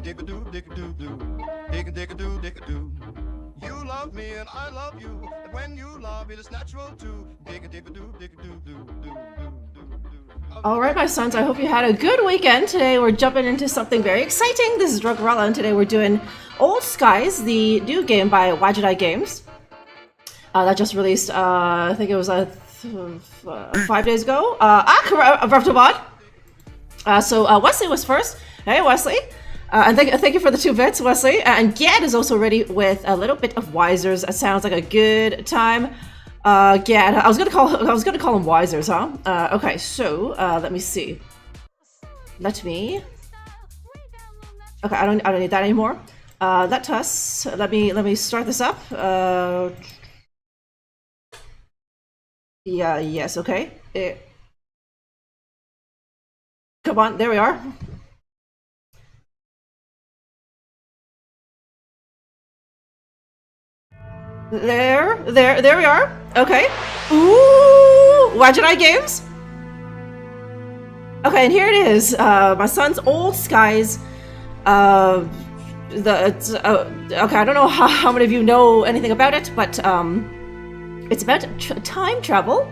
Dick-a-doo, dick-a-doo-doo. Dick-a-dick-a-doo, dick-a-doo. You love me and I love you, and when you love it, it's natural too. Dick-a-dick-a-doo, dick-a-doo-doo-doo. All right, my sons, I hope you had a good weekend. Today we're jumping into something very exciting. This is Drunkerella, and today we're doing Old Skies, the new game by Wajidai Games. That just released, I think it was 5 days ago. So Wesley was first. Hey, Wesley. And thank you for the 2 bits, Wesley. And Gad is also ready with a little bit of Wisers. It sounds like a good time. Gad, I was gonna call him Wisers, huh? Okay, so let me see. Let me. Okay, I don't need that anymore. Let me start this up. Yeah, yes, okay. Come on, there we are. There we are. Okay. Ooh, Wajidai Games. Okay, and here it is. My son's Old Skies. Okay, I don't know how many of you know anything about it, but it's about time travel.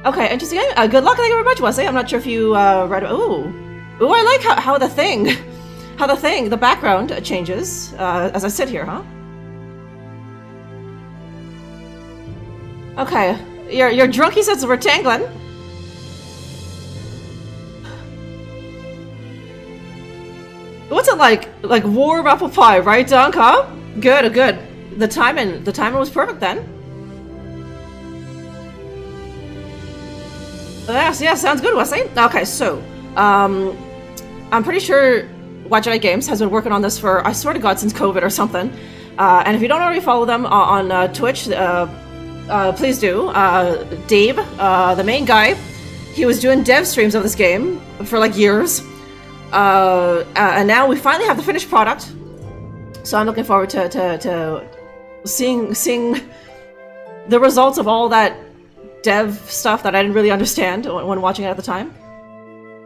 Okay, interesting. Good luck. Thank you very much, Wesley. I'm not sure if you read. Ooh, I like how the background changes as I sit here, huh? Okay, your drunky sense of retangling. What's it like? Like warm apple pie, right, Dunk? Huh? Good. The timing was perfect then. Yes, sounds good, Wesley. Okay, so I'm pretty sure Wajidai Games has been working on this for, I swear to God, since COVID or something. And if you don't already follow them on Twitch, please do. Dave, the main guy, he was doing dev streams of this game for like years. And now we finally have the finished product. So I'm looking forward to seeing the results of all that dev stuff that I didn't really understand when watching it at the time.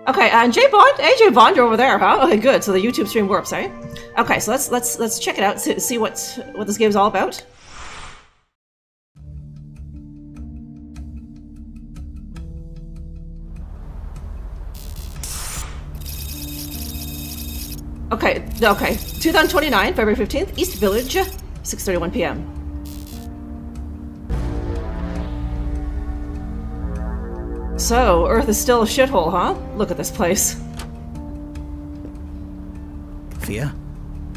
Okay, and J Bond, hey J Bond, you're over there, huh? Okay, good. So the YouTube stream works, eh? Okay, so let's check it out, see what this game's all about. Okay, 2029, February 15th, East Village, 6:31 p.m. So, Earth is still a shithole, huh? Look at this place. Fia?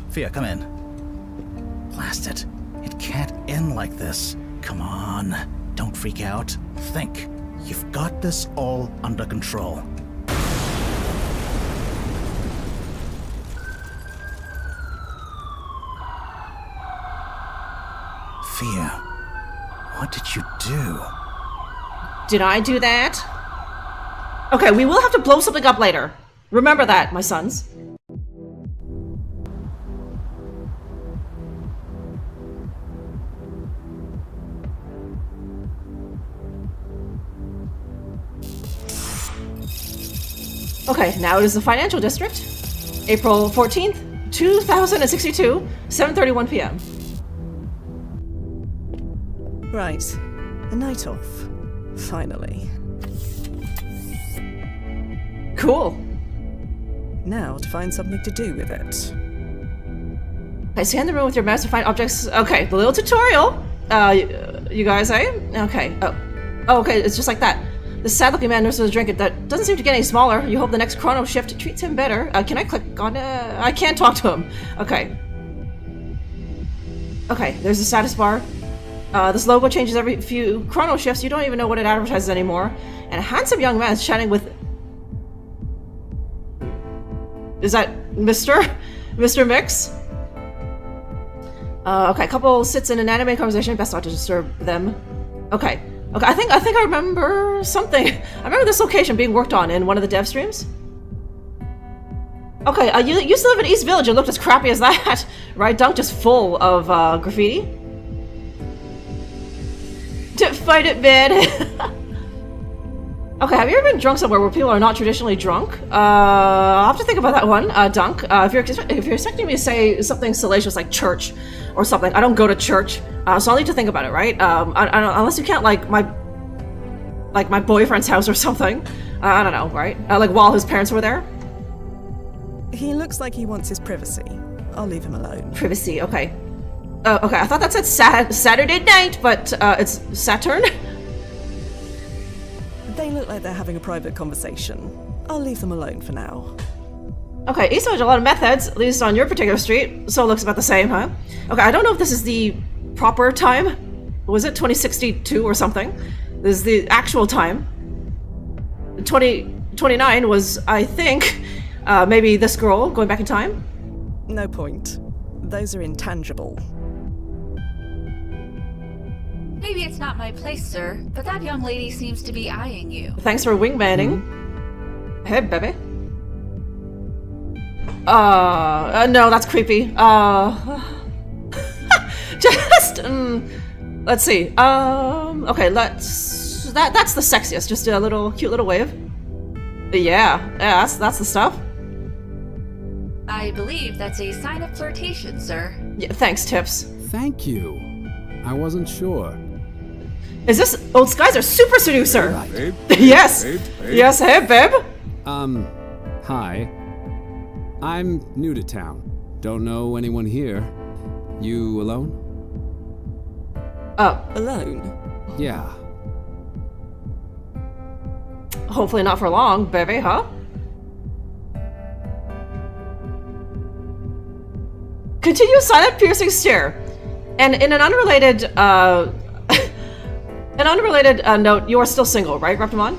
Fia, come in. Blast it. It can't end like this. Come on. Don't freak out. Think. You've got this all under control. Fia, what did you do? Did I do that? Okay, we will have to blow something up later. Remember that, my sons. Okay, now it is the financial district. April 14th, 2062, 7:31 p.m. Right. A night off. Finally. Cool. Now to find something to do with it. Okay, scan the room with your mouse to find objects. Okay, the little tutorial. You guys, eh? Okay. Oh, okay, it's just like that. This sad-looking man nurses a drink that doesn't seem to get any smaller. You hope the next chrono shift treats him better. Can I click on I can't talk to him. Okay. Okay, there's the status bar. This logo changes every few chrono shifts. You don't even know what it advertises anymore. And a handsome young man is chatting with... Is that Mr. Mix? Okay, a couple sits in an anime conversation. Best not to disturb them. Okay. I think I remember something. I remember this location being worked on in one of the dev streams. Okay, you used to live in East Village and looked as crappy as that, right? Dunk just full of graffiti. To fight it, man. Okay, have you ever been drunk somewhere where people are not traditionally drunk? I'll have to think about that one, Dunk. If you're expecting me to say something salacious like church or something, I don't go to church, so I'll need to think about it, right? Unless you count like my boyfriend's house or something. I don't know, right? Like while his parents were there. He looks like he wants his privacy. I'll leave him alone. Privacy, okay. Okay, I thought that said Saturday night, but it's Saturn. They look like they're having a private conversation. I'll leave them alone for now. Okay, East Village, a lot of meth heads, at least on your particular street, so it looks about the same, huh? Okay, I don't know if this is the proper time. Was it 2062 or something? This is the actual time. 2029 was, I think, maybe this girl going back in time? No point. Those are intangible. Maybe it's not my place, sir, but that young lady seems to be eyeing you. Thanks for wingmanning. Hey, baby. No, that's creepy. Let's see. Okay, that's the sexiest. Just a little, cute little wave. Yeah, that's the stuff. I believe that's a sign of flirtation, sir. Yeah, thanks, Tips. Thank you. I wasn't sure. Is this Old Skies or Super Seducer? Babe? Yes. Babe? Yes, hey, babe. Hi. I'm new to town. Don't know anyone here. You alone? Alone? Yeah. Hopefully not for long, baby, huh? Continue silent piercing stare. And in an unrelated note, you are still single, right, Reptimon?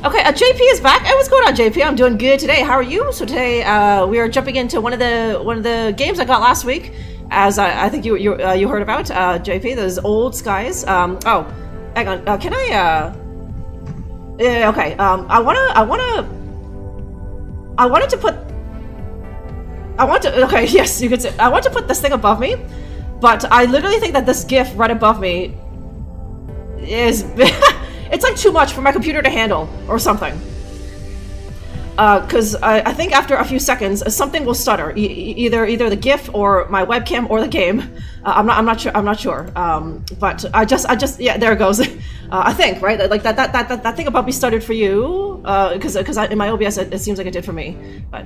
Okay, JP is back. Hey, what's going on, JP? I'm doing good today. How are you? So today, we are jumping into one of the games I got last week, as I think you heard about, JP. Those Old Skies. Oh, hang on. Can I? Yeah. Okay. I wanted to put. Okay, yes, you could say. I want to put this thing above me, but I literally think that this GIF right above me is... it's like too much for my computer to handle, or something. Because I think after a few seconds, something will stutter. Either the GIF, or my webcam, or the game. I'm not sure. But I just, yeah, there it goes. I think, right? Like that thing above me stuttered for you, because in my OBS, it seems like it did for me, but...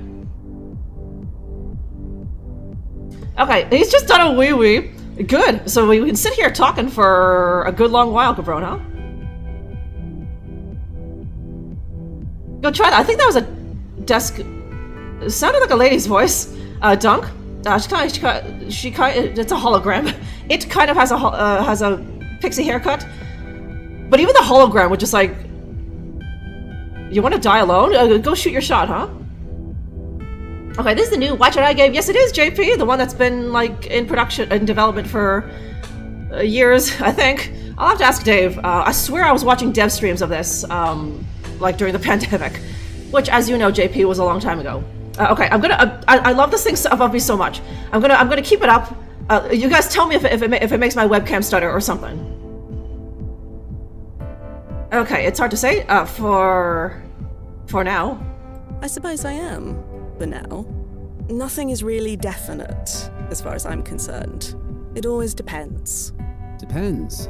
Okay, he's just done a wee-wee. Good, so we can sit here talking for a good long while, Cabron, huh? Go try that. I think that was a desk... It sounded like a lady's voice. Dunk? It's a hologram. It kind of has a pixie haircut. But even the hologram would just like... You want to die alone? Go shoot your shot, huh? Okay, this is the new Watch What I game. Yes, it is, JP, the one that's been like in production and development for years, I think. I'll have to ask Dave. I swear I was watching dev streams of this, like during the pandemic, which, as you know, JP, was a long time ago. Okay, I'm gonna. I love this thing above me so much. I'm gonna keep it up. You guys tell me if it makes my webcam stutter or something. Okay, it's hard to say. For now. I suppose I am. For now. Nothing is really definite, as far as I'm concerned. It always depends. Depends.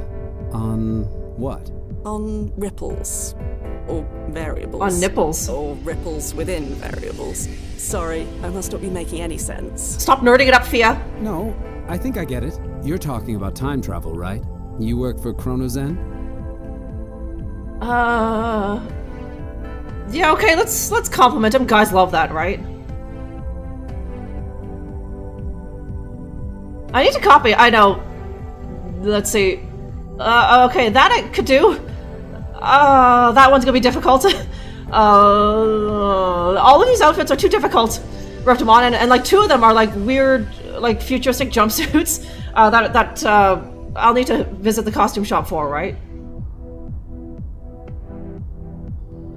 On what? On ripples. Or variables. On nipples. Or ripples within variables. Sorry, I must not be making any sense. Stop nerding it up, Fia. No, I think I get it. You're talking about time travel, right? You work for Chronozen? Yeah, okay, let's compliment him. Guys love that, right? I need to copy. I know. Let's see. Okay, that I could do. That one's gonna be difficult. All of these outfits are too difficult. Reptimon, and like two of them are like weird, like futuristic jumpsuits. That I'll need to visit the costume shop for, right?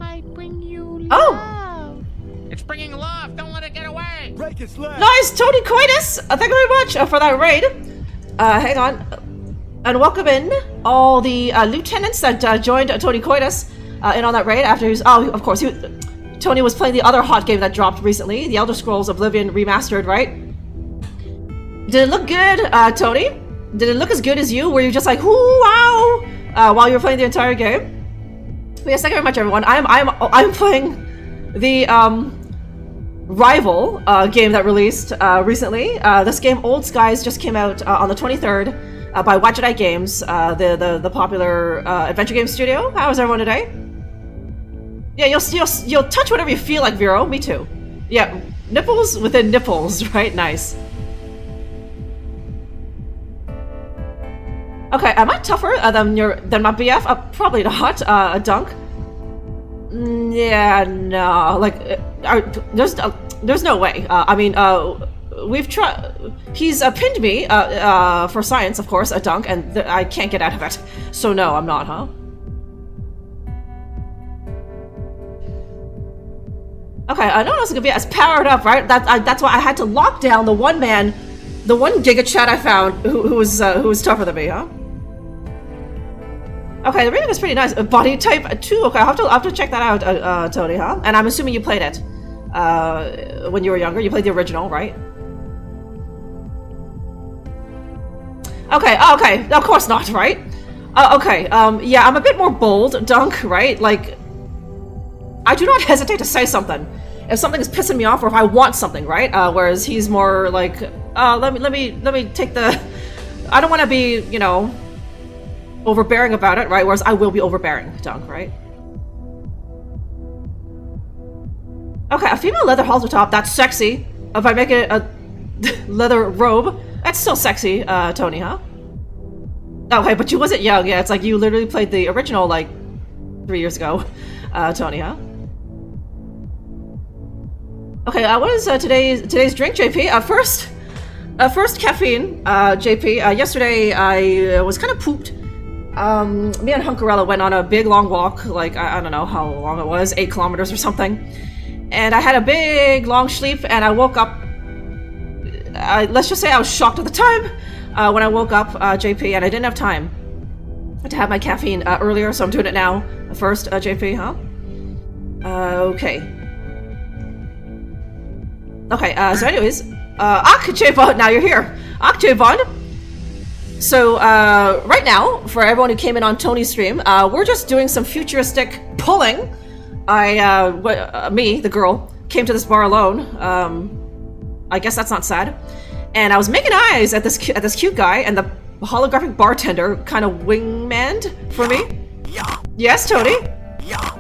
I bring you love. Oh! It's bringing love. Don't let it get away. Break his leg. Nice, Tony Coitus! Thank you very much for that raid. Hang on. And welcome in all the lieutenants that joined Tony Coitus in on that raid after he was... Oh, of course, Tony was playing the other hot game that dropped recently, The Elder Scrolls Oblivion Remastered, right? Did it look good, Tony? Did it look as good as you? Were you just like, "Ooh, wow," while you were playing the entire game? But yes, thank you very much, everyone. I'm playing the Rival game that released recently. This game, Old Skies, just came out on the 23rd by Watchedite Games, the popular adventure game studio. How is everyone today? Yeah, you'll touch whatever you feel like, Vero. Me too. Yeah, nipples within nipples, right? Nice. Okay, am I tougher than my BF? Probably not. Dunk. Yeah, no. Like, there's no way. I mean, we've tried. He's pinned me for science, of course, a Dunk, and I can't get out of it. So no, I'm not, huh? Okay, I know it's gonna be as powered up, right? That's why I had to lock down the one Giga Chat I found who was tougher than me, huh? Okay, the rating is pretty nice. Body type 2. Okay, I'll have to check that out, Tony, huh? And I'm assuming you played it when you were younger. You played the original, right? Okay, okay. Of course not, right? Okay, yeah, I'm a bit more bold, Dunk, right? Like, I do not hesitate to say something if something is pissing me off or if I want something, right? Whereas he's more like, let me take the... I don't want to be, you know, overbearing about it, right? Whereas I will be overbearing, Dunk, right? Okay, a female leather halter top, that's sexy. If I make it a leather robe, that's still sexy, Tony, huh? Okay, but you wasn't young, yeah, it's like you literally played the original, like, 3 years ago, Tony, huh? Okay, what is today's drink, JP? First caffeine, JP. Yesterday I was kind of pooped. Me and Drunkerella went on a big long walk, like, I don't know how long it was, 8 kilometers or something. And I had a big long sleep, and I woke up, let's just say I was shocked at the time when I woke up, JP, and I didn't have time to have my caffeine earlier, so I'm doing it now. First, JP, huh? Okay. Okay, so anyways, Akjevon, now you're here. Akjevon. So, right now, for everyone who came in on Tony's stream, we're just doing some futuristic pulling. Me, the girl, came to this bar alone. I guess that's not sad. And I was making eyes at this cute guy, and the holographic bartender kind of wingmaned for me. Yeah. Yes, Tony? Yeah.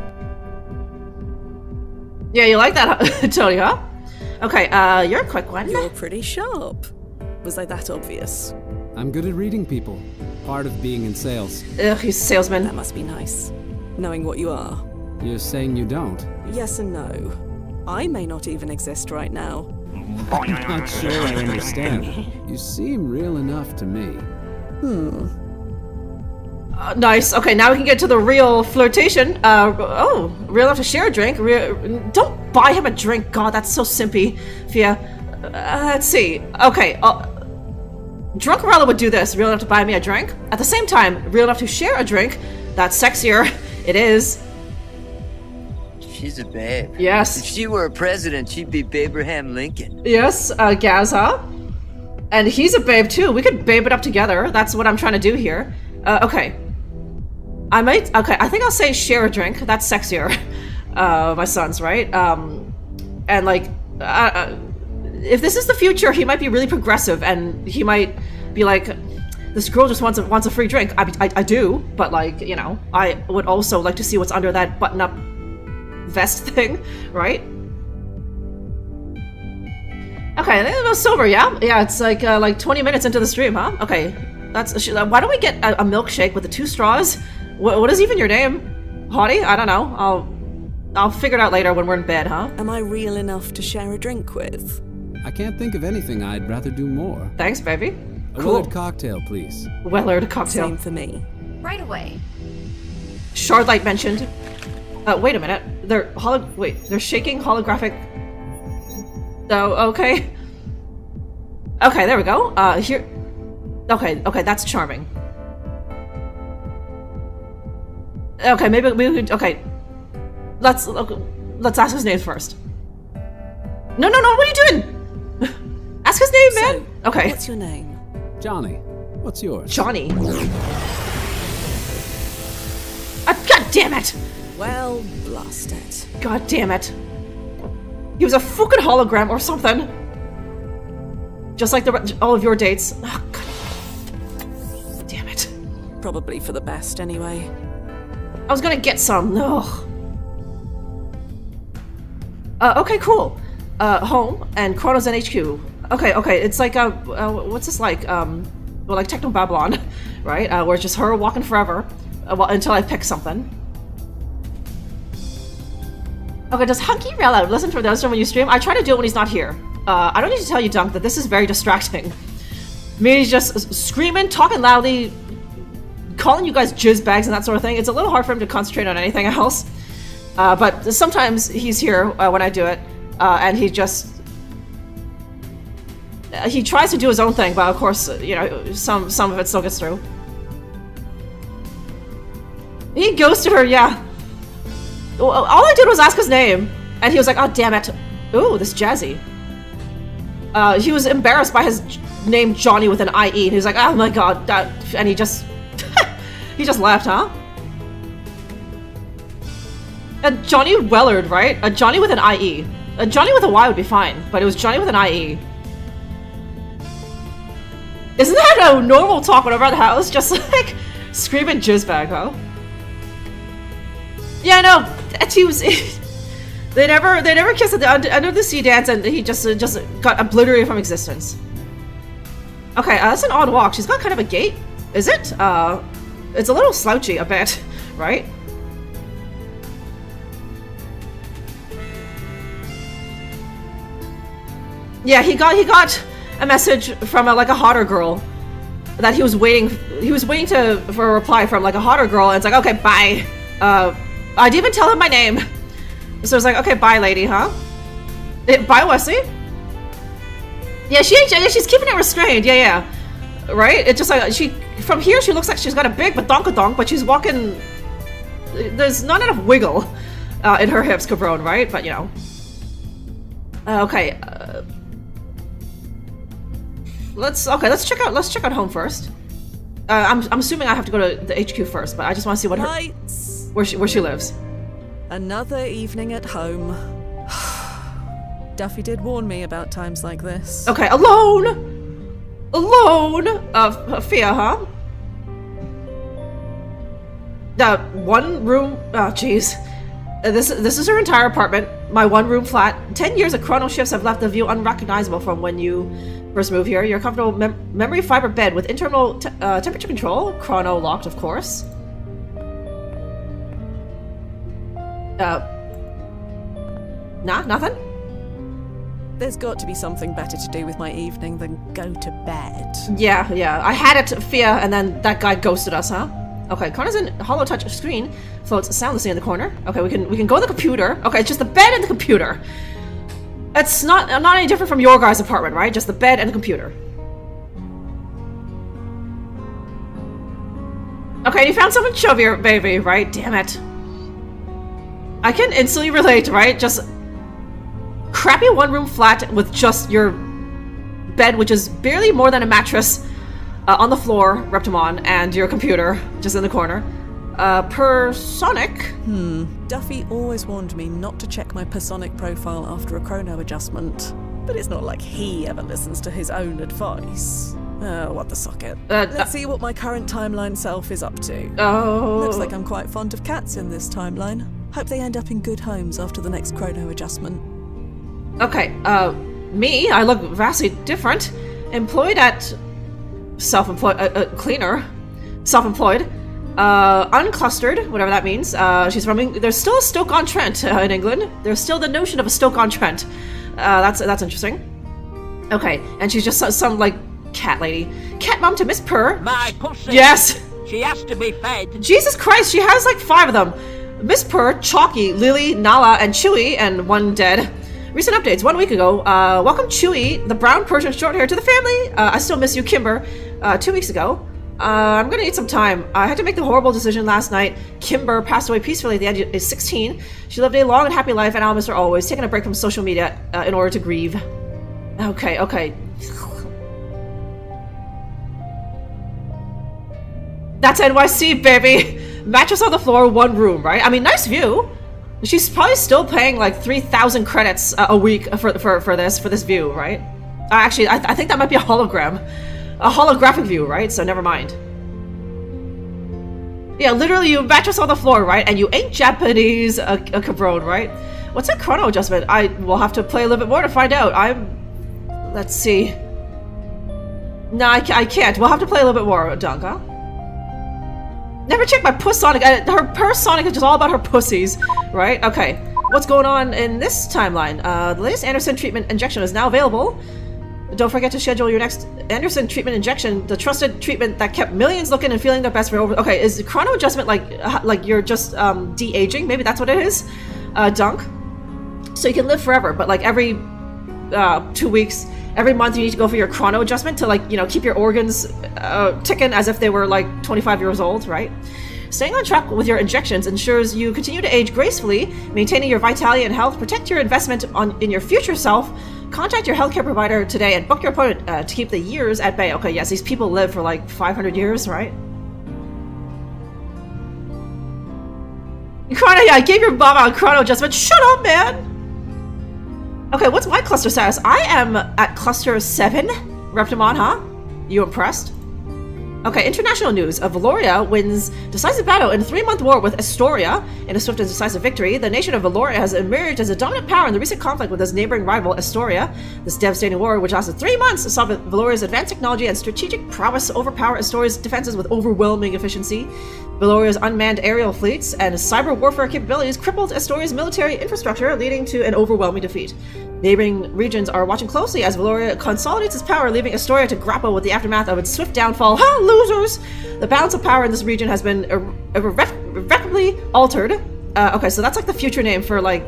Yeah, you like that, Tony, huh? Okay, you're a quick one. You're pretty sharp. Was I that obvious? I'm good at reading people. Part of being in sales. Ugh, he's a salesman. That must be nice. Knowing what you are. You're saying you don't? Yes and no. I may not even exist right now. I'm not sure I understand. You seem real enough to me. Nice. Okay, now we can get to the real flirtation. Real enough to share a drink. Don't buy him a drink. God, that's so simpy, Fia. Let's see. Okay, Drunkerella would do this. Real enough to buy me a drink. At the same time, real enough to share a drink. That's sexier. It is. She's a babe. Yes. If she were a president, she'd be Abraham Lincoln. Yes, Gaza. And he's a babe too. We could babe it up together. That's what I'm trying to do here. Okay. Okay, I think I'll say share a drink. That's sexier. My son's, right? And like, if this is the future, he might be really progressive, and he might be like, this girl just wants a free drink. I do, but like, you know, I would also like to see what's under that button-up vest thing, right? Okay, I think it was sober, yeah? Yeah, it's like 20 minutes into the stream, huh? Okay, why don't we get a milkshake with the 2 straws? What is even your name? Hottie? I don't know. I'll figure it out later when we're in bed, huh? Am I real enough to share a drink with? I can't think of anything I'd rather do more. Thanks, baby. A Cool. Willard cocktail, please. Willard cocktail. Same for me. Right away. Shardlight mentioned. Wait a minute. They're shaking holographic. Oh, okay. Okay, there we go. Here. Okay, that's charming. Okay, maybe we could. Okay, let's ask his name first. No, what are you doing? Ask his name, man. So, Okay. what's your name? Johnny, what's yours? Johnny. God damn it! Well, blast it. God damn it! He was a fucking hologram or something. Just like all of your dates. Oh, God. Damn it. Probably for the best, anyway. I was gonna get some. No. Okay, cool. Home and Chronos and HQ. Okay. It's like what's this like? Well, like Techno Babylon, right? Where it's just her walking forever until I pick something. Okay, does Hunky-Rella listen to those when you stream? I try to do it when he's not here. I don't need to tell you, Dunk, that this is very distracting. Me, he's just screaming, talking loudly, calling you guys jizz bags and that sort of thing. It's a little hard for him to concentrate on anything else. But sometimes he's here when I do it, and he just... he tries to do his own thing, but of course, you know, some of it still gets through. He ghosted her, yeah. All I did was ask his name, and he was like, oh, damn it. Ooh, this jazzy. He was embarrassed by his name Johnny with an IE, and he was like, oh my god, and he just... he just left, huh? Johnny Wellard, right? Johnny with an IE. Johnny with a Y would be fine, but it was Johnny with an IE. Isn't that a normal talk whenever at the house? Just like screaming jizzbag, huh? Yeah, no, he was. they never kissed at the under the sea dance, and he just got obliterated from existence. Okay, that's an odd walk. She's got kind of a gait. Is it? It's a little slouchy, a bit, right? Yeah, he got a message from like a hotter girl that he was waiting for a reply from, like a hotter girl, and it's like, okay, bye. I didn't even tell him my name, so it's like, okay, bye, lady, huh? Bye, Wesley. Yeah, she's keeping it restrained. Yeah, right. It's just like from here she looks like she's got a big badonkadonk, but she's walking. There's not enough wiggle in her hips, cabron, right? But you know. Okay. Let's check out home first. I'm assuming I have to go to the HQ first, but I just want to see what where she lives. Another evening at home. Duffy did warn me about times like this. Okay, alone. Fia, huh? The one room. Oh, jeez. This is her entire apartment. My one-room flat. 10 years of chrono shifts have left the view unrecognizable from when you first moved here. Your comfortable memory fiber bed with internal temperature control. Chrono locked, of course. Nah, nothing? There's got to be something better to do with my evening than go to bed. Yeah. I had it, Fia, and then that guy ghosted us, huh? Okay, Connor's in hollow touch screen floats soundlessly in the corner. Okay, we can go to the computer. Okay, it's just the bed and the computer. It's not any different from your guys' apartment, right? Just the bed and the computer. Okay, you found someone chubbier, baby, right? Damn it. I can instantly relate, right? Just crappy one-room flat with just your bed, which is barely more than a mattress, on the floor, Reptimon, and your computer just in the corner. Personic? Duffy always warned me not to check my Personic profile after a chrono adjustment. But it's not like he ever listens to his own advice. What the socket. Let's see what my current timeline self is up to. Oh. Looks like I'm quite fond of cats in this timeline. Hope they end up in good homes after the next chrono adjustment. Okay, me, I look vastly different. Employed at self-employed, cleaner. Self-employed. Unclustered, whatever that means. She's from there's still a Stoke-on-Trent in England. There's still the notion of a Stoke-on-Trent. That's interesting. Okay, and she's just some like cat lady. Cat mom to Miss Purr. My pussy. Yes. She has to be fed. Jesus Christ, she has like 5 of them. Miss Purr, Chalky, Lily, Nala, and Chewy, and one dead. Recent updates. 1 week ago, welcome Chewy, the brown Persian short hair, to the family. I still miss you, Kimber. 2 weeks ago, I'm gonna need some time. I had to make the horrible decision last night. Kimber passed away peacefully at the age of 16. She lived a long and happy life, and I'll miss her always, taking a break from social media in order to grieve. Okay. That's NYC, baby! Mattress on the floor, one room, right? I mean, nice view. She's probably still paying like 3,000 credits a week for this view, right? Actually, I think that might be a hologram. A holographic view, right? So never mind. Yeah, literally, you mattress on the floor, right? And you ain't Japanese, a cabron, right? What's a chrono adjustment? I will have to play a little bit more to find out. Let's see. No, I can't. We'll have to play a little bit more, Dunk, huh? Never check my puss Sonic. Her Sonic is just all about her pussies, right? Okay. What's going on in this timeline? The latest Anderson treatment injection is now available. Don't forget to schedule your next Anderson treatment injection, the trusted treatment that kept millions looking and feeling their best for over... Okay, is the chrono adjustment like you're just de-aging? Maybe that's what it is? Dunk? So you can live forever, but like every 2 weeks, every month you need to go for your chrono adjustment to, like, you know, keep your organs ticking as if they were like 25 years old, right? Staying on track with your injections ensures you continue to age gracefully, maintaining your vitality and health. Protect your investment in your future self. Contact your healthcare provider today and book your appointment to keep the years at bay. Okay, yes, these people live for like 500 years, right? Chrono, yeah, I gave your mama a chrono adjustment. Shut up, man! Okay, what's my cluster status? I am at cluster 7. Reptimon, huh? You impressed? Okay, international news. Valoria wins decisive battle in a 3-month war with Astoria. In a swift and decisive victory, the nation of Valoria has emerged as a dominant power in the recent conflict with its neighboring rival, Astoria. This devastating war, which lasted 3 months, saw Valoria's advanced technology and strategic prowess overpower Astoria's defenses with overwhelming efficiency. Valoria's unmanned aerial fleets and cyber warfare capabilities crippled Astoria's military infrastructure, leading to an overwhelming defeat. Neighboring regions are watching closely as Valoria consolidates its power, leaving Astoria to grapple with the aftermath of its swift downfall. Ha! Losers! The balance of power in this region has been irreparably altered. Okay, so that's like the future name for, like,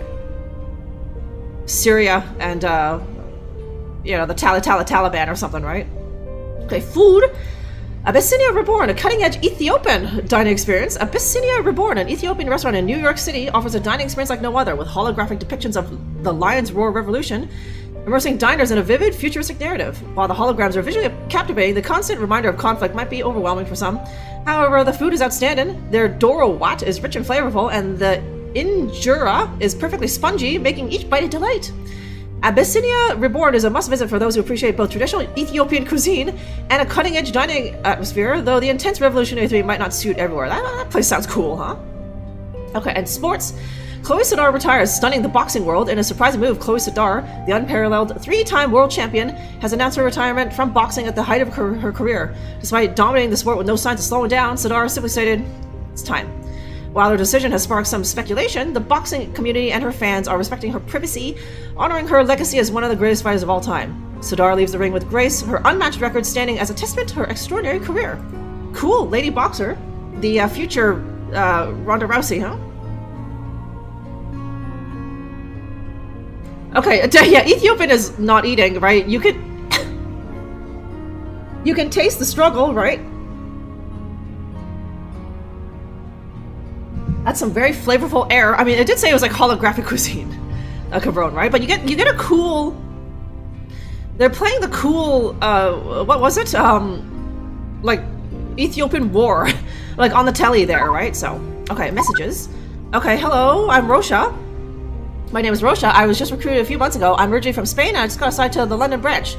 Syria and, you know, the Taliban or something, right? Okay, food. Abyssinia Reborn, a cutting-edge Ethiopian dining experience. Abyssinia Reborn, an Ethiopian restaurant in New York City, offers a dining experience like no other, with holographic depictions of the Lion's Roar Revolution, immersing diners in a vivid, futuristic narrative. While the holograms are visually captivating, the constant reminder of conflict might be overwhelming for some. However, the food is outstanding. Their Doro Wat is rich and flavorful, and the Injera is perfectly spongy, making each bite a delight. Abyssinia Reborn is a must-visit for those who appreciate both traditional Ethiopian cuisine and a cutting-edge dining atmosphere, though the intense revolutionary theme might not suit everywhere. That place sounds cool, huh? Okay, and sports. Chloe Sadar retires, stunning the boxing world. In a surprising move, Chloe Sadar, the unparalleled 3-time world champion, has announced her retirement from boxing at the height of her career. Despite dominating the sport with no signs of slowing down, Sadar simply stated, "It's time." While her decision has sparked some speculation, the boxing community and her fans are respecting her privacy, honoring her legacy as one of the greatest fighters of all time. Sadar leaves the ring with grace, her unmatched record standing as a testament to her extraordinary career. Cool, lady boxer. The future Ronda Rousey, huh? Okay, yeah, Ethiopian is not eating, right? You could... you can taste the struggle, right? That's some very flavorful air. I mean, it did say it was like holographic cuisine, cabron, right? But you get a cool. They're playing the cool. What was it? Like Ethiopian war, like on the telly there, right? So, okay, messages. Okay, hello, I'm Rosha. My name is Rosha. I was just recruited a few months ago. I'm originally from Spain, and I just got assigned to the London branch.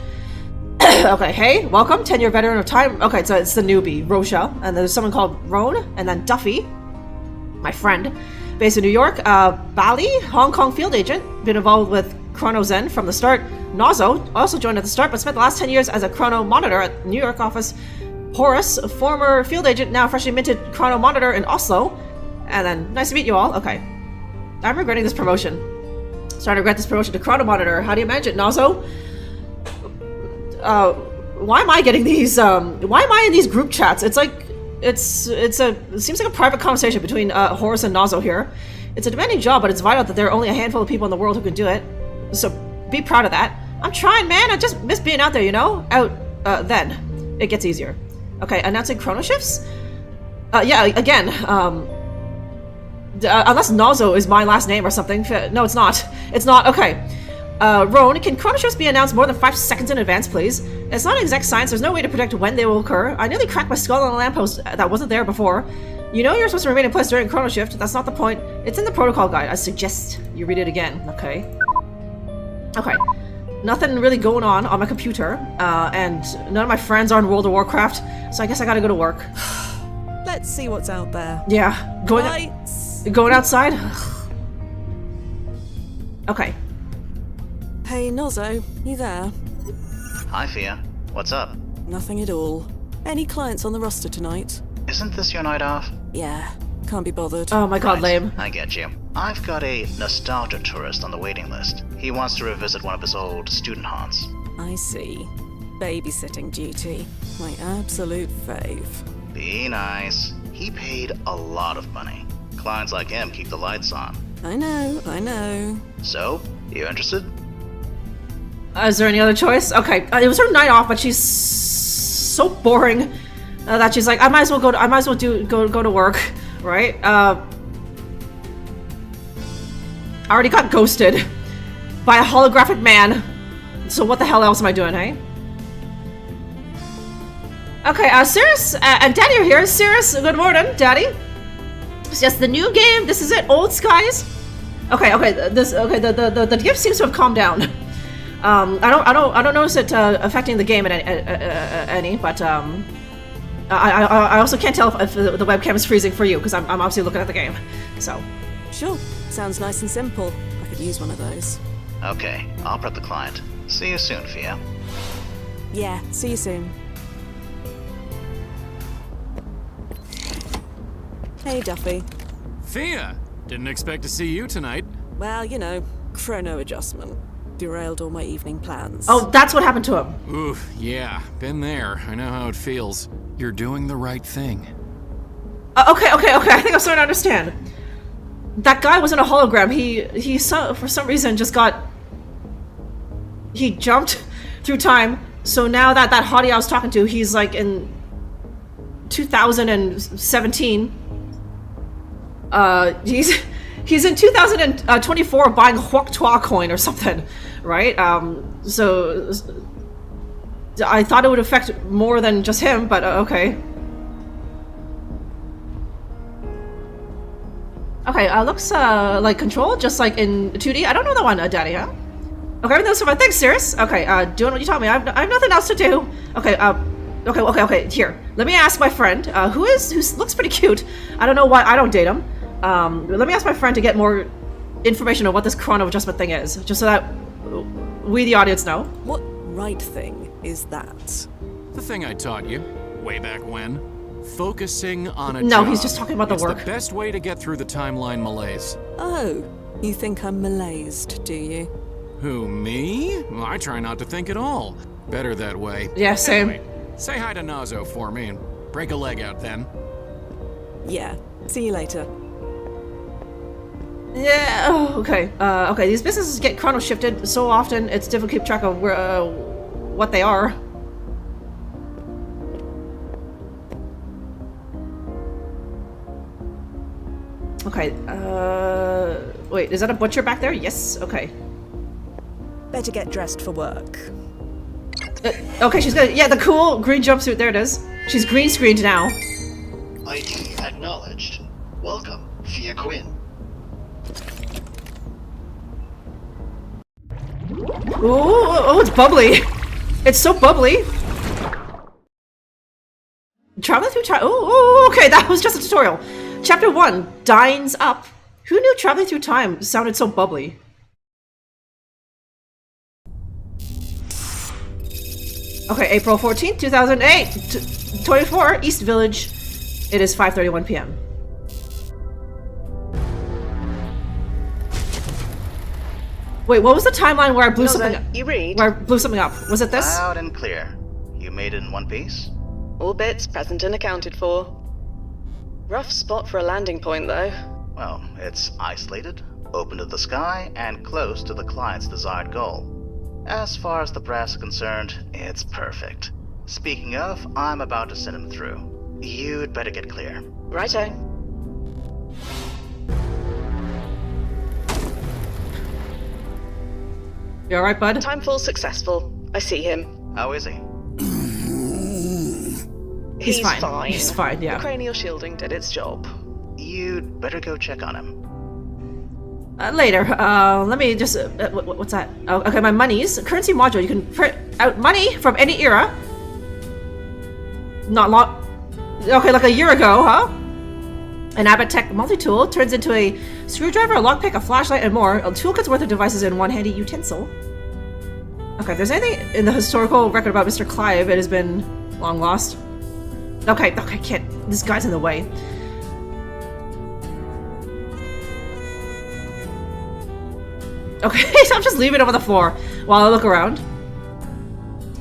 Okay, hey, welcome, 10-year veteran of time. Okay, so it's the newbie, Rosha, and there's someone called Roan, and then Duffy. My friend, based in New York. Bali, Hong Kong field agent, been involved with Chrono Zen from the start. Nazo, also joined at the start, but spent the last 10 years as a Chrono monitor at New York office. Horace, a former field agent, now freshly minted Chrono monitor in Oslo. And then, nice to meet you all. Okay. I'm regretting this promotion. Starting to regret this promotion to Chrono monitor. How do you manage it, Nazo? Why am I getting these, why am I in these group chats? It's like, it seems like a private conversation between Horace and Nazo here. It's a demanding job, but it's vital that there are only a handful of people in the world who can do it. So be proud of that. I'm trying, man. I just miss being out there, you know? Then it gets easier. Okay, announcing chrono shifts? Yeah, again, unless Nazo is my last name or something. No, it's not. It's not. Okay. Roan, can chrono shifts be announced more than 5 seconds in advance, please? It's not exact science. There's no way to predict when they will occur. I nearly cracked my skull on a lamppost that wasn't there before. You know you're supposed to remain in place during chrono shift. That's not the point. It's in the protocol guide. I suggest you read it again. Okay. Okay. Nothing really going on my computer. And none of my friends are in World of Warcraft. So I guess I gotta go to work. Let's see what's out there. Yeah. Going outside? Okay. Hey, Nozzo, you there? Hi, Fia. What's up? Nothing at all. Any clients on the roster tonight? Isn't this your night off? Yeah, can't be bothered. Oh my god, Right, lame. I get you. I've got a nostalgia tourist on the waiting list. He wants to revisit one of his old student haunts. I see. Babysitting duty. My absolute fave. Be nice. He paid a lot of money. Clients like him keep the lights on. I know. So, you interested? Is there any other choice? Okay, it was her night off, but she's so boring that she's like, I might as well go to work, right? I already got ghosted by a holographic man, so what the hell else am I doing, hey? Okay, Cirrus and Daddy are here. Cirrus, good morning, Daddy. It's just the new game. This is it, Old Skies. Okay, the gift seems to have calmed down. I don't notice it affecting the game any, but I also can't tell if the webcam is freezing for you because I'm obviously looking at the game. So Sure, sounds nice and simple. I could use one of those. Okay, I'll prep the client. See you soon, Fia. Yeah, see you soon. Hey, Duffy. Fia! Didn't expect to see you tonight. Well, you know, chrono adjustment. Derailed all my evening plans. oh, that's what happened to him. Oof, yeah, been there. I know how it feels. You're doing the right thing. Okay. I think I'm starting to understand. That guy wasn't a hologram. He for some reason just he jumped through time. So now that hottie I was talking to, he's like in 2017. He's in 2024 buying Huok Tua coin or something, right? So I thought it would affect more than just him, but okay. Okay, looks like Control, just like in 2D. I don't know that one, Daddy, huh? Okay, everything's fine. Thanks, Cirrus. Okay, doing what you taught me. I have nothing else to do. Okay, okay. Here, let me ask my friend, who looks pretty cute. I don't know why I don't date him. Let me ask my friend to get more information on what this chrono adjustment thing is, just so that we, the audience, know. What right thing is that? The thing I taught you, way back when. Focusing on a No, job. he's just talking about the work. It's the best way to get through the timeline malaise. Oh, you think I'm malaised, do you? Who, me? Well, I try not to think at all. Better that way. Yeah, same. Anyway, say hi to Nazo for me and break a leg out then. Yeah, see you later. Yeah, okay. Okay, these businesses get chrono shifted so often, it's difficult to keep track of where, what they are. Okay, wait, is that a butcher back there? Yes, okay. Better get dressed for work. Okay, she's got, yeah, the cool green jumpsuit, there it is. She's green screened now. ID acknowledged. Welcome, Fia Quinn. Ooh, it's bubbly. It's so bubbly. Traveling through time. Oh, okay, that was just a tutorial. Chapter 1, Dines Up. Who knew traveling through time sounded so bubbly? Okay, April 14th, 2008. 24, East Village. It is 5:31 p.m. Wait, what was the timeline where I blew something up? You read? Where I blew something up? Was it this? Loud and clear. You made it in one piece? All bits present and accounted for. Rough spot for a landing point, though. Well, it's isolated, open to the sky, and close to the client's desired goal. As far as the brass is concerned, it's perfect. Speaking of, I'm about to send him through. You'd better get clear. Righto. You alright, bud? Timefall successful. I see him. How is he? He's fine. He's fine, yeah. The cranial shielding did its job. You'd better go check on him. Later. Let me just... what's that? Oh, okay, my monies. Currency module. You can print out money from any era. Not long... Okay, like a year ago, huh? An Abbott Tech multi-tool turns into a screwdriver, a lockpick, a flashlight, and more. A toolkit's worth of devices in one handy utensil. Okay, if there's anything in the historical record about Mr. Clive, it has been long lost. Okay, I can't... This guy's in the way. Okay, so I'm just leaving it on the floor while I look around.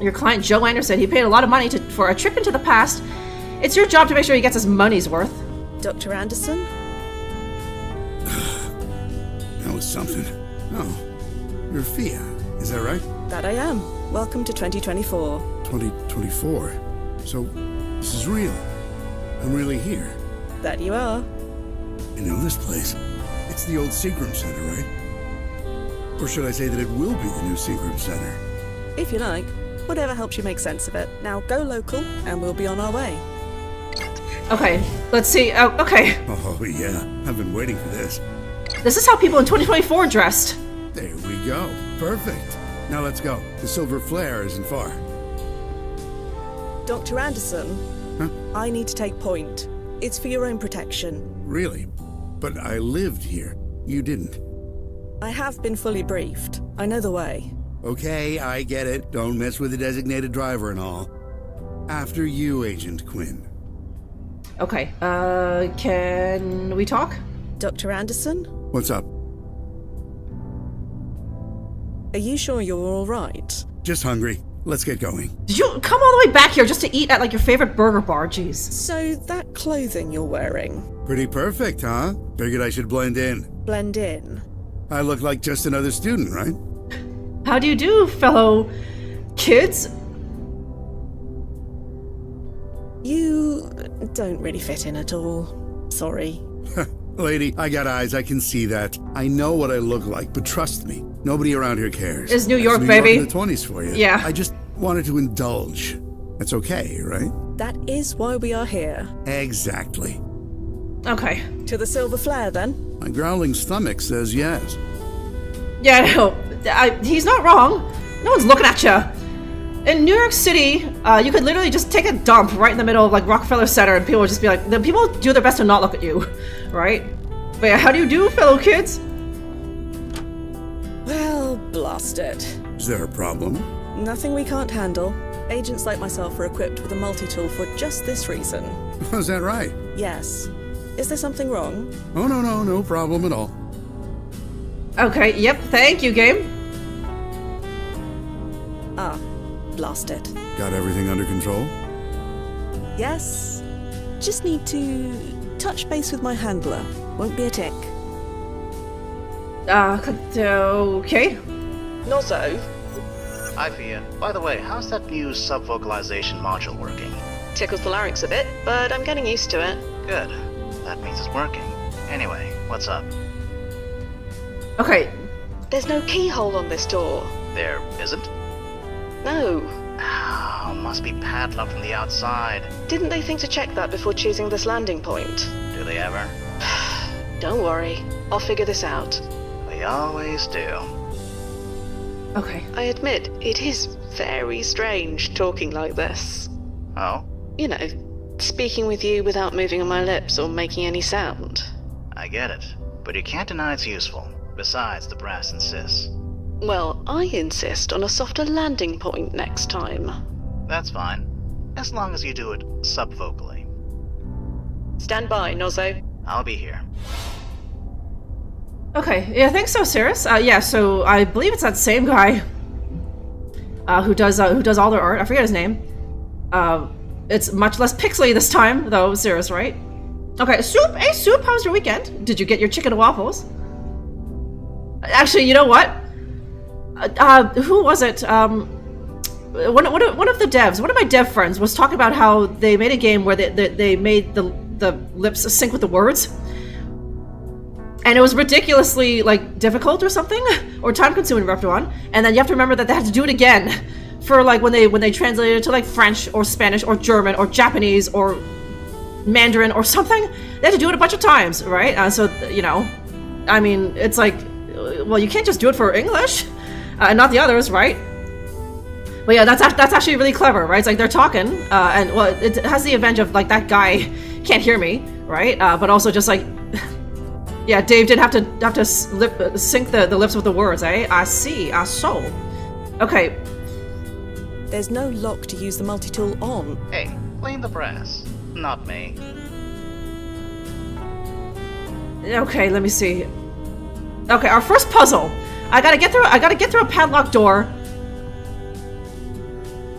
Your client, Joe Anderson, he paid a lot of money for a trip into the past. It's your job to make sure he gets his money's worth. Dr. Anderson? That was something. Oh, you're Fia, is that right? That I am. Welcome to 2024. 2024? So, this is real. I'm really here. That you are. I know this place. It's the old Seagram Center, right? Or should I say that it will be the new Seagram Center? If you like. Whatever helps you make sense of it. Now go local, and we'll be on our way. Okay, let's see. Oh, okay. Oh, yeah. I've been waiting for this. This is how people in 2024 dressed. There we go. Perfect. Now let's go. The silver flare isn't far. Dr. Anderson, huh? I need to take point. It's for your own protection. Really? But I lived here. You didn't. I have been fully briefed. I know the way. Okay, I get it. Don't mess with the designated driver and all. After you, Agent Quinn. Okay, can we talk? Dr. Anderson? What's up? Are you sure you're all right? Just hungry. Let's get going. Did you come all the way back here just to eat at, like, your favorite burger bar? Jeez. So, that clothing you're wearing? Pretty perfect, huh? Figured I should blend in. Blend in? I look like just another student, right? How do you do, fellow kids? You don't really fit in at all. Sorry. Lady, I got eyes, I can see that. I know what I look like, but trust me, nobody around here cares. It's New York, New baby. York in the 20s for you. Yeah. I just wanted to indulge. That's okay, right? That is why we are here. Exactly. Okay. To the silver flare, then? My growling stomach says yes. Yeah, no, he's not wrong. No one's looking at you. In New York City, you could literally just take a dump right in the middle of, like, Rockefeller Center, and people would just be like, the people do their best to not look at you, right? But yeah, how do you do, fellow kids? Well, blast it. Is there a problem? Nothing we can't handle. Agents like myself are equipped with a multi-tool for just this reason. Is that right? Yes. Is there something wrong? Oh, no problem at all. Okay, yep, thank you, game. Ah, blast it. Got everything under control? Yes. Just need to touch base with my handler. Won't be a tick. Okay. Nozzo? Hi, Fia. By the way, how's that new sub-vocalization module working? Tickles the larynx a bit, but I'm getting used to it. Good. That means it's working. Anyway, what's up? Okay. There's no keyhole on this door. There isn't? No. Oh, must be padlocked from the outside. Didn't they think to check that before choosing this landing point? Do they ever? Don't worry. I'll figure this out. They always do. Okay. I admit, it is very strange talking like this. Oh? You know, speaking with you without moving on my lips or making any sound. I get it. But you can't deny it's useful. Besides, the brass insists. Well, I insist on a softer landing point next time. That's fine. As long as you do it sub-vocally. Stand by, Nozzo. I'll be here. Okay, yeah, thanks so, Cirrus. Yeah, so I believe it's that same guy who does all their art. I forget his name. It's much less pixely this time, though, Cirrus, right? Okay, Soup. Hey, Soup, how was your weekend? Did you get your chicken and waffles? Actually, you know what? Who was it? one of the devs, one of my dev friends, was talking about how they made a game where they made the lips sync with the words, and it was ridiculously like difficult or something, or time consuming for everyone. And then you have to remember that they had to do it again for like when they translated it to like French or Spanish or German or Japanese or Mandarin or something. They had to do it a bunch of times, right? So you know, I mean, it's like, well, you can't just do it for English and not the others, right? But yeah, that's actually really clever, right? It's like they're talking, and well, it has the advantage of like that guy can't hear me, right? But also just like, yeah, Dave didn't have to sync the lips with the words, eh? I see, I saw. Okay. There's no lock to use the multi-tool on. Hey, blame the brass, not me. Okay, let me see. Okay, our first puzzle. I gotta get through a padlocked door.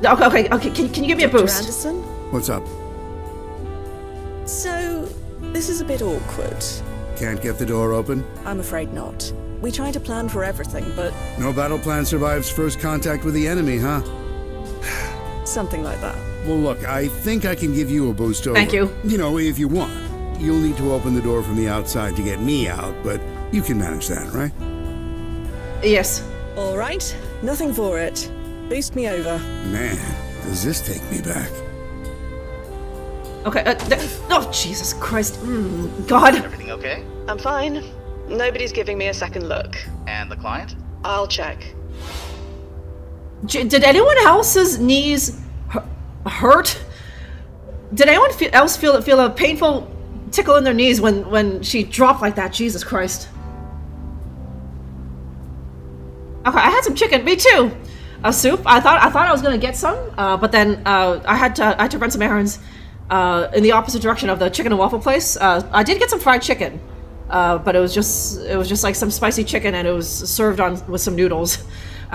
Okay. Can you give me a boost? Anderson? What's up? So, this is a bit awkward. Can't get the door open? I'm afraid not. We try to plan for everything, but... No battle plan survives first contact with the enemy, huh? Something like that. Well, look, I think I can give you a boost over. Thank you. You know, if you want. You'll need to open the door from the outside to get me out, but you can manage that, right? Yes. All right. Nothing for it. Boost me over. Man, does this take me back? Okay, oh, Jesus Christ. God. Everything okay? I'm fine. Nobody's giving me a second look. And the client? I'll check. Did anyone else's knees hurt? Did anyone else feel a painful tickle in their knees when she dropped like that? Jesus Christ. Okay, I had some chicken. Me too. A soup. I thought I was gonna get some, but then I had to run some errands in the opposite direction of the chicken and waffle place. I did get some fried chicken, but it was just like some spicy chicken, and it was served on with some noodles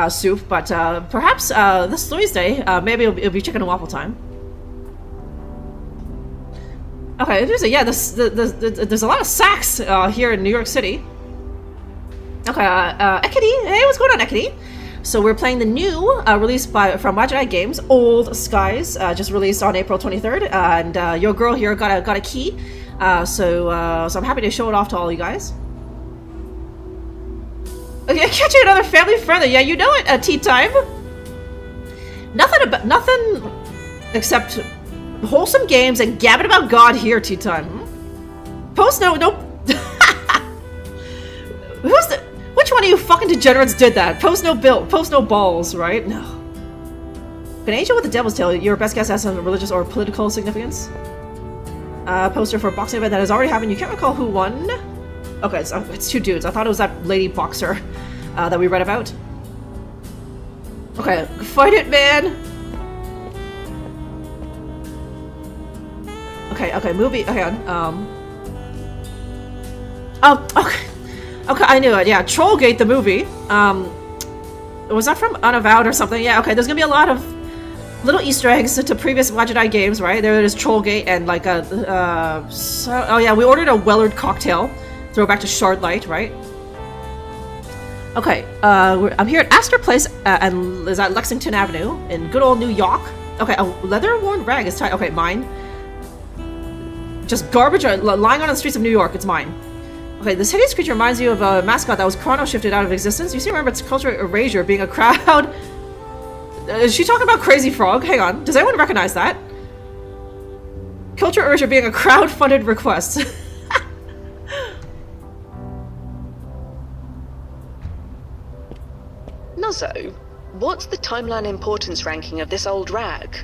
soup. But perhaps this Thursday, maybe it'll be chicken and waffle time. Okay, there's a lot of sacks here in New York City. Okay, Ekity. Hey, what's going on, Ekity? So we're playing the new release from Wajidai Games, Old Skies, just released on April 23rd, and your girl here got a key, so I'm happy to show it off to all you guys. Okay, catching another family friendly. Yeah, you know it. Tea time. Nothing except wholesome games and gabbing about God here. Tea time. Post no. Who's the? Which one of you fucking degenerates did that? Post no balls, right? No. An angel with the devil's tail. Your best guess has some religious or political significance. Poster for a boxing event that has already happened. You can't recall who won. Okay, it's two dudes. I thought it was that lady boxer that we read about. Okay, fight it, man. Okay, movie. Okay, oh, okay. Okay, I knew it. Yeah, Trollgate the movie. Was that from Unavowed or something? Yeah. Okay, there's gonna be a lot of little Easter eggs to previous Wajidai games, right? There is Trollgate and like a. Oh yeah, we ordered a Wellard cocktail. Throwback to Shard Light, right? Okay, I'm here at Astor Place, and is at Lexington Avenue in good old New York. Okay, a leather-worn rag is tied. Okay, mine. Just garbage lying on the streets of New York. It's mine. Okay, this hideous creature reminds you of a mascot that was chrono-shifted out of existence. You seem to remember its cultural erasure being a crowd... Is she talking about Crazy Frog? Hang on. Does anyone recognize that? Cultural erasure being a crowd-funded request. Nuzzo, what's the timeline importance ranking of this old rag?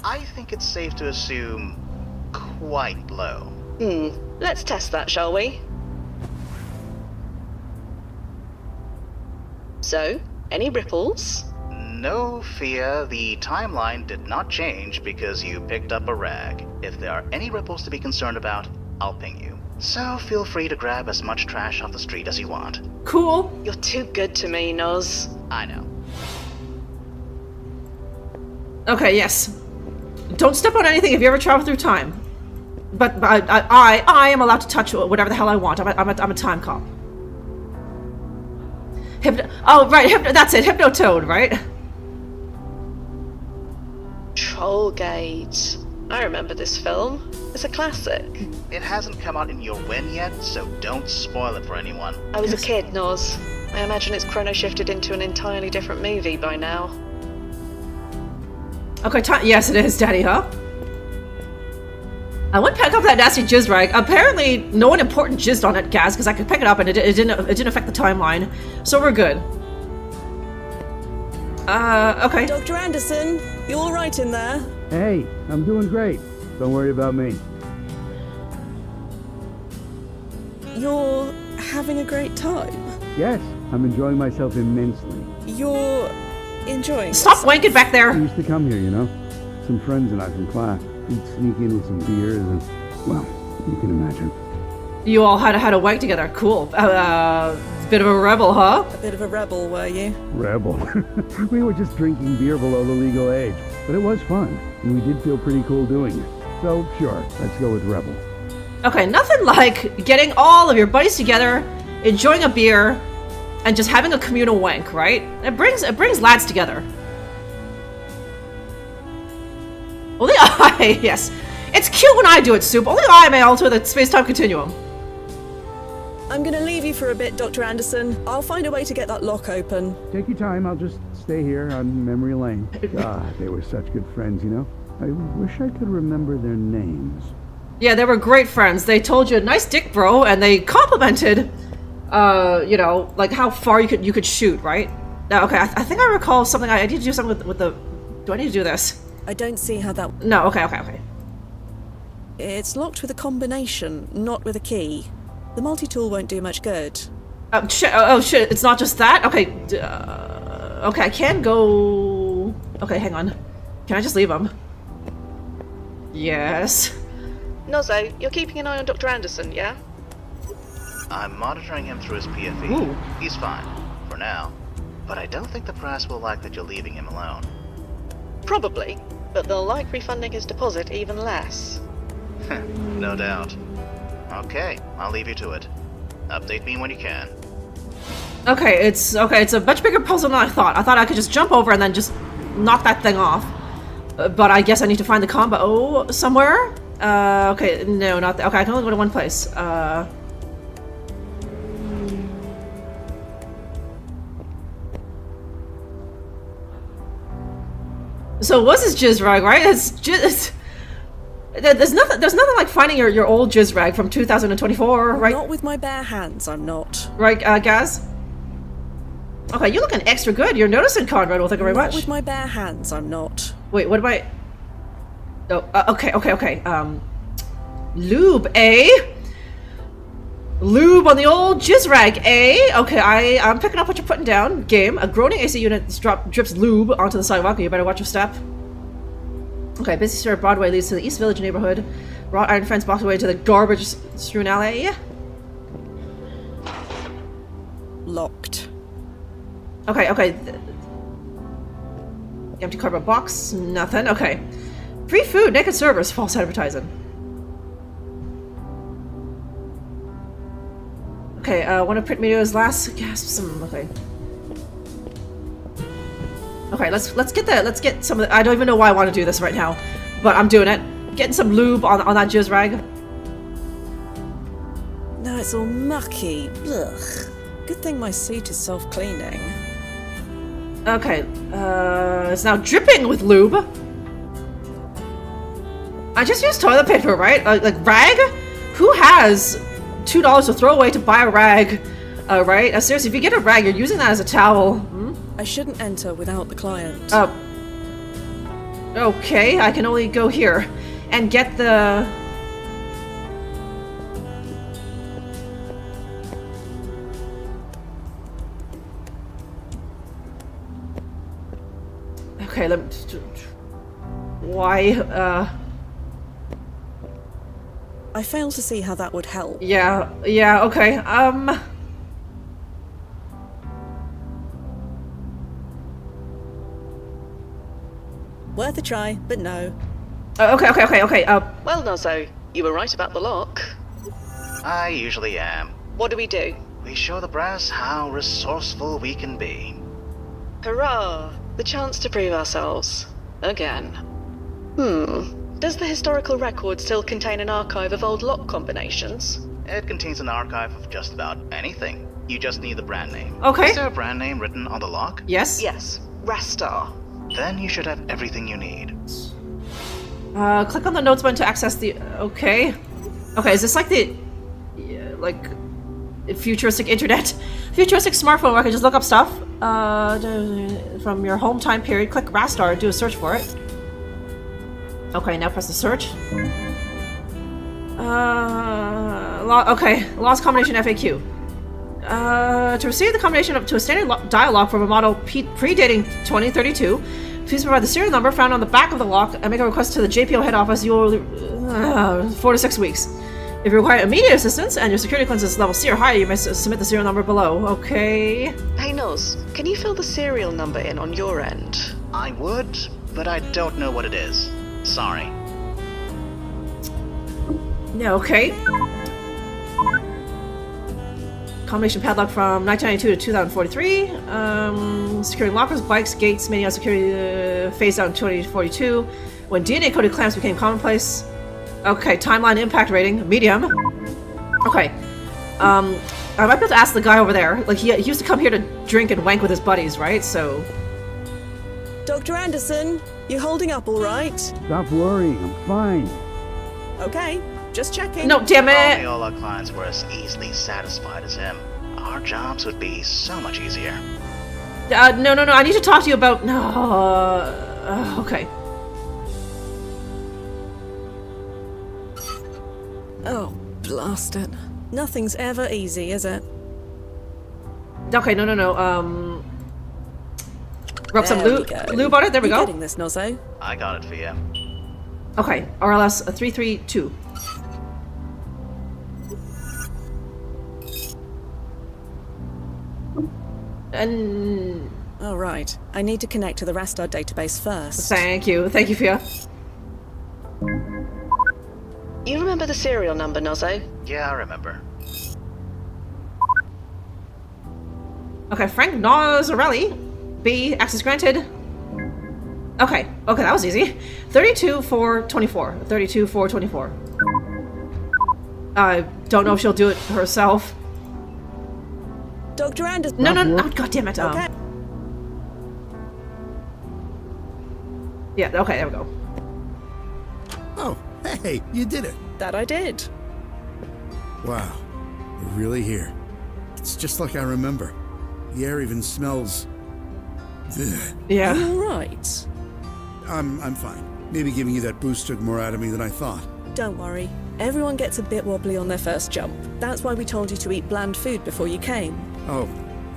I think it's safe to assume quite low. Let's test that, shall we? So, any ripples? No, Fia, the timeline did not change because you picked up a rag. If there are any ripples to be concerned about, I'll ping you. So feel free to grab as much trash off the street as you want. Cool. You're too good to me, Noz. I know. Okay, yes. Don't step on anything if you ever travel through time. But I am allowed to touch whatever the hell I want. I'm a time cop. Oh, right, that's it. Hypnotoad, right? Tollgate. I remember this film. It's a classic. It hasn't come out in your win yet, so don't spoil it for anyone. I was a kid, Noz. I imagine it's chrono shifted into an entirely different movie by now. Okay, yes it is, Daddy, huh? I went pick up that nasty jizz rag. Apparently, no one important jizzed on it, Gaz, because I could pick it up and it didn't affect the timeline. So we're good. Okay. Dr. Anderson, you all right in there? Hey, I'm doing great. Don't worry about me. You're having a great time? Yes, I'm enjoying myself immensely. You're enjoying Stop wanking back there! I used to come here, you know? Some friends and I from class. We'd sneak in with some beers and, well, you can imagine. You all had a wank together. Cool. Bit of a rebel, huh? A bit of a rebel, were you? Rebel. We were just drinking beer below the legal age. But it was fun, and we did feel pretty cool doing it. So, sure, let's go with rebel. Okay, nothing like getting all of your buddies together, enjoying a beer, and just having a communal wank, right? It brings lads together. Only I, yes. It's cute when I do it, Soup. Only I may alter the space-time continuum. I'm gonna leave you for a bit, Dr. Anderson. I'll find a way to get that lock open. Take your time, I'll just stay here on memory lane. God, they were such good friends, you know? I wish I could remember their names. Yeah, they were great friends. They told you, nice dick, bro, and they complimented, you know, like how far you could shoot, right? Okay, I think I recall something. I need to do something with the... Do I need to do this? I don't see how that... No, okay. It's locked with a combination, not with a key. The multi-tool won't do much good. Shit, oh shit, it's not just that? Okay, okay, I can go... Okay, hang on. Can I just leave him? Yes. Nozzo, you're keeping an eye on Dr. Anderson, yeah? I'm monitoring him through his PFE. Ooh. He's fine, for now. But I don't think the press will like that you're leaving him alone. Probably, but they'll like refunding his deposit even less. No doubt. Okay, I'll leave you to it. Update me when you can. Okay, it's a much bigger puzzle than I thought. I thought I could just jump over and then just knock that thing off. But I guess I need to find the combo somewhere? Okay, no, not that. Okay, I can only go to one place. So it was his jizz rag, right? It's just... There's nothing like finding your old jizz rag from 2024, right? Not with my bare hands, I'm not. Right, Gaz? Okay, you're looking extra good. You're noticing, Conrad. Well, thank you very much. Not with my bare hands, I'm not. Wait, what am I... Oh, okay. Lube, eh? Lube on the old jizz rag, eh? Okay, I'm picking up what you're putting down. Game. A groaning AC unit drips lube onto the sidewalk. You better watch your step. Okay, busy street Broadway leads to the East Village neighborhood. Wrought iron fence blocks away to the garbage-strewn alley. Locked. Okay. Empty cardboard box. Nothing. Okay. Free food, naked servers, false advertising. Okay, one of print media's last gasp. Okay. Okay, let's get some of the, I don't even know why I want to do this right now, but I'm doing it. Getting some lube on that jizz rag. No, it's all mucky. Ugh. Good thing my suit is self-cleaning. Okay, it's now dripping with lube. I just used toilet paper, right? Like rag? Who has $2 to throw away to buy a rag? Right? Seriously, if you get a rag, you're using that as a towel. Hmm? I shouldn't enter without the client. Okay, I can only go here and get the... Okay, let me... Why, I fail to see how that would help. Yeah, okay, Worth a try, but no. Okay. Well, Nozzo, you were right about the lock. I usually am. What do? We show the brass how resourceful we can be. Hurrah! The chance to prove ourselves. Again. Does the historical record still contain an archive of old lock combinations? It contains an archive of just about anything. You just need the brand name. Okay. Is there a brand name written on the lock? Yes. Yes. Rastar. Then you should have everything you need. Click on the notes button to access the... Okay. Okay, is this like the... like... futuristic internet? Futuristic smartphone where I can just look up stuff? From your home time period, click Rastar and do a search for it. Okay, now press the search. Okay, lost combination FAQ. To receive the combination to a standard dialogue from a model predating 2032, please provide the serial number found on the back of the lock and make a request to the JPO head office. You will 4 to 6 weeks. If you require immediate assistance and your security clearance is level C or higher, you may submit the serial number below. Okay. Hey Noz, can you fill the serial number in on your end? I would, but I don't know what it is. Sorry. Yeah, okay. Combination padlock from 1992 to 2043. Securing lockers, bikes, gates, many other security phased out in 2042. When DNA-coded clamps became commonplace. Okay, timeline impact rating, medium. Okay. I might be able to ask the guy over there. Like, he used to come here to drink and wank with his buddies, right? So... Dr. Anderson, you holding up all right? Stop worrying, I'm fine. Okay, just checking. No, damn If it! only all our clients were as easily satisfied as him, our jobs would be so much easier. No, I need to talk to you about... No, okay. Oh, blast it. Nothing's ever easy, is it? Okay, no. Rub some lube on it, there we go. Getting this, Nozzo? I got it for you. Okay, RLS 332. And... All right, I need to connect to the Rastar database first. Thank you, Fia. You remember the serial number, Nozzo? Yeah, I remember. Okay, Frank Nozzarelli. B, access granted. Okay, that was easy. 32424. 32424. I don't know if she'll do it herself. Dr. Anderson. No, god damn it. Okay. Yeah, okay, there we go. Oh, hey, you did it. That I did. Wow, we're really here. It's just like I remember. The air even smells... Ugh. Yeah. You all right? I'm fine. Maybe giving you that boost took more out of me than I thought. Don't worry. Everyone gets a bit wobbly on their first jump. That's why we told you to eat bland food before you came. Oh,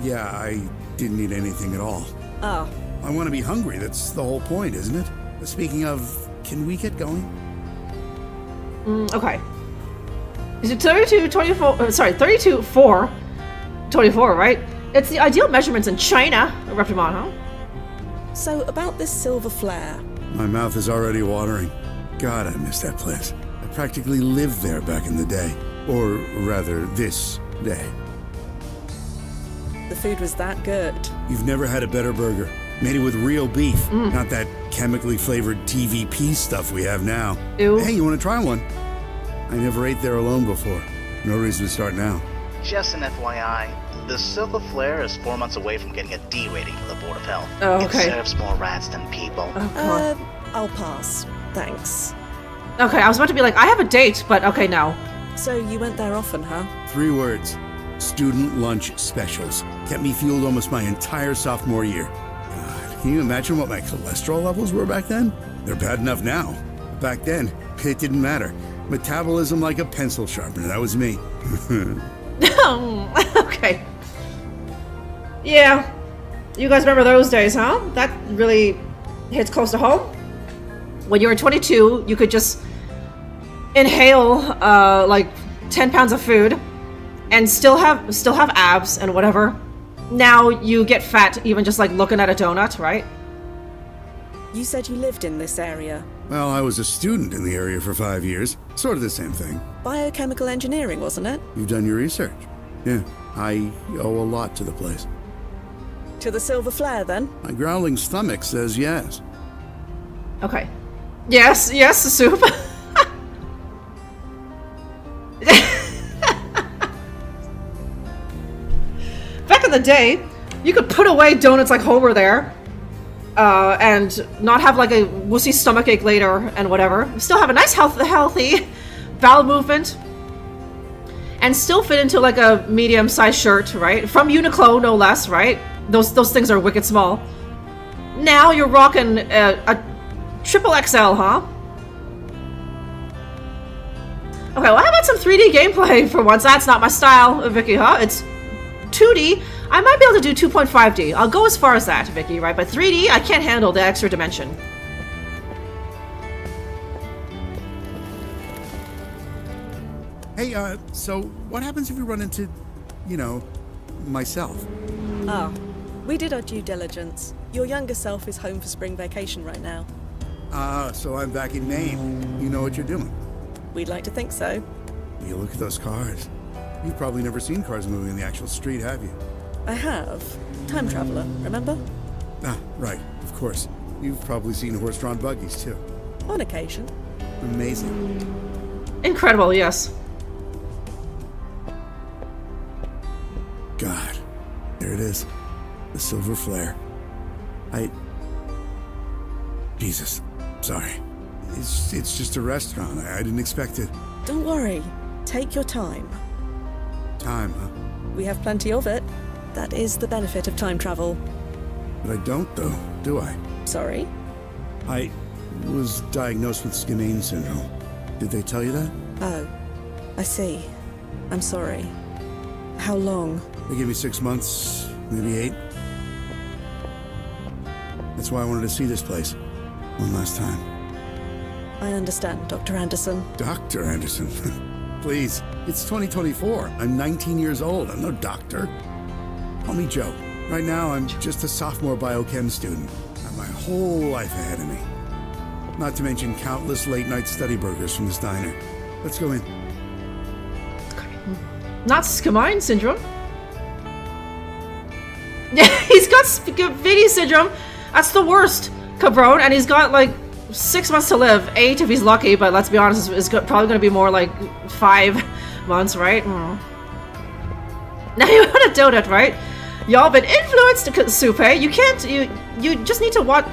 yeah, I didn't eat anything at all. Ah. I want to be hungry, that's the whole point, isn't it? Speaking of, can we get going? Okay. Is it 32-4-24, right? It's the ideal measurements in China, Reptimon, huh? So, about this silver flare. My mouth is already watering. God, I miss that place. I practically lived there back in the day. Or rather, this day. The food was that good. You've never had a better burger. Made it with real beef, not that chemically flavored TVP stuff we have now. Ew. Hey, you want to try one? I never ate there alone before. No reason to start now. Just an FYI, the Silver Flare is 4 months away from getting a D rating from the Board of Health. Oh, okay. It serves more rats than people. I'll pass. Thanks. Okay, I was about to be like, I have a date, but okay, no. So you went there often, huh? 3 words. Student lunch specials. Kept me fueled almost my entire sophomore year. God, can you imagine what my cholesterol levels were back then? They're bad enough now. Back then, it didn't matter. Metabolism like a pencil sharpener, that was me. Okay. Yeah. You guys remember those days, huh? That really hits close to home. When you were 22, you could just inhale like 10 pounds of food and still have abs and whatever. Now you get fat even just like looking at a donut, right? You said you lived in this area. Well, I was a student in the area for 5 years. Sort of the same thing. Biochemical engineering, wasn't it? You've done your research. Yeah, I owe a lot to the place. To the Silver Flare, then? My growling stomach says yes. Okay. Yes, yes, soup. Back in the day, you could put away donuts like Homer there, and not have like a wussy stomachache later and whatever. Still have a nice healthy bowel movement, and still fit into like a medium-sized shirt, right? From Uniqlo, no less, right? Those things are wicked small. Now you're rocking a triple XL, huh? Okay, well, how about some 3D gameplay for once? That's not my style, Vicky, huh? It's 2D. I might be able to do 2.5D. I'll go as far as that, Vicky, right? But 3D, I can't handle the extra dimension. Hey, so what happens if we run into, you know, myself? Ah, we did our due diligence. Your younger self is home for spring vacation right now. Ah, so I'm back in Maine. You know what you're doing. We'd like to think so. You look at those cars. You've probably never seen cars moving in the actual street, have you? I have. Time traveler, remember? Ah, right, of course. You've probably seen horse-drawn buggies, too. On occasion. Amazing. Incredible, yes. God, there it is. The silver flare. Jesus, sorry. It's just a restaurant. I didn't expect it. Don't worry. Take your time. Time, huh? We have plenty of it. That is the benefit of time travel. But I don't, though, do I? Sorry? I was diagnosed with Skinane syndrome. Did they tell you that? Oh, I see. I'm sorry. How long? They gave me 6 months, maybe 8. That's why I wanted to see this place. One last time. I understand, Dr. Anderson. Dr. Anderson? Please, it's 2024. I'm 19 years old. I'm no doctor. Call me Joe. Right now, I'm just a sophomore biochem student. I have my whole life ahead of me. Not to mention countless late-night study burgers from this diner. Let's go in. Not Skinane syndrome. Yeah, he's got Vinny syndrome. That's the worst, cabron. And he's got like 6 months to live. 8 if he's lucky, but let's be honest, it's probably going to be more like 5 months, right? Now you want to donut, right? Y'all been influenced, Soupe. You can't. You just need to watch.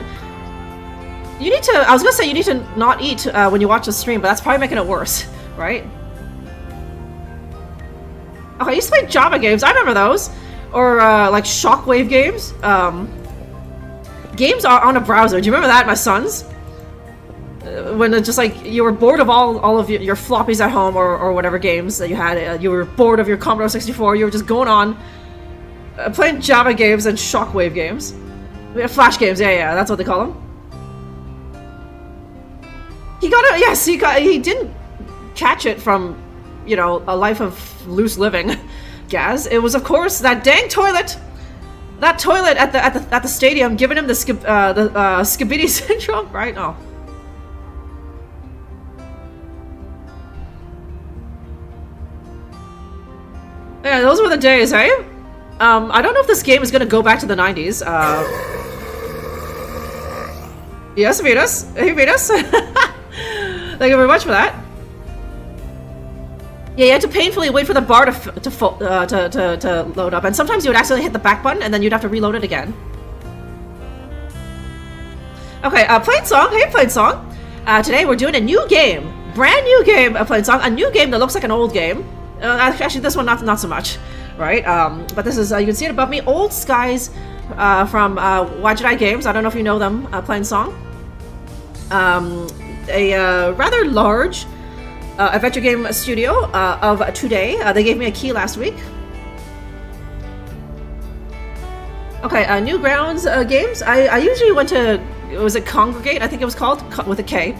You need to. I was gonna say you need to not eat when you watch the stream, but that's probably making it worse, right? Oh, I used to play Java games. I remember those, or like Shockwave games. Games are on a browser. Do you remember that, my sons? When it's just like you were bored of all of your floppies at home or whatever games that you had. You were bored of your Commodore 64. You were just going on playing Java games and Shockwave games. Flash games. Yeah, that's what they call them. He got it. Yes, he didn't catch it from, you know, a life of loose living, Gaz. It was, of course, that dang toilet. That toilet at the stadium giving him the Skibidi syndrome, right? Oh. Yeah, those were the days, eh? I don't know if this game is gonna go back to the 90s. Yes, Venus. Hey, Venus. Thank you very much for that. Yeah, you had to painfully wait for the bar to load up, and sometimes you would accidentally hit the back button, and then you'd have to reload it again. Okay, Plain Song. Hey, Plain Song. Today we're doing a new game, brand new game of Plain Song, a new game that looks like an old game. Actually, this one not so much, right? But this is you can see it above me. Old Skies from Wajidai Games. I don't know if you know them. Plain Song. A rather large adventure game studio of today. They gave me a key last week. Okay, Newgrounds Games. I usually went to, was it Congregate? I think it was called, with a K.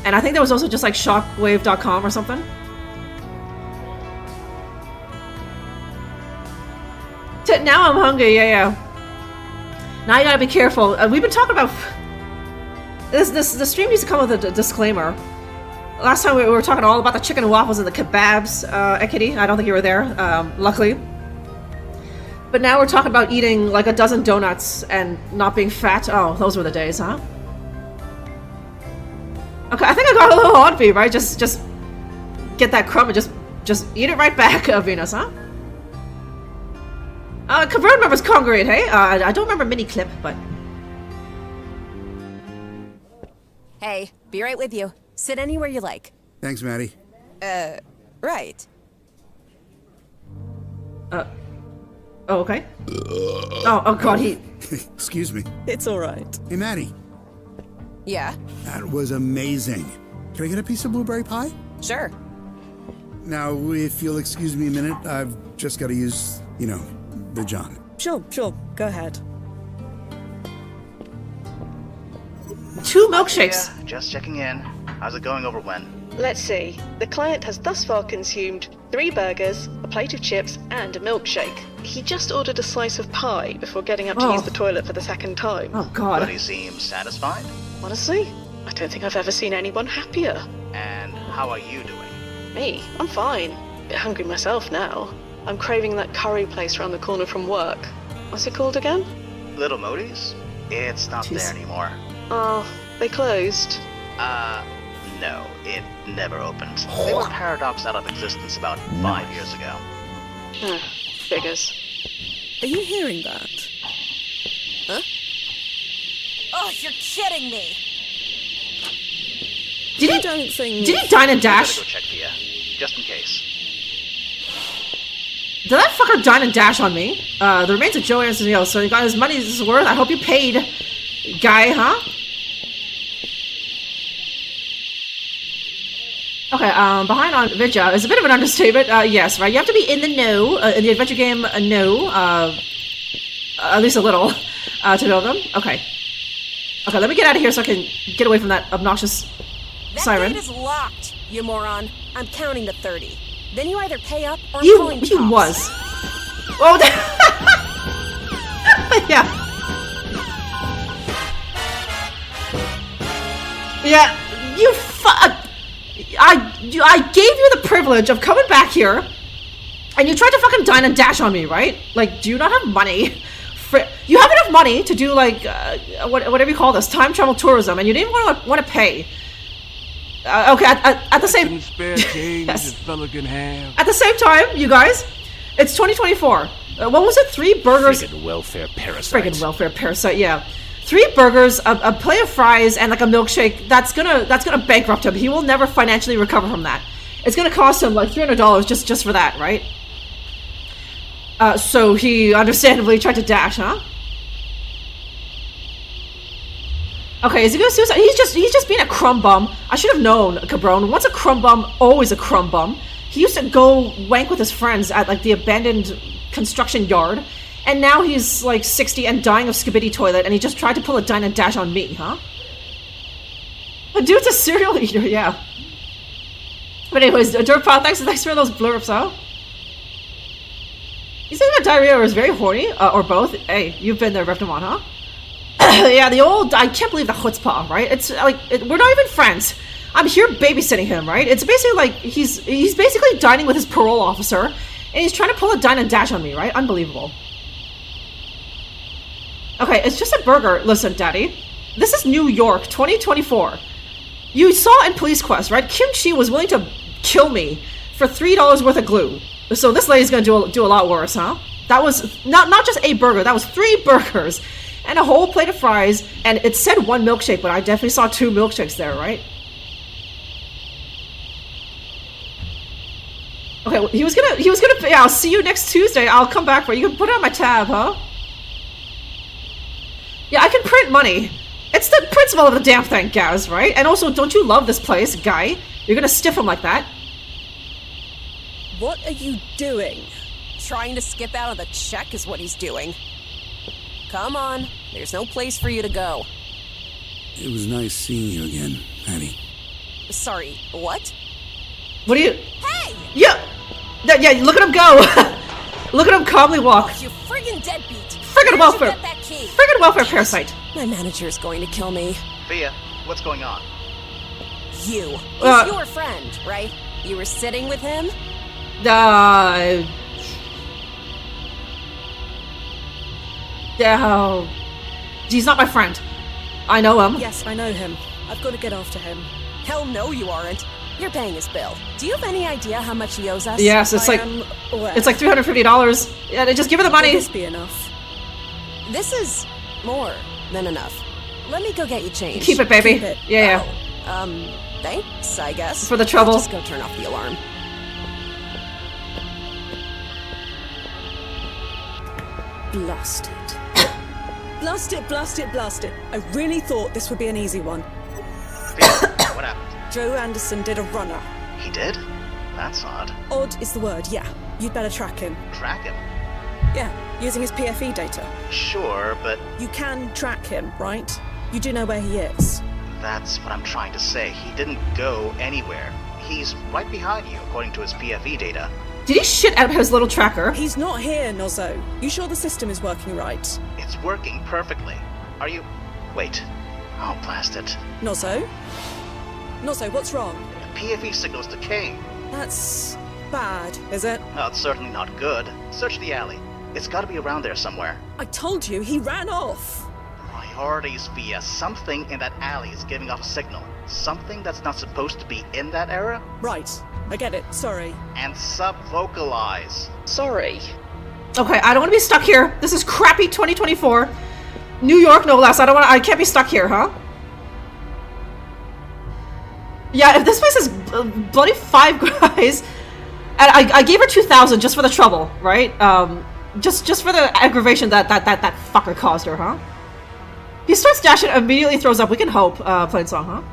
And I think there was also just like shockwave.com or something. Now I'm hungry, yeah. Now you gotta be careful. We've been talking about... The stream needs to come with a disclaimer. Last time we were talking all about the chicken and waffles and the kebabs, Ekiti. I don't think you were there, luckily. But now we're talking about eating like a dozen donuts and not being fat. Oh, those were the days, huh? Okay, I think I got a little on for you, right? Just get that crumb and just eat it right back, Venus, huh? Cabron remembers congregate, hey? I don't remember mini clip, but. Hey, be right with you. Sit anywhere you like. Thanks, Maddie. Right. Oh, okay. Oh god, he. Excuse me. It's alright. Hey, Maddie. Yeah? That was amazing. Can I get a piece of blueberry pie? Sure. Now, if you'll excuse me a minute, I've just got to use, the John. Sure. Go ahead. 2 milkshakes. Yeah, just checking in. How's it going over when? Let's see. The client has thus far consumed 3 burgers, a plate of chips, and a milkshake. He just ordered a slice of pie before getting up to use the toilet for the second time. Oh god. But he seems satisfied? Honestly, I don't think I've ever seen anyone happier. And how are you doing? Me? I'm fine. Bit hungry myself now. I'm craving that curry place around the corner from work. What's it called again? Little Modi's? It's not there anymore. Oh, they closed. No, it never opened. They were paradoxed out of existence about 5 years ago. Figures. Are you hearing that? Huh? Oh, you're kidding me! Did he dine and dash? I gotta go check for you, just in case. Did that fucker dine and dash on me? The remains of Joe Anderson, so he got his money's worth. I hope you paid, guy, huh? Okay, behind on Vidya is a bit of an understatement. Yes, right? You have to be in the know, in the adventure game, at least a little, to know them. Okay. Okay, let me get out of here so I can get away from that obnoxious siren. That gate is locked, you moron. I'm counting to 30. Then you either pay up or I'm You calling cops. was. Oh, yeah. Yeah, you I gave you the privilege of coming back here, and you tried to fucking dine and dash on me, right? Like, do you not have money? You have enough money to do, like, whatever you call this, time travel tourism, and you didn't want to pay. Okay, at the same... Yes. At the same time, you guys, it's 2024. What was it? 3 burgers... Friggin' welfare parasite. Yeah. 3 burgers, a plate of fries, and like a milkshake. That's gonna bankrupt him. He will never financially recover from that. It's gonna cost him like $300 just for that, right? So he understandably tried to dash, huh? Okay, is he gonna suicide? He's just being a crumb bum. I should have known, Cabron. Once a crumb bum, always a crumb bum. He used to go wank with his friends at like the abandoned construction yard. And now he's like 60 and dying of skibidi toilet, and he just tried to pull a dine and dash on me, huh? The dude's a serial eater, yeah. But anyways, Dirtpile, thanks for those blurbs, huh? He's either diarrhea or is very horny, or both. Hey, you've been there, Reptimon, huh? Yeah, the old, I can't believe the chutzpah, right? It's like, we're not even friends. I'm here babysitting him, right? It's basically like, he's basically dining with his parole officer, and he's trying to pull a dine and dash on me, right? Unbelievable. Okay, it's just a burger. Listen, Daddy. This is New York, 2024. You saw in Police Quest, right? Kim Chi was willing to kill me for $3 worth of glue. So this lady's gonna do a lot worse, huh? That was not just a burger. That was 3 burgers and a whole plate of fries. And it said 1 milkshake, but I definitely saw 2 milkshakes there, right? Okay, well, he was gonna. Yeah, I'll see you next Tuesday. I'll come back for it. You can put it on my tab, huh? Yeah, I can print money. It's the principle of the damn thing, Gaz, right? And also, don't you love this place, guy? You're gonna stiff him like that? What are you doing? Trying to skip out of the check is what he's doing. Come on, there's no place for you to go. It was nice seeing you again, Patty. Sorry, what? What are you... Hey! Yeah! Yeah, look at him go! Look at him calmly walk. Oh, you friggin' deadbeat! Friggin' welfare! Get that key? Friggin' welfare parasite! My manager's going to kill me. Fia, what's going on? You. He's your friend, right? You were sitting with him? He's not my friend. I know him. Yes, I know him. I've got to get after him. Hell no, you aren't. You're paying his bill. Do you have any idea how much he owes us? Yes, it's like $350. Yeah, just give her the money. Will this be enough? This is more than enough. Let me go get you change. Keep it, baby. Keep it. Yeah. Thanks, I guess. For the trouble. I'll just go turn off the alarm. Blast it. Blast it, blast it, blast it. I really thought this would be an easy one. What happened? Joe Anderson did a runner. He did? That's odd. Odd is the word, yeah. You'd better track him. Track him? Yeah, using his PFE data. Sure, but... You can track him, right? You do know where he is. That's what I'm trying to say. He didn't go anywhere. He's right behind you, according to his PFE data. Did he shit out his little tracker? He's not here, Nozzo. You sure the system is working right? It's working perfectly. Are you... Wait. Oh, blast it. Nozzo? Nozzo, what's wrong? The PFE signal's decaying. That's... bad, is it? Well, it's certainly not good. Search the alley. It's gotta be around there somewhere. I told you, he ran off! Priorities, Via. Something in that alley is giving off a signal. Something that's not supposed to be in that area? Right. I get it. Sorry. And sub-vocalize. Sorry. Okay, I don't want to be stuck here. This is crappy 2024. New York, no less. I can't be stuck here, huh? Yeah, if this place is bloody Five Guys, and I gave her 2,000 just for the trouble, right? Just for the aggravation that fucker caused her, huh? He starts dashing, immediately throws up. We can hope. Playing song, huh?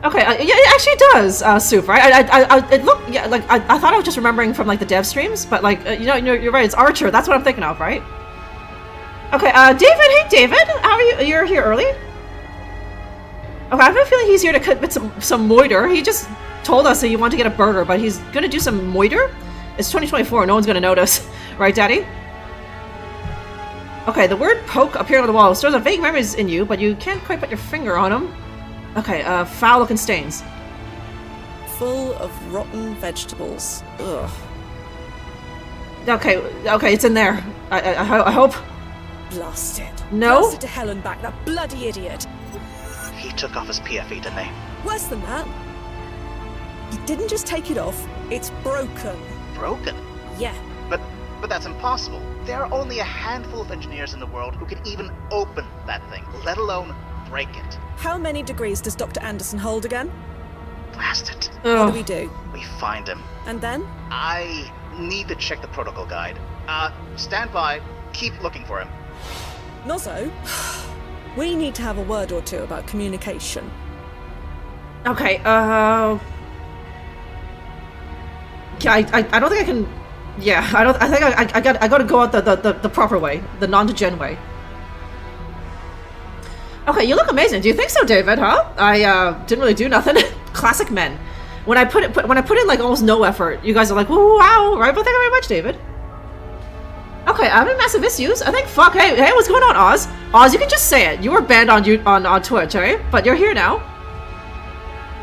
Okay, yeah, it actually does, Soup, right? It looked, yeah, like, I thought I was just remembering from, like, the dev streams, but, like, you're right, it's Archer, that's what I'm thinking of, right? Okay, David, hey, David, how are you? You're here early? Okay, I have a feeling he's here to cut some moiter. He just told us that you want to get a burger, but he's gonna do some moiter? It's 2024, no one's gonna notice. Right, Daddy? Okay, the word poke appeared on the wall. Stirs a vague memories in you, but you can't quite put your finger on them. Okay, foul-looking stains. Full of rotten vegetables. Ugh. Okay, it's in there. I hope. Blast it. No? Blast it to hell and back, that bloody idiot. He took off his PFE, didn't he? Worse than that. He didn't just take it off, it's broken. Broken? Yeah. But that's impossible. There are only a handful of engineers in the world who can even open that thing, let alone break it. How many degrees does Dr. Anderson hold again? Blast it. What do we do? We find him. And then? I need to check the protocol guide. Stand by. Keep looking for him. Nozzo, we need to have a word or two about communication. Okay, I don't think I can. Yeah, I think I gotta go out the proper way, the non-degen way. Okay, you look amazing. Do you think so, David? Huh? I didn't really do nothing. Classic men. When I put in like almost no effort, you guys are like, "Ooh, wow!" Right? But thank you very much, David. Okay, I'm in massive issues. I think. Fuck. Hey, what's going on, Oz? Oz, you can just say it. You were banned on Twitch, right? But you're here now.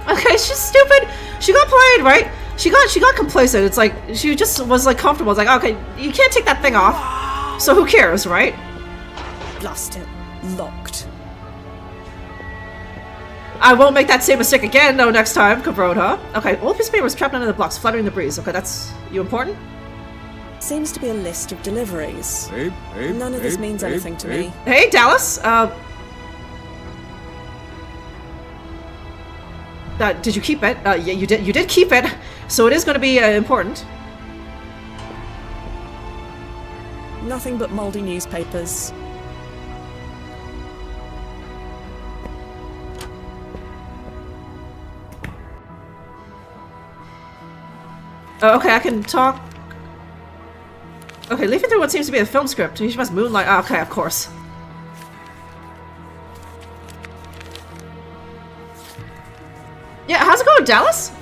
Okay, she's stupid. She got played, right? She got complacent. It's like she just was like comfortable. It's like, okay, you can't take that thing off. So who cares, right? Blast it. Locked. I won't make that same mistake again, no, next time, Cabrode, huh? Okay, old piece of paper is trapped under the blocks, fluttering the breeze. Okay, that's... you important? Seems to be a list of deliveries. None of this means anything to me. Hey, Dallas, did you keep it? Yeah, you did keep it, so it is going to be important. Nothing but moldy newspapers. Okay, I can talk. Okay, leafing through what seems to be a film script. He must moonlight. Okay, of course. Yeah, how's it going, Dallas?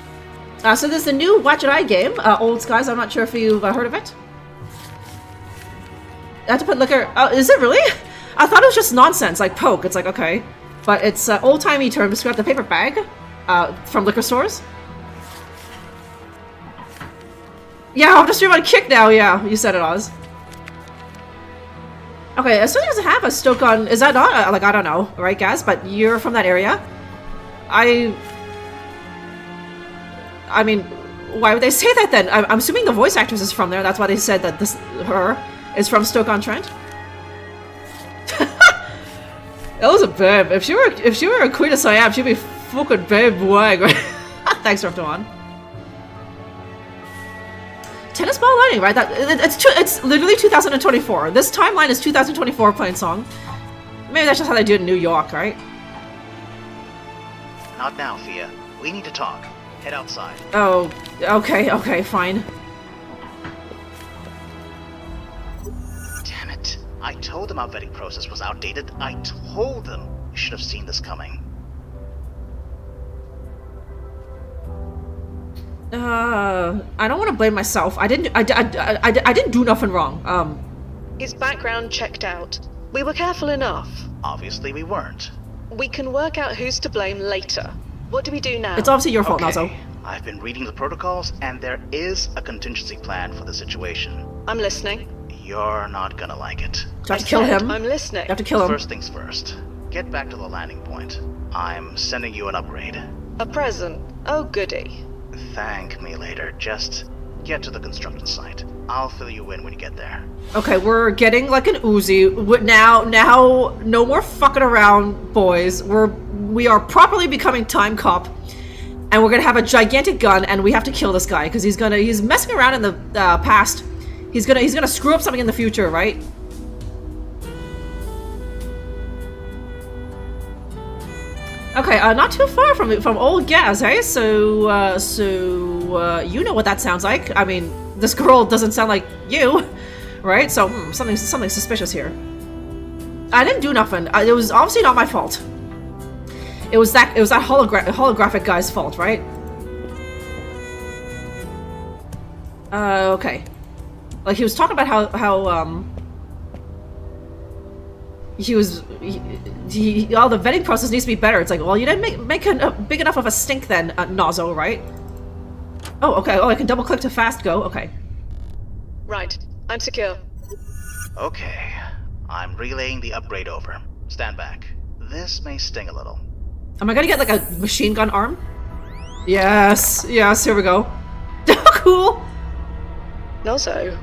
So there's the new Watch It Eye game, Old Skies. I'm not sure if you've heard of it. I have to put liquor. Oh, is it really? I thought it was just nonsense, like poke. It's like, okay. But it's old-timey term to describe the paper bag from liquor stores. Yeah, I'm just streaming on Kick now. Yeah, you said it, Oz. Okay, as soon as I have a stoke on, is that not like I don't know, right, Gaz? But you're from that area. I mean, why would they say that then? I'm assuming the voice actress is from there. That's why they said that her is from Stoke-on-Trent. That was a babe. If she were a Queen of Siam, she'd be fucking babe wag. Right? Thanks, Ruptawan. Tennis ball lighting, right? It's literally 2024. This timeline is 2024 playing song. Maybe that's just how they do it in New York, right? Not now, Thea. We need to talk. Head outside. Oh, okay, fine. Damn it. I told them our vetting process was outdated. I told them. You should have seen this coming. I don't want to blame myself. I didn't do nothing wrong. His background checked out. We were careful enough. Obviously we weren't. We can work out who's to blame later. What do we do now? It's obviously your fault, Nazo. I've been reading the protocols, and there is a contingency plan for the situation. I'm listening. You're not gonna like it. You have to kill him. I'm listening. You have to kill him. First things first. Get back to the landing point. I'm sending you an upgrade. A present? Oh, goody. Thank me later. Just get to the construction site. I'll fill you in when you get there. Okay, we're getting like an Uzi. Now, no more fucking around, boys. We are properly becoming Time Cop, and we're gonna have a gigantic gun, and we have to kill this guy because he's messing around in the past. He's gonna screw up something in the future, right? Okay, not too far from old Gaz, hey? So you know what that sounds like. I mean, this girl doesn't sound like you, right? So something suspicious here. I didn't do nothing. It was obviously not my fault. It was that holographic guy's fault, right? Okay. Like he was talking about how all the vetting process needs to be better. It's like, well, you didn't make big enough of a stink then, Nozo, right? Oh, okay. Oh, I can double click to fast go. Okay. Right. I'm secure. Okay. I'm relaying the upgrade over. Stand back. This may sting a little. Am I gonna get like a machine gun arm? Yes. Yes. Here we go. Cool. Nozo,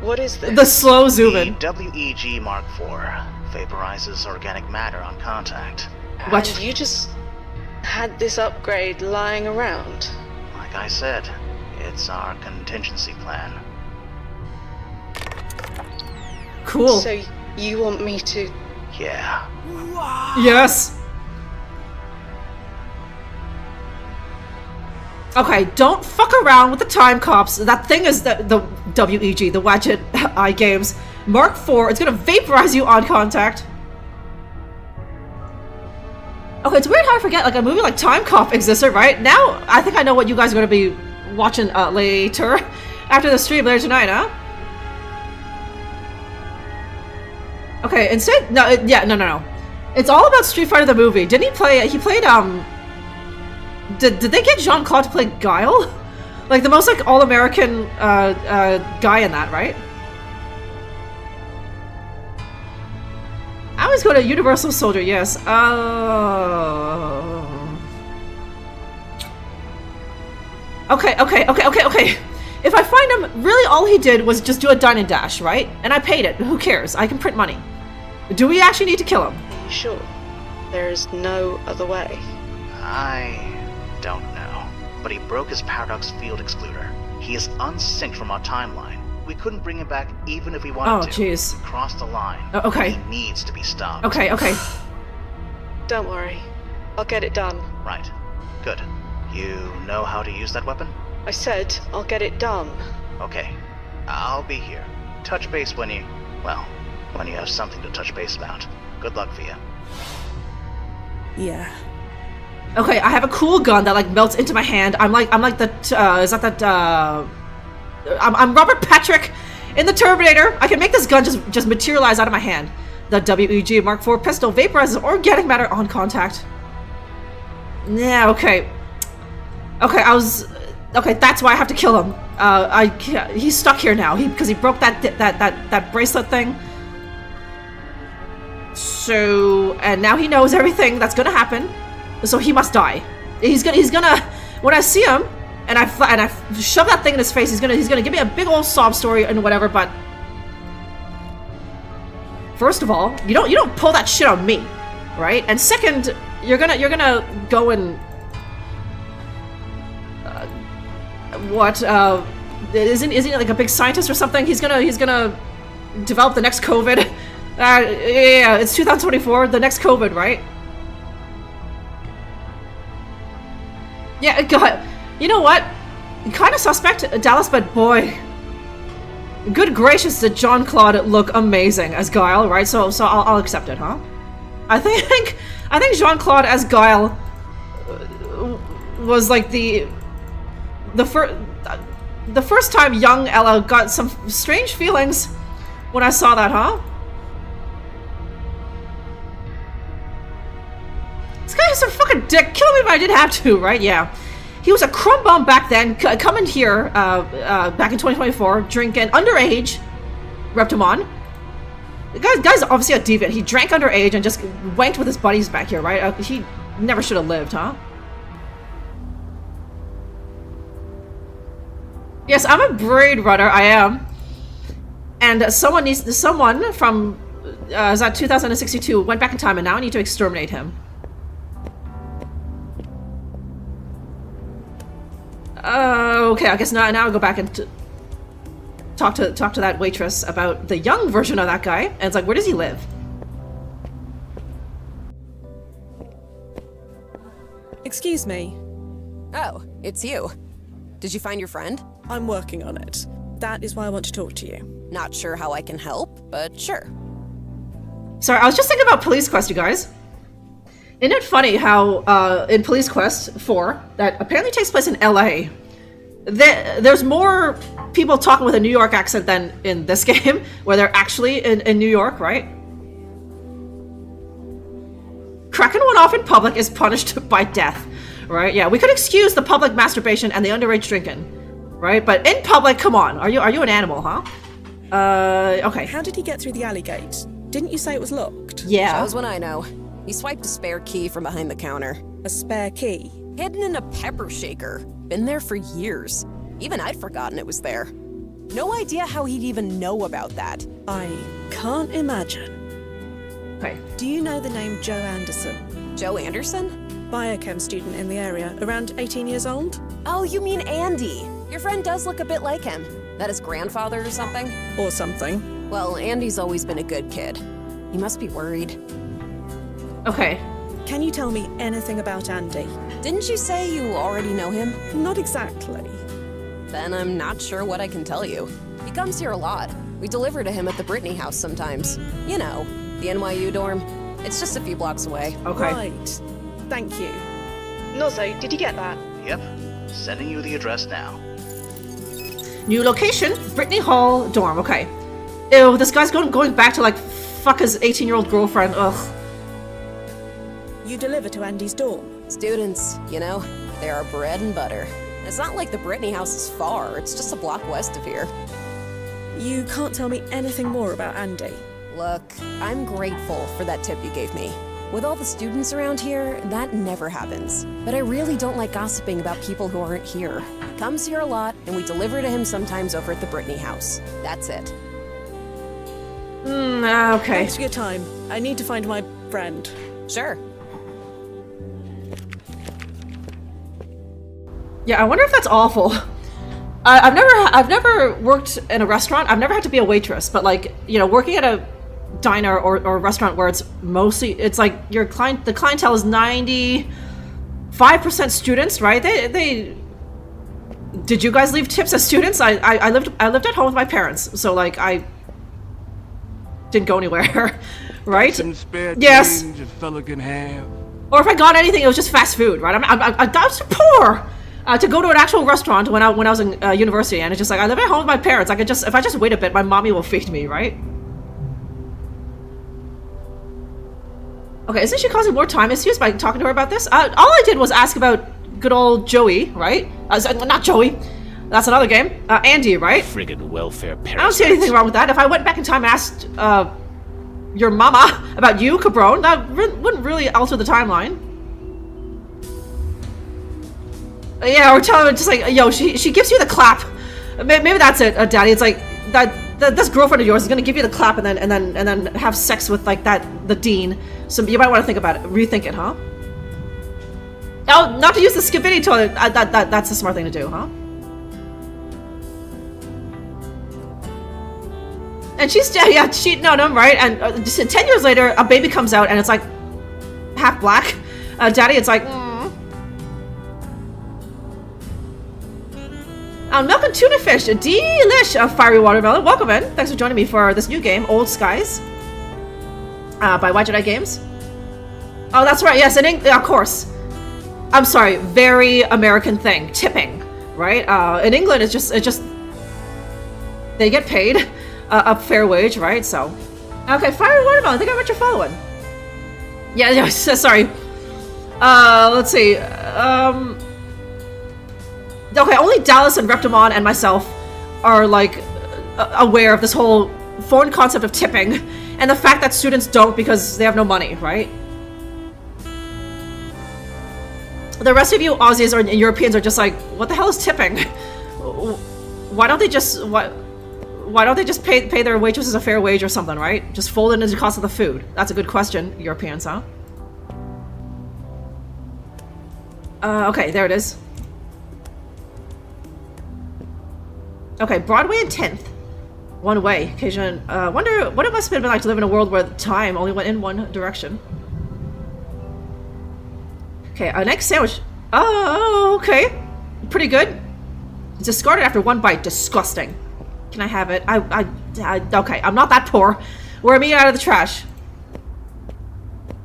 what is this? The slow zoom in. The WEG Mark IV vaporizes organic matter on contact. What? And you just had this upgrade lying around? Like I said, it's our contingency plan. Cool. So you want me to... Yeah. Yes. Okay, don't fuck around with the Time Cops. That thing is the WEG, the Wadget Eye Games. Mark IV, it's gonna vaporize you on contact. Okay, it's weird how I forget, like, a movie like Time Cop existed, right? Now, I think I know what you guys are gonna be watching later. After the stream later tonight, huh? Okay, instead, no. It's all about Street Fighter the movie. Didn't he play, he played, Did they get Jean-Claude to play Guile? Like, the most, like, all-American, guy in that, right? I always go to Universal Soldier, yes. Okay. If I find him, really all he did was just do a dine and dash, right? And I paid it. Who cares? I can print money. Do we actually need to kill him? Are you sure? There's no other way. I don't know. But he broke his paradox field excluder. He is unsynced from our timeline. We couldn't bring him back even if we wanted to. Oh, jeez. He crossed the line. Okay. He needs to be stopped. Okay. Don't worry. I'll get it done. Right. Good. You know how to use that weapon? I said I'll get it done. Okay. I'll be here. Touch base when you have something to touch base about. Good luck, Via. Yeah. Okay, I have a cool gun that like melts into my hand. I'm like I'm Robert Patrick in the Terminator. I can make this gun just materialize out of my hand. The WEG Mark IV pistol vaporizes organic matter on contact. Yeah, okay. Okay, that's why I have to kill him. He's stuck here now. Because he broke that bracelet thing. So, and now he knows everything that's gonna happen, so he must die. He's gonna, when I see him, and I shove that thing in his face, he's gonna give me a big old sob story and whatever, but first of all, you don't pull that shit on me, right? And second, you're gonna go and isn't he like a big scientist or something? He's gonna develop the next COVID. Yeah, it's 2024, the next COVID, right? Yeah, God, you know what? Kind of suspect, Dallas, but boy, good gracious, did Jean-Claude look amazing as Guile, right? So I'll accept it, huh? I think Jean-Claude as Guile was like the first time young Ella got some strange feelings when I saw that, huh? This guy is a fucking dick. Kill me if I didn't have to, right? Yeah. He was a crumb bum back then, coming here back in 2024, drinking underage, repped him on. The guy's obviously a deviant. He drank underage and just wanked with his buddies back here, right? He never should have lived, huh? Yes, I'm a braid runner, I am. And someone from, is that 2062, went back in time, and now I need to exterminate him. Okay, I guess now I'll go back and talk to that waitress about the young version of that guy. And it's like, where does he live? Excuse me. Oh, it's you. Did you find your friend? I'm working on it. That is why I want to talk to you. Not sure how I can help, but sure. Sorry, I was just thinking about Police Quest, you guys. Isn't it funny how in Police Quest 4, that apparently takes place in LA, there's more people talking with a New York accent than in this game, where they're actually in New York, right? Cracking one off in public is punished by death, right? Yeah, we could excuse the public masturbation and the underage drinking, right? But in public, come on, are you an animal, huh? Okay. How did he get through the alley gate? Didn't you say it was locked? Yeah. Shows when I know. He swiped a spare key from behind the counter. A spare key? Hidden in a pepper shaker. Been there for years. Even I'd forgotten it was there. No idea how he'd even know about that. I can't imagine. Okay. Do you know the name Joe Anderson? Joe Anderson? Biochem student in the area, around 18 years old? Oh, you mean Andy. Your friend does look a bit like him. That his grandfather or something? Or something. Well, Andy's always been a good kid. He must be worried. Okay. Can you tell me anything about Andy? Didn't you say you already know him? Not exactly. Then I'm not sure what I can tell you. He comes here a lot. We deliver to him at the Brittany house sometimes. You know, the NYU dorm. It's just a few blocks away. Okay. Right. Thank you. Nozzo, did you get that? Yep. Sending you the address now. New location, Brittany Hall dorm. Okay. Ew, this guy's going back to like fuck his 18-year-old girlfriend. Ugh. You deliver to Andy's dorm? Students, you know, they're our bread and butter. It's not like the Brittany house is far, it's just a block west of here. You can't tell me anything more about Andy? Look, I'm grateful for that tip you gave me. With all the students around here, that never happens. But I really don't like gossiping about people who aren't here. He comes here a lot, and we deliver to him sometimes over at the Brittany house. That's it. Okay. Thanks for your time. I need to find my friend. Sure. Yeah, I wonder if that's awful. I've never worked in a restaurant. I've never had to be a waitress, but like, you know, working at a diner or restaurant where it's like the clientele is 95% students, right? They did you guys leave tips as students? I lived at home with my parents, so like I didn't go anywhere, right? Some spare yes. change a fella can have. Or if I got anything, it was just fast food, right? I was poor. To go to an actual restaurant when I was in university, and it's just like I live at home with my parents. If I just wait a bit, my mommy will feed me, right? Okay, isn't she causing more time issues by talking to her about this? All I did was ask about good old Joey, right? Not Joey. That's another game. Andy, right? Friggin' welfare parasite. I don't see anything wrong with that. If I went back in time and asked your mama about you, Cabron. That wouldn't really alter the timeline. Yeah, or tell her just like, yo, she gives you the clap. Maybe that's it, Daddy. It's like this girlfriend of yours is gonna give you the clap and then have sex with like the dean. So you might want to think about it, rethink it, huh? Oh, not to use the skibidi toilet. That's the smart thing to do, huh? And she's cheating on him, right? And just 10 years later, a baby comes out and it's like half black. Daddy, it's like. Milk and tuna fish, delish, fiery watermelon. Welcome in. Thanks for joining me for this new game, Old Skies, by Why Jedi Games. Oh, that's right. Yes, of course. I'm sorry. Very American thing, tipping, right? In England, it's just they get paid a fair wage, right? So, okay, fiery watermelon. I think I got your following. Yeah. Sorry. Let's see. Okay, only Dallas and Reptimon and myself are like aware of this whole foreign concept of tipping and the fact that students don't because they have no money, right? The rest of you Aussies or Europeans are just like, what the hell is tipping? Why don't they just pay their waitresses a fair wage or something, right? Just fold it into the cost of the food. That's a good question, Europeans, huh? Okay, there it is. Okay, Broadway and 10th. One way. Occasion. Wonder what it must have been like to live in a world where time only went in one direction. Okay, an egg sandwich. Oh, okay. Pretty good. Discarded after one bite. Disgusting. Can I have it? Okay, I'm not that poor. Wear me out of the trash.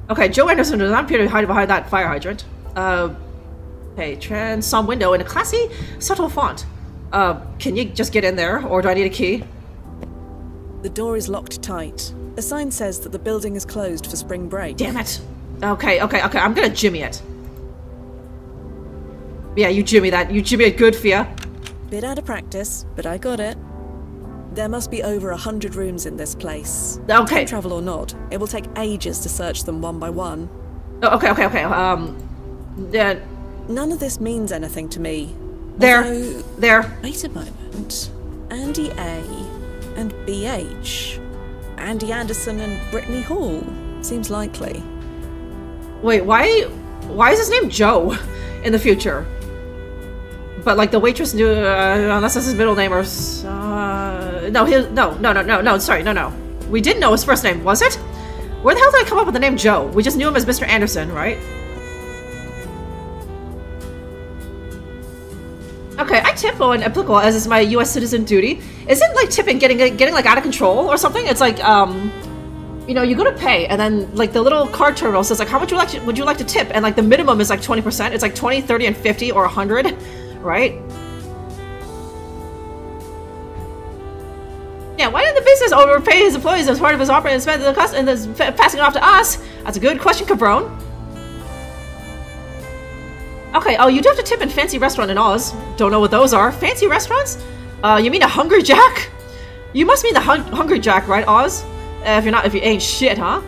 Okay, Joe Anderson does not appear to hide behind that fire hydrant. Okay, transom window in a classy, subtle font. Can you just get in there, or do I need a key? The door is locked tight. A sign says that the building is closed for spring break. Damn it. Okay, I'm gonna jimmy it. Yeah, you jimmy that. You jimmy it good, Fia. Bit out of practice, but I got it. There must be over 100 rooms in this place. Okay. Time travel or not, it will take ages to search them one by one. Okay. Yeah. None of this means anything to me. There. Wait a moment. Andy A. and BH. Andy Anderson and Brittany Hall. Seems likely. Wait, why is his name Joe in the future? But like the waitress knew, unless that's his middle name or no. We didn't know his first name, was it? Where the hell did I come up with the name Joe? We just knew him as Mr. Anderson, right? Okay, I tip when applicable, as is my U.S. citizen duty. Isn't like tipping getting like out of control or something? It's like you know, you go to pay and then like the little card terminal says like how much would you like to tip, and like the minimum is like 20%. It's like 20, 30, and 50 or 100, right? Yeah, why did the business owner pay his employees as part of his operating and spend the cost and then passing it off to us? That's a good question, Cabron. Okay, oh, you do have to tip in fancy restaurant in Oz. Don't know what those are. Fancy restaurants? You mean a Hungry Jack? You must mean the Hungry Jack, right, Oz? If you ain't shit, huh?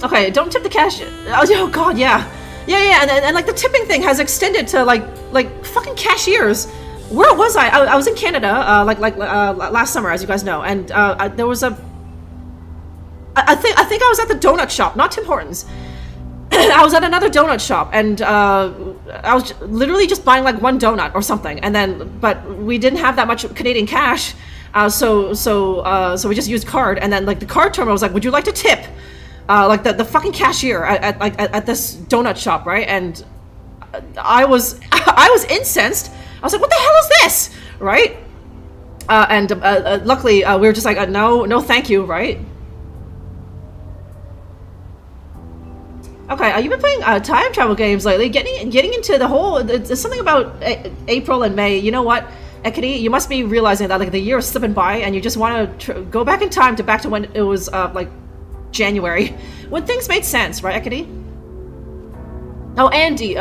Okay, don't tip the cash. Oh god, yeah. Yeah, and like the tipping thing has extended to like fucking cashiers. Where was I? I was in Canada, last summer, as you guys know, and there was a. I think I was at the donut shop, not Tim Hortons. I was at another donut shop, and I was literally just buying like one donut or something, and then but we didn't have that much Canadian cash, so we just used card, and then like the card terminal was like, "Would you like to tip?" Like the fucking cashier at this donut shop, right? And I was incensed. I was like, "What the hell is this?" Right? And luckily we were just like, "No, thank you," right? Okay, you've been playing time travel games lately. Getting into the whole. There's something about April and May. You know what, Ekity? You must be realizing that like the year is slipping by, and you just want to go back in time to back to when it was like January, when things made sense, right, Ekity? Oh, Andy.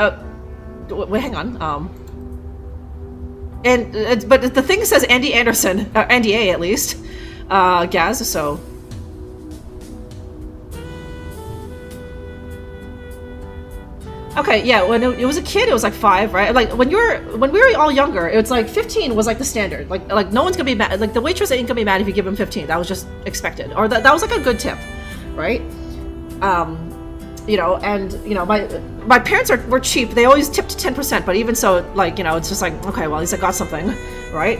Wait, hang on. and but the thing says Andy Anderson, Andy A at least, Gaz. So. Okay, yeah, when it was a kid, it was like 5, right? Like, when we were all younger, it was like 15 was like the standard. Like no one's gonna be mad. Like, the waitress ain't gonna be mad if you give them 15. That was just expected. Or that was like a good tip, right? You know, and, you know, my parents were cheap. They always tipped 10%, but even so, like, you know, it's just like, okay, well, at least I got something, right?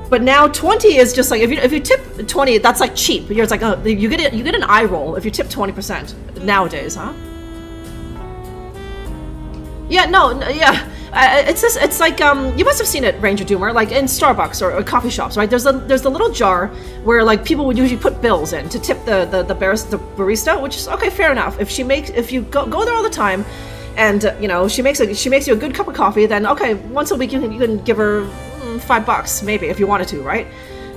But now 20 is just like, if you tip 20, that's like cheap. You're just like, oh, you get an eye roll if you tip 20% nowadays, huh? Yeah, it's like you must have seen it, Ranger Doomer, like in Starbucks or coffee shops, right? There's the little jar where like people would usually put bills in to tip the barista, which is okay, fair enough. If you go there all the time, and you know she makes you a good cup of coffee, then okay, once a week you can give her $5 maybe if you wanted to, right?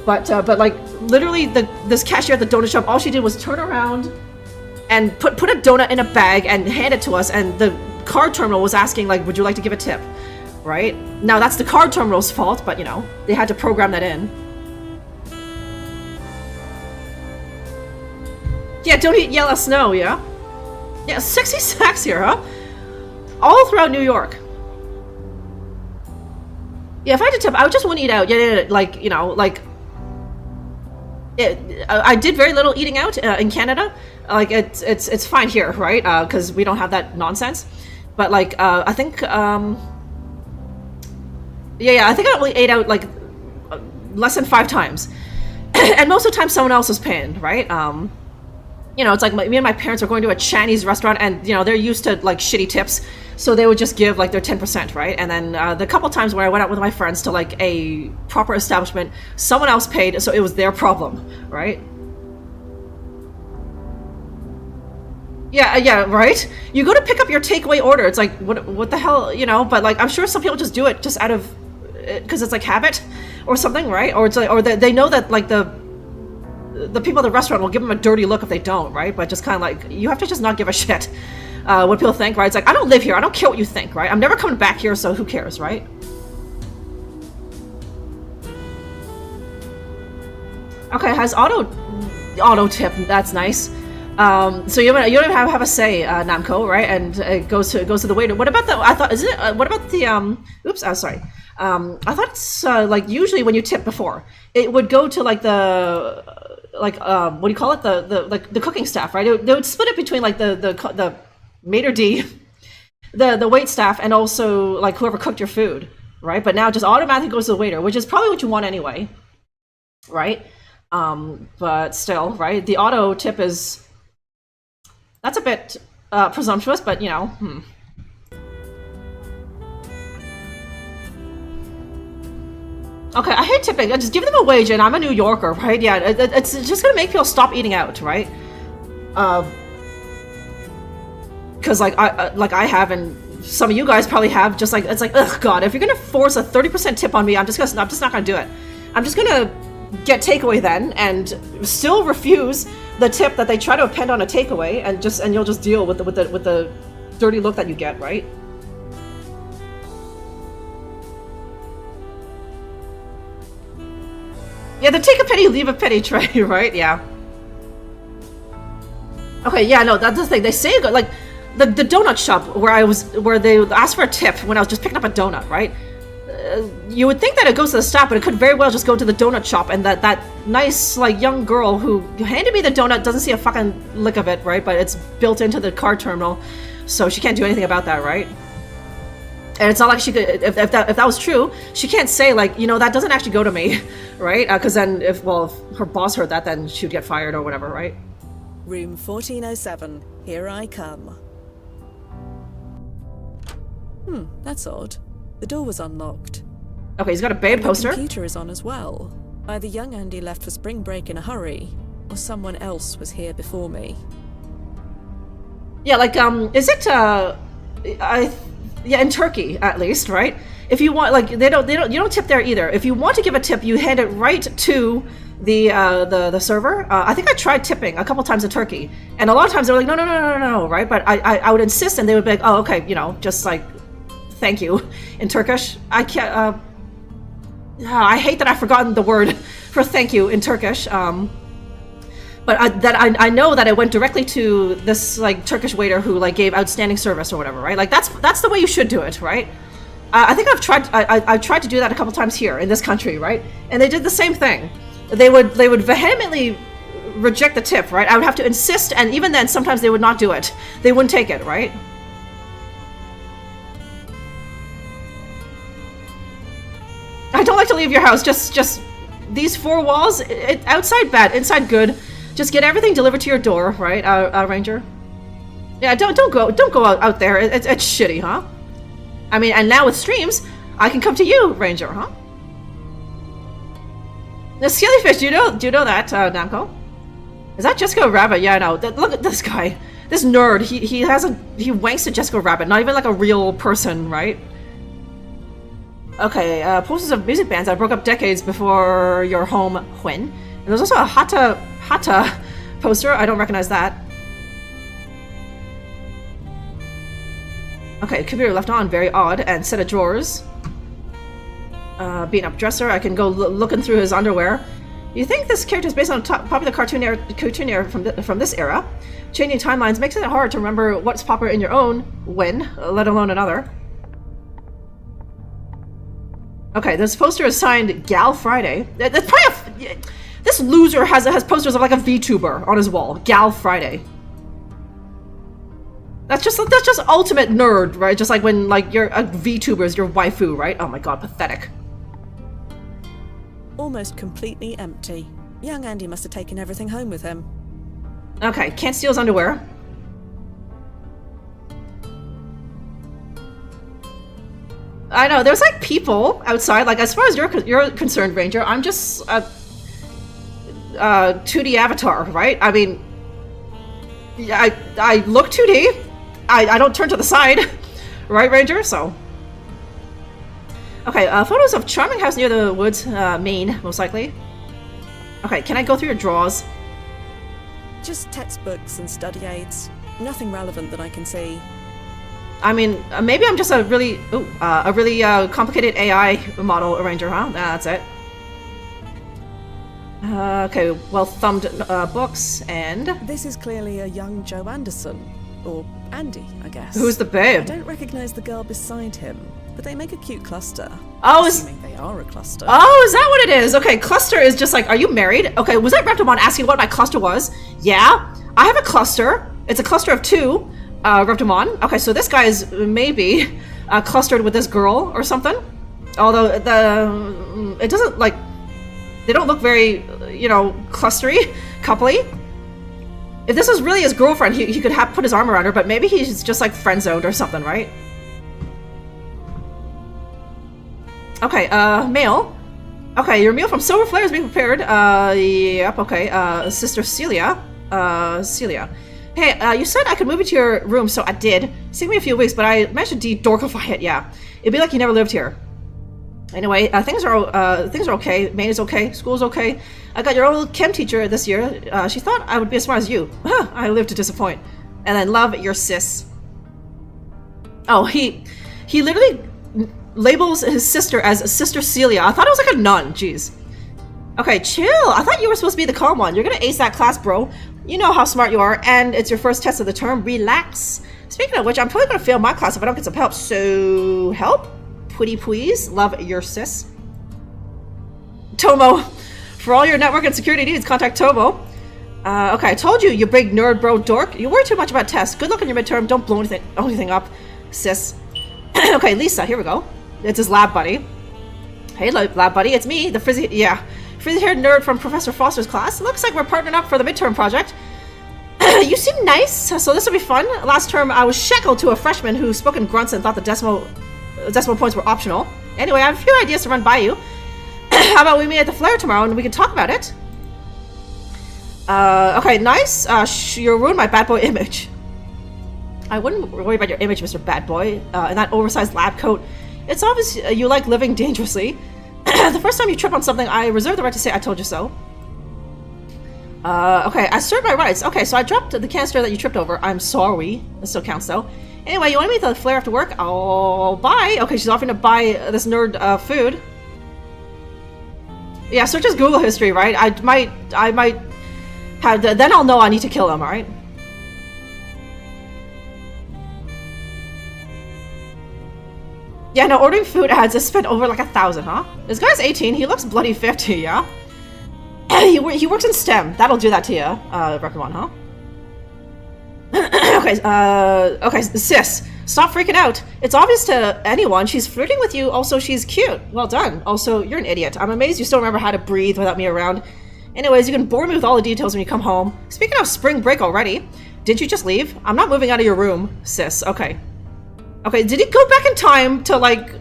But like literally this cashier at the donut shop, all she did was turn around and put a donut in a bag and hand it to us, and the card terminal was asking like, would you like to give a tip, right? Now that's the card terminal's fault, but you know, they had to program that in. Yeah, don't yell at snow, yeah? Yeah, 60 sacks here, huh? All throughout New York. Yeah, if I had to tip, I just wouldn't eat out. Yeah, like, you know, like... I did very little eating out in Canada. Like, it's fine here, right? Because we don't have that nonsense. But like, I think, I think I only ate out like less than 5 times, and most of the time someone else was paying, right? You know, it's like me and my parents were going to a Chinese restaurant, and you know they're used to like shitty tips, so they would just give like their 10%, right? And then the couple times where I went out with my friends to like a proper establishment, someone else paid, so it was their problem, right? Yeah, right? You go to pick up your takeaway order, it's like, what the hell, you know? But like, I'm sure some people just do it just out of, because it's like habit or something, right? Or it's like, or they know that like the people at the restaurant will give them a dirty look if they don't, right? But just kind of like, you have to just not give a shit what people think, right? It's like, I don't live here, I don't care what you think, right? I'm never coming back here, so who cares, right? Okay, has auto tip, that's nice. So you don't even have a say, Namco, right? And it goes to the waiter. What about the? I thought what about the? Oops, sorry. I thought it's like usually when you tip before, it would go to like the what do you call it? The cooking staff, right? They would split it between like the maitre d', the wait staff, and also like whoever cooked your food, right? But now it just automatically goes to the waiter, which is probably what you want anyway, right? But still, right? The auto tip is. That's a bit presumptuous, but you know, Okay, I hate tipping. I just give them a wage, and I'm a New Yorker, right? Yeah, it's just gonna make people stop eating out, right? Because like I have, and some of you guys probably have. Just like it's like, ugh, God, if you're gonna force a 30% tip on me, I'm just not gonna do it. I'm just gonna get takeaway then, and still refuse the tip that they try to append on a takeaway, and you'll just deal with the dirty look that you get, right? Yeah, the take a penny, leave a penny tray, right? Yeah. Okay, yeah, no, that's the thing. They say like the donut shop where they asked for a tip when I was just picking up a donut, right? You would think that it goes to the staff, but it could very well just go to the donut shop, and that nice like young girl who handed me the donut doesn't see a fucking lick of it, right? But it's built into the card terminal, so she can't do anything about that, right? And it's not like she could, if that was true, she can't say like, you know, that doesn't actually go to me, right? Because then if her boss heard that, then she'd get fired or whatever, right? Room 1407, here I come. That's odd. The door was unlocked. Okay, he's got a babe poster. The computer is on as well. Either young Andy left for spring break in a hurry, or someone else was here before me. Yeah, like, is it, yeah, in Turkey, at least, right? If you want, like, you don't tip there either. If you want to give a tip, you hand it right to the server. I think I tried tipping a couple times in Turkey, and a lot of times they were like, no, right? But I would insist, and they would be like, oh, okay, you know, just like, thank you, in Turkish. I can't, I hate that I've forgotten the word for thank you in Turkish. But I know that it went directly to this like Turkish waiter who like gave outstanding service or whatever, right? Like that's the way you should do it, right? I think I've tried to do that a couple times here in this country, right? And they did the same thing. They would vehemently reject the tip, right? I would have to insist, and even then, sometimes they would not do it. They wouldn't take it, right? I don't like to leave your house. Just these four walls. Outside bad, inside good. Just get everything delivered to your door, right, Ranger? Yeah, don't go out there. It's shitty, huh? I mean, and now with streams, I can come to you, Ranger, huh? The Scalyfish, do you know that, Namco? Is that Jessica Rabbit? Yeah, I know. Look at this guy. This nerd. He wanks at Jessica Rabbit. Not even like a real person, right? Okay, posters of music bands that broke up decades before your home, when? And there's also a Hata poster. I don't recognize that. Okay, computer left on. Very odd. And set of drawers. Beaten up dresser. I can go looking through his underwear. You think this character is based on a popular cartoon era from this era? Changing timelines makes it hard to remember what's popular in your own when, let alone another. Okay, this poster is signed Gal Friday. That's probably this loser has posters of like a VTuber on his wall. Gal Friday. That's just ultimate nerd, right? Just like when like you're a VTuber is your waifu, right? Oh my god, pathetic. Almost completely empty. Young Andy must have taken everything home with him. Okay, can't steal his underwear. I know, there's like people outside, like as far as you're concerned, Ranger, I'm just a 2D avatar, right? I mean, I look 2D, I don't turn to the side, right, Ranger? So... Okay, photos of charming house near the woods, Maine, most likely. Okay, can I go through your drawers? Just textbooks and study aids. Nothing relevant that I can see. I mean, maybe I'm just a really complicated AI model arranger, huh? Nah, that's it. Okay, well-thumbed books, and... This is clearly a young Joe Anderson. Or Andy, I guess. Who's the babe? I don't recognize the girl beside him, but they make a cute cluster. Oh, assuming they are a cluster. Oh, is that what it is? Okay, cluster is just like, are you married? Okay, was that Reptimon asking what my cluster was? Yeah, I have a cluster. It's a cluster of 2, Reptimon. Okay, so this guy is maybe clustered with this girl or something. Although it doesn't like, they don't look very, clustery, coupley. If this was really his girlfriend, he could have put his arm around her, but maybe he's just like friend-zoned or something, right? Okay, mail. Okay, your meal from Silver Flare is being prepared. Yep, okay. Sister Celia. Celia. Hey, you said I could move into your room, so I did. It's taken me a few weeks, but I managed to de-dorkify it, yeah. It'd be like you never lived here. Anyway, things are okay. Maine is okay. School's okay. I got your old chem teacher this year. She thought I would be as smart as you. I live to disappoint. And then love your sis. Oh, he literally labels his sister as Sister Celia. I thought it was like a nun. Jeez. Okay, chill. I thought you were supposed to be the calm one. You're gonna ace that class, bro. You know how smart you are, and it's your first test of the term. Relax. Speaking of which, I'm probably gonna fail my class if I don't get some help. So, help? Pretty please. Love your sis. Tomo. For all your network and security needs, contact Tomo. Okay, I told you, you big nerd bro dork. You worry too much about tests. Good luck on your midterm. Don't blow anything up, sis. Okay, Lisa, here we go. It's his lab buddy. Hey, lab buddy, it's me, the frizzy-haired nerd from Professor Foster's class. Looks like we're partnering up for the midterm project. You seem nice, so this will be fun. Last term, I was shackled to a freshman who spoke in grunts and thought the decimal points were optional. Anyway, I have a few ideas to run by you. How about we meet at the Flare tomorrow and we can talk about it? Okay, nice. You ruined my bad boy image. I wouldn't worry about your image, Mr. Bad Boy. In that oversized lab coat. It's obvious you like living dangerously. The first time you trip on something, I reserve the right to say I told you so. Okay, I assert my rights. Okay, so I dropped the canister that you tripped over. I'm sorry. That still counts, though. Anyway, you want to meet the Flare after work? I'll buy. Okay, she's offering to buy this nerd food. Yeah, search his Google history, right? I might have, then I'll know I need to kill him, alright? Yeah, no, ordering food ads has spent over like 1,000, huh? This guy's 18, he looks bloody 50, yeah? he works in STEM, that'll do that to you, record one, huh? Okay, sis, stop freaking out. It's obvious to anyone she's flirting with you, also she's cute. Well done. Also, you're an idiot. I'm amazed you still remember how to breathe without me around. Anyways, you can bore me with all the details when you come home. Speaking of spring break already, did you just leave? I'm not moving out of your room, sis. Okay. Okay, did he go back in time to, like,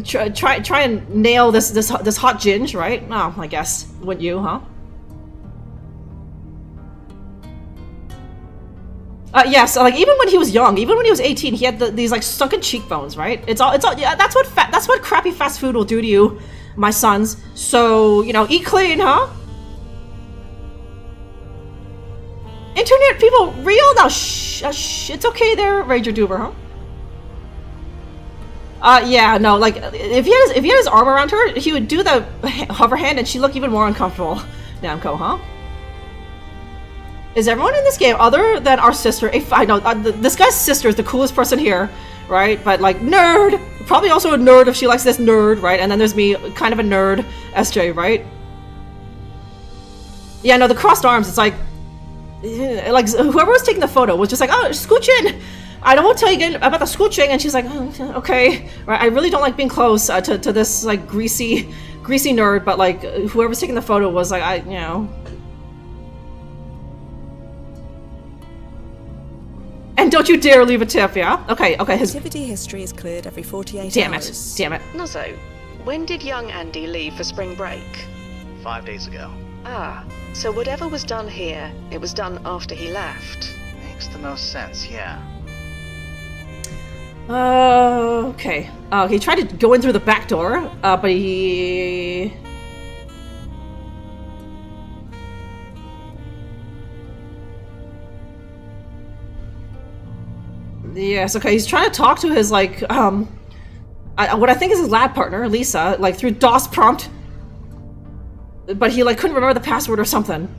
try and nail this hot ginge, right? Oh, I guess. Wouldn't you, huh? Yes, like, even when he was young, even when he was 18, he had these, like, sunken cheekbones, right? It's all, yeah, that's what crappy fast food will do to you, my sons. So, you know, eat clean, huh? Internet people, real? Now, it's okay there, Ranger Duber, huh? Yeah, no, like, if he had his arm around her, he would do the hover hand and she'd look even more uncomfortable. Namco, huh? Is everyone in this game, other than our sister, I know, this guy's sister is the coolest person here, right? But, like, nerd! Probably also a nerd if she likes this nerd, right? And then there's me, kind of a nerd, SJ, right? Yeah, no, the crossed arms, it's like whoever was taking the photo was just like, oh, scooch in! I don't want to tell you again about the scooching, and she's like, oh, okay. Right, I really don't like being close to this, like, greasy nerd, but, like, whoever's taking the photo was like, you know. And don't you dare leave a tip, yeah? Okay, his activity history is cleared every 48 Damn hours. it. Nozzo, when did young Andy leave for spring break? 5 days ago. Ah, so whatever was done here, it was done after he left. Makes the most sense, yeah. Okay. He tried to go in through the back door, but he... Yes, okay, he's trying to talk to his, like, what I think is his lab partner, Lisa, like, through DOS prompt. But he, like, couldn't remember the password or something.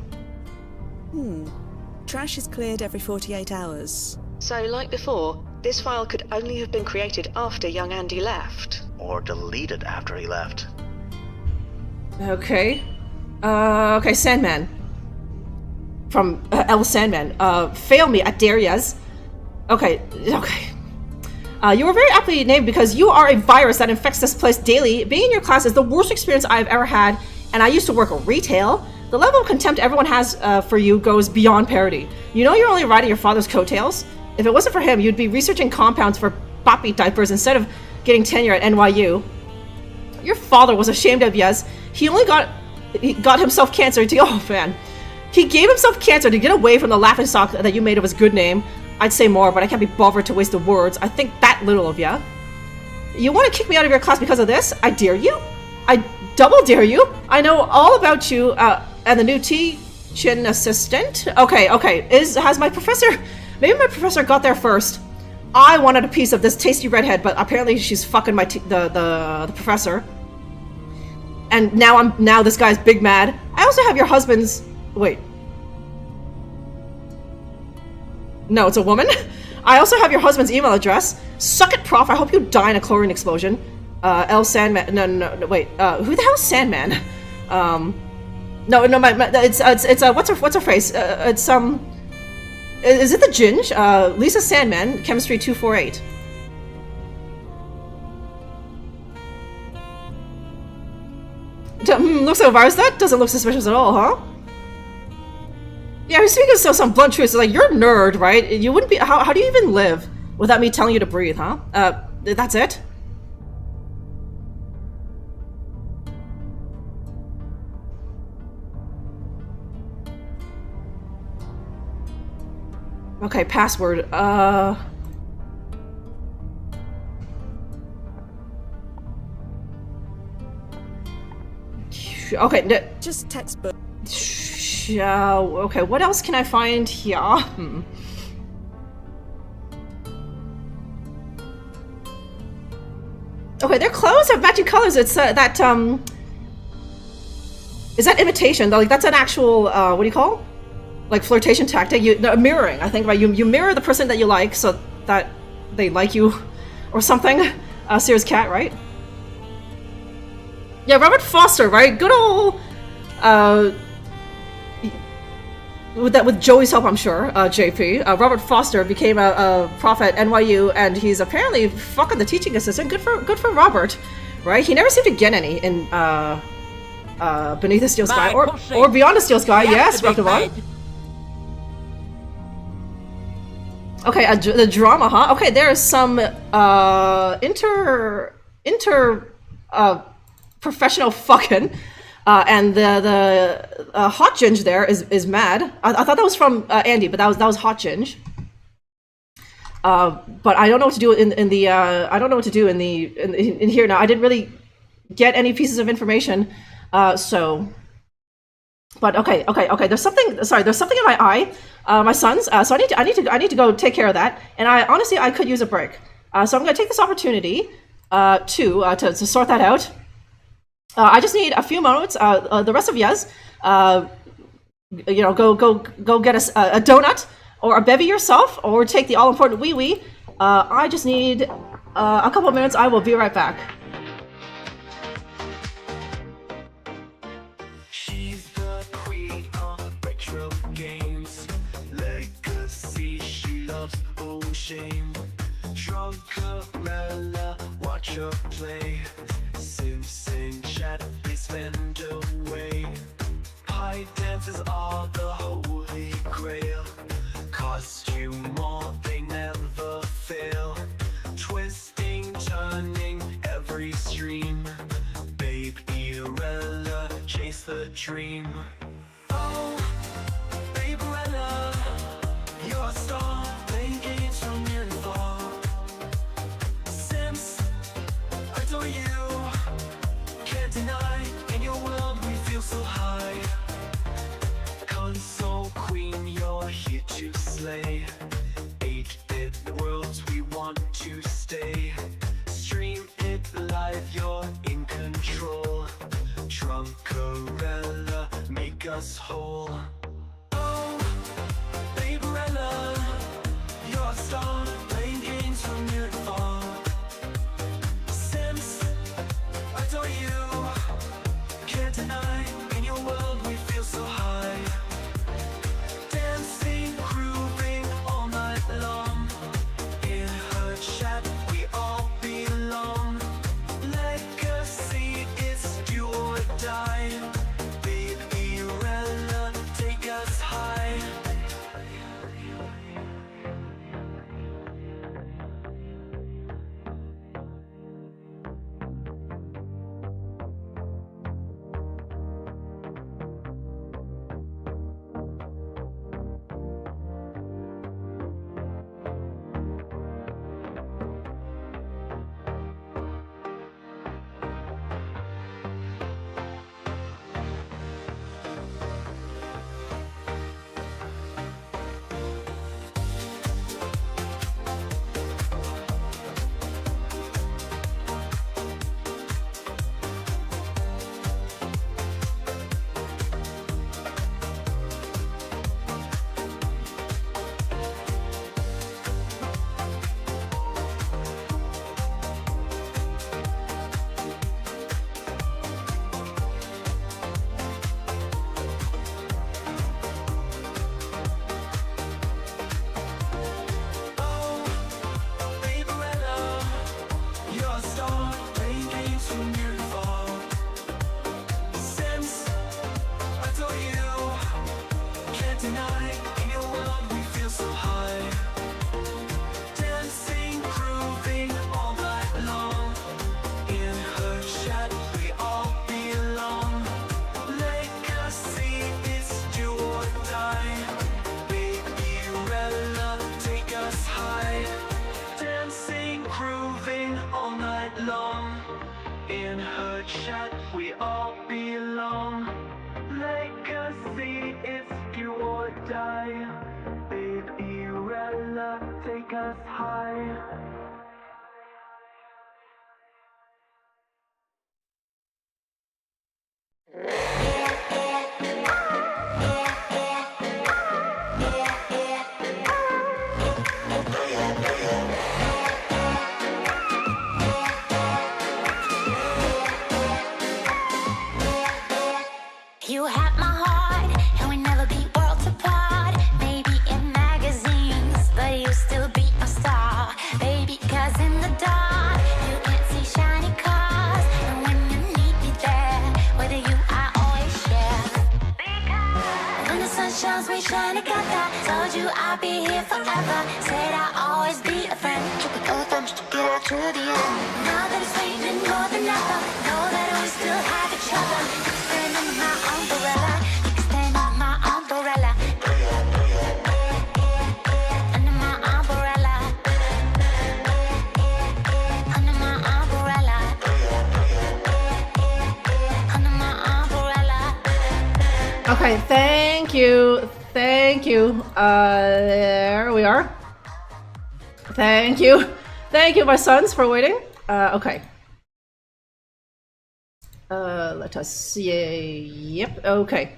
Trash is cleared every 48 hours. So, like before, this file could only have been created after young Andy left. Or deleted after he left. Okay. Okay, Sandman. From L. Sandman. Fail me at Darius. Okay. You were very aptly named because you are a virus that infects this place daily. Being in your class is the worst experience I've ever had, and I used to work retail. The level of contempt everyone has for you goes beyond parody. You know you're only riding your father's coattails? If it wasn't for him, you'd be researching compounds for poppy diapers instead of getting tenure at NYU. Your father was ashamed of Yez. He got himself cancer to... Oh, man. He gave himself cancer to get away from the laughingstock that you made of his good name. I'd say more, but I can't be bothered to waste the words. I think that little of ya. You want to kick me out of your class because of this? I dare you. I double dare you. I know all about you, and the new teaching assistant. Okay. Has my professor... Maybe my professor got there first. I wanted a piece of this tasty redhead, but apparently she's fucking the professor. And now this guy's big mad. I also have your husband's... Wait. No, it's a woman? I also have your husband's email address. Suck it, prof. I hope you die in a chlorine explosion. L. Sandman... No, wait. Who the hell is Sandman? No, it's what's her face? Is it the Ginge? Lisa Sandman, Chemistry 248. Looks like a virus. That doesn't look suspicious at all, huh? Yeah, I was speaking of some blunt truths. Like, you're a nerd, right? You wouldn't be... How do you even live without me telling you to breathe, huh? That's it? Okay, password. Okay, just textbook. Okay, what else can I find here? Okay, their clothes have matching colors. It's that is that imitation? Like that's an actual what do you call? Like flirtation tactic? Mirroring, I think, right? You mirror the person that you like so that they like you, or something. Sears Cat, right? Yeah, Robert Foster, right? Good old with Joey's help, I'm sure. JP Robert Foster became a prof at NYU, and he's apparently fucking the teaching assistant. Good for Robert, right? He never seemed to get any in Beneath the Steel Sky or Beyond the Steel Sky. Yes, Reptivon. Okay, the drama, huh? Okay, there is some professional fucking, and the Hot Ginge there is mad. I thought that was from Andy, but that was Hot Ginge. But I don't know what to do in the I don't know what to do in here now. I didn't really get any pieces of information, so. But okay. There's something in my eye, my son's. So I need to go take care of that. And I could use a break. So I'm gonna take this opportunity to sort that out. I just need a few moments. The rest of yous, go get a donut or a bevy yourself, or take the all important wee wee. I just need a couple of minutes. I will be right back. Drunkerella, watch her play. Simpson chat, please fend away. Pie dances are the holy grail. Costume more, they never fail. Twisting, turning every stream. Baby-rella, chase the dream. Oh, Baby-rella, you're a star, playing games from near and far. Adore you, can't deny. In your world we feel so high. Console queen, you're here to slay. 8-bit worlds we want to stay. Stream it live, you're in control. Drunkerella, make us whole. Oh, Baby-rella, you're a star, playing games from near and far. Adore you, can't deny. In your world we feel so high. Dancing, grooving all night long. In her chat we all belong. Legacy is do or die. Baby-rella, take us high. chat, we all belong. Legacy is do or die. You have my heart, and we never be worlds apart. Maybe in magazines, but you still be a star, baby. 'Cause in the dark, you can't see shiny cars, and when you need me there, with you I always share. When the sun shines, we shine together. Told you I'll be here forever. Said I'll always be a friend. Took the oath, I'm stick it out to the end. Now that it's raining more than ever, know that we still have each other. Stand under my umbrella. You can stand under my umbrella. Under my umbrella. Under my umbrella. Under my umbrella. Okay, thank you. Thank you. There we are. Thank you. Thank you, my sons, for waiting. Okay. Let us see. Yep, okay.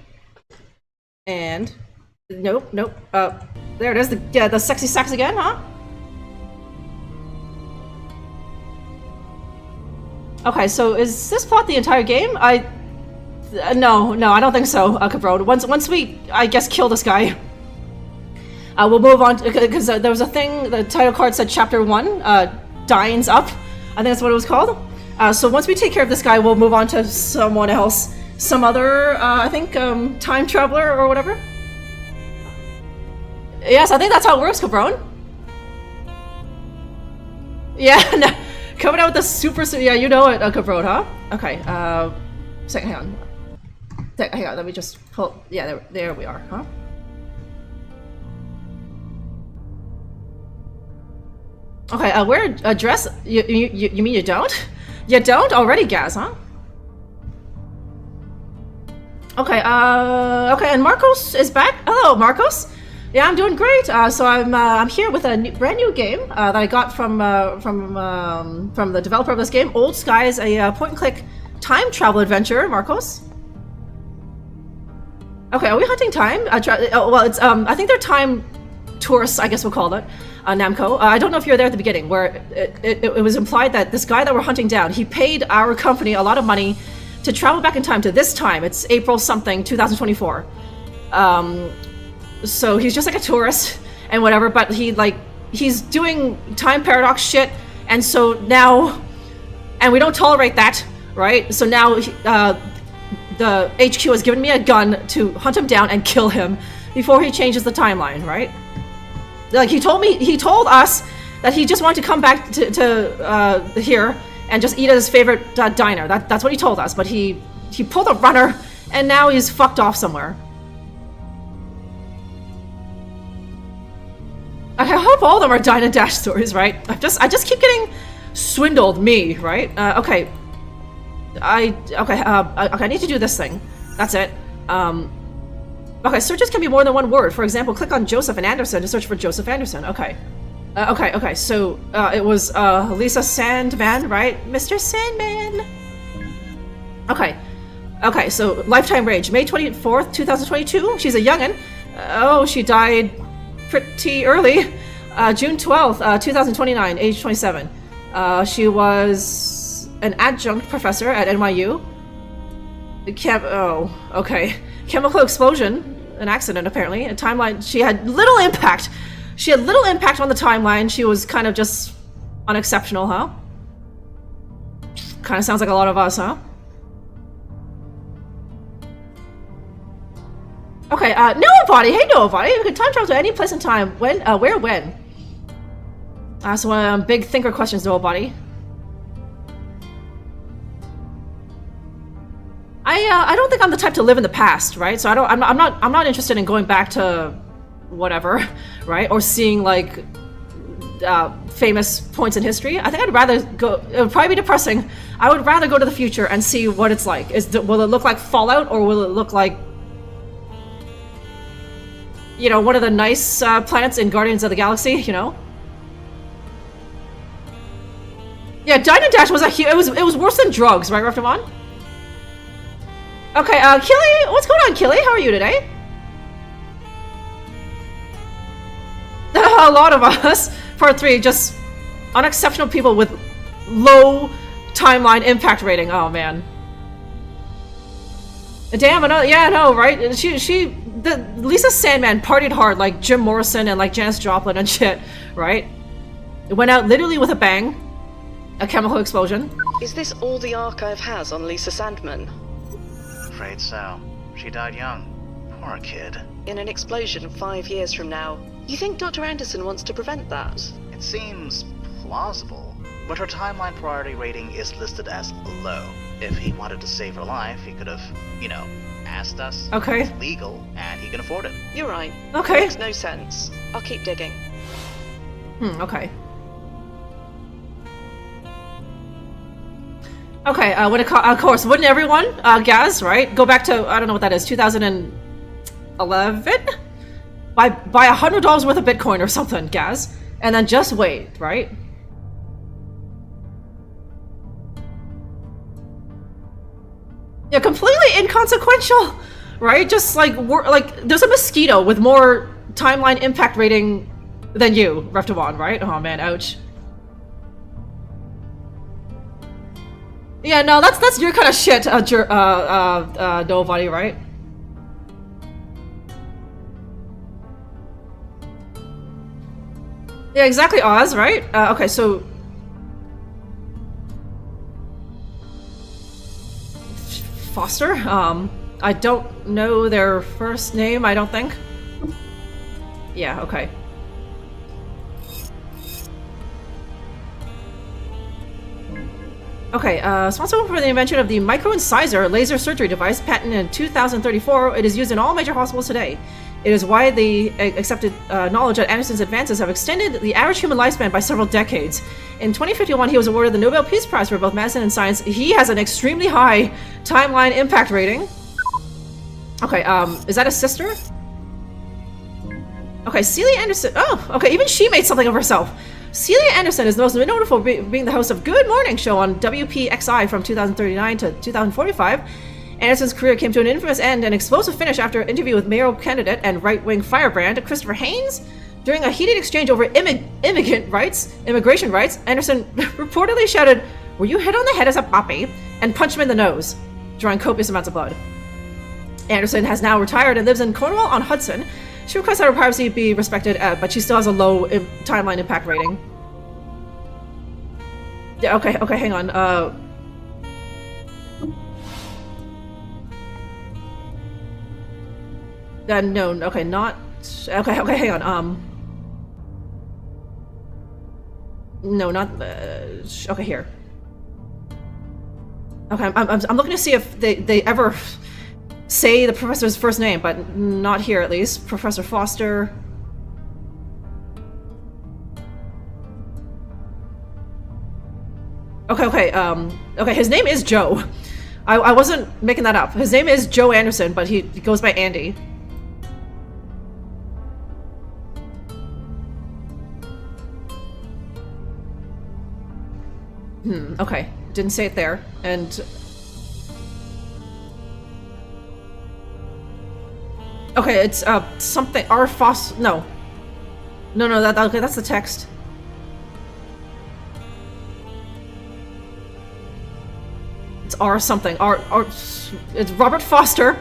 And nope. There it is. The sexy sax again, huh? Okay, so is this plot the entire game? No, I don't think so, Cabron. Once we, I guess, kill this guy, we'll move on, because there was a thing, the title card said Chapter 1, Dines Up. I think that's what it was called. So once we take care of this guy, we'll move on to someone else. Some other, I think, time traveler or whatever. Yes, I think that's how it works, Cabron. Yeah, no, coming out with the super, yeah, you know it, Cabron, huh? Okay, second, hang on. Hang on, let me just pull, yeah, there we are, huh? Okay, where address? You mean you don't? You don't already, Gaz, huh? Okay, okay, and Marcos is back. Hello, Marcos. Yeah, I'm doing great. So I'm here with a brand new game that I got from the developer of this game, Old Skies, a point-and-click time travel adventure. Marcos. Okay, are we hunting time? Well, it's I think they're time tourists, I guess we'll call it. Namco. I don't know if you were there at the beginning, where it was implied that this guy that we're hunting down, he paid our company a lot of money to travel back in time to this time. It's April something, 2024. So he's just like a tourist and whatever, but he's doing time paradox shit, and so now, and we don't tolerate that, right? So now the HQ has given me a gun to hunt him down and kill him before he changes the timeline, right? Like he told us that he just wanted to come back to here and just eat at his favorite diner. That's what he told us, but he pulled a runner and now he's fucked off somewhere. I hope all of them are Dine and Dash stories, right? I just keep getting swindled, me, right? Okay. I need to do this thing. That's it. Okay, searches can be more than one word. For example, click on Joseph and Anderson to search for Joseph Anderson. Okay. Okay, so it was Lisa Sandman, right? Mr. Sandman! Okay, so lifetime range, May 24th, 2022. She's a youngin'. Oh, she died pretty early. June 12th, 2029, age 27. She was an adjunct professor at NYU. Oh, okay. Chemical explosion, an accident apparently. A timeline, she had little impact. She had little impact on the timeline. She was kind of just unexceptional, huh? Kind of sounds like a lot of us, huh? Okay, Nobody! Hey, Nobody! You can time travel to any place in time. When? Where? When? That's one of them big thinker questions, Nobody. I don't think I'm the type to live in the past, right? So I'm not interested in going back to whatever, right? Or seeing like famous points in history. I think I'd rather go. It would probably be depressing. I would rather go to the future and see what it's like. Will it look like Fallout, or will it look like, you know, one of the nice planets in Guardians of the Galaxy? You know. Yeah, Dine and Dash was it was worse than drugs, right, Raftamon? Okay, Killy, what's going on, Killy? How are you today? A lot of us. Part 3, just unexceptional people with low timeline impact rating. Oh, man. Damn, another, yeah, no, right? Lisa Sandman partied hard like Jim Morrison and like Janis Joplin and shit, right? It went out literally with a bang. A chemical explosion. Is this all the archive has on Lisa Sandman? Afraid so. She died young. Poor kid. In an explosion 5 years from now. You think Dr. Anderson wants to prevent that? It seems plausible, but her timeline priority rating is listed as low. If he wanted to save her life, he could have, asked us. Okay. It's legal, and he can afford it. You're right. Okay. It makes no sense. I'll keep digging. Okay. Okay, of course, wouldn't everyone, Gaz, right? Go back to, I don't know what that is, 2011? Buy $100 worth of Bitcoin or something, Gaz. And then just wait, right? Yeah, completely inconsequential, right? Just like, there's a mosquito with more timeline impact rating than you, Reftawan, right? Oh man, ouch. Yeah, no, that's your kind of shit, nobody, right? Yeah, exactly, Oz, right? Okay, so... Foster? I don't know their first name, I don't think. Yeah, okay. Okay, responsible for the invention of the micro-incisor laser surgery device, patented in 2034, it is used in all major hospitals today. It is widely accepted knowledge that Anderson's advances have extended the average human lifespan by several decades. In 2051, he was awarded the Nobel Peace Prize for both medicine and science. He has an extremely high timeline impact rating. Okay, is that a sister? Okay, Celia Anderson. Oh, okay, even she made something of herself. Celia Anderson is the most notable for being the host of Good Morning Show on WPXI from 2039 to 2045. Anderson's career came to an infamous end and explosive finish after an interview with mayoral candidate and right-wing firebrand Christopher Haynes. During a heated exchange over immigration rights, Anderson reportedly shouted, "Were you hit on the head as a puppy?" and punched him in the nose, drawing copious amounts of blood. Anderson has now retired and lives in Cornwall on Hudson. She requests that her privacy be respected, but she still has a low timeline impact rating. Yeah, okay, hang on. No, okay, not... Okay, hang on, No, not... okay, here. Okay, I'm looking to see if they ever say the professor's first name, but not here, at least. Professor Foster... Okay, his name is Joe. I wasn't making that up. His name is Joe Anderson, but he goes by Andy. Okay. Didn't say it there. And... Okay, it's, something... R. Foss... No, okay, that's the text. It's R something. R... It's Robert Foster.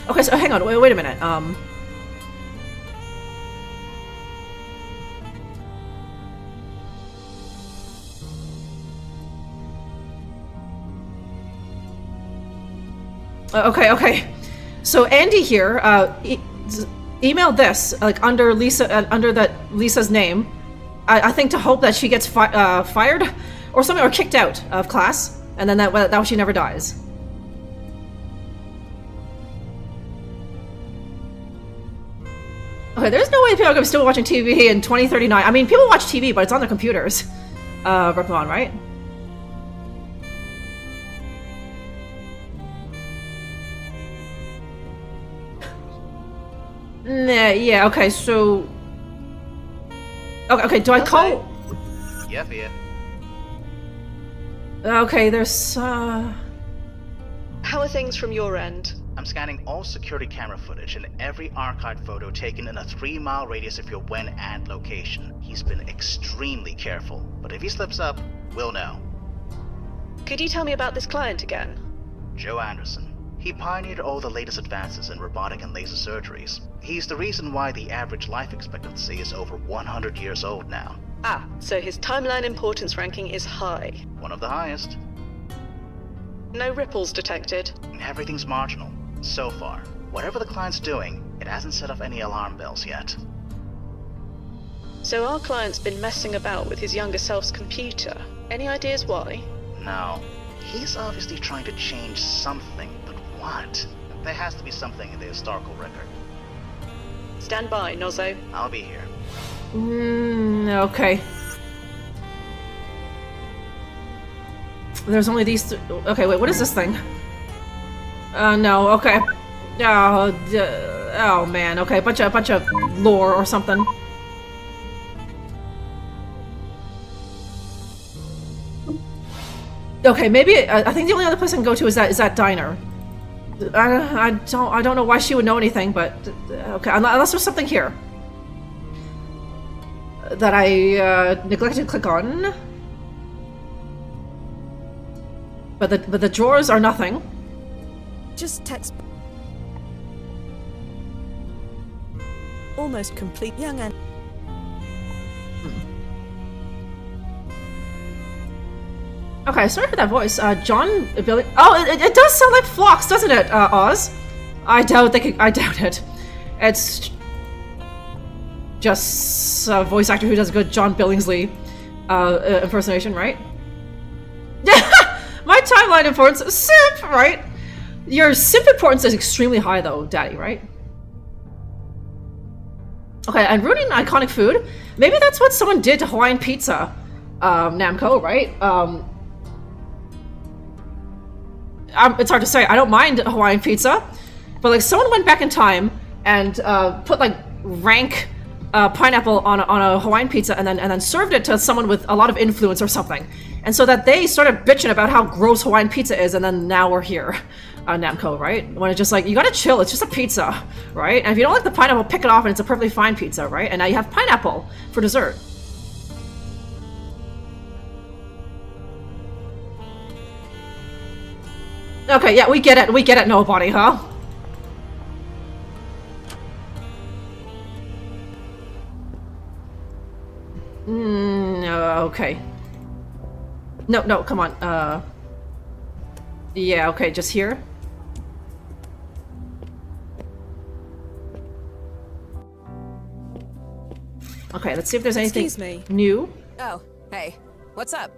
Okay, so hang on, wait a minute, Okay. So Andy here emailed this like under Lisa's name. I think to hope that she gets fired or something, or kicked out of class, and then that way she never dies. Okay, there's no way people are still watching TV in 2039. I mean, people watch TV, but it's on their computers. Repon, right? Nah, yeah, okay, so... Okay, do I call... Yeah, Fia. Okay, there's, How are things from your end? I'm scanning all security camera footage and every archived photo taken in a 3-mile radius of your when and location. He's been extremely careful, but if he slips up, we'll know. Could you tell me about this client again? Joe Anderson. He pioneered all the latest advances in robotic and laser surgeries. He's the reason why the average life expectancy is over 100 years old now. Ah, so his timeline importance ranking is high. One of the highest. No ripples detected. Everything's marginal. So far. Whatever the client's doing, it hasn't set off any alarm bells yet. So our client's been messing about with his younger self's computer. Any ideas why? No. He's obviously trying to change something, but what? There has to be something in the historical record. Stand by, Nozzo. I'll be here. Okay. There's only these okay, wait, what is this thing? No, okay. Oh man, okay, bunch of lore or something. Okay, maybe I think the only other place I can go to is that diner. I don't know why she would know anything, but okay, unless there's something here that I neglected to click on. But the drawers are nothing. Just text. Almost complete young and. Okay, sorry for that voice. John Billy. Oh, it does sound like Phlox, doesn't it, Oz? I doubt it. It's just a voice actor who does a good John Billingsley impersonation, right? My timeline importance, simp, right? Your simp importance is extremely high, though, Daddy, right? Okay, and ruining iconic food. Maybe that's what someone did to Hawaiian pizza, Namco, right? It's hard to say. I don't mind Hawaiian pizza, but like someone went back in time and put like rank pineapple on a Hawaiian pizza and then served it to someone with a lot of influence or something, and so that they started bitching about how gross Hawaiian pizza is, and then now we're here, Namco, right? When it's just like, you gotta chill, it's just a pizza, right? And if you don't like the pineapple, pick it off and it's a perfectly fine pizza, right? And now you have pineapple for dessert. Okay, yeah, we get it, nobody, huh? Okay. No, come on, yeah, okay, just here. Okay, let's see if there's anything new. Oh, hey, what's up?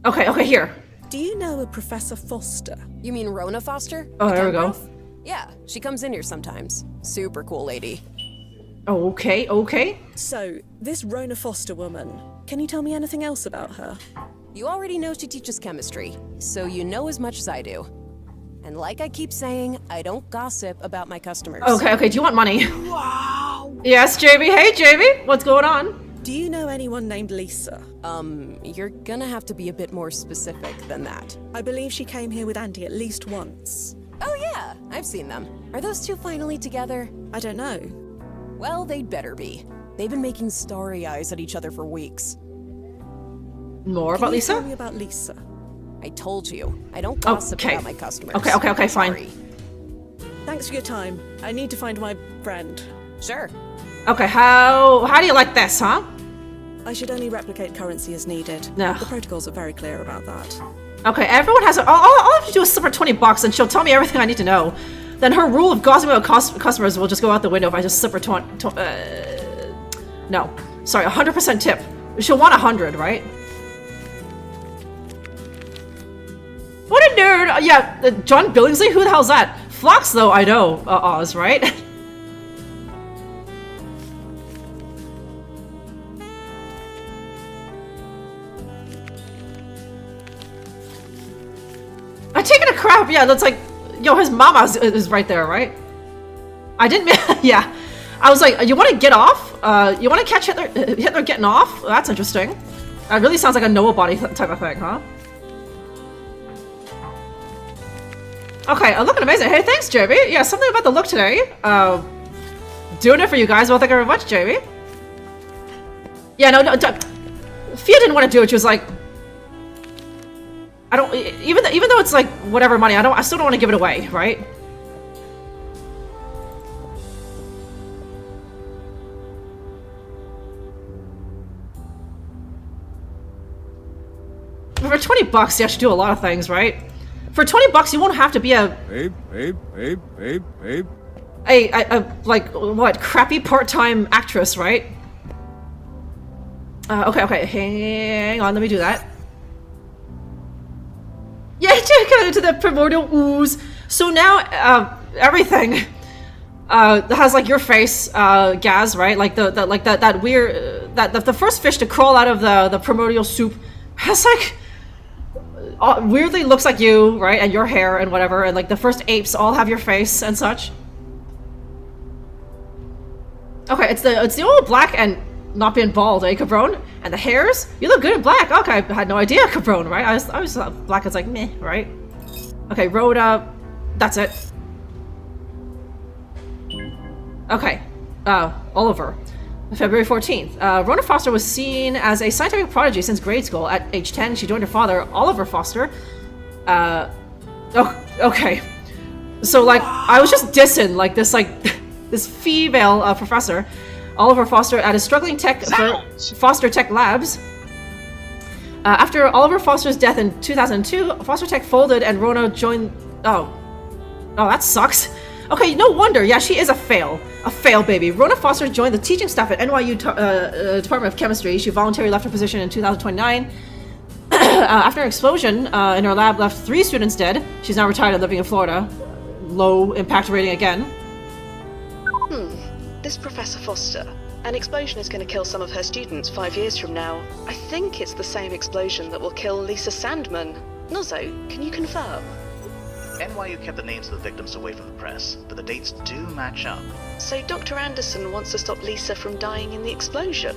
Okay, here. Do you know a Professor Foster? You mean Rona Foster? Oh, there we go. Yeah, she comes in here sometimes. Super cool lady. Okay. So, this Rona Foster woman, can you tell me anything else about her? You already know she teaches chemistry, so you know as much as I do. And like I keep saying, I don't gossip about my customers. Okay, do you want money? Wow! Yes, JB. Hey, JB, what's going on? Do you know anyone named Lisa? You're gonna have to be a bit more specific than that. I believe she came here with Andy at least once. Oh yeah, I've seen them. Are those two finally together? I don't know. Well, they'd better be. They've been making starry eyes at each other for weeks. More about Lisa? Tell me about Lisa. I told you, I don't gossip about my customers. Okay, Sorry. fine. Thanks for your time. I need to find my friend. Sure. Okay, how do you like this, huh? I should only replicate currency as needed. No. The protocols are very clear about that. Okay, everyone has all I have to do is slip her $20 and she'll tell me everything I need to know. Then her rule of gossiping about customers will just go out the window if I just slip her no. Sorry, 100% tip. She'll want 100, right? What a nerd! Yeah, John Billingsley? Who the hell's that? Phlox, though, I know, Oz, right? I'm taking a crap, yeah, that's like, yo, his mama is right there, right? I didn't, yeah. I was like, you want to get off? You want to catch Hitler getting off? That's interesting. That really sounds like a Noah body type of thing, huh? Okay, looking amazing. Hey, thanks, Jamie. Yeah, something about the look today. Doing it for you guys. Well, thank you very much, Jamie. Yeah, no, Fia didn't want to do it. She was like, I don't. Even though it's like whatever money, I still don't want to give it away, right? For 20 bucks, you have to do a lot of things, right? For 20 bucks, you won't have to be a like what, crappy part-time actress, right? Okay, hang on, let me do that. Yeah, check into the primordial ooze. So now, everything has like your face, Gaz, right? Like that weird the first fish to crawl out of the primordial soup has like weirdly looks like you, right? And your hair and whatever, and like the first apes all have your face and such. Okay, it's the old black and not being bald, eh, Cabron? And the hairs? You look good in black. Okay, I had no idea, Cabron, right? I was black is like meh, right? Okay, Rhoda, that's it. Okay, Oliver. February 14th. Rhoda Foster was seen as a scientific prodigy since grade school. At age 10, she joined her father, Oliver Foster. Okay. So, like, I was just dissing, like, this, like, this female professor, Oliver Foster, at a struggling Foster Tech Labs. After Oliver Foster's death in 2002, Foster Tech folded and Rhoda joined... Oh, that sucks. Okay, no wonder. Yeah, she is a fail baby. Rhoda Foster joined the teaching staff at NYU Department of Chemistry. She voluntarily left her position in 2029. After an explosion in her lab left 3 students dead. She's now retired and living in Florida. Low impact rating again. This Professor Foster. An explosion is going to kill some of her students 5 years from now. I think it's the same explosion that will kill Lisa Sandman. Nozzo, can you confirm? NYU kept the names of the victims away from the press, but the dates do match up. So Dr. Anderson wants to stop Lisa from dying in the explosion?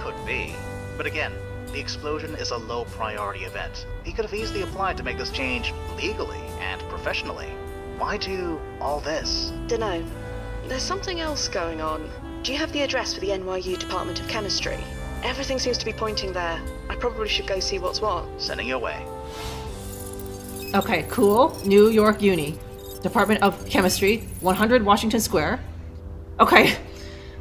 Could be. But again, the explosion is a low priority event. He could have easily applied to make this change legally and professionally. Why do all this? Dunno. There's something else going on. Do you have the address for the NYU Department of Chemistry? Everything seems to be pointing there. I probably should go see what's what. Sending you away. Okay, cool. New York Uni. Department of Chemistry, 100 Washington Square. Okay.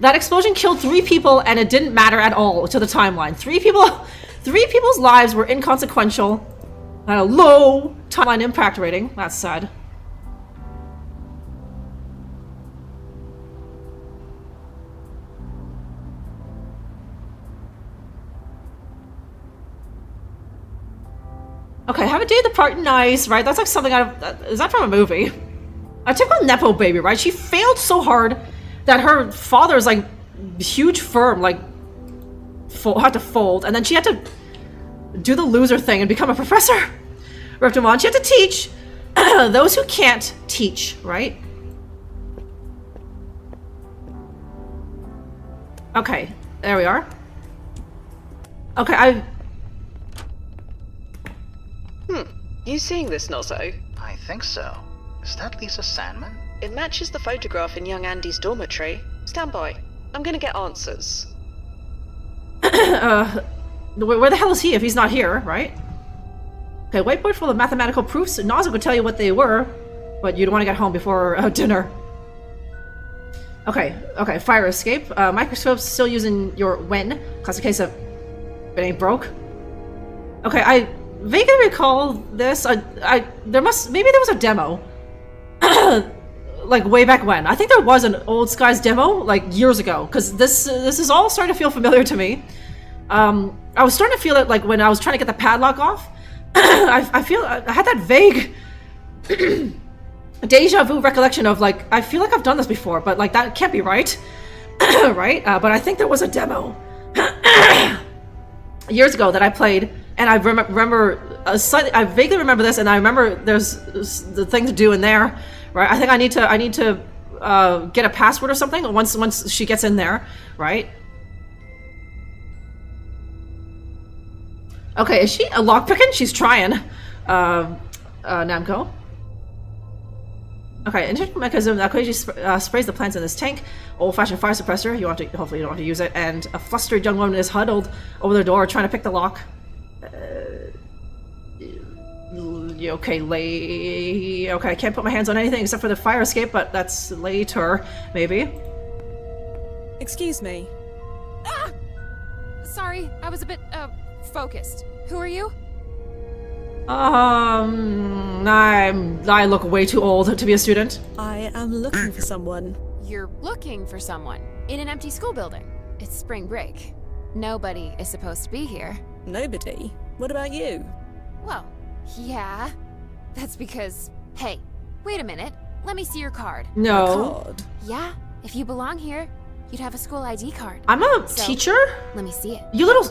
That explosion killed 3 people and it didn't matter at all to the timeline. 3 people's lives were inconsequential and a low timeline impact rating. That's sad. Okay, have a day at the party, nice, right? That's like something out of... Is that from a movie? A typical Nepo baby, right? She failed so hard that her father's, like, huge firm, like, had to fold. And then she had to do the loser thing and become a professor. Ripped him on. She had to teach those who can't teach, right? Okay, there we are. Okay, You seeing this, Nozzo? I think so. Is that Lisa Sandman? It matches the photograph in young Andy's dormitory. Stand by. I'm gonna get answers. Where the hell is he if he's not here, right? Okay, whiteboard full of mathematical proofs. Nozzo could tell you what they were, but you'd want to get home before dinner. Okay, fire escape. Microscope's still using your when. Classic case of it ain't broke. Okay, I vaguely recall this. Maybe there was a demo. Like way back when. I think there was an Old Skies demo like years ago, because this is all starting to feel familiar to me. I was starting to feel it like when I was trying to get the padlock off. I had that vague deja vu recollection of like, I feel like I've done this before, but like that can't be right. Right? But I think there was a demo years ago that I played, and I remember I vaguely remember this, and I remember there's the thing to do in there, right? I think I need to get a password or something once she gets in there, right? Okay, is she a lockpicking? She's trying. Namco. Okay, internal mechanism that quickly sprays the plants in this tank. Old-fashioned fire suppressor. Hopefully you don't have to use it. And a flustered young woman is huddled over the door trying to pick the lock. Okay, okay, I can't put my hands on anything except for the fire escape, but that's later, maybe. Excuse me. Ah! Sorry, I was a bit, focused. Who are you? I look way too old to be a student. I am looking for someone. You're looking for someone in an empty school building. It's spring break. Nobody is supposed to be here. Nobody? What about you? Well, yeah. That's because... Hey, wait a minute. Let me see your card. No. A card? Yeah, if you belong here, you'd have a school ID card. I'm a teacher? Let me see it. You little...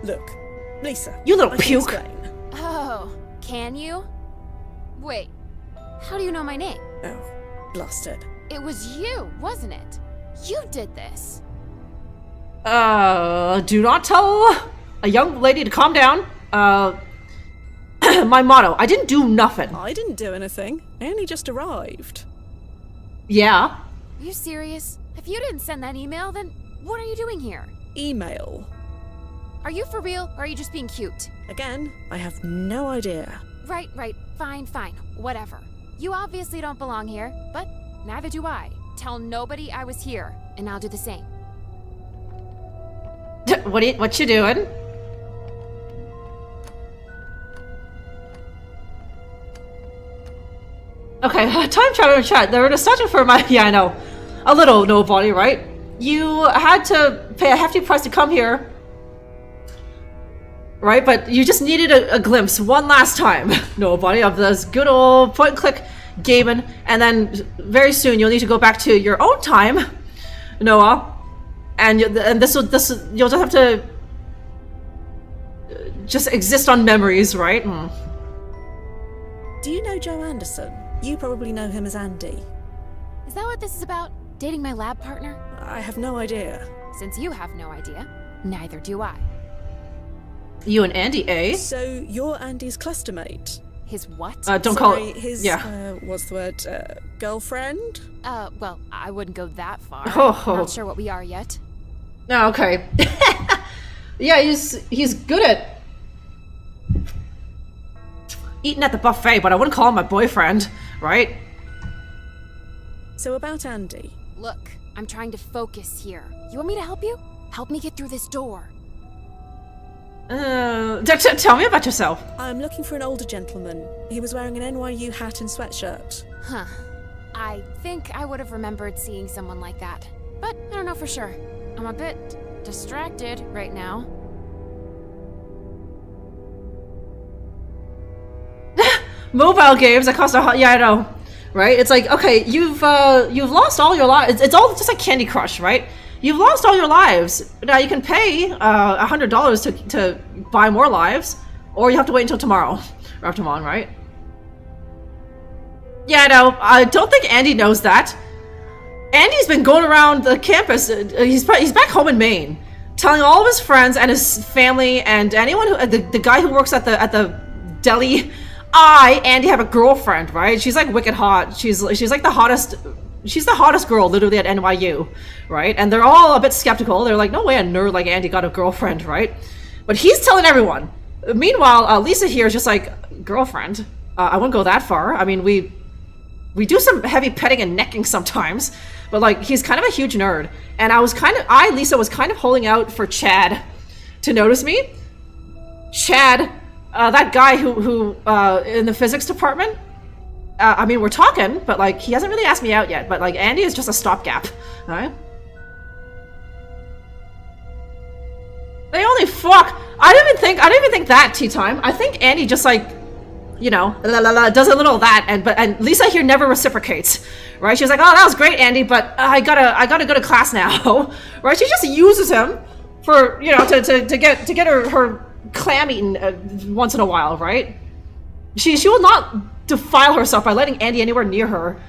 Look. Lisa. You little puke. Oh, can you? Wait, how do you know my name? Oh, blasted. It was you, wasn't it? You did this. Do not tell a young lady to calm down. My motto, I didn't do nothing. I didn't do anything. I only just arrived. Yeah. Are you serious? If you didn't send that email, then what are you doing here? Email. Are you for real, or are you just being cute? Again, I have no idea. Right, fine, whatever. You obviously don't belong here, but neither do I. Tell nobody I was here, and I'll do the same. What you doing? Okay, time traveler chat. They were nostalgic for my... Yeah, I know. A little nobody, right? You had to pay a hefty price to come here. Right, but you just needed a glimpse one last time, nobody, of this good old point-and-click gaming, and then very soon you'll need to go back to your own time, Noah, and you'll just have to just exist on memories, right? Do you know Joe Anderson? You probably know him as Andy. Is that what this is about? Dating my lab partner? I have no idea. Since you have no idea, neither do I. You and Andy, eh? So you're Andy's cluster mate? His what? Don't call it... His, yeah. What's the word? Girlfriend? Well, I wouldn't go that far. Oh. Not sure what we are yet. No, okay. Yeah, he's good at eating at the buffet, but I wouldn't call him my boyfriend, right? So about Andy. Look, I'm trying to focus here. You want me to help you? Help me get through this door. Tell me about yourself. I'm looking for an older gentleman. He was wearing an NYU hat and sweatshirt. Huh. I think I would have remembered seeing someone like that. But I don't know for sure. I'm a bit distracted right now. Mobile games that cost yeah, I know, right? It's like, okay, you've lost all your lives. It's all just like Candy Crush, right? You've lost all your lives. Now you can pay $100 to buy more lives, or you have to wait until tomorrow, or after tomorrow, right? Yeah, I know. I don't think Andy knows that. Andy's been going around the campus. He's back home in Maine, telling all of his friends and his family and anyone who the guy who works at the deli. Andy, have a girlfriend, right? She's like wicked hot. She's like the hottest. She's the hottest girl literally at NYU, right? And they're all a bit skeptical. They're like, no way a nerd like Andy got a girlfriend, right? But he's telling everyone. Meanwhile, Lisa here is just like, girlfriend? I wouldn't go that far. I mean, we do some heavy petting and necking sometimes, but like, he's kind of a huge nerd. And Lisa was kind of holding out for Chad to notice me. Chad, that guy who in the physics department. I mean, we're talking, but like, he hasn't really asked me out yet. But like, Andy is just a stopgap, right? They only fuck. I don't even think that tea time. I think Andy just like, you know, does a little of that, and Lisa here never reciprocates, right? She's like, oh, that was great, Andy, but I gotta go to class now, right? She just uses him for, you know, to get her clam eaten once in a while, right? She will not defile herself by letting Andy anywhere near her,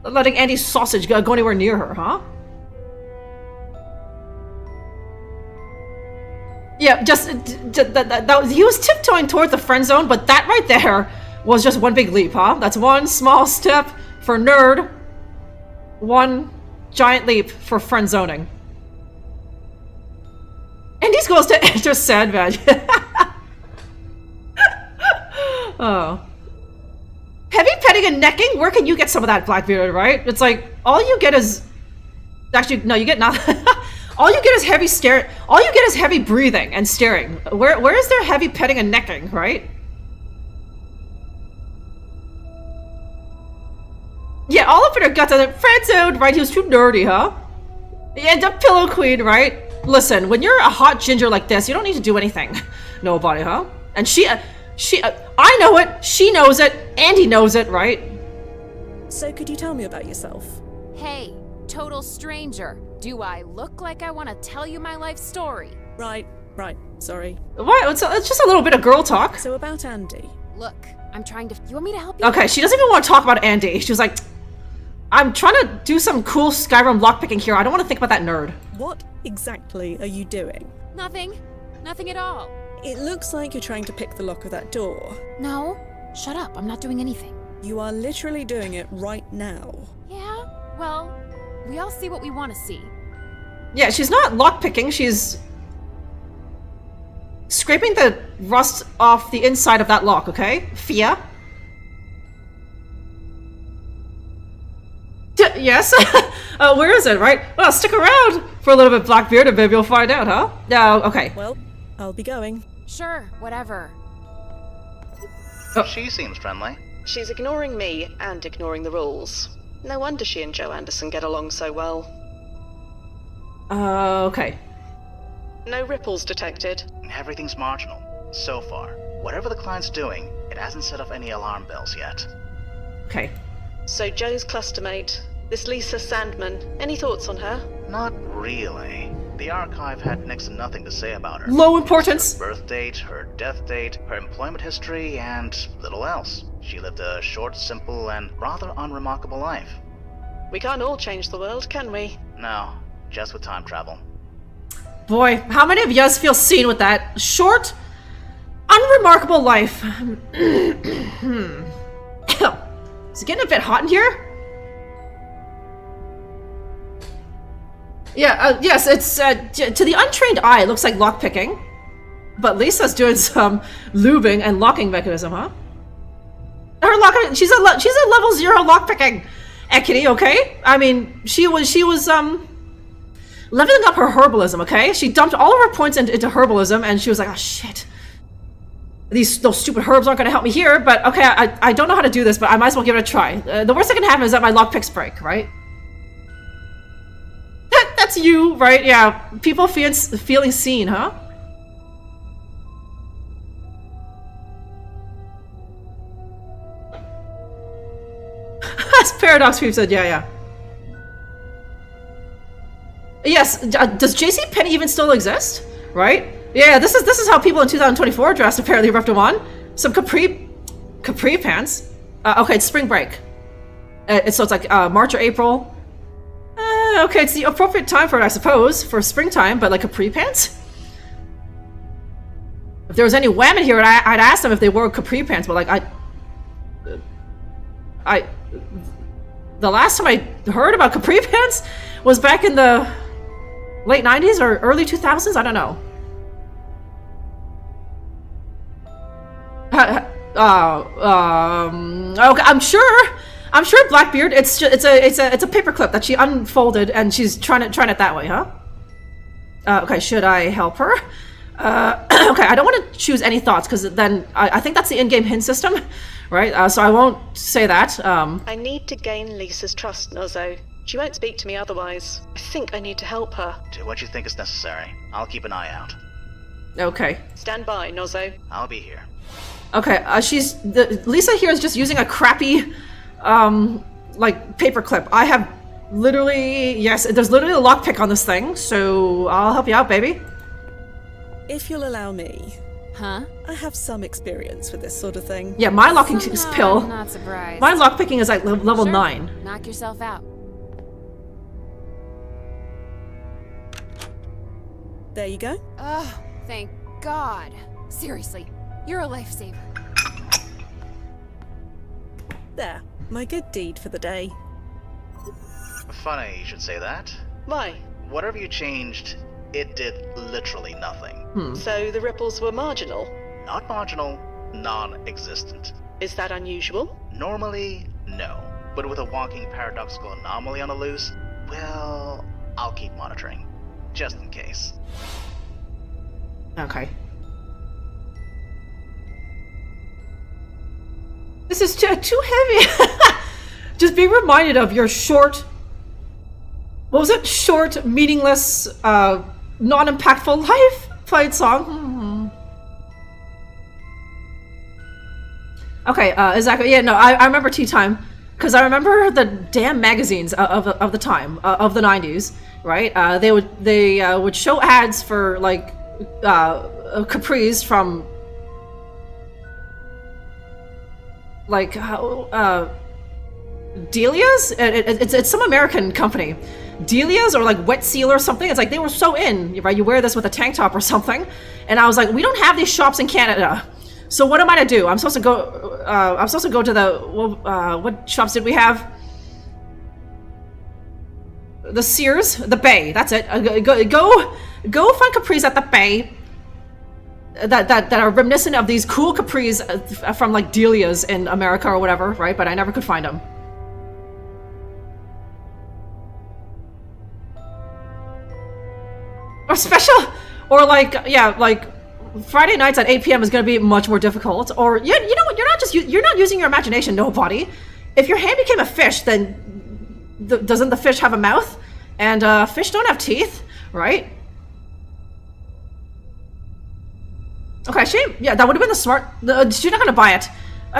letting Andy's sausage go anywhere near her, huh? Yeah, just that he was tiptoeing towards the friend zone, but that right there was just one big leap, huh? That's one small step for nerd, 1 giant leap for friend zoning. Andy's goes to enter sandbag. Oh. Heavy petting and necking? Where can you get some of that, Blackbeard, right? It's like, all you get is... Actually, no, you get nothing. All you get is heavy stare. All you get is heavy breathing and staring. Where is there heavy petting and necking, right? Yeah, all up in her guts and friend zoned, right? He was too nerdy, huh? Yeah, the pillow queen, right? Listen, when you're a hot ginger like this, you don't need to do anything. Nobody, huh? And I know it, she knows it, Andy knows it, right? So could you tell me about yourself? Hey, total stranger. Do I look like I want to tell you my life story? Right, sorry. What? It's just a little bit of girl talk. So about Andy. Look, I'm trying to... You want me to help you? Okay, she doesn't even want to talk about Andy. She was like, I'm trying to do some cool Skyrim lockpicking here. I don't want to think about that nerd. What exactly are you doing? Nothing. Nothing at all. It looks like you're trying to pick the lock of that door. No. Shut up. I'm not doing anything. You are literally doing it right now. Yeah? Well, we all see what we want to see. Yeah, she's not lockpicking. She's scraping the rust off the inside of that lock, okay? Fia? Yes? Where is it, right? Well, stick around for a little bit, Blackbeard, and maybe you'll find out, huh? No, okay. Well, I'll be going. Sure, whatever. She seems friendly. She's ignoring me and ignoring the rules. No wonder she and Joe Anderson get along so well. Okay. No ripples detected. Everything's marginal, so far. Whatever the client's doing, it hasn't set off any alarm bells yet. Okay. So Joe's clustermate, this Lisa Sandman, any thoughts on her? Not really. The archive had next to nothing to say about her. Low importance. Her birth date, her death date, her employment history, and little else. She lived a short, simple, and rather unremarkable life. We can't all change the world, can we? No, just with time travel. Boy, how many of yous feel seen with that short, unremarkable life? Is it getting a bit hot in here? Yeah, yes, it's, to the untrained eye, it looks like lockpicking. But Lisa's doing some lubing and locking mechanism, huh? Her locking, she's a level 0 lockpicking Ekity, okay? I mean, she was, leveling up her herbalism, okay? She dumped all of her points into herbalism, and she was like, oh shit. Those stupid herbs aren't gonna help me here, but okay, I don't know how to do this, but I might as well give it a try. The worst that can happen is that my lockpicks break, right? That's you, right? Yeah, people feeling seen, huh? As Paradox Peep said, yeah. Yes, does JCPenney even still exist? Right? Yeah, this is how people in 2024 dressed, apparently, Rifted One. Some capri pants. Okay, it's spring break. So it's like March or April. Okay, it's the appropriate time for it, I suppose, for springtime, but like capri pants? If there was any women here, I'd ask them if they wore capri pants, but like, the last time I heard about capri pants was back in the late 90s or early 2000s, I don't know. Okay, I'm sure Blackbeard. It's a paperclip that she unfolded and she's trying it that way, huh? Okay, should I help her? Okay, I don't want to choose any thoughts because then I think that's the in-game hint system, right? So I won't say that. I need to gain Lisa's trust, Nozzo. She won't speak to me otherwise. I think I need to help her. Do what you think is necessary. I'll keep an eye out. Okay. Stand by, Nozzo. I'll be here. Okay, Lisa here is just using a crappy, like, paperclip. I have literally, yes, there's literally a lockpick on this thing, so I'll help you out, baby. If you'll allow me. Huh? I have some experience with this sort of thing. Yeah, my locking pill. I'm not surprised. My lockpicking is like level sure. 9. Knock yourself out. There you go. Oh, thank God. Seriously, you're a lifesaver. There. My good deed for the day. Funny you should say that. Why? Whatever you changed, it did literally nothing. So the ripples were marginal? Not marginal, non-existent. Is that unusual? Normally, no. But with a walking paradoxical anomaly on the loose, well, I'll keep monitoring. Just in case. Okay. This is too heavy. Just be reminded of your short... What was it? Short, meaningless, non-impactful life? Played song. Okay, exactly. Yeah, no, I remember Tea Time. Because I remember the damn magazines of the time, of the 90s, right? They would show ads for, like, capris from... like Delia's? It's some American company. Delia's or like Wet Seal or something. It's like they were so in, right? You wear this with a tank top or something. And I was like, we don't have these shops in Canada. So what am I to do? I'm supposed to go to the what shops did we have? The Sears, the Bay. That's it. Go find capris at the Bay. That are reminiscent of these cool capris from like Delia's in America or whatever, right? But I never could find them. Or special, or like, yeah, like Friday nights at 8 p.m. is going to be much more difficult. Or you know what? You're not using your imagination. Nobody. If your hand became a fish, then doesn't the fish have a mouth? And fish don't have teeth, right? Okay, shame. Yeah, that would have been the smart. She's not gonna buy it.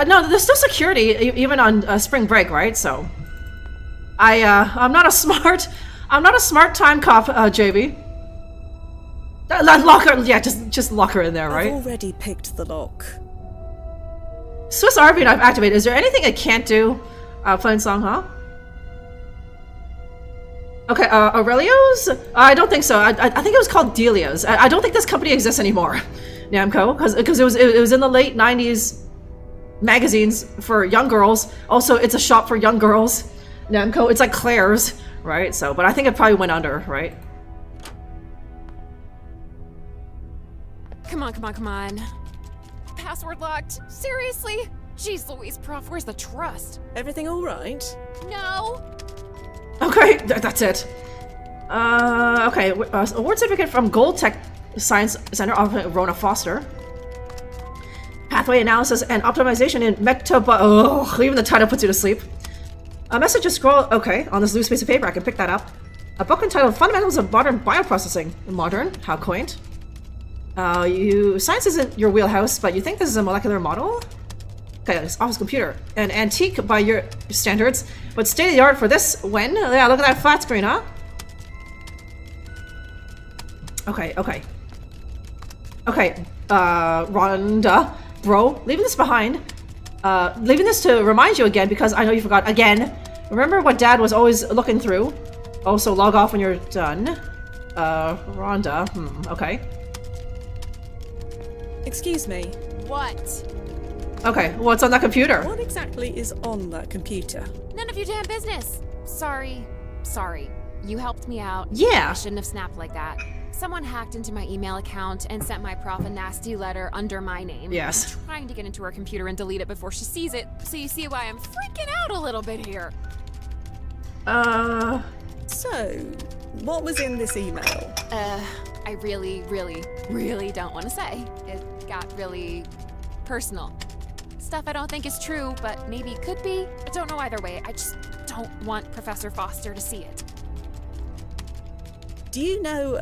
No, there's still security even on spring break, right? So, I'm not a smart time cop, JB. Lock her. Yeah, just lock her in there, right? I've already picked the lock. Swiss Army knife activated. Is there anything it can't do? Playing song, huh? Okay, Aurelio's? I don't think so. I think it was called Delia's. I don't think this company exists anymore. Namco, because it was in the late 90s magazines for young girls. Also, it's a shop for young girls. Namco, it's like Claire's, right? So, but I think it probably went under, right? Come on. Password locked. Seriously? Jeez Louise, Prof, where's the trust? Everything all right? No. Okay, that's it. Okay, award certificate from Gold Tech Science Center of Rona Foster. Pathway analysis and optimization in even the title puts you to sleep. A message to scroll, okay, on this loose piece of paper, I can pick that up. A book entitled Fundamentals of Modern Bioprocessing. Modern? How quaint. Science isn't your wheelhouse, but you think this is a molecular model? Okay, it's office computer. An antique by your standards, but state-of-the-art for this when? Yeah, look at that flat screen, huh? Okay, Rhonda, bro, leaving this behind. Leaving this to remind you again, because I know you forgot again. Remember what Dad was always looking through. Also, log off when you're done. Rhonda, okay. Excuse me. What? Okay, what's on that computer? What exactly is on that computer? None of your damn business. Sorry. You helped me out. Yeah. I shouldn't have snapped like that. Someone hacked into my email account and sent my prof a nasty letter under my name. Yes. I'm trying to get into her computer and delete it before she sees it, so you see why I'm freaking out a little bit here. So, what was in this email? I really don't want to say. It got really personal. Stuff I don't think is true, but maybe could be. I don't know either way. I just don't want Professor Foster to see it. Do you know,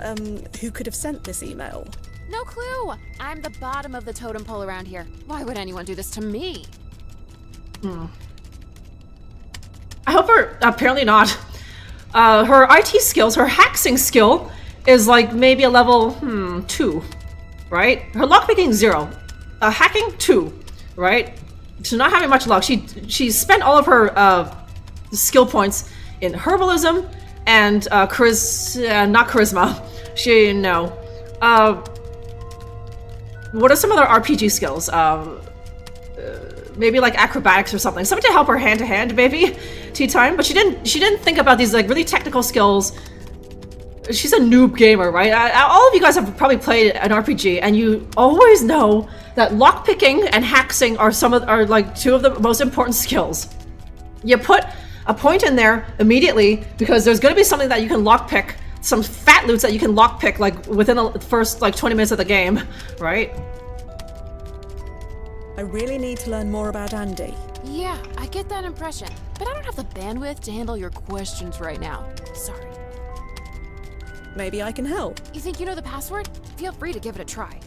who could have sent this email? No clue! I'm the bottom of the totem pole around here. Why would anyone do this to me? I hope apparently not. Her IT skills, her hacking skill is like maybe a level, 2, right? Her lockpicking 0. Hacking 2, right? She's not having much luck. She spent all of her skill points in herbalism and not charisma. What are some other RPG skills? maybe like acrobatics or something. Something to help her hand to hand, maybe. Tea time. But she didn't think about these like really technical skills. She's a noob gamer, right? All of you guys have probably played an RPG, and you always know that lockpicking and hacking are like two of the most important skills. You put a point in there immediately because there's going to be something that you can lockpick, some fat loots that you can lockpick like within the first like 20 minutes of the game, right? I really need to learn more about Andy. Yeah, I get that impression, but I don't have the bandwidth to handle your questions right now. Sorry. Maybe I can help. You think you know the password? Feel free to give it a try.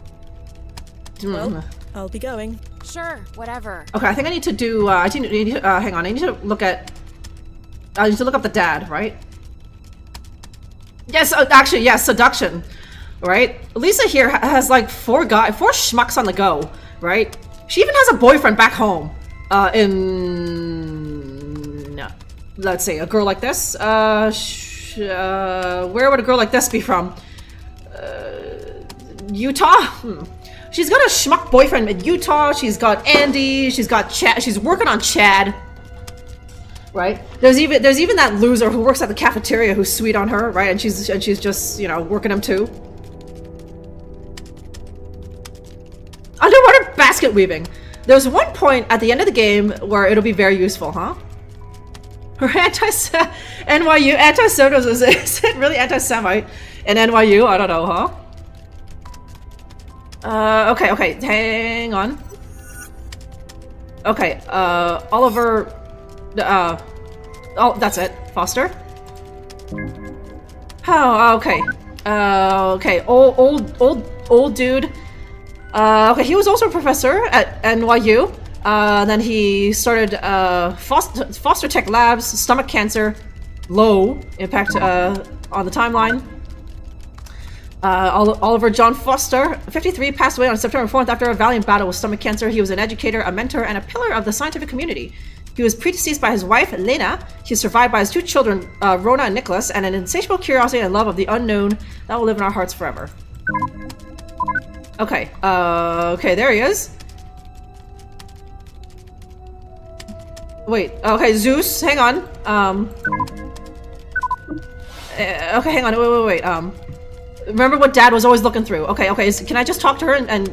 Well, I'll be going. Sure, whatever. Okay, I think I need to do. Hang on. I need to look at. I need to look up the dad, right? Yes, actually, yes, seduction, right? Lisa here has like four schmucks on the go, right? She even has a boyfriend back home. Let's see, a girl like this. Where would a girl like this be from? Utah? She's got a schmuck boyfriend in Utah. She's got Andy. She's got Chad. She's working on Chad. Right? There's even that loser who works at the cafeteria who's sweet on her, right? And she's just, you know, working him too. Underwater basket weaving. There's one point at the end of the game where it'll be very useful, huh? Her NYU anti-Semitism, is it really anti-Semite in NYU? I don't know, huh? Okay, hang on. Okay, Oliver, oh, that's it, Foster. Oh, okay. Okay, old dude. Okay, he was also a professor at NYU. Then he started Foster Tech Labs, stomach cancer, low impact on the timeline. Oliver John Foster, 53, passed away on September 4th after a valiant battle with stomach cancer. He was an educator, a mentor, and a pillar of the scientific community. He was predeceased by his wife, Lena. He is survived by his two children, Rona and Nicholas, and an insatiable curiosity and love of the unknown that will live in our hearts forever. Okay, okay, there he is. Wait, okay, Zeus, hang on. Okay, hang on, wait. Remember what Dad was always looking through. Okay, can I just talk to her and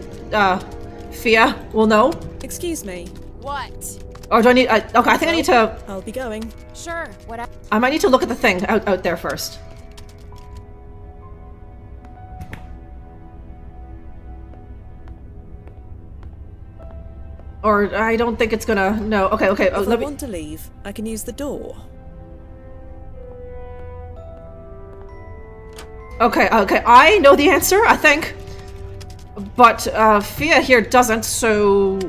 Fia will know? Excuse me. What? Or do I need, okay, I think I need to... I'll be going. Sure, whatever. I might need to look at the thing out there first. Or I don't think it's gonna... No, okay. If I want to leave, I can use the door. Okay, I know the answer, I think. But, Fia here doesn't, so...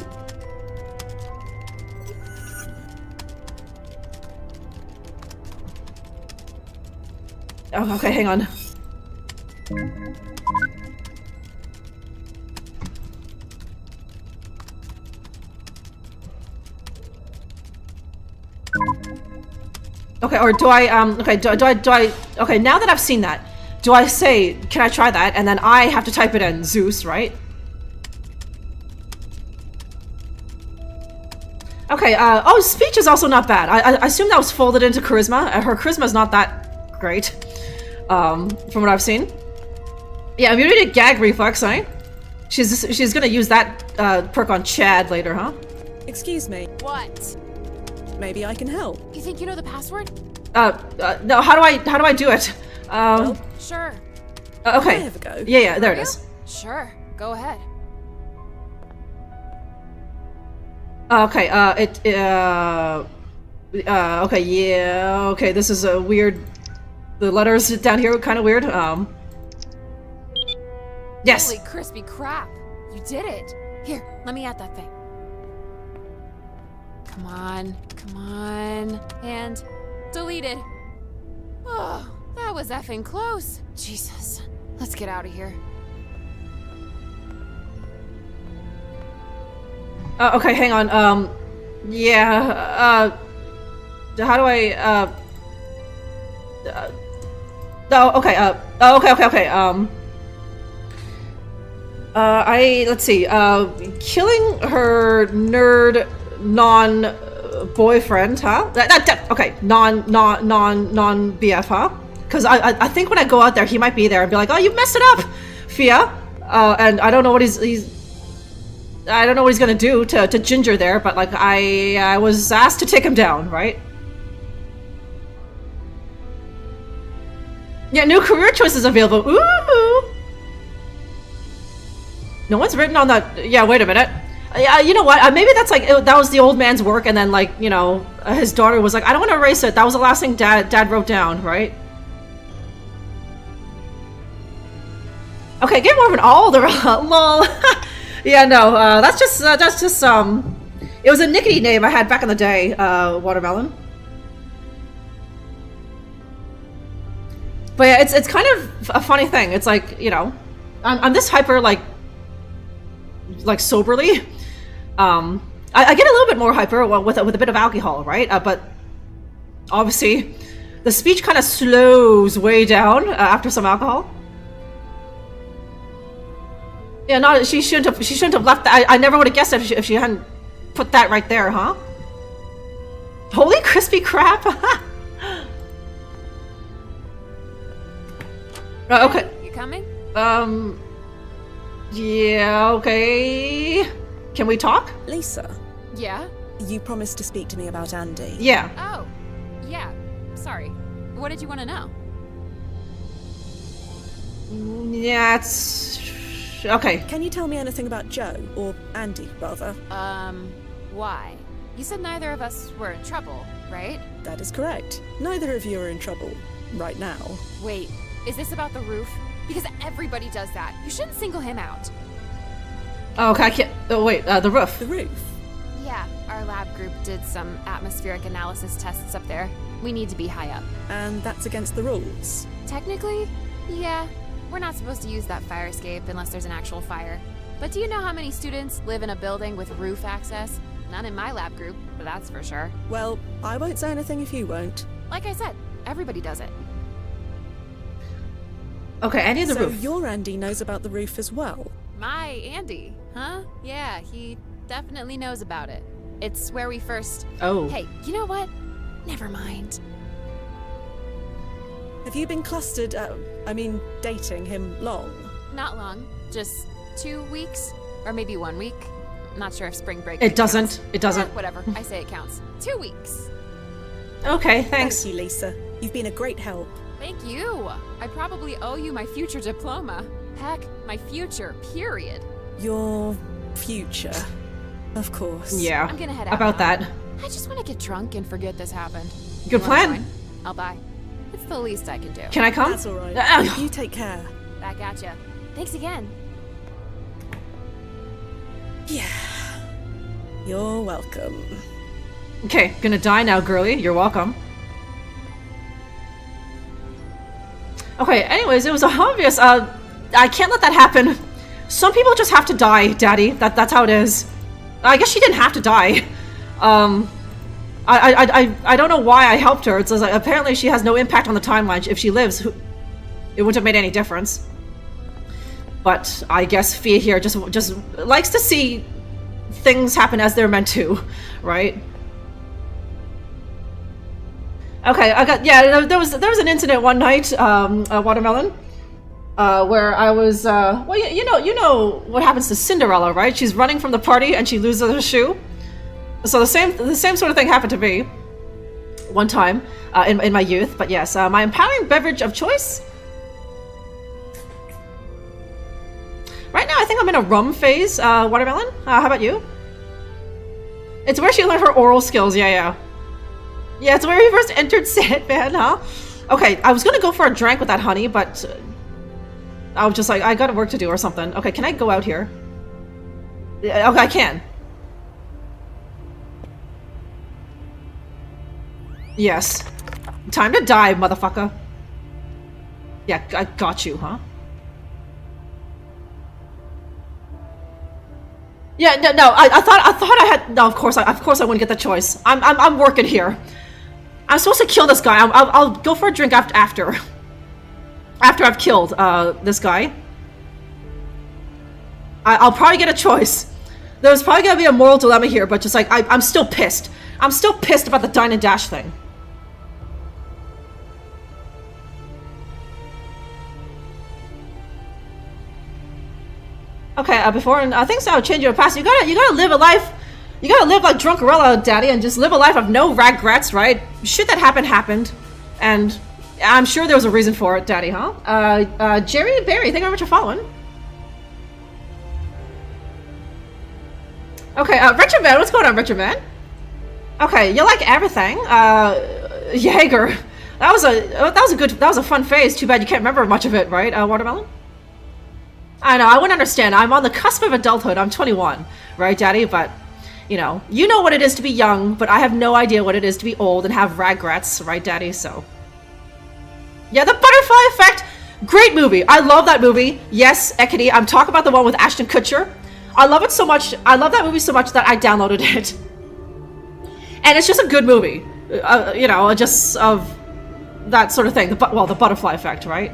Oh, okay, hang on. Okay, or do I, okay, do I, okay, now that I've seen that, do I say, can I try that? And then I have to type it in, Zeus, right? Okay, oh, speech is also not bad. I assume that was folded into charisma. Her charisma is not that great, from what I've seen. Yeah, I'm gonna gag reflex, right? She's gonna use that, perk on Chad later, huh? Excuse me. What? Maybe I can help. You think you know the password? No, how do I do it? Well, sure. Okay. Can I have a go? Yeah, there it is. Sure, go ahead. Okay, okay, yeah, okay, this is a weird... The letters down here are kind of weird, Yes! Holy crispy crap! You did it! Here, let me add that thing. Come on. And deleted. Oh, that was effing close. Jesus. Let's get out of here. Okay, hang on, yeah, how do I, oh, okay, okay, let's see, killing her nerd non-boyfriend, huh? Okay, non-BF, huh? Because I think when I go out there, he might be there and be like, oh, you messed it up, Fia. And I don't know what I don't know what he's gonna do to Ginger there, but like I was asked to take him down, right? Yeah, new career choices available. Ooh. No one's written on that. Yeah, wait a minute. Yeah, you know what? Maybe that's like that was the old man's work, and then like you know his daughter was like, I don't want to erase it. That was the last thing Dad wrote down, right? Okay, get more of an older lol. Yeah, no, that's just it was a nickety name I had back in the day, Watermelon. But yeah, it's kind of a funny thing. It's like, you know, I'm this hyper like soberly. I get a little bit more hyper with a bit of alcohol, right? But obviously, the speech kind of slows way down after some alcohol. Yeah, no, she shouldn't have left that. I never would have guessed if she hadn't put that right there, huh? Holy crispy crap! Okay. You coming? Yeah, okay. Can we talk? Lisa. Yeah? You promised to speak to me about Andy. Yeah. Oh, yeah. Sorry. What did you want to know? Yeah, it's... Okay. Can you tell me anything about Joe? Or Andy, rather? Why? You said neither of us were in trouble, right? That is correct. Neither of you are in trouble. Right now. Wait, is this about the roof? Because everybody does that. You shouldn't single him out. Oh, okay, I can't... Oh, wait, the roof. The roof? Yeah, our lab group did some atmospheric analysis tests up there. We need to be high up. And that's against the rules? Technically, yeah. We're not supposed to use that fire escape unless there's an actual fire. But do you know how many students live in a building with roof access? None in my lab group, but that's for sure. Well, I won't say anything if you won't. Like I said, everybody does it. Okay, Andy the roof. So your Andy knows about the roof as well? My Andy, huh? Yeah, he definitely knows about it. It's where we first... Oh. Hey, you know what? Never mind. Have you been clustered, dating him long? Not long. Just 2 weeks? Or maybe 1 week? Not sure if spring break... It doesn't. It doesn't. Whatever. I say it counts. 2 weeks. Okay, thanks. Thank you, Lisa. You've been a great help. Thank you. I probably owe you my future diploma. Heck, my future, period. Your future. Of course. Yeah. I'm gonna head out about now. that. I just want to get drunk and forget this happened. Good plan. Join? I'll buy. It's the least I can do. Can I come? That's all right. You take care. Back at ya. Thanks again. Yeah. You're welcome. Okay, gonna die now, girly. You're welcome. Okay, anyways, it was obvious. I can't let that happen. Some people just have to die, Daddy. That's how it is. I guess she didn't have to die. I don't know why I helped her. It's like, apparently she has no impact on the timeline. If she lives, it wouldn't have made any difference. But I guess Fia here just likes to see things happen as they're meant to, right? Okay, there was an incident one night, Watermelon, where I was well, you know what happens to Cinderella, right? She's running from the party and she loses her shoe. So the same sort of thing happened to me one time in my youth. But yes, my empowering beverage of choice. Right now, I think I'm in a rum phase. Watermelon. How about you? It's where she learned her oral skills. Yeah, it's where we first entered Sandman, huh? Okay, I was gonna go for a drink with that honey, but I was just like, I got work to do or something. Okay, can I go out here? Okay, I can. Yes. Time to die, motherfucker. Yeah, I got you, huh? Yeah, no. I thought I had. No, of course I wouldn't get the choice. I'm working here. I'm supposed to kill this guy. I'll go for a drink after I've killed this guy. I'll probably get a choice. There's probably gonna be a moral dilemma here, but just like, I'm still pissed. I'm still pissed about the dine and dash thing. Okay, before things I'll change your past. You gotta live a life. You gotta live like Drunkerella, Daddy, and just live a life of no regrets, right? Shit that happened, and I'm sure there was a reason for it, Daddy, huh? Jerry Barry, thank you very much for following. Okay, Retro Man, what's going on, Retro Man? Okay, you like everything. Jaeger, that was a fun phase. Too bad you can't remember much of it, right? Watermelon. I know, I wouldn't understand. I'm on the cusp of adulthood. I'm 21, right, Daddy? But, you know what it is to be young, but I have no idea what it is to be old and have regrets, right, Daddy? So, yeah, The Butterfly Effect, great movie. I love that movie. Yes, Ekity, I'm talking about the one with Ashton Kutcher. I love it so much. I love that movie so much that I downloaded it. And it's just a good movie. Just of that sort of thing. The Butterfly Effect, right?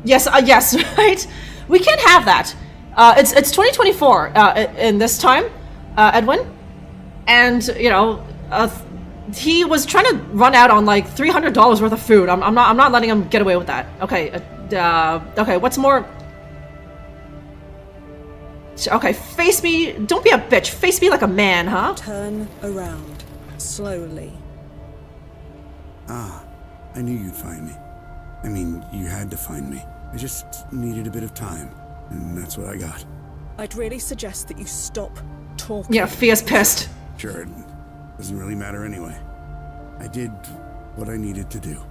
Yes, yes, right? We can't have that. It's 2024 in this time, Edwin. And, he was trying to run out on like $300 worth of food. I'm not letting him get away with that. Okay, okay, what's more? Okay, face me. Don't be a bitch. Face me like a man, huh? Turn around, slowly. Ah, I knew you'd find me. I mean, you had to find me. I just needed a bit of time, and that's what I got. I'd really suggest that you stop talking. Yeah, Fia's pissed. Sure, it doesn't really matter anyway. I did what I needed to do.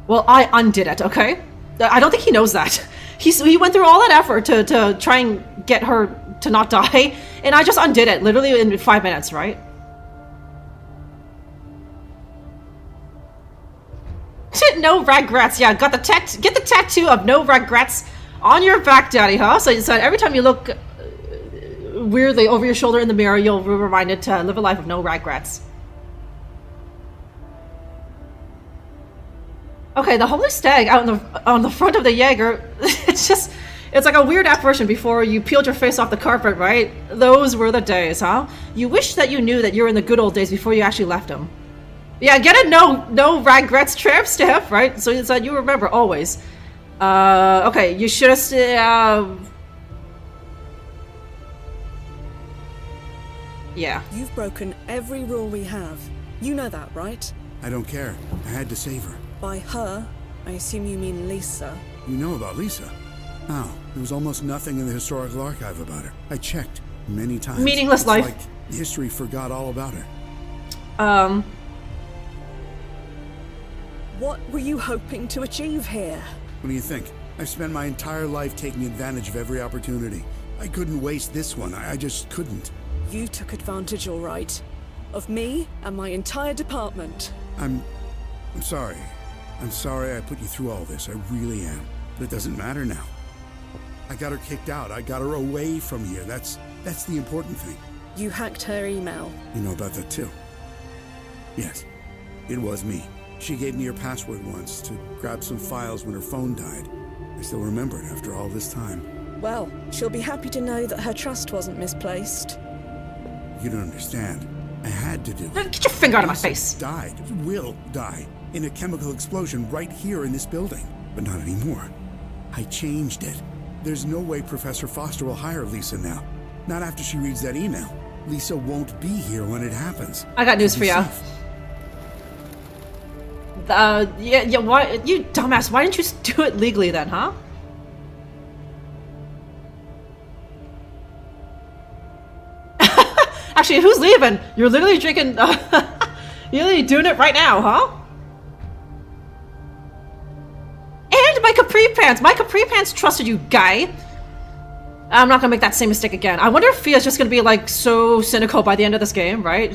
Well, I undid it, okay? I don't think he knows that. He went through all that effort to try and get her to not die, and I just undid it, literally in 5 minutes, right? No regrets. Yeah, get the tattoo of no regrets on your back, Daddy, huh? So every time you look weirdly over your shoulder in the mirror, you'll be reminded to live a life of no regrets. Okay, the holy stag out on the front of the Jaeger. It's like a weird apparition before you peeled your face off the carpet, right? Those were the days, huh? You wish that you knew that you were in the good old days before you actually left them. Yeah, get it? No regrets, tramp stamp, right? So it's like you remember always. Okay, you should have. Yeah. You've broken every rule we have. You know that, right? I don't care. I had to save her. By her, I assume you mean Lisa. You know about Lisa? Oh, there was almost nothing in the historical archive about her. I checked many times. Meaningless life. Like history forgot all about her. What were you hoping to achieve here? What do you think? I've spent my entire life taking advantage of every opportunity. I couldn't waste this one. I just couldn't. You took advantage, all right. Of me and my entire department. I'm sorry. I'm sorry I put you through all this. I really am. But it doesn't matter now. I got her kicked out. I got her away from here. That's the important thing. You hacked her email. You know about that too? Yes. It was me. She gave me her password once to grab some files when her phone died. I still remember it after all this time. Well, she'll be happy to know that her trust wasn't misplaced. You don't understand. I had to do it. Get your finger out of my face. Died. Will die. In a chemical explosion right here in this building. But not anymore. I changed it. There's no way Professor Foster will hire Lisa now. Not after she reads that email. Lisa won't be here when it happens. I got news for you. Yeah, why, you dumbass, why didn't you just do it legally then, huh? Actually, who's leaving? You're literally drinking, you're literally doing it right now, huh? And my capri pants trusted you, guy. I'm not gonna make that same mistake again. I wonder if Fia's just gonna be like so cynical by the end of this game, right?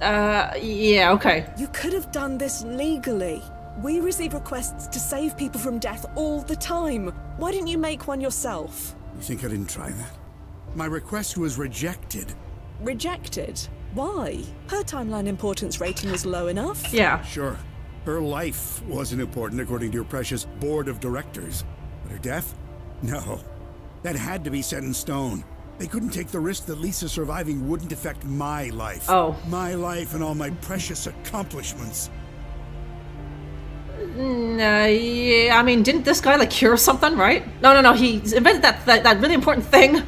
Yeah, okay. You could have done this legally. We receive requests to save people from death all the time. Why didn't you make one yourself? You think I didn't try that? My request was rejected. Rejected? Why? Her timeline importance rating was low enough. Yeah. Sure. Her life wasn't important according to your precious board of directors. But her death? No. That had to be set in stone. They couldn't take the risk that Lisa surviving wouldn't affect my life. Oh. My life and all my precious accomplishments. Yeah, I mean, didn't this guy, like, cure something, right? No, he invented that really important thing.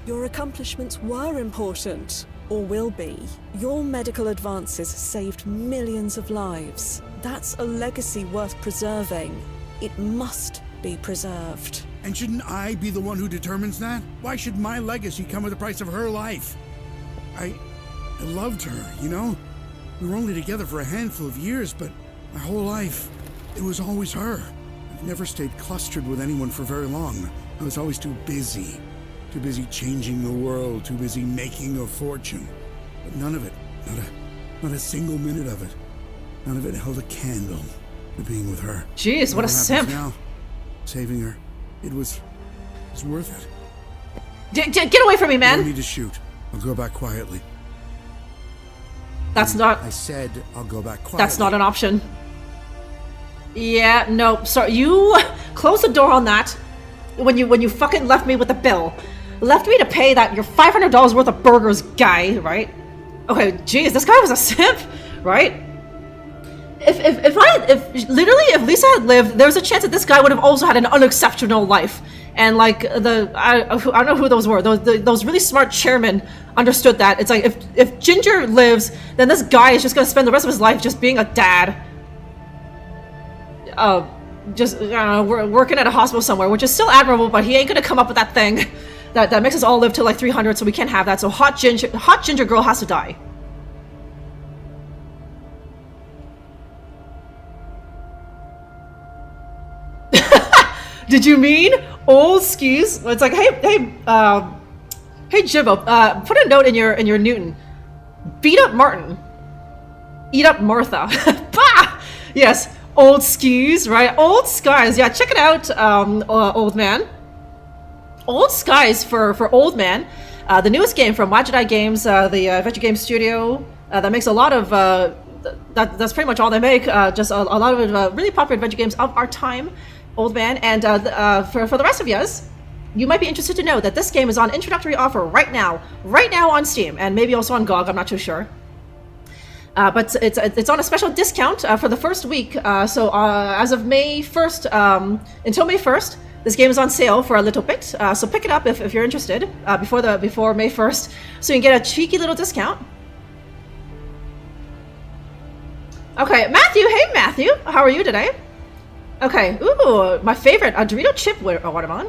Your accomplishments were important, or will be. Your medical advances saved millions of lives. That's a legacy worth preserving. It must be preserved. And shouldn't I be the one who determines that? Why should my legacy come at the price of her life? I loved her, you know? We were only together for a handful of years, but my whole life, it was always her. I've never stayed clustered with anyone for very long. I was always too busy. Too busy changing the world, too busy making a fortune. But none of it, not a single minute of it, none of it held a candle to being with her. Jeez, what a simp. Now, saving her, it was worth it. Get away from me, man! You don't need to shoot. I'll go back quietly. That's not... I said I'll go back quietly. That's not an option. Yeah, no, sorry. You close the door on that when you fucking left me with the bill. Left me to pay that your $500 worth of burgers guy, right? Okay, jeez, this guy was a simp, right? If Lisa had lived, there's a chance that this guy would have also had an unexceptional life. And like I don't know who those were. Those really smart chairmen understood that. It's like if Ginger lives, then this guy is just gonna spend the rest of his life just being a dad. Just working at a hospital somewhere, which is still admirable, but he ain't gonna come up with that thing that makes us all live till like 300, so we can't have that. So hot ginger girl has to die. Did you mean old skis? It's like, hey, Jibbo, put a note in your Newton. Beat up Martin. Eat up Martha. Bah! Yes, old skis, right? Old skies. Yeah, check it out, old man. Old skies for old man. The newest game from Wajidai Games, the adventure game studio that makes a lot of. That's pretty much all they make. Just a lot of really popular adventure games of our time. Old man, and for the rest of yous, you might be interested to know that this game is on introductory offer right now on Steam, and maybe also on GOG. I'm not too sure, but it's on a special discount for the first week. So as of May 1st, until May 1st, this game is on sale for a little bit. So pick it up if you're interested before May 1st, so you can get a cheeky little discount. Okay, Matthew. Hey, Matthew. How are you today? Okay, ooh, my favorite, a Dorito chip watermelon.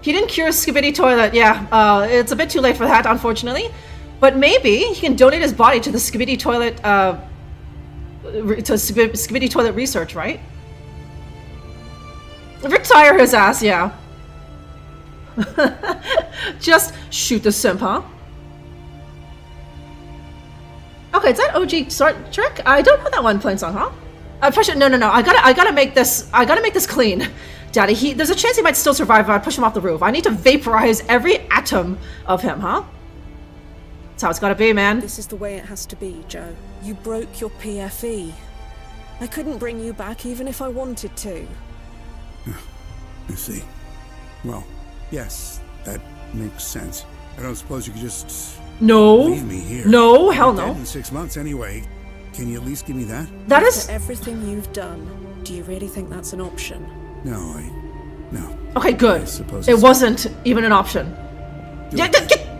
He didn't cure Skibidi Toilet, yeah, it's a bit too late for that, unfortunately. But maybe he can donate his body to the Skibidi Toilet, Skibidi Toilet research, right? Retire his ass, yeah. Just shoot the simp, huh? Okay, is that OG Star Trek? I don't know that one, Plain Song, huh? No. I gotta make this clean, Daddy. There's a chance he might still survive if I push him off the roof. I need to vaporize every atom of him, huh? That's how it's gotta be, man. This is the way it has to be, Joe. You broke your PFE. I couldn't bring you back even if I wanted to. I see. Well, yes, that makes sense. I don't suppose you could just leave me here. No, hell no. In 6 months anyway. Can you at least give me that? That is... After everything you've done, do you really think that's an option? No. Okay, good. I suppose it wasn't even an option.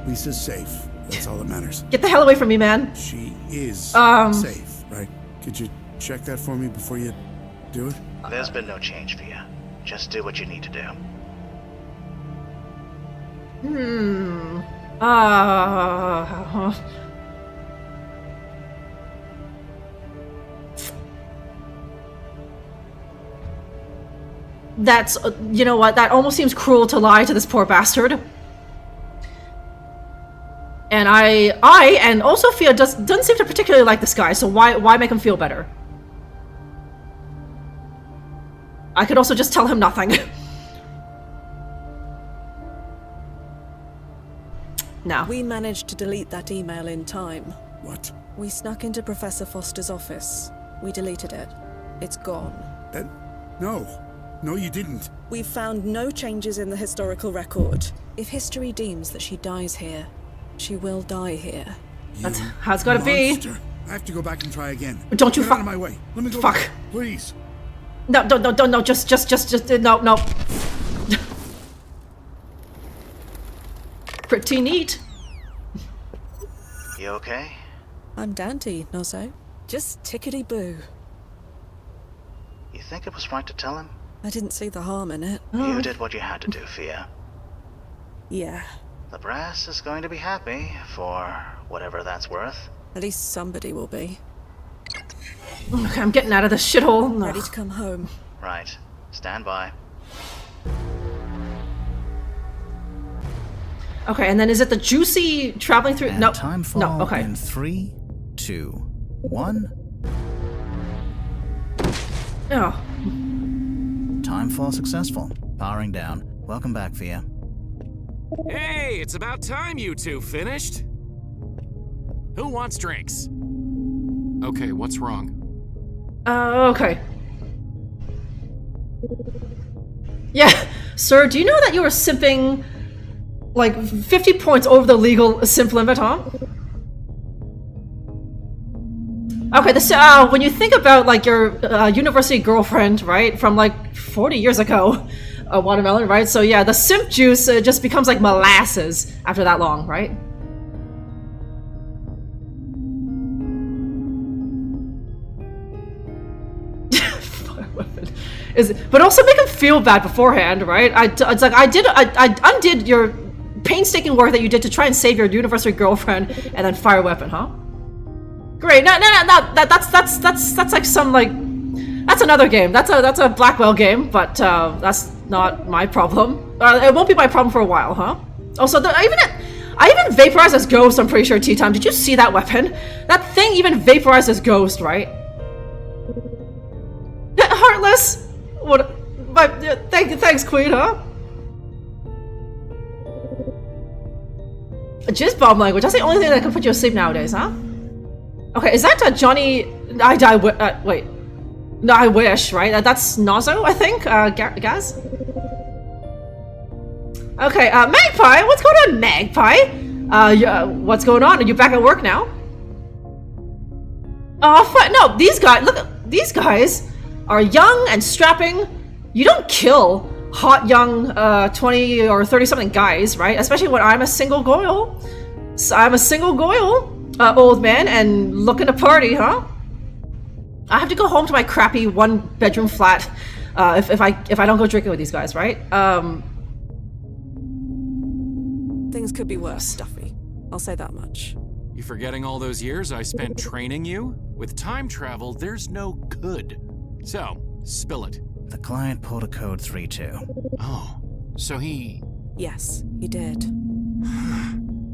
Lisa's safe. That's all that matters. Get the hell away from me, man. She is safe, right? Could you check that for me before you do it? There's been no change for you. Just do what you need to do. That's, you know what, that almost seems cruel to lie to this poor bastard. And I and also Fia doesn't seem to particularly like this guy, so why make him feel better? I could also just tell him nothing. No. We managed to delete that email in time. What? We snuck into Professor Foster's office. We deleted it. It's gone. No. No, you didn't. We've found no changes in the historical record. If history deems that she dies here, she will die here. That's how it's gotta be. I have to go back and try again. Don't you Get out of my way. Let me go. Fuck. Back, please. No, just, no. Pretty neat. You okay? I'm dandy, Nozzo. Just tickety-boo. You think it was right to tell him? I didn't see the harm in it. You did what you had to do, Fia. Yeah. The brass is going to be happy, for whatever that's worth. At least somebody will be. Okay, I'm getting out of this shithole. Ready to come home. Right. Stand by. Okay, and then is it the juicy traveling through? And No. timefall No, okay. in 3, 2, 1. Oh. Timefall successful. Powering down. Welcome back, Fia. Hey, it's about time you two finished. Who wants drinks? Okay, what's wrong? Okay. Yeah, sir, do you know that you were simping like 50 points over the legal simp limit, huh? Okay, this when you think about like your university girlfriend, right, from like 40 years ago, Watermelon, right? So yeah, the simp juice just becomes like molasses after that long, right? But also make him feel bad beforehand, right? It's like I undid your painstaking work that you did to try and save your university girlfriend, and then fire a weapon, huh? Great. No. That's like some like that's another game. That's a Blackwell game, but that's not my problem. It won't be my problem for a while, huh? Also, I even vaporized as Ghost. I'm pretty sure. Tea Time. Did you see that weapon? That thing even vaporized as Ghost, right? Heartless. What? But thanks, Queen, huh? Jizz bomb language. That's the only thing that can put you asleep nowadays, huh? Okay, is that Johnny? Wait. No, I wish, right? That's Nozzo, I think. Gaz. Okay, Magpie. What's going on, Magpie? What's going on? Are you back at work now? Oh, no. These guys. Look, these guys are young and strapping. You don't kill hot young 20 or 30 something guys, right? Especially when I'm a single goyle. So I'm a single goyle old man and looking to party, huh? I have to go home to my crappy 1-bedroom flat if I don't go drinking with these guys, right? Things could be worse, Duffy. I'll say that much. You forgetting all those years I spent training you? With time travel, there's no could. So, spill it. The client pulled a code 3-2. Oh, so he... Yes, he did.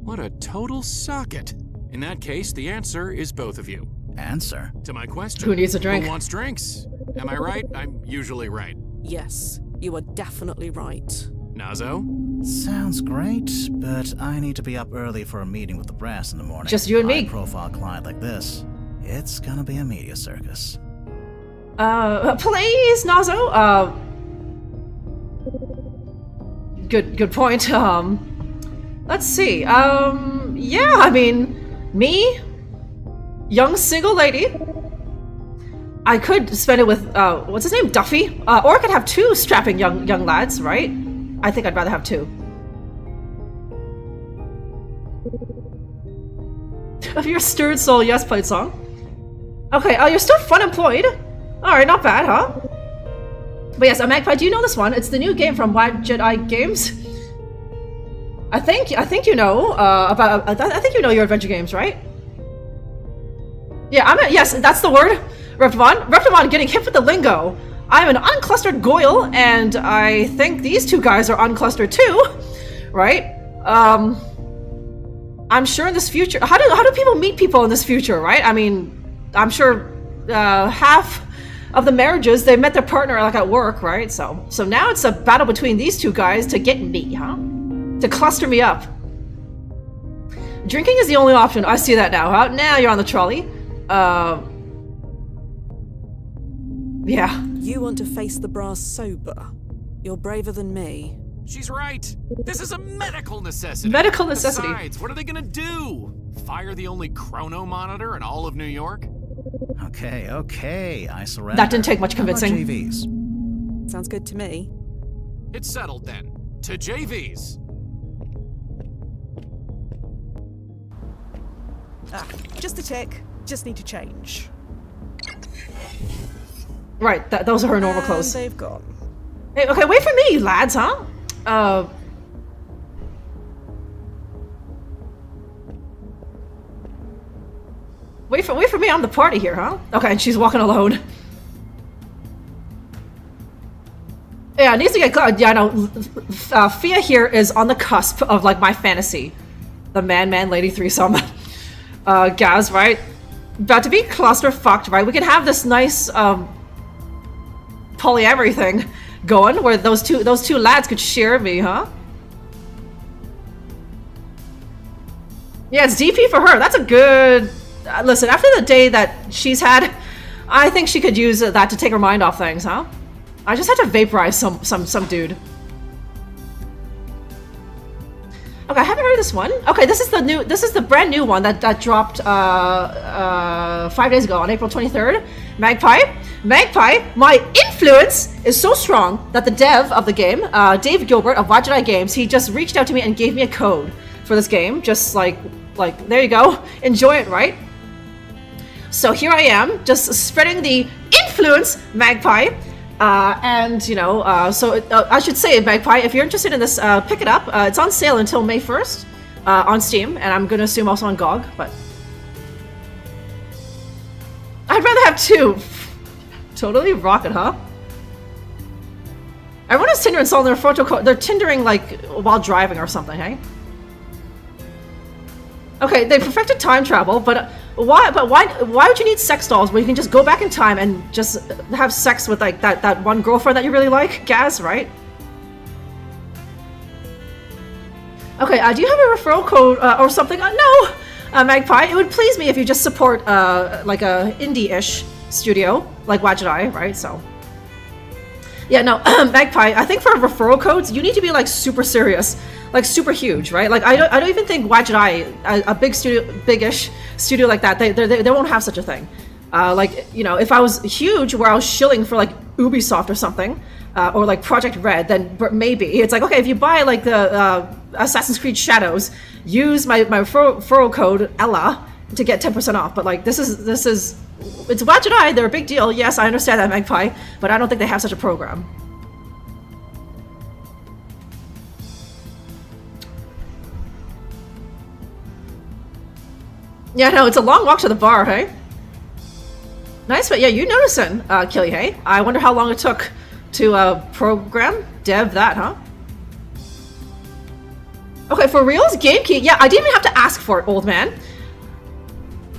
What a total socket. In that case, the answer is both of you. Answer? To my question. Who needs a drink? Who wants drinks? Am I right? I'm usually right. Yes, you are definitely right. Nozzo? Sounds great, but I need to be up early for a meeting with the brass in the morning. Just you and me. High-profile client like this, it's gonna be a media circus. Please, Nozzo. Good point. Let's see. Yeah, I mean, me, young single lady. I could spend it with what's his name, Duffy, or I could have 2 strapping young lads, right? I think I'd rather have 2. Of your stirred soul, yes, played song. Okay, you're still fun employed. Alright, not bad, huh? But yes, Magpie, do you know this one? It's the new game from Wild Jedi Games. I think you know about. I think you know your adventure games, right? Yeah, yes, that's the word. Reptimon getting hit with the lingo. I'm an unclustered goyle, and I think these 2 guys are unclustered too, right? I'm sure in this future, how do people meet people in this future, right? I mean, I'm sure half of the marriages they met their partner like at work, right? So now it's a battle between these 2 guys to get me, huh? To cluster me up. Drinking is the only option. I see that now, huh? Now you're on the trolley. Yeah. You want to face the brass sober. You're braver than me. She's right. This is a medical necessity. Medical necessity. Besides, what are they gonna do? Fire the only chrono monitor in all of New York? Okay, I surrender. That didn't take much convincing. How about JVs? Sounds good to me. It's settled then. To JVs. Just a tick. Just need to change. Right, those are her normal clothes. They've gone. Hey, okay, wait for me, lads, huh? Wait for me, I'm the party here, huh? Okay, and she's walking alone. Yeah, it needs to get good. Yeah, I know. Fia here is on the cusp of, like, my fantasy. The man-lady threesome. Gaz, right? About to be cluster-fucked, right? We can have this nice, polyamory thing going, where those two lads could share me, huh? Yeah, it's DP for her. That's a good... listen, after the day that she's had, I think she could use that to take her mind off things, huh? I just had to vaporize some dude. Okay, I haven't heard of this one. Okay, this is the brand new one that dropped 5 days ago on April 23rd. Magpie, my influence is so strong that the dev of the game, Dave Gilbert of Why Games, he just reached out to me and gave me a code for this game. Just like there you go, enjoy it, right? So here I am, just spreading the influence, Magpie. And, you know, so I should say, Magpie, if you're interested in this, pick it up. It's on sale until May 1st on Steam, and I'm going to assume also on GOG, but... I'd rather have two. Totally rocket, huh? Everyone is Tinder installing their photo code. They're Tindering, like, while driving or something, hey? Okay, they perfected time travel, but why would you need sex dolls when you can just go back in time and just have sex with, like, that one girlfriend that you really like? Gaz, right? Okay, do you have a referral code or something? No, Magpie, it would please me if you just support like a indie-ish studio like Wajidai, right? So yeah, no, Magpie, I think for referral codes you need to be like super serious. Like super huge, right? Like I don't even think Wajidai, a big studio, big-ish studio like that, they won't have such a thing. Like, you know, if I was huge, where I was shilling for like Ubisoft or something, or like Project Red, then maybe it's like, okay, if you buy like the Assassin's Creed Shadows, use my referral code Ella to get 10% off. But like this is it's Wajidai, they're a big deal. Yes, I understand that, Magpie, but I don't think they have such a program. Yeah, no, it's a long walk to the bar, hey? Nice, but yeah, you noticing, Killy, hey? I wonder how long it took to, program, dev that, huh? Okay, for reals, game key, yeah, I didn't even have to ask for it, old man.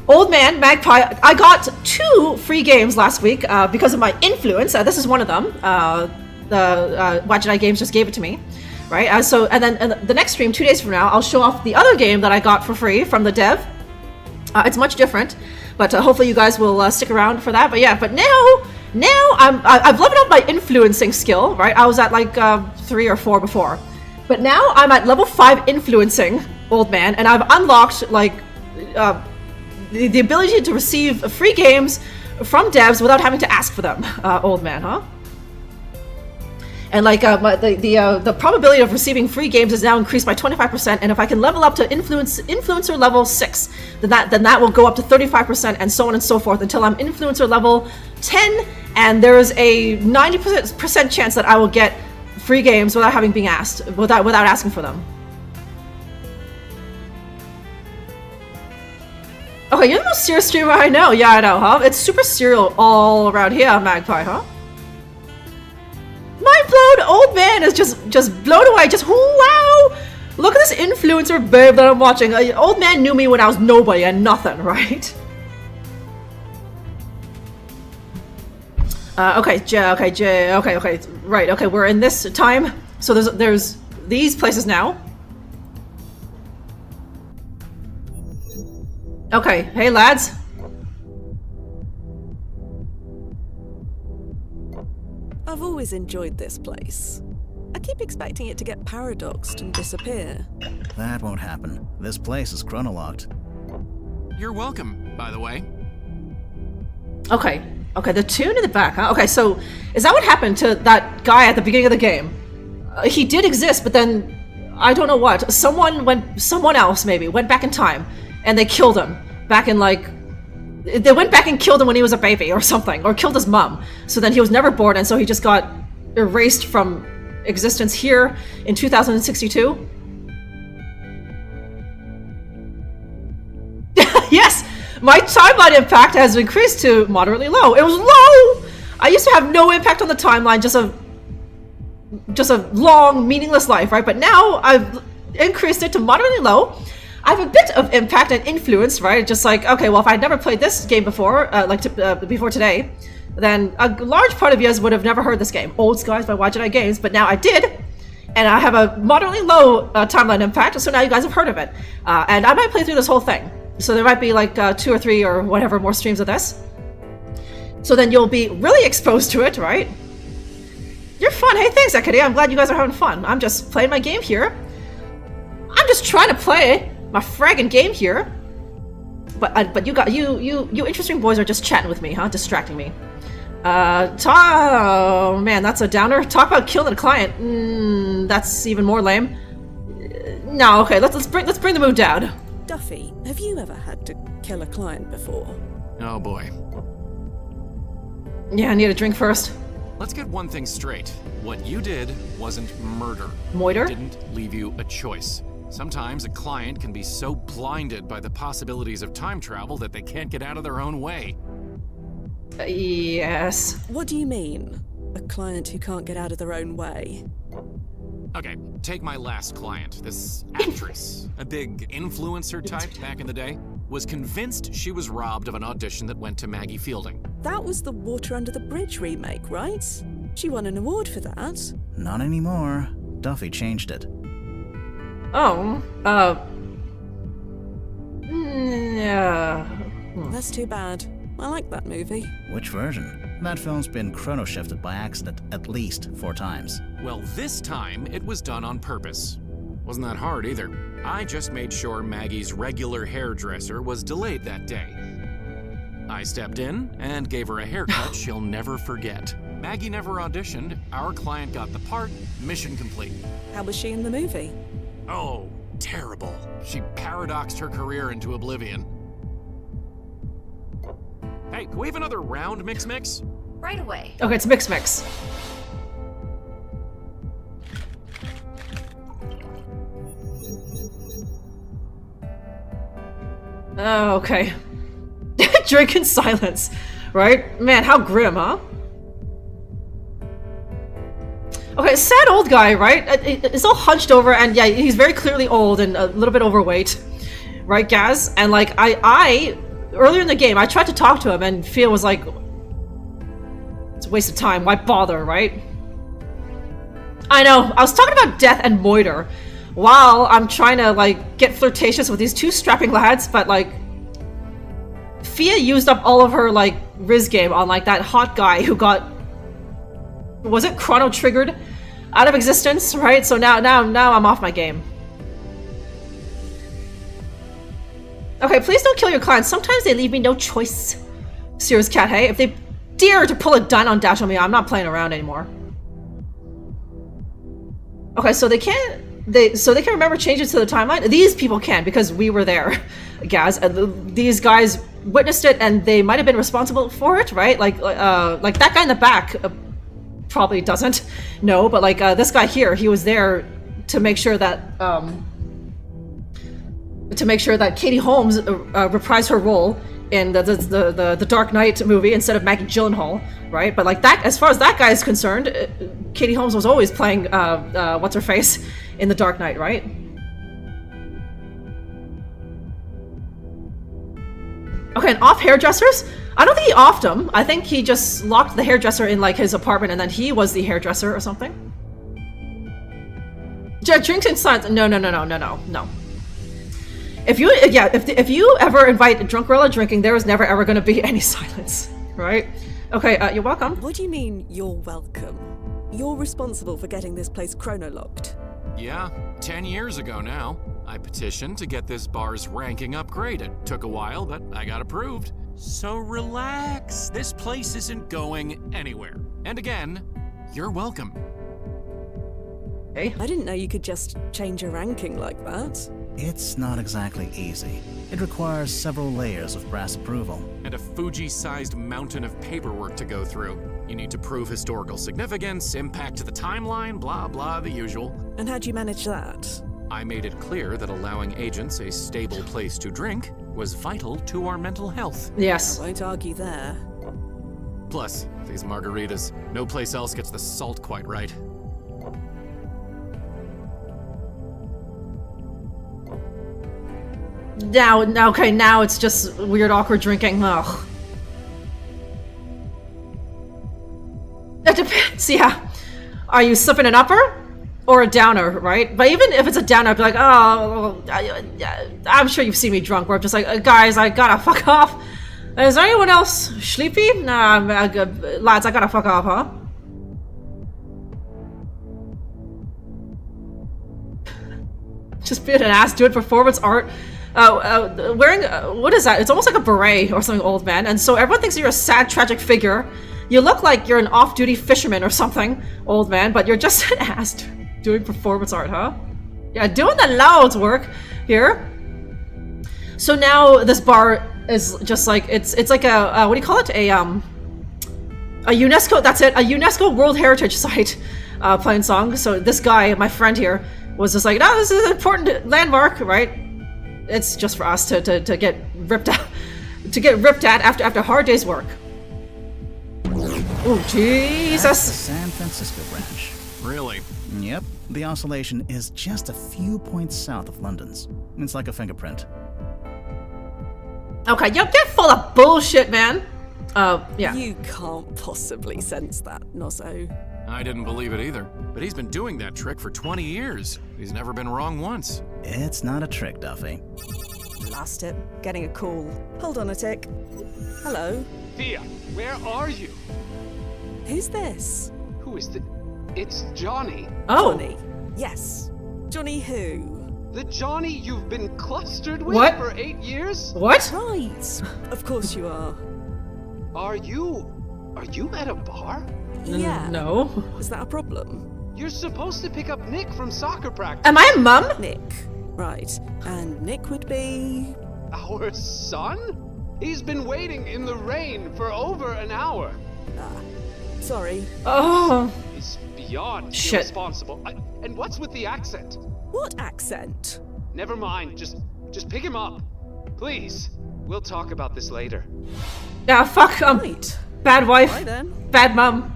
Old man, Magpie, I got 2 free games last week, because of my influence. This is one of them. Wajidai Games just gave it to me, right? And then the next stream, 2 days from now, I'll show off the other game that I got for free from the dev. It's much different, but hopefully you guys will stick around for that. But yeah, but now I've leveled up my influencing skill, right? I was at like 3 or 4 before, but now I'm at level 5 influencing, old man, and I've unlocked like the ability to receive free games from devs without having to ask for them, old man, huh? And like the probability of receiving free games is now increased by 25%, and if I can level up to influencer level 6, then that will go up to 35%, and so on and so forth until I'm influencer level 10, and there is a 90% chance that I will get free games without having been asked, without asking for them. Okay, you're the most serious streamer I know. Yeah, I know, huh? It's super serial all around here, Magpie, huh? Mind blown, old man is just blown away. Just wow! Look at this influencer babe that I'm watching. Old man knew me when I was nobody and nothing, right? Okay, right. Okay, we're in this time. So there's these places now. Okay, hey lads. always enjoyed this place. I keep expecting it to get paradoxed and disappear. That won't happen. This place is chronolocked. You're welcome, by the way. Okay, the tune in the back, huh? Okay, so is that what happened to that guy at the beginning of the game? He did exist, but then I don't know what. Someone else maybe went back in time, and they killed him back in they went back and killed him when he was a baby or something, or killed his mom. So then he was never born, and so he just got erased from existence here in 2062. Yes, my timeline impact has increased to moderately low. It was low. I used to have no impact on the timeline, just a long, meaningless life, right? But now I've increased it to moderately low. I have a bit of impact and influence, right? Just like, okay, well, if I'd never played this game before, before today, then a large part of you would have never heard this game. Old Skies by YGI Games, but now I did, and I have a moderately low timeline impact, so now you guys have heard of it. And I might play through this whole thing. So there might be like 2 or 3 or whatever more streams of this. So then you'll be really exposed to it, right? You're fun. Hey, thanks, Ekady. I'm glad you guys are having fun. I'm just playing my game here. I'm just trying to play my fragging game here. But you interesting boys are just chatting with me, huh? Distracting me. Oh man, that's a downer. Talk about killing a client. That's even more lame. No, okay, let's bring the mood down. Duffy, have you ever had to kill a client before? Oh boy. Yeah, I need a drink first. Let's get one thing straight. What you did wasn't murder. Moiter? It didn't leave you a choice. Sometimes a client can be so blinded by the possibilities of time travel that they can't get out of their own way. Yes. What do you mean? A client who can't get out of their own way? Okay, take my last client, this actress, a big influencer type back in the day, was convinced she was robbed of an audition that went to Maggie Fielding. That was the Water Under the Bridge remake, right? She won an award for that. Not anymore. Duffy changed it. Oh, yeah. That's too bad. I like that movie. Which version? That film's been chrono-shifted by accident at least 4 times. Well, this time it was done on purpose. Wasn't that hard either. I just made sure Maggie's regular hairdresser was delayed that day. I stepped in and gave her a haircut she'll never forget. Maggie never auditioned, our client got the part, mission complete. How was she in the movie? Oh, terrible. She paradoxed her career into oblivion. Hey, can we have another round mix? Right away. Okay, it's mix. Oh, okay. Drink in silence, right? Man, how grim, huh? Okay, sad old guy, right? It's all hunched over, and yeah, he's very clearly old and a little bit overweight, right, Gaz? And like, I earlier in the game, I tried to talk to him, and Fia was like, it's a waste of time, why bother, right? I know, I was talking about death and moiter while I'm trying to, like, get flirtatious with these 2 strapping lads, but, like, Fia used up all of her, like, Riz game on, like, that hot guy who got, was it chrono-triggered out of existence, right? So now I'm off my game. Okay, please don't kill your clients. Sometimes they leave me no choice. Serious cat, hey? If they dare to pull a dine on dash on me, I'm not playing around anymore. Okay, so they can remember changes to the timeline? These people can, because we were there, Gaz. These guys witnessed it, and they might have been responsible for it, right? Like that guy in the back probably doesn't know, but like this guy here, he was there to make sure that Katie Holmes reprised her role in the Dark Knight movie instead of Maggie Gyllenhaal, right? But like that, as far as that guy is concerned, Katie Holmes was always playing what's her face in the Dark Knight, right? Okay, and off hairdressers? I don't think he offed him. I think he just locked the hairdresser in like his apartment, and then he was the hairdresser or something. Drinks in silence. No. If you ever invite Drunkerella drinking, there is never ever going to be any silence, right? Okay, you're welcome. What do you mean, you're welcome? you're responsible for getting this place chronolocked. Yeah, 10 years ago now. I petitioned to get this bar's ranking upgraded. Took a while, but I got approved. So relax. This place isn't going anywhere. And again, you're welcome. Hey? I didn't know you could just change your ranking like that. It's not exactly easy. It requires several layers of brass approval. And a Fuji-sized mountain of paperwork to go through. You need to prove historical significance, impact to the timeline, blah blah, the usual. And how'd you manage that? I made it clear that allowing agents a stable place to drink was vital to our mental health. Yes. I won't argue there. Plus, these margaritas, no place else gets the salt quite right. Now it's just weird, awkward drinking. Ugh. That depends, yeah. Are you sipping an upper or a downer, right? But even if it's a downer, I'd be like, oh, I'm sure you've seen me drunk, where I'm just like, guys, I gotta fuck off. Is there anyone else sleepy? Nah, lads, I gotta fuck off, huh? Just being an ass doing performance art. Wearing, what is that? It's almost like a beret or something, old man. And so everyone thinks you're a sad, tragic figure. You look like you're an off-duty fisherman or something, old man, but you're just an ass doing performance art, huh? Yeah, doing the Lord's work here. So now this bar is just like, it's like a, what do you call it? A UNESCO, that's it, a UNESCO World Heritage Site playing song. So this guy, my friend here, was just like, no, this is an important landmark, right? It's just for us to get ripped out, after a hard day's work. Oh, Jesus! That's the San Francisco branch. Really? Yep. The oscillation is just a few points south of London's. It's like a fingerprint. Okay, you're full of bullshit, man. Yeah. You can't possibly sense that, Nozzo. I didn't believe it either. But he's been doing that trick for 20 years. He's never been wrong once. It's not a trick, Duffy. Blast it. Getting a call. Hold on a tick. Hello? Thea, where are you? Who's this? Who is the... It's Johnny. Oh. Johnny. Yes. Johnny who? The Johnny you've been clustered with What? for 8 years? What? Right. Of course you are. Are you at a bar? Yeah. No. Is that a problem? You're supposed to pick up Nick from soccer practice. Am I a mum? Nick. Right. And Nick would be... Our son? He's been waiting in the rain for over an hour. Sorry. Oh. He's beyond Shit. irresponsible. And what's with the accent? What accent? Never mind. Just pick him up. Please. We'll talk about this later. Yeah, fuck. Right. Bad wife. Right then. Bad mum.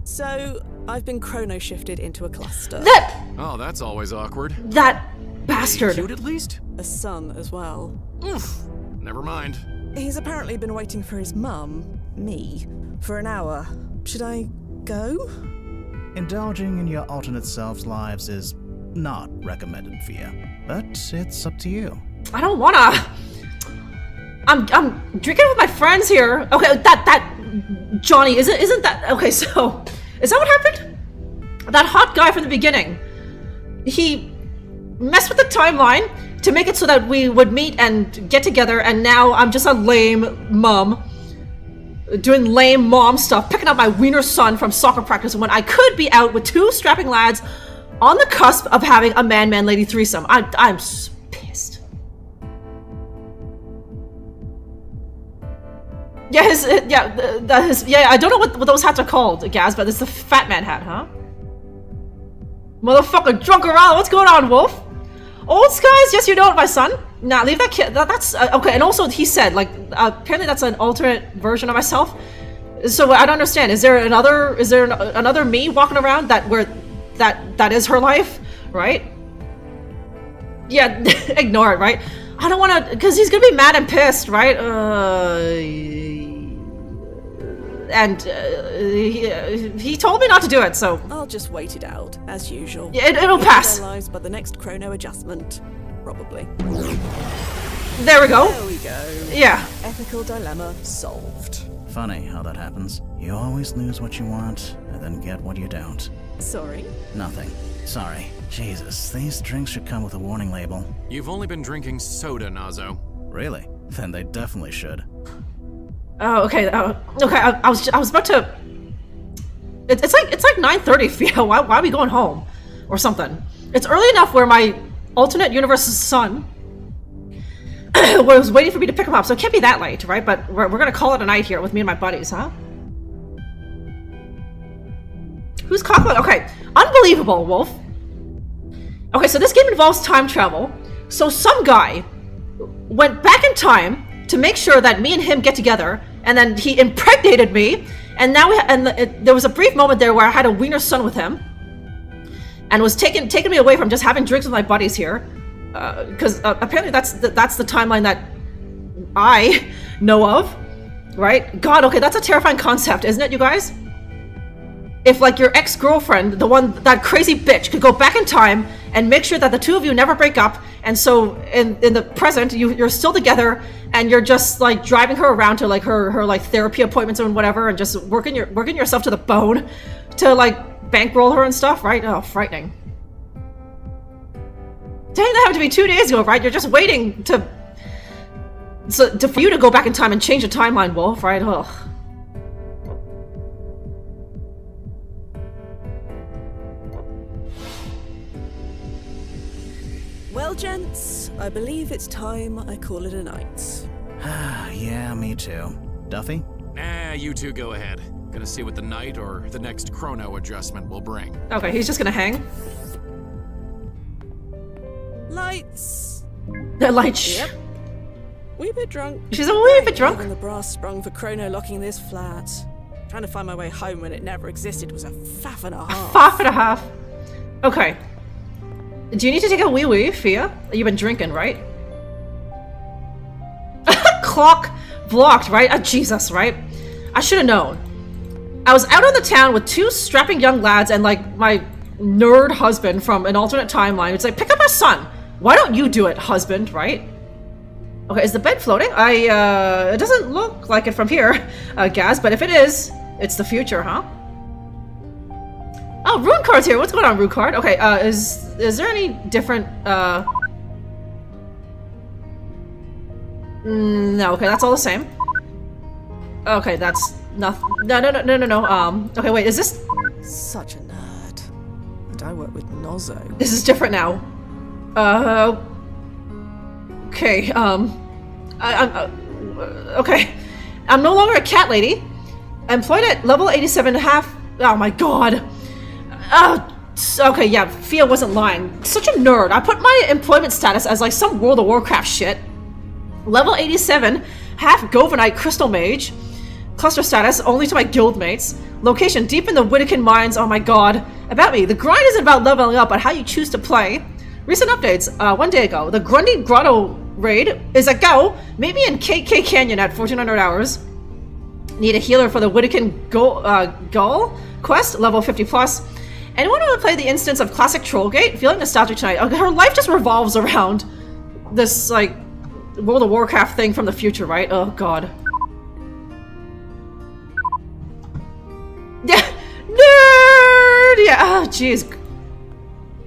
So, I've been chrono shifted into a cluster. Oh, that's always awkward. That bastard. Cute at least? A son as well. Oof. Never mind. He's apparently been waiting for his mum, me, for an hour. Should I go? Indulging in your alternate selves' lives is not recommended, Fia. But it's up to you. I don't wanna. I'm drinking with my friends here. Okay, that Johnny isn't that okay? So is that what happened? That hot guy from the beginning. He messed with the timeline to make it so that we would meet and get together, and now I'm just a lame mom doing lame mom stuff, picking up my wiener son from soccer practice when I could be out with two strapping lads on the cusp of having a man-lady threesome. I'm so pissed. Yeah, I don't know what those hats are called, Gaz, but it's the fat man hat, huh? Motherfucker, Drunkerella, what's going on, Wolf? Old skies, yes, you know it, my son. Nah, leave that kid. That's okay. And also, he said, like, apparently that's an alternate version of myself. So I don't understand. Is there another me walking around that is her life, right? Yeah, ignore it, right? I don't want to, because he's gonna be mad and pissed, right? He told me not to do it, so I'll just wait it out, as usual. Yeah, it'll pass. Their lives by the next chrono adjustment, probably. There we go. There we go. Yeah. Ethical dilemma solved. Funny how that happens. You always lose what you want, and then get what you don't. Sorry? Nothing. Sorry. Jesus, these drinks should come with a warning label. You've only been drinking soda, Nazo. Really? Then they definitely should. Oh, okay. Okay. I was about to. It's like 9:30. Fia, why are we going home, or something? It's early enough where my alternate universe's son was waiting for me to pick him up, so it can't be that late, right? But we're gonna call it a night here with me and my buddies, huh? Who's Cocklet? Okay, unbelievable, Wolf. Okay, so this game involves time travel. So some guy went back in time to make sure that me and him get together, and then he impregnated me, and now there was a brief moment there where I had a wiener son with him, and was taking me away from just having drinks with my buddies here, because apparently that's the timeline that I know of, right? God, okay, that's a terrifying concept, isn't it, you guys? If, like, your ex-girlfriend, that crazy bitch, could go back in time and make sure that the two of you never break up, and so in the present, you're still together, and you're just, like, driving her around to, like, her like, therapy appointments and whatever, and just working yourself to the bone to, like, bankroll her and stuff, right? Oh, frightening. Dang, that happened to me 2 days ago, right? You're just waiting for you to go back in time and change the timeline, Wolf, right? Ugh. Well, gents, I believe it's time I call it a night. Yeah, me too. Duffy? Nah, you two go ahead. Gonna see what the night or the next chrono adjustment will bring. Okay, he's just gonna hang. Lights! The lights. Yep. Wee bit drunk. She's a wee bit drunk. Having the brass sprung for chrono locking this flat. Trying to find my way home when it never existed was a faff and a half. Faff and a half. Okay. Do you need to take a wee-wee, Fia? You've been drinking, right? Clock blocked, right? Oh, Jesus, right? I should have known. I was out on the town with two strapping young lads and, like, my nerd husband from an alternate timeline. It's like, pick up my son. Why don't you do it, husband, right? Okay, is the bed floating? It doesn't look like it from here, Gaz, but if it is, it's the future, huh? Oh, Rune Card's here. What's going on, Rune Card? Okay, is there any different, no, okay, that's all the same. Okay, that's nothing. No. Okay, wait, is this... Such a nerd. And I work with Nozzo. This is different now. Okay, okay. I'm no longer a cat lady. Employed at level 87.5. Oh my god. Okay, yeah, Fia wasn't lying. Such a nerd. I put my employment status as like some World of Warcraft shit. Level 87, half Govanite Crystal Mage. Cluster status only to my guildmates. Location deep in the Whittakin Mines. Oh my god. About me, the grind isn't about leveling up, but how you choose to play. Recent updates, 1 day ago. The Grundy Grotto raid is a go. Maybe in KK Canyon at 1400 hours. Need a healer for the Whittakin Gull quest, level 50 plus. Anyone want to play the instance of Classic Trollgate? Feeling nostalgic tonight. Okay, her life just revolves around this, like, World of Warcraft thing from the future, right? Oh, God. Yeah, nerd! Yeah, oh, jeez.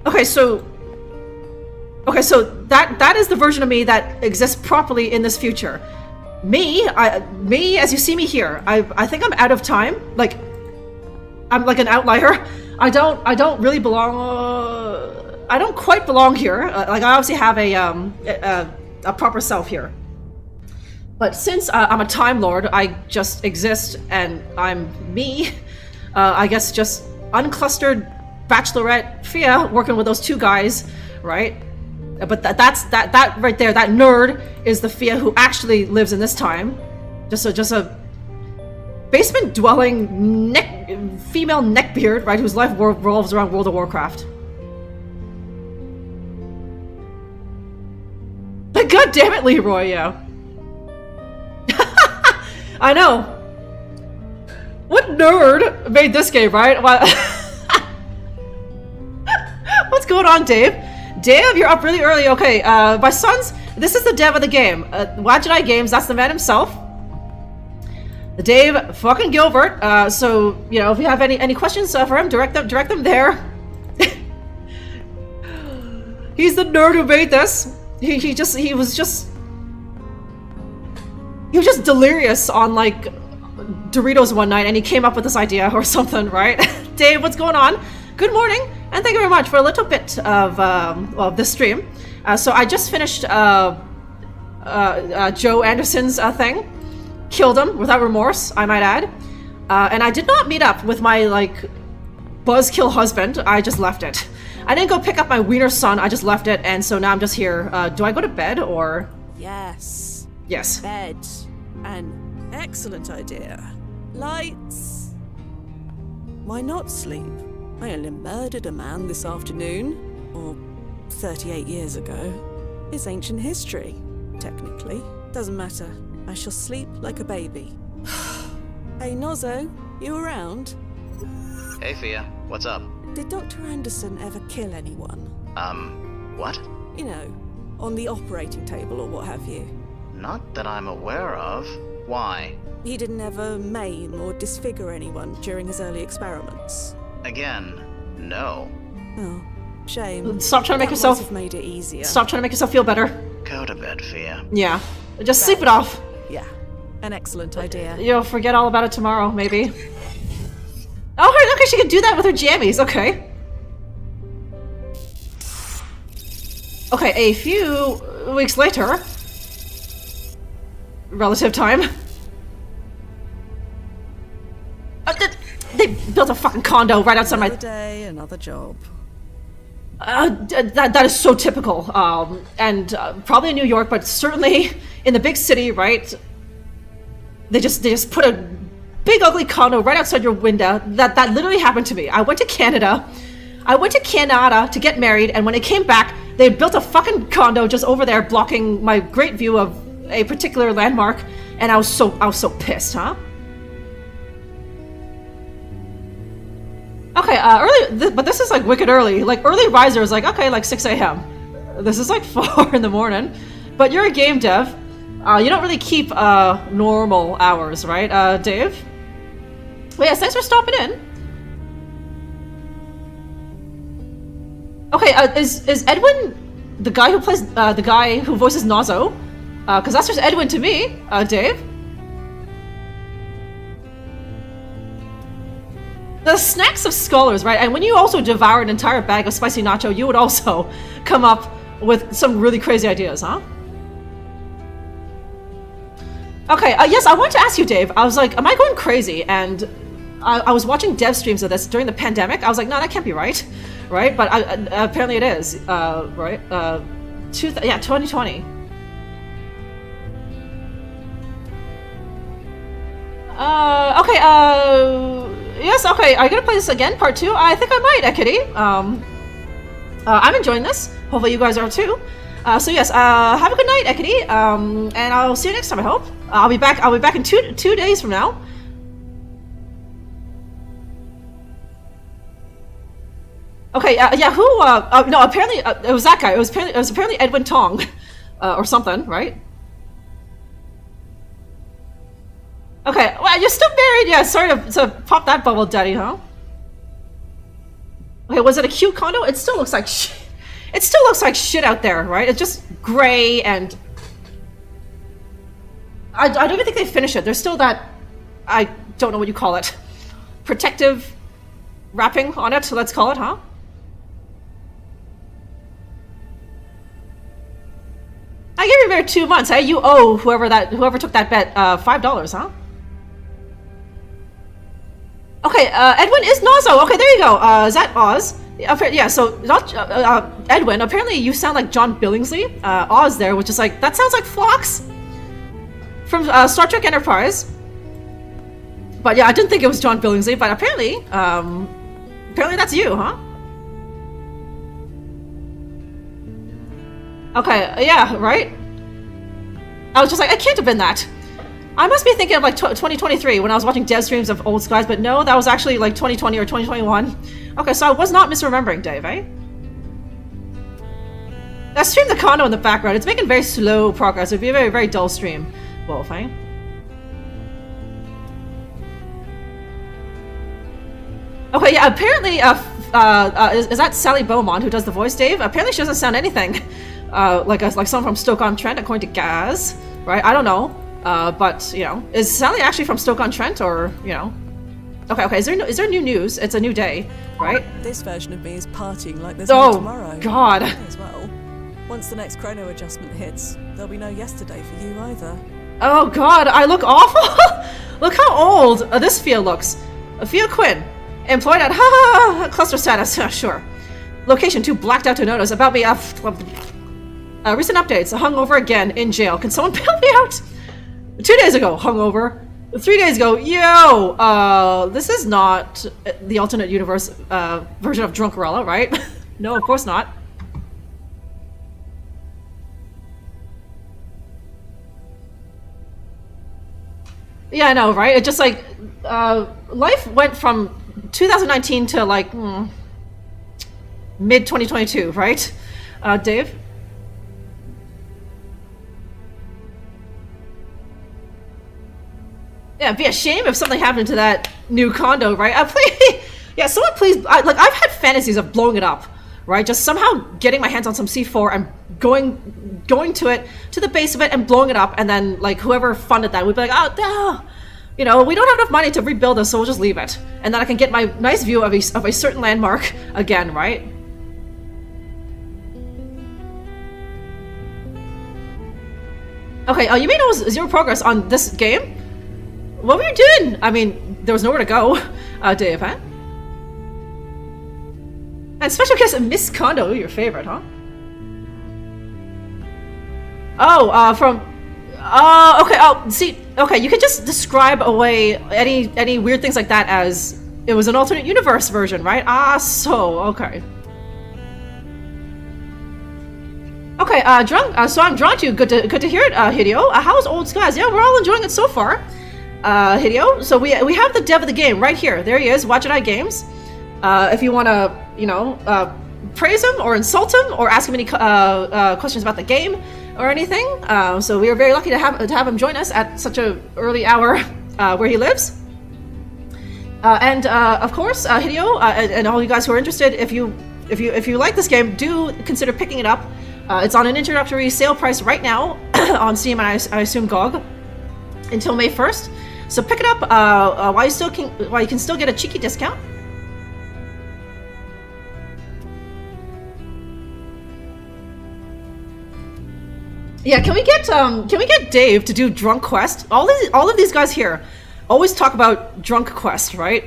Okay, so that is the version of me that exists properly in this future. Me, as you see me here, I think I'm out of time. Like, I'm like an outlier. I don't really belong. I don't quite belong here. Like, I obviously have a proper self here. But since I'm a Time Lord, I just exist, and I'm me. I guess just unclustered bachelorette Fia working with those two guys, right? But that right there, that nerd is the Fia who actually lives in this time. Just a basement dwelling female neckbeard, right? Whose life revolves around World of Warcraft. But god damn it, Leroy, yeah. I know. What nerd made this game, right? What's going on, Dave? Dave, you're up really early. Okay, my sons, this is the dev of the game. Wajidai Games, that's the man himself. Dave fucking Gilbert. So you know, if you have any questions for him, direct them there. He's the nerd who made this. He was just delirious on like Doritos one night, and he came up with this idea or something, right? Dave, what's going on? Good morning, and thank you very much for a little bit of this stream. So I just finished Joe Anderson's thing. Killed him without remorse, I might add. And I did not meet up with my like buzzkill husband. I just left it. I didn't go pick up my wiener son. I just left it, and so now I'm just here. Do I go to bed or? Yes. Yes. Bed. An excellent idea. Lights. Why not sleep? I only murdered a man this afternoon, or 38 years ago. It's ancient history, technically. Doesn't matter. I shall sleep like a baby. Hey, Nozzo, you around? Hey, Fia, what's up? Did Dr. Anderson ever kill anyone? What? You know, on the operating table or what have you. Not that I'm aware of. Why? He didn't ever maim or disfigure anyone during his early experiments. Again, no. Oh, shame. Stop trying to make yourself. Have made it easier. Stop trying to make yourself feel better. Go to bed, Fia. Yeah, just sleep it off. Yeah, an excellent idea. You'll forget all about it tomorrow, maybe. Oh, okay, she can do that with her jammies. Okay. Okay, a few weeks later. Relative time. They built a fucking condo right outside my... Another day, another job. That is so typical. And probably in New York, but certainly in the big city, right? They just put a big ugly condo right outside your window. That literally happened to me. I went to Canada to get married, and when I came back, they built a fucking condo just over there, blocking my great view of a particular landmark, and I was so pissed, huh? Okay, but this is like wicked early. Like early riser is like, okay, like 6 a.m. This is like 4 in the morning. But you're a game dev. You don't really keep normal hours, right, Dave? Well, yes, thanks for stopping in. Okay, is Edwin the guy who plays the guy who voices Nozzo? Because that's just Edwin to me, Dave. The snacks of scholars, right? And when you also devour an entire bag of spicy nacho, you would also come up with some really crazy ideas, huh? Okay, yes, I wanted to ask you, Dave. I was like, am I going crazy? And I was watching dev streams of this during the pandemic. I was like, no, that can't be right, right? But apparently it is, right? 2020. Okay, yes, okay, are you gonna play this again, part 2? I think I might, Kitty. I'm enjoying this. Hopefully you guys are too. So yes, have a good night, Ekity. And I'll see you next time, I hope. I'll be back in two days from now. Okay, yeah, who, no, apparently, it was that guy. It was apparently Edwin Tong, or something, right? Okay, well, you're still married? Yeah, sorry to pop that bubble, Daddy, huh? Okay, was it a cute condo? It still looks like shit. It still looks like shit out there, right? It's just gray and... I don't even think they finish it. There's still that... I don't know what you call it. Protective wrapping on it, let's call it, huh? I gave you there 2 months, hey? You owe whoever took that bet $5, huh? Okay, Edwin is Nozzo. Okay, there you go. Is that Oz? Yeah, so not Edwin. Apparently, you sound like John Billingsley. Oz there, which is like that sounds like Phlox from Star Trek Enterprise. But yeah, I didn't think it was John Billingsley. But apparently that's you, huh? Okay, yeah, right. I was just like, I can't have been that. I must be thinking of like 2023 when I was watching dev streams of Old Skies, but no, that was actually like 2020 or 2021. Okay, so I was not misremembering, Dave, eh? I streamed the condo in the background. It's making very slow progress. It'd be a very, very dull stream. Wolf, eh? Okay, yeah, apparently, is that Sally Beaumont who does the voice, Dave? Apparently she doesn't sound anything like someone from Stoke-on-Trent, according to Gaz, right? I don't know, but, you know, is Sally actually from Stoke-on-Trent, or, you know? Okay, is there new news? It's a new day, right? This version of me is partying like there's no tomorrow. Oh, God. As well. Once the next chrono adjustment hits, there'll be no yesterday for you either. Oh, God, I look awful! Look how old this Fia looks. Fia Quinn. Employed at cluster status, sure. Location 2 blacked out to notice. About me, recent updates. Hungover again, in jail. Can someone bail me out? 2 days ago, hungover. 3 days ago, yo! This is not the alternate universe version of Drunkerella, right? No, of course not. Yeah, I know, right? It just like, life went from 2019 to like, mid-2022, right? Dave? Yeah, it'd be a shame if something happened to that new condo, right? Please, yeah, someone please, like, I've had fantasies of blowing it up, right? Just somehow getting my hands on some C4 and going to it, to the base of it and blowing it up, and then, like, whoever funded that would be like, oh, no, you know, we don't have enough money to rebuild this, so we'll just leave it. And then I can get my nice view of a certain landmark again, right? Okay, you made almost 0 progress on this game? What were you doing? I mean, there was nowhere to go, Dave, huh? And special guest Miss Kondo, your favorite, huh? Oh, okay, see, okay, you could just describe away any weird things like that as it was an alternate universe version, right? Okay. Okay, so I'm drawn to you. Good to hear it, Hideo. How's Old Skies? Yeah, we're all enjoying it so far, Hideo. So we have the dev of the game right here. There he is, Watch It Eye Games. If you want to, you know, praise him or insult him or ask him any questions about the game or anything. So we are very lucky to have him join us at such an early hour where he lives. And of course, Hideo and all you guys who are interested, if you like this game, do consider picking it up. It's on an introductory sale price right now on Steam and I assume GOG until May 1st. So pick it up while you can still get a cheeky discount. Yeah, can we get Dave to do Drunk Quest? All of these guys here always talk about Drunk Quest, right?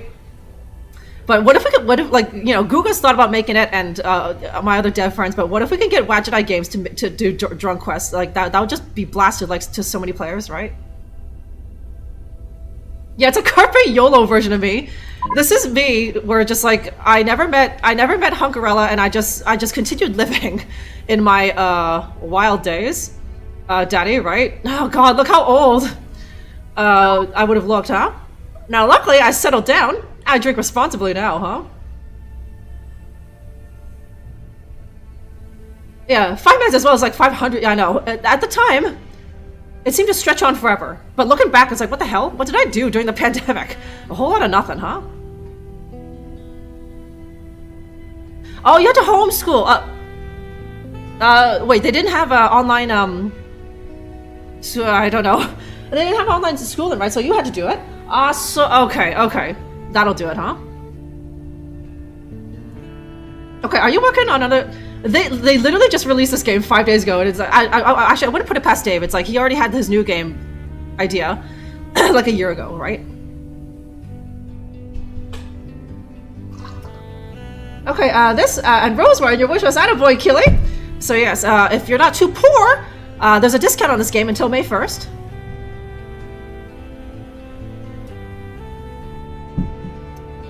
But what if like, you know, Guga's thought about making it, and my other dev friends, but what if we can get Watch It Eye Games to do Drunk Quest? Like that would just be blasted like to so many players, right? Yeah, it's a Carpe YOLO version of me. This is me, where just like I never met Hunkerella, and I just continued living in my wild days. Daddy, right? Oh God, look how old I would have looked, huh? Now, luckily, I settled down. I drink responsibly now, huh? Yeah, 5 minutes as well as like 500. I know. At the time, it seemed to stretch on forever. But looking back, it's like, what the hell? What did I do during the pandemic? A whole lot of nothing, huh? Oh, you had to homeschool. Wait, they didn't have online, so I don't know. They didn't have online schooling, right? So you had to do it. Okay. That'll do it, huh? Okay, are you working on another? They literally just released this game 5 days ago, and it's like, actually I wouldn't put it past Dave. It's like he already had his new game idea like a year ago, right? Okay, this and Rosemary, your wish was attaboy, Killy. So yes, if you're not too poor, there's a discount on this game until May 1st.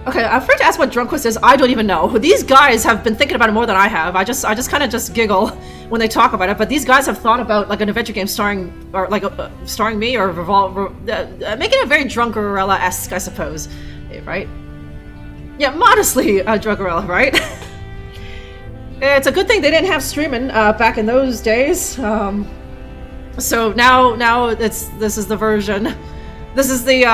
Okay, I'm afraid to ask what Drunk Quest is. I don't even know. These guys have been thinking about it more than I have. I just kind of just giggle when they talk about it. But these guys have thought about like an adventure game starring me or making it very Drunkerella-esque, I suppose, right? Yeah, modestly Drunkerella, right? It's a good thing they didn't have streaming back in those days. So now this is the version. This is the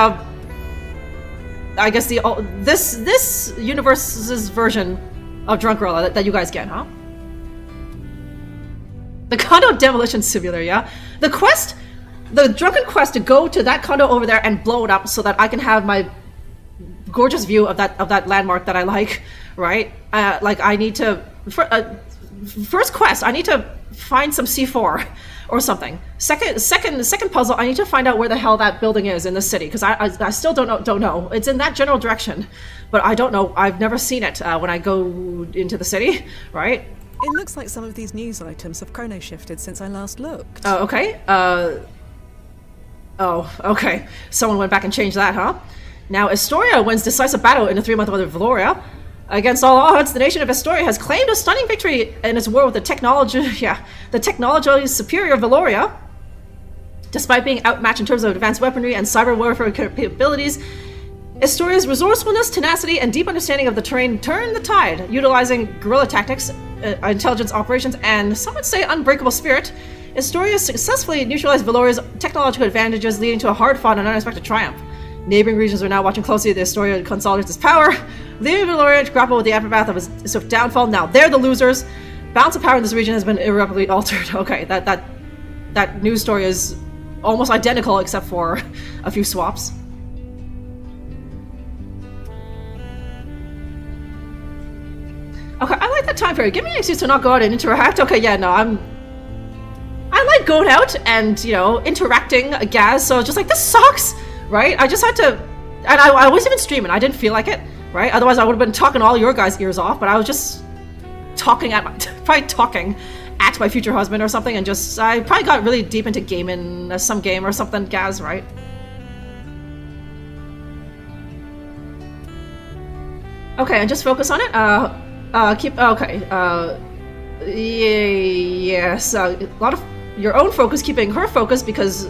I guess this universe's version of Drunkerella that you guys get, huh? The condo demolition simulator, yeah? The drunken quest to go to that condo over there and blow it up so that I can have my gorgeous view of that landmark that I like, right? Like I need to first quest, I need to find some C4 or something. Second puzzle, I need to find out where the hell that building is in the city, because I still don't know. It's in that general direction, but I don't know. I've never seen it when I go into the city, right? It looks like some of these news items have chrono shifted since I last looked. Oh, okay. Oh, okay. Someone went back and changed that, huh? Now, Astoria wins decisive battle in the 3-month war of Valoria. Against all odds, the nation of Astoria has claimed a stunning victory in its war with the technologically superior Valoria. Despite being outmatched in terms of advanced weaponry and cyber warfare capabilities, Astoria's resourcefulness, tenacity, and deep understanding of the terrain turned the tide. Utilizing guerrilla tactics, intelligence operations, and some would say unbreakable spirit, Astoria successfully neutralized Valoria's technological advantages, leading to a hard-fought and unexpected triumph. Neighboring regions are now watching closely as Astoria consolidates its power, leaving Valoria to grapple with the aftermath of its swift downfall. Now they're the losers. Balance of power in this region has been irreparably altered. Okay, that news story is almost identical except for a few swaps. Okay, I like that time period. Give me an excuse to not go out and interact. Okay, yeah, no, I like going out and, you know, interacting, Gaz, so just like, this sucks, right? I just had to, and I wasn't even streaming, I didn't feel like it, right? Otherwise I would have been talking all your guys' ears off, but I was just talking at my future husband or something, and just, I probably got really deep into gaming, some game or something, Gaz, right? Okay, and just focus on it, yes, a lot of your own focus, keeping her focus, because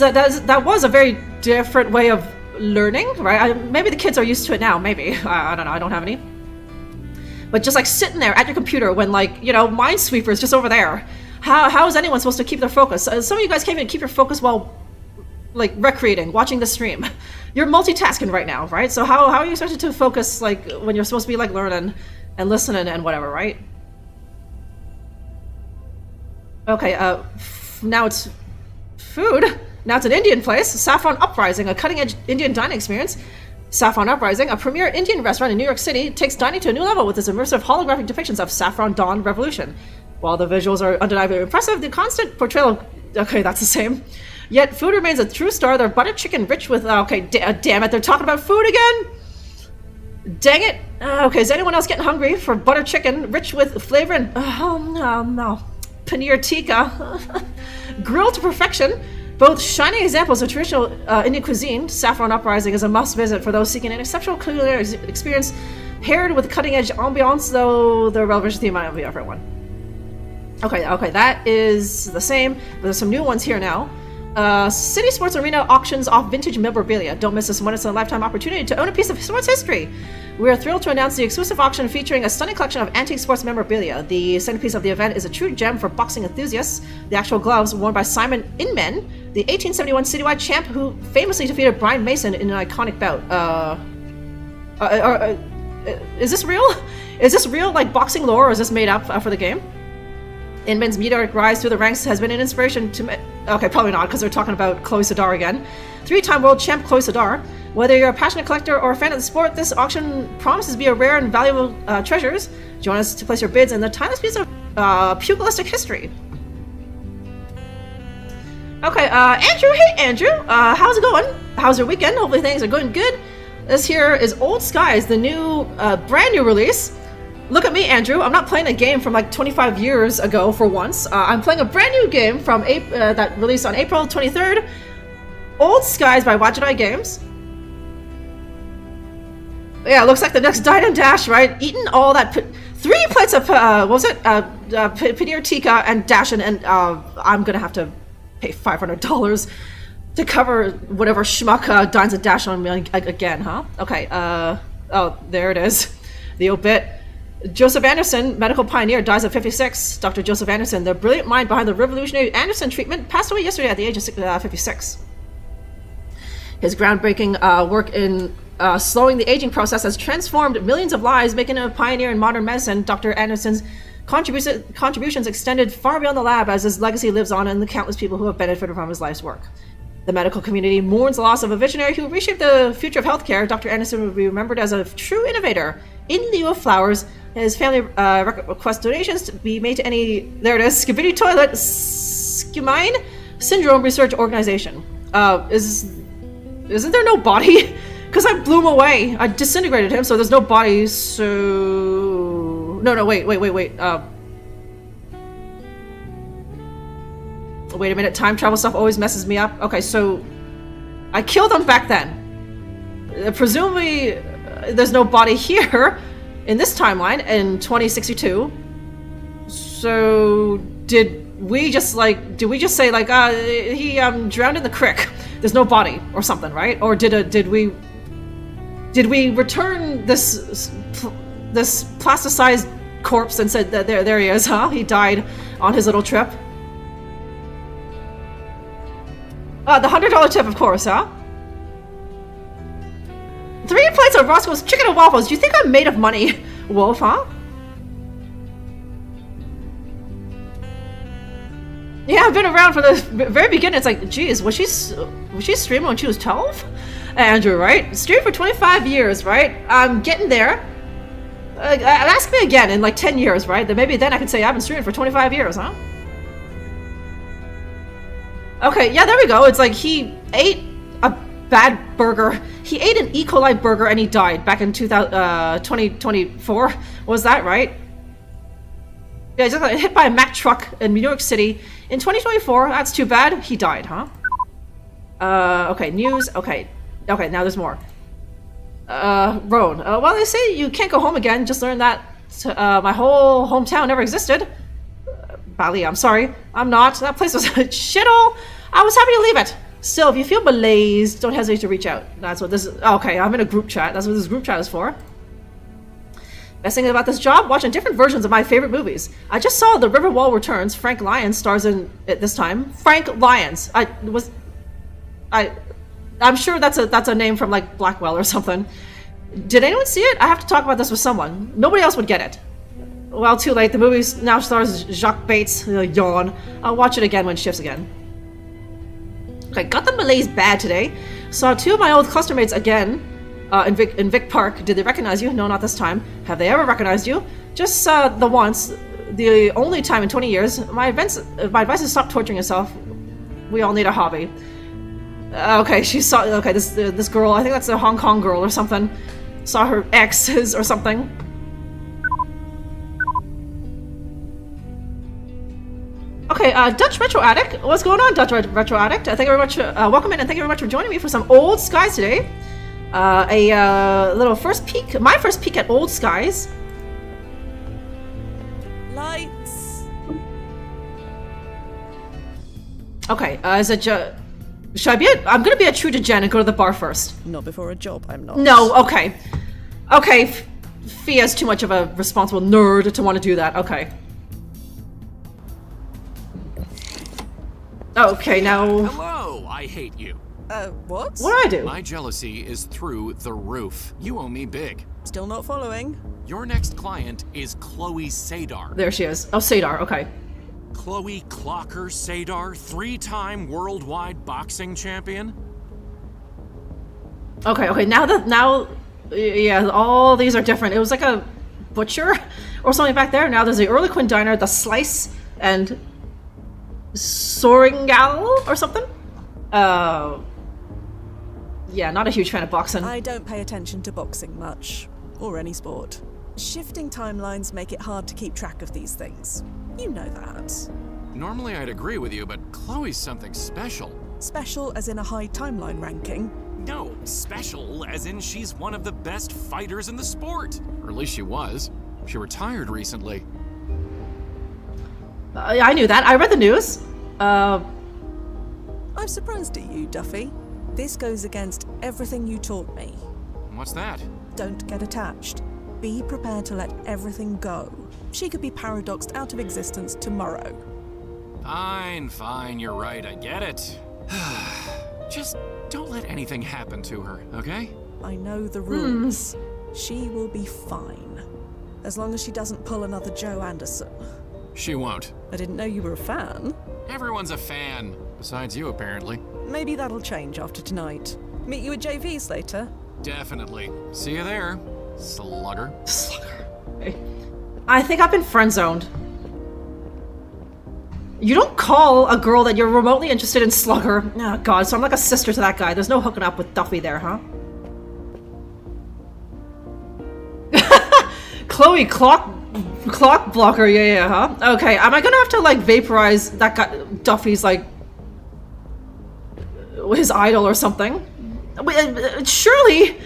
that was a very different way of learning, right? Maybe the kids are used to it now, maybe. I don't know, I don't have any. But just like sitting there at your computer when, like, you know, Minesweeper is just over there. How is anyone supposed to keep their focus? Some of you guys can't even keep your focus while, like, recreating, watching the stream. You're multitasking right now, right? So how are you supposed to focus, like, when you're supposed to be, like, learning and listening and whatever, right? Okay, now it's food. Now it's an Indian place, Saffron Uprising, a cutting-edge Indian dining experience. Saffron Uprising, a premier Indian restaurant in New York City, takes dining to a new level with its immersive holographic depictions of Saffron Dawn Revolution. While the visuals are undeniably impressive, the constant portrayal of... Okay, that's the same. Yet food remains a true star. Their butter chicken rich with... Okay, damn it, they're talking about food again? Dang it. Okay, is anyone else getting hungry for butter chicken rich with flavor and... Oh, no. Paneer tikka. Grilled to perfection. Both shining examples of traditional Indian cuisine, Saffron Uprising is a must-visit for those seeking an exceptional culinary experience paired with cutting-edge ambiance, though the relevant theme might be everyone. Okay, that is the same. There's some new ones here now. City Sports Arena auctions off vintage memorabilia. Don't miss this once-in-a-lifetime opportunity to own a piece of sports history. We are thrilled to announce the exclusive auction featuring a stunning collection of antique sports memorabilia. The centerpiece of the event is a true gem for boxing enthusiasts. The actual gloves, worn by Simon Inman, the 1871 citywide champ who famously defeated Brian Mason in an iconic bout. Is this real? Is this real, like, boxing lore, or is this made up for the game? Inman's meteoric rise through the ranks has been an inspiration to... Okay, probably not, because they're talking about Chloe Sadar again. 3-time world champ Chloe Sadar. Whether you're a passionate collector or a fan of the sport, this auction promises to be a rare and valuable treasures. Join us to place your bids in the timeless piece of pugilistic history. Okay, Andrew. Hey, Andrew. How's it going? How's your weekend? Hopefully things are going good. This here is Old Skies, the new, brand new release. Look at me, Andrew. I'm not playing a game from like 25 years ago for once. I'm playing a brand new game from that released on April 23rd. Old Skies by Wajidai Games. Yeah, looks like the next Dine and Dash, right? Eating all that... 3 plates of, what was it? Paneer tikka and dashin', and I'm gonna have to pay $500 to cover whatever schmuck dines and dash on me again, huh? Okay, oh, there it is. The obit. Joseph Anderson, medical pioneer, dies at 56. Dr. Joseph Anderson, the brilliant mind behind the revolutionary Anderson treatment, passed away yesterday at the age of 56. His groundbreaking work in slowing the aging process has transformed millions of lives, making him a pioneer in modern medicine. Dr. Anderson's contributions extended far beyond the lab, as his legacy lives on in the countless people who have benefited from his life's work. The medical community mourns the loss of a visionary who reshaped the future of healthcare. Dr. Anderson will be remembered as a true innovator. In lieu of flowers, his family requests donations to be made to any, there it is, Skibidi Toilet Skimine Syndrome Research Organization. Isn't there no body? Because I blew him away. I disintegrated him, so there's no body, so... No, wait. Wait a minute, time travel stuff always messes me up. Okay, so... I killed him back then. Presumably, there's no body here in this timeline in 2062. So, did we just say, he drowned in the creek? There's no body or something, right? Or did we return this plasticized corpse and said that there he is, huh? He died on his little trip. The $100 tip, of course, huh? 3 plates of Roscoe's chicken and waffles. Do you think I'm made of money, Wolf, huh? Yeah, I've been around for the very beginning. It's like, geez, was she streaming when she was 12? Andrew, right? Streamed for 25 years, right? I'm getting there. Ask me again in like 10 years, right? Then maybe then I could say I've been streaming for 25 years, huh? Okay, yeah, there we go. It's like he ate a bad burger. He ate an E. coli burger and he died back in 2024. Was that right? Yeah, he just got hit by a Mack truck in New York City in 2024. That's too bad. He died, huh? Okay, news. Okay, now there's more. Roan. Well, they say you can't go home again. Just learned that my whole hometown never existed. Bali, I'm sorry. I'm not. That place was a shithole. I was happy to leave it. Still, if you feel malaised, don't hesitate to reach out. That's what this is. Okay, I'm in a group chat. That's what this group chat is for. Best thing about this job, watching different versions of my favorite movies. I just saw The River Wall Returns. Frank Lyons stars in it this time. Frank Lyons. I'm sure that's a name from like Blackwell or something. Did anyone see it? I have to talk about this with someone. Nobody else would get it. Well, too late. The movie now stars Jacques Bates. Yawn. I'll watch it again when it shifts again. Okay, got the malaise bad today. Saw 2 of my old cluster mates again in Vic Park. Did they recognize you? No, not this time. Have they ever recognized you? Just the once. The only time in 20 years. My advice is stop torturing yourself. We all need a hobby. Okay, she saw... Okay, this girl, I think that's a Hong Kong girl or something. Saw her exes or something. Okay, Dutch Retro Addict. What's going on, Dutch Retro Addict? Thank you very much. Welcome in, and thank you very much for joining me for some Old Skies today. A little first peek, my first peek at Old Skies. Lights. Okay, is it should I be I'm gonna be a true to Jen and go to the bar first. Not before a job, I'm not. No, okay. Okay, Fia's too much of a responsible nerd to want to do that. Okay. Okay, now... Hello, I hate you. What? What did I do? My jealousy is through the roof. You owe me big. Still not following. Your next client is Chloe Sadar. There she is. Oh, Sadar, okay. Chloe Clocker Sadar, 3-time worldwide boxing champion. Okay, now, yeah, all these are different. It was like a butcher or something back there. Now there's the Early Quinn Diner, the Slice, and Soringal or something. Yeah, not a huge fan of boxing. I don't pay attention to boxing much, or any sport. Shifting timelines make it hard to keep track of these things. You know that. Normally I'd agree with you, but Chloe's something special. Special as in a high timeline ranking? No, special as in she's one of the best fighters in the sport. Or at least she was. She retired recently. I knew that. I read the news. I'm surprised at you, Duffy. This goes against everything you taught me. What's that? Don't get attached. Be prepared to let everything go. She could be paradoxed out of existence tomorrow. Fine, you're right, I get it. Just Don't let anything happen to her, okay? I know the rules. She will be fine. As long as she doesn't pull another Joe Anderson. She won't. I didn't know you were a fan. Everyone's a fan. Besides you, apparently. Maybe that'll change after tonight. Meet you at JV's later. Definitely. See you there, slugger. Slugger. I think I've been friend-zoned. You don't call a girl that you're remotely interested in slugger. Oh god, so I'm like a sister to that guy. There's no hooking up with Duffy there, huh? Chloe, clock blocker, yeah, huh? Okay, am I gonna have to like vaporize that guy, Duffy's like his idol or something? Surely,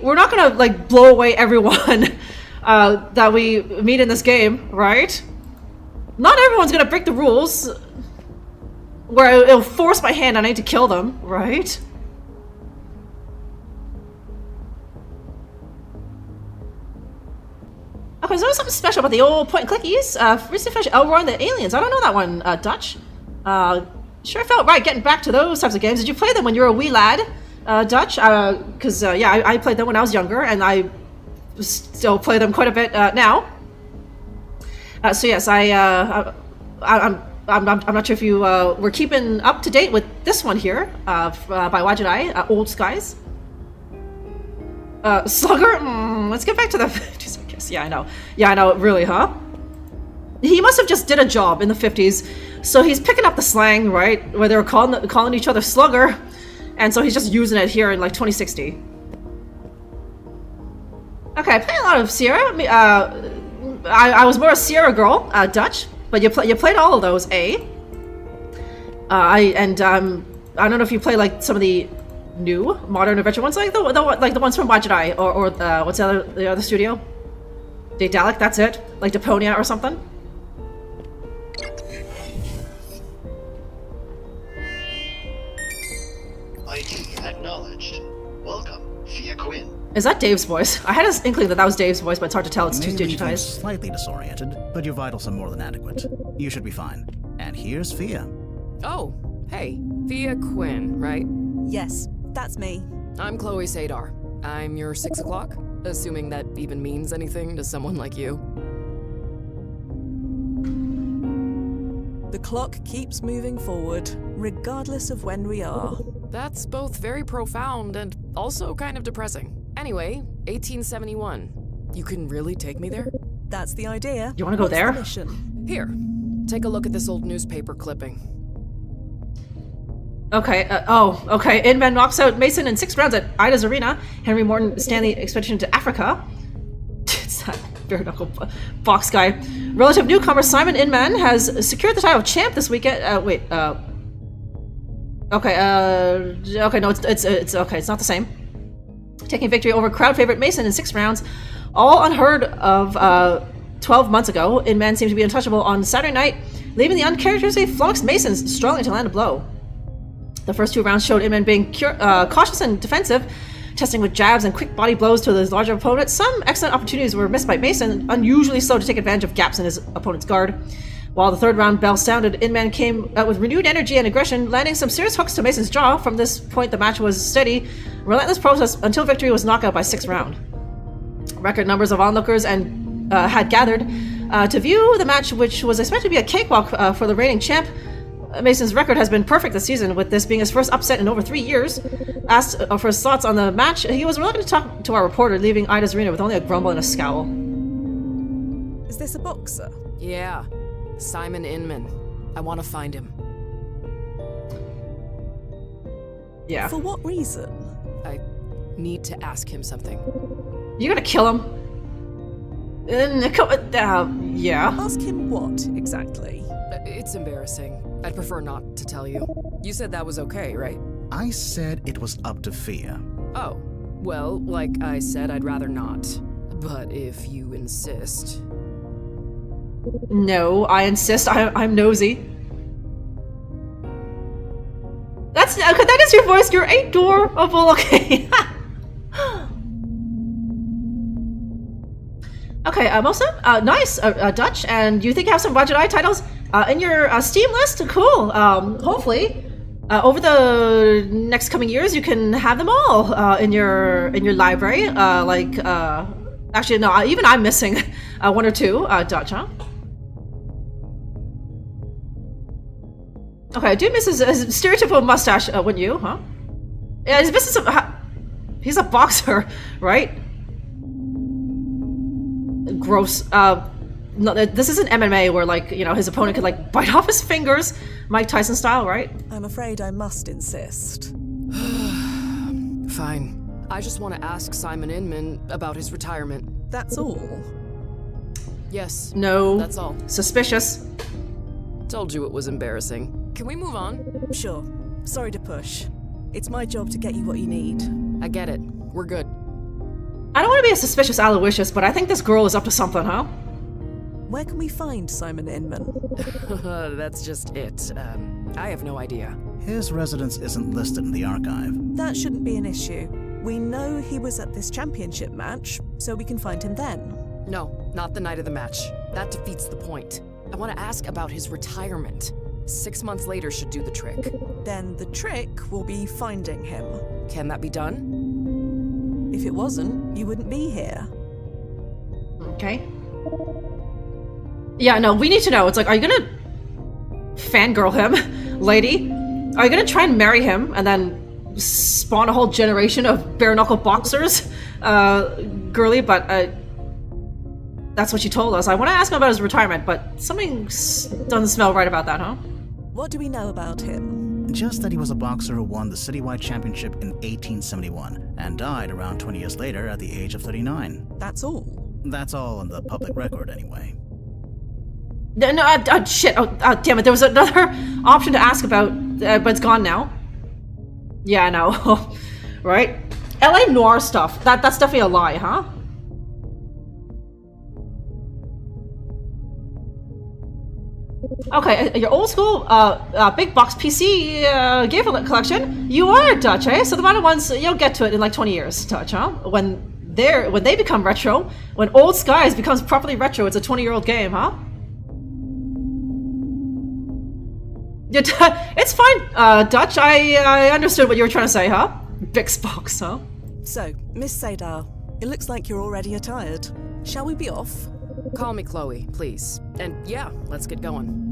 we're not gonna like blow away everyone that we meet in this game, right? Not everyone's gonna break the rules where it'll force my hand and I need to kill them, right? Okay, so there's something special about the old point and clickies. Recently finished Elroy and the Aliens. I don't know that one, Dutch. Sure felt right getting back to those types of games. Did you play them when you were a wee lad, Dutch? Because, yeah, I played them when I was younger, and I still play them quite a bit now. So yes, I'm not sure if you were keeping up to date with this one here by Wajidai, Old Skies. Slugger? Let's get back to the 50s, I guess. Yeah, I know, really, huh? He must have just did a job in the 50s, so he's picking up the slang, right? Where they were calling each other slugger, and so he's just using it here in like 2060. Okay, I play a lot of Sierra. I was more a Sierra girl, Dutch, but you played all of those, eh? I don't know if you play like some of the new modern adventure ones, like the ones from Wajidai or what's the other studio? Daedalic, that's it, like Deponia or something. ID acknowledged. Welcome, Fia Quinn. Is that Dave's voice? I had an inkling that was Dave's voice, but it's hard to tell. It's too digitized. Slightly disoriented, but your vitals are more than adequate. You should be fine. And here's Fia. Oh, hey, Fia Quinn, right? Yes, that's me. I'm Chloe Sadar. I'm your 6 o'clock, assuming that even means anything to someone like you. The clock keeps moving forward, regardless of when we are. That's both very profound and also kind of depressing. Anyway, 1871. You can really take me there? That's the idea. You want to go there? Here, take a look at this old newspaper clipping. Okay, okay. Inman knocks out Mason in 6 rounds at Ida's Arena. Henry Morton Stanley expedition to Africa. It's that bare knuckle box guy. Relative newcomer Simon Inman has secured the title of champ this weekend. Okay, no, it's okay. It's not the same. Taking victory over crowd favorite Mason in 6 rounds, all unheard of 12 months ago. Inman seemed to be untouchable on Saturday night, leaving the uncharacteristically flummoxed Masons struggling to land a blow. The first 2 rounds showed Inman being cautious and defensive, testing with jabs and quick body blows to his larger opponent. Some excellent opportunities were missed by Mason, unusually slow to take advantage of gaps in his opponent's guard. While the 3rd round bell sounded, Inman came out with renewed energy and aggression, landing some serious hooks to Mason's jaw. From this point, the match was steady, relentless process until victory was knockout by 6th round. Record numbers of onlookers and had gathered to view the match, which was expected to be a cakewalk for the reigning champ. Mason's record has been perfect this season, with this being his first upset in over 3 years. Asked for his thoughts on the match, he was reluctant to talk to our reporter, leaving Ida's Arena with only a grumble and a scowl. Is this a boxer? Yeah, Simon Inman. I want to find him. Yeah. For what reason? I need to ask him something. You gonna kill him? Yeah. Ask him what, exactly? It's embarrassing. I'd prefer not to tell you. You said that was okay, right? I said it was up to Fia. Oh, well, like I said, I'd rather not. But if you insist... No, I insist. I'm nosy. That is your voice. You're adorable. Okay. Okay, Mosa, nice, Dutch, and you think you have some Wajidai titles in your Steam list? Cool. Hopefully, Over the next coming years, you can have them all in your library. Actually, no, even I'm missing one or two. Dutch, huh? Okay, I do miss his stereotypical mustache, wouldn't you, huh? Yeah, he's missing some. He's a boxer, right? Gross. No, this isn't MMA where, like, you know, his opponent could, like, bite off his fingers, Mike Tyson style, right? I'm afraid I must insist. Fine. I just want to ask Simon Inman about his retirement. That's all? Yes. No. That's all. Suspicious. Told you it was embarrassing. Can we move on? Sure. Sorry to push. It's my job to get you what you need. I get it. We're good. I don't want to be a suspicious Aloysius, but I think this girl is up to something, huh? Where can we find Simon Inman? That's just it. I have no idea. His residence isn't listed in the archive. That shouldn't be an issue. We know he was at this championship match, so we can find him then. No, not the night of the match. That defeats the point. I want to ask about his retirement. 6 months later should do the trick. Then the trick will be finding him. Can that be done? If it wasn't, you wouldn't be here. Okay. Yeah, no, we need to know. It's like, are you gonna fangirl him, lady? Are you gonna try and marry him and then spawn a whole generation of bare-knuckle boxers? Girly, but that's what you told us. I want to ask him about his retirement, but something doesn't smell right about that, huh? What do we know about him? Just that he was a boxer who won the citywide championship in 1871 and died around 20 years later at the age of 39. That's all? That's all on the public record, anyway. No, shit. Oh, damn it. There was another option to ask about, but it's gone now. Yeah, I know. Right? LA Noir stuff. That's definitely a lie, huh? Okay, your old school big box PC game collection. You are Dutch, eh? So the modern ones, you'll get to it in like 20 years, Dutch, huh? When they become retro, when Old Skies becomes properly retro, it's a 20-year-old game, huh? It's fine, Dutch. I understood what you were trying to say, huh? Big box, huh? So, Miss Sadar, it looks like you're already attired. Shall we be off? Call me Chloe, please. And yeah, let's get going.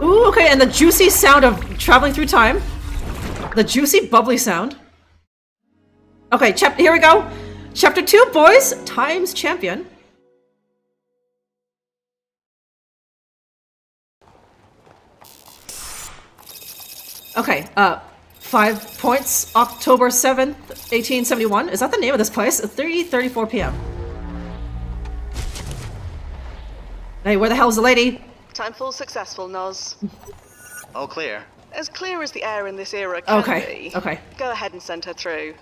Ooh, okay, and the juicy sound of traveling through time. The juicy, bubbly sound. Okay, here we go. Chapter 2, boys. Times champion. Okay, 5 points. October 7th, 1871. Is that the name of this place? 3:34 p.m. Hey, where the hell's the lady? Time full successful, Noz. All clear. As clear as the air in this era can Okay, be. okay. Go ahead and send her through.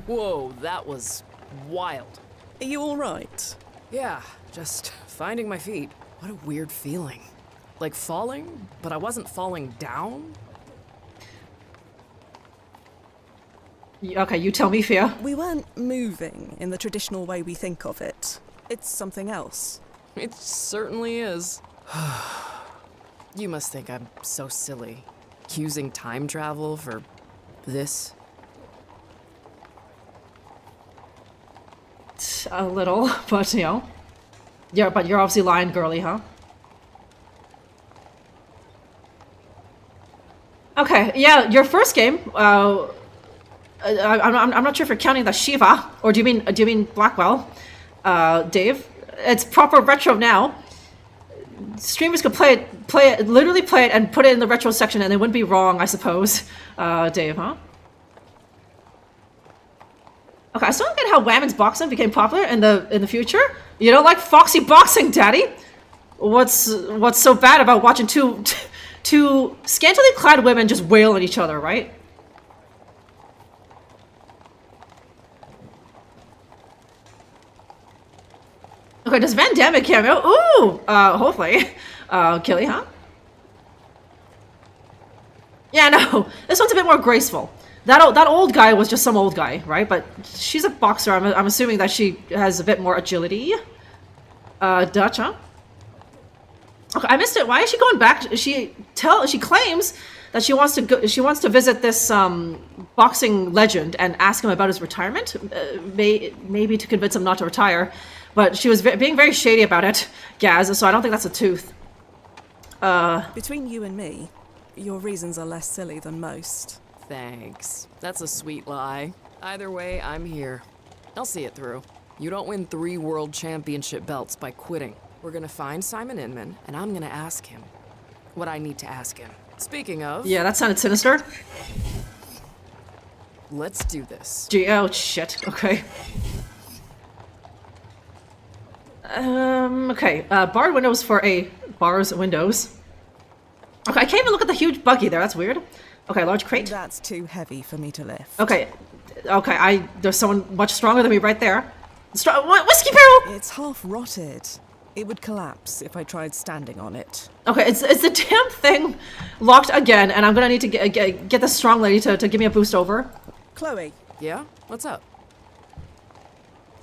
Whoa, that was wild. Are you alright? Yeah, just finding my feet. What a weird feeling. Like falling, but I wasn't falling down? Okay, you tell me, Fia. We weren't moving in the traditional way we think of it. It's something else. It certainly is. You must think I'm so silly. Using time travel for this? A little, but you know. Yeah, but you're obviously lying, girly, huh? Okay, yeah, your first game. I'm not sure if you're counting the Shiva, or do you mean Blackwell, Dave? It's proper retro now. Streamers could literally play it, and put it in the retro section, and they wouldn't be wrong, I suppose. Dave, huh? Okay, I still don't get how women's boxing became popular in the future. You don't like foxy boxing, Daddy? What's so bad about watching two scantily clad women just wail at each other, right? Okay, does Van Damme cameo? Ooh, hopefully. Killy, huh? Yeah, no, this one's a bit more graceful. That old guy was just some old guy, right? But she's a boxer. I'm assuming that she has a bit more agility. Dutch, huh? Okay, I missed it. Why is she going back? She claims that she wants to go. She wants to visit this boxing legend and ask him about his retirement, maybe to convince him not to retire. But she was being very shady about it, Gaz. So I don't think that's a tooth. Between you and me, your reasons are less silly than most. Thanks. That's a sweet lie. Either way, I'm here. I'll see it through. You don't win 3 world championship belts by quitting. We're gonna find Simon Inman, and I'm gonna ask him what I need to ask him. Speaking of... Yeah, that sounded sinister. Let's do this. Oh, shit. Okay. Okay. Barred windows for a... Bars windows. Okay, I can't even look at the huge buggy there. That's weird. Okay, large crate. That's too heavy for me to lift. Okay. Okay, there's someone much stronger than me right there. Whiskey barrel! It's half rotted. It would collapse if I tried standing on it. Okay, it's the damn thing locked again, and I'm gonna need to get this strong lady to give me a boost over. Chloe. Yeah? What's up?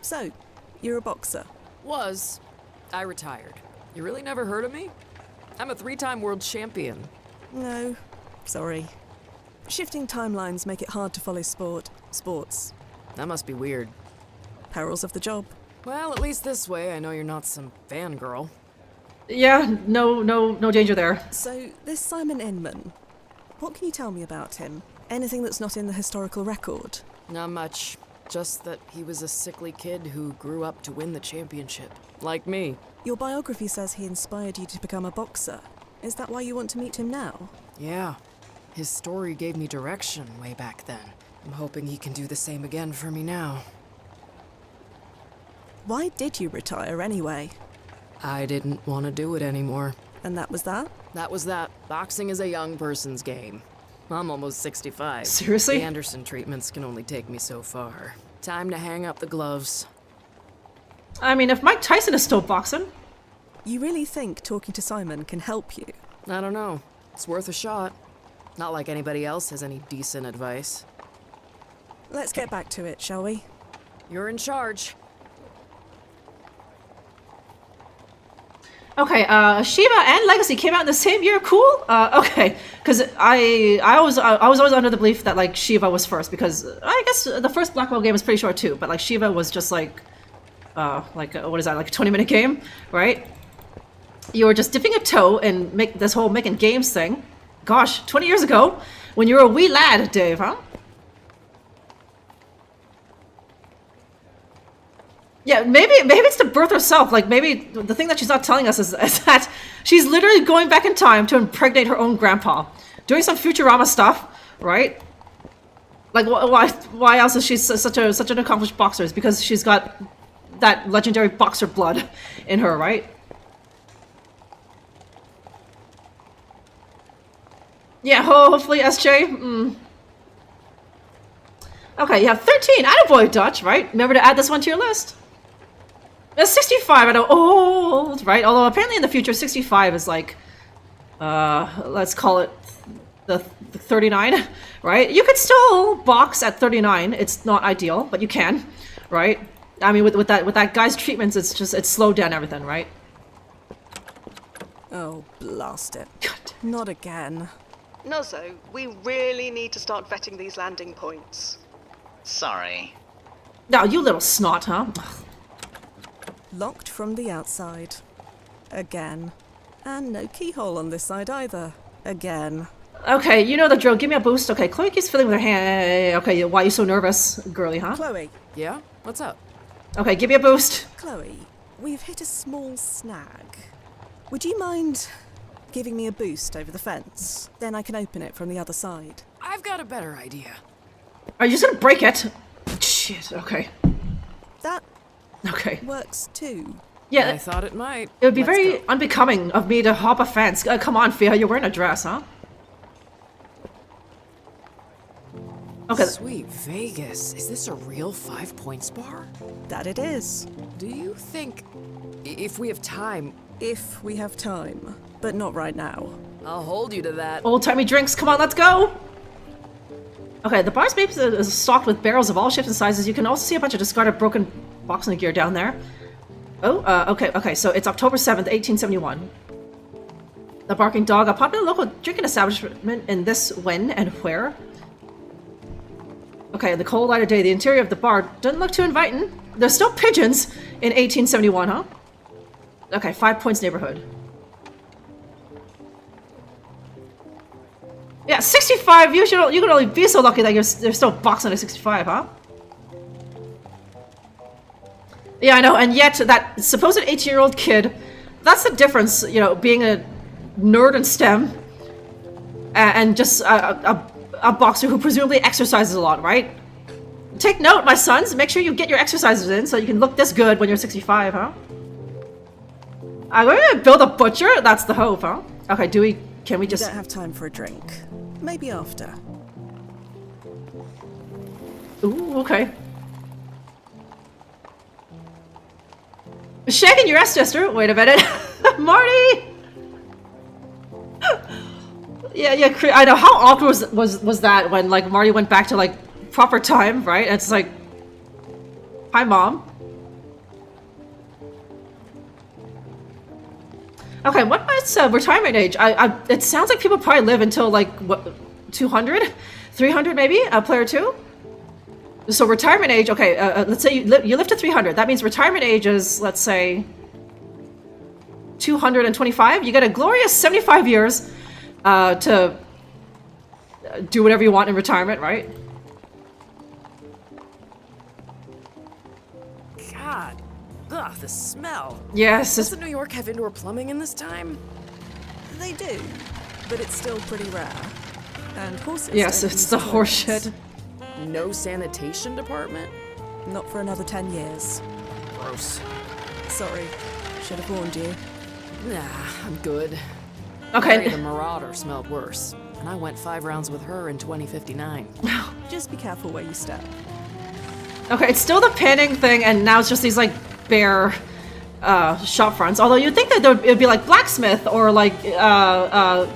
So, you're a boxer? Was. I retired. You really never heard of me? I'm a 3-time world champion. No, sorry. Shifting timelines make it hard to follow sports. That must be weird. Perils of the job. Well, at least this way I know you're not some fangirl. Yeah, no danger there. So, this Simon Inman, what can you tell me about him? Anything that's not in the historical record? Not much. Just that he was a sickly kid who grew up to win the championship. Like me. Your biography says he inspired you to become a boxer. Is that why you want to meet him now? Yeah. His story gave me direction way back then. I'm hoping he can do the same again for me now. Why did you retire anyway? I didn't want to do it anymore. And that was that? That was that. Boxing is a young person's game. I'm almost 65. Seriously? The Anderson treatments can only take me so far. Time to hang up the gloves. I mean, if Mike Tyson is still boxing. You really think talking to Simon can help you? I don't know. It's worth a shot. Not like anybody else has any decent advice. Let's get back to it, shall we? You're in charge. Okay, Shiva and Legacy came out in the same year. Cool. Okay, because I was always under the belief that like Shiva was first, because I guess the first Blackwell game was pretty short too. But like Shiva was just like what is that, like a 20-minute game, right? You were just dipping a toe and make this whole making games thing. Gosh, 20 years ago, when you were a wee lad, Dave, huh? Yeah, maybe it's the birth herself. Like, maybe the thing that she's not telling us is that she's literally going back in time to impregnate her own grandpa. Doing some Futurama stuff, right? Like, why else is she such an accomplished boxer? It's because she's got that legendary boxer blood in her, right? Yeah, hopefully, SJ. Okay, you have 13. Attaboy, Dutch, right? Remember to add this one to your list. 65, I know, old, right? Although apparently in the future, 65 is like, let's call it the 39, right? You could still box at 39. It's not ideal, but you can, right? I mean, with that guy's treatments, it's slowed down everything, right? Oh, blast it. Not again. Nozzo, we really need to start vetting these landing points. Sorry. No, you little snot, huh? Locked from the outside. Again. And no keyhole on this side either. Again. Okay, you know the drill. Give me a boost. Okay, Chloe keeps fiddling with her hand. Okay, why are you so nervous, girly, huh? Chloe. Yeah? What's up? Okay, give me a boost. Chloe, we've hit a small snag. Would you mind giving me a boost over the fence? Then I can open it from the other side. I've got a better idea. Are you just gonna break it? Shit, okay. That okay. Works too. Yeah. I thought it might. It would be very unbecoming of me to hop a fence. Come on, Fia, you're wearing a dress, huh? Okay. Sweet Vegas. Is this a real 5 Points bar? That it is. Do you think, if we have time... If we have time, but not right now. I'll hold you to that. Old-timey drinks, come on, let's go! Okay, the bar's maybe is stocked with barrels of all shapes and sizes. You can also see a bunch of discarded broken boxing gear down there. Oh, okay, so it's October 7th, 1871. The Barking Dog, a popular local drinking establishment in this when and where. Okay, the cold light of day, the interior of the bar doesn't look too inviting. There's still pigeons in 1871, huh? Okay, 5 Points neighborhood. Yeah, 65. You can only be so lucky that you're still boxing at 65, huh? Yeah, I know, and yet that supposed 18-year-old kid, that's the difference, you know, being a nerd in STEM and just a boxer who presumably exercises a lot, right? Take note, my sons, make sure you get your exercises in so you can look this good when you're 65, huh? I'm gonna build a butcher? That's the hope, huh? Okay, can we just... We don't have time for a drink. Maybe after. Ooh, okay. Shagging your ancestor? Wait a minute. Marty! yeah, I know. How awkward was that when, like, Marty went back to, like, proper time, right? And it's like, hi, Mom. Okay, what was retirement age? It sounds like people probably live until, like, what, 200? 300 maybe? Player 2? So retirement age, okay, let's say you live to 300. That means retirement age is, let's say, 225. You get a glorious 75 years to do whatever you want in retirement, right? God. Ugh, the smell. Yes. Doesn't New York have indoor plumbing in this time? They do, but it's still pretty rare. And horses. Yes, it's the horse shit. No sanitation department? Not for another 10 years. Gross. Sorry. Should have warned you. Nah, I'm good. Okay. Mary the Marauder smelled worse, and I went 5 rounds with her in 2059. Just be careful where you step. Okay, it's still the panning thing, and now it's just these, like, bare shop fronts. Although you'd think that it'd be like blacksmith or like that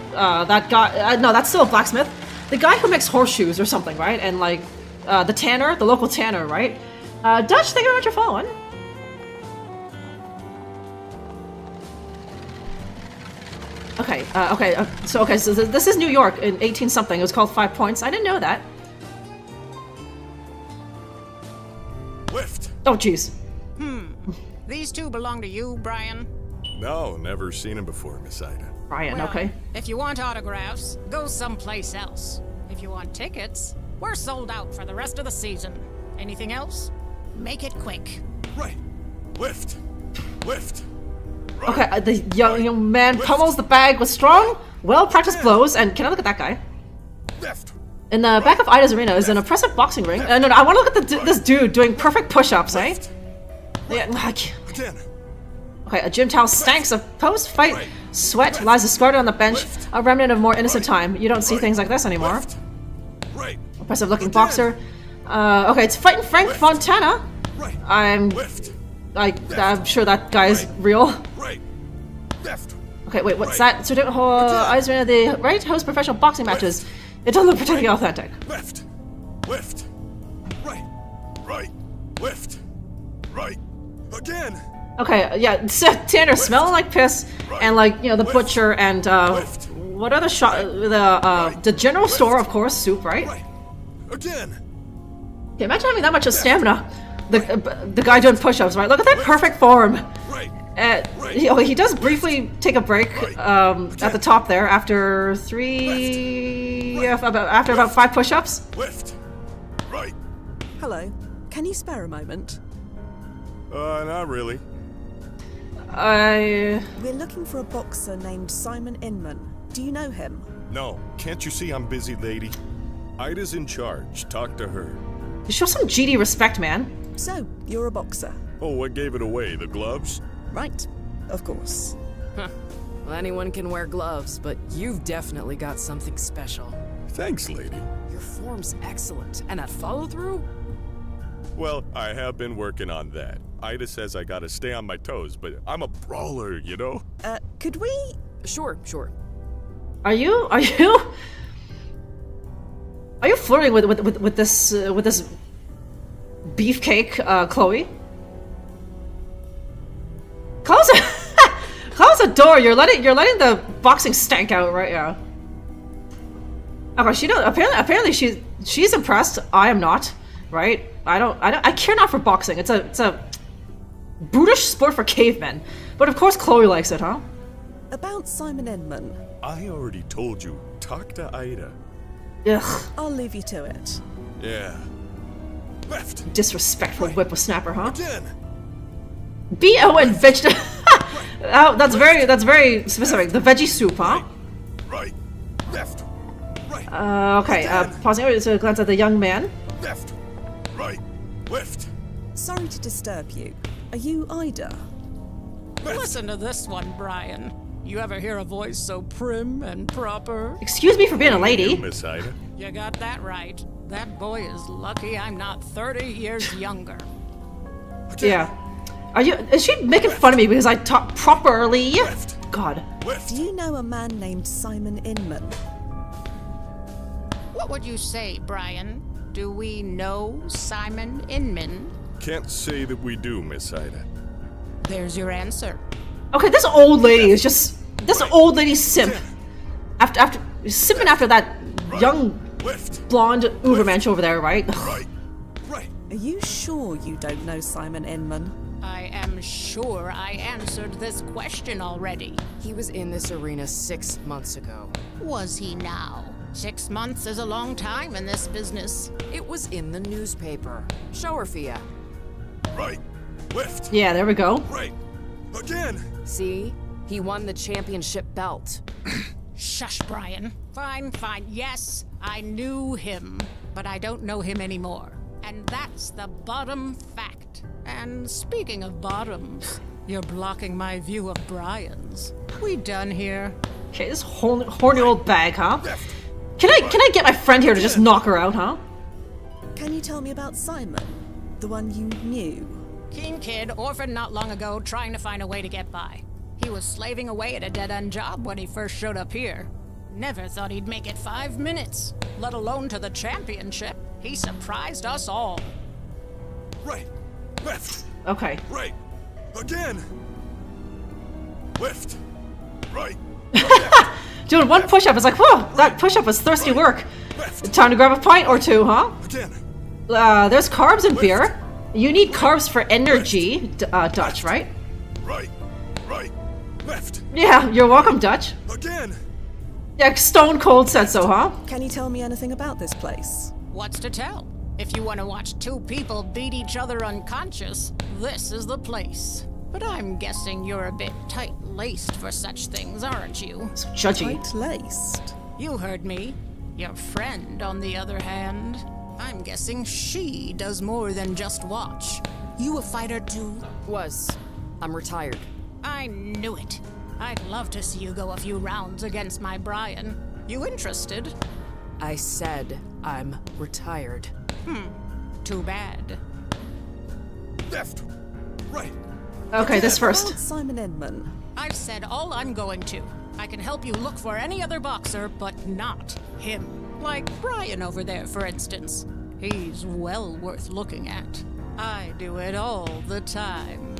guy. No, that's still a blacksmith. The guy who makes horseshoes or something, right? And like the tanner, the local tanner, right? Dutch, thank you very much for following. Okay, so this is New York in 18 something. It was called 5 Points. I didn't know that. Lift. Oh, jeez. These two belong to you, Brian? No, never seen him before, Miss Ida. Brian, Well, okay. If you want autographs, go someplace else. If you want tickets, we're sold out for the rest of the season. Anything else? Make it quick. Right. Lift. Lift. Okay, the young man pummels the bag with strong, well-practiced blows, and can I look at that guy? Left. In the back of Ida's arena is an impressive boxing ring. No, I want to look at this dude doing perfect push-ups, right? Yeah, Again. okay, a gym towel stanks of post-fight sweat lies discarded on the bench, a remnant of more innocent time. You don't see things like this anymore. Right. Impressive-looking boxer. Okay, it's fighting Frank Fontana. I'm sure that guy's real. Right. Left. Okay, wait, what's that? So Ida's arena, the right host professional boxing matches. It doesn't look particularly authentic. Left. Lift. Right. Right. Lift. Right. Again. Okay, yeah, Tanner smelling like piss, and like, you know, the butcher and what other shop? The general store, of course, soup, right? Again. Okay, imagine having that much of stamina. The guy doing push-ups, right? Look at that perfect form. He does briefly take a break at the top there after after about 5 push-ups. Lift. Right. Hello. Can you spare a moment? Not really. We're looking for a boxer named Simon Inman. Do you know him? No. Can't you see I'm busy, lady? Ida's in charge. Talk to her. Show some GD respect, man. So, you're a boxer. Oh, what gave it away? The gloves? Right. Of course. Huh. Well, anyone can wear gloves, but you've definitely got something special. Thanks, lady. Your form's excellent, and that follow-through? Well, I have been working on that. Ida says I gotta stay on my toes, but I'm a brawler, you know? Could we? Sure. Are you flirting with this beefcake, Chloe? Close it. Close the door. You're letting the boxing stank out, right? Yeah. Okay, she don't. Apparently she's impressed. I am not. Right? I care not for boxing. It's a brutish sport for cavemen. But of course Chloe likes it, huh? About Simon Inman. I already told you. Talk to Ida. Ugh. I'll leave you to it. Yeah. Left. Disrespectful whippersnapper, huh? Again. B.O. and vegetable. Oh, that's very specific. The veggie soup, huh? Right. Left. Right. Okay. Pausing over to glance at the young man. Left. Right. Left. Sorry to disturb you. Are you Ida? Listen to this one, Brian. You ever hear a voice so prim and proper? Excuse me for being a lady. Miss Ida. You got that right. That boy is lucky I'm not 30 years younger. Yeah. Is she making fun of me because I talk properly? God. Do you know a man named Simon Inman? What would you say, Brian? Do we know Simon Inman? Can't say that we do, Miss Ida. There's your answer. Okay, this old lady is just this old lady simp. After simping after that young blonde Ubermensch over there, right? Are you sure you don't know Simon Inman? I am sure I answered this question already. He was in this arena 6 months ago. Was he now? 6 months is a long time in this business. It was in the newspaper. Show her, Fia. Right. Left. Yeah, there we go. Right. Again. See? He won the championship belt. Shush, Brian. Fine. Yes, I knew him, but I don't know him anymore. And that's the bottom fact. And speaking of bottoms, you're blocking my view of Brian's. We done here? Okay, this horny old bag, huh? Can I get my friend here to just knock her out, huh? Can you tell me about Simon? The one you knew? Keen kid, orphaned not long ago, trying to find a way to get by. He was slaving away at a dead-end job when he first showed up here. Never thought he'd make it 5 minutes, let alone to the championship. He surprised us all. Right. Left. Okay. Right. Again. Left. Right. Doing one push-up is like, whoa, that push-up was thirsty work. Time to grab a pint or two, huh? There's carbs in beer. You need carbs for energy, Dutch, right? Right. Left. Yeah, you're welcome, Dutch. Again. Yeah, Stone Cold said so, huh? Can you tell me anything about this place? What's to tell? If you want to watch two people beat each other unconscious, this is the place. But I'm guessing you're a bit tight-laced for such things, aren't you? So judgy. Tight-laced? You heard me. Your friend, on the other hand, I'm guessing she does more than just watch. You a fighter too? I'm retired. I knew it. I'd love to see you go a few rounds against my Brian. You interested? I said I'm retired. Too bad. Left. Right. Okay, this first. About Simon Inman. I've said all I'm going to. I can help you look for any other boxer, but not him. Like Brian over there, for instance. He's well worth looking at. I do it all the time.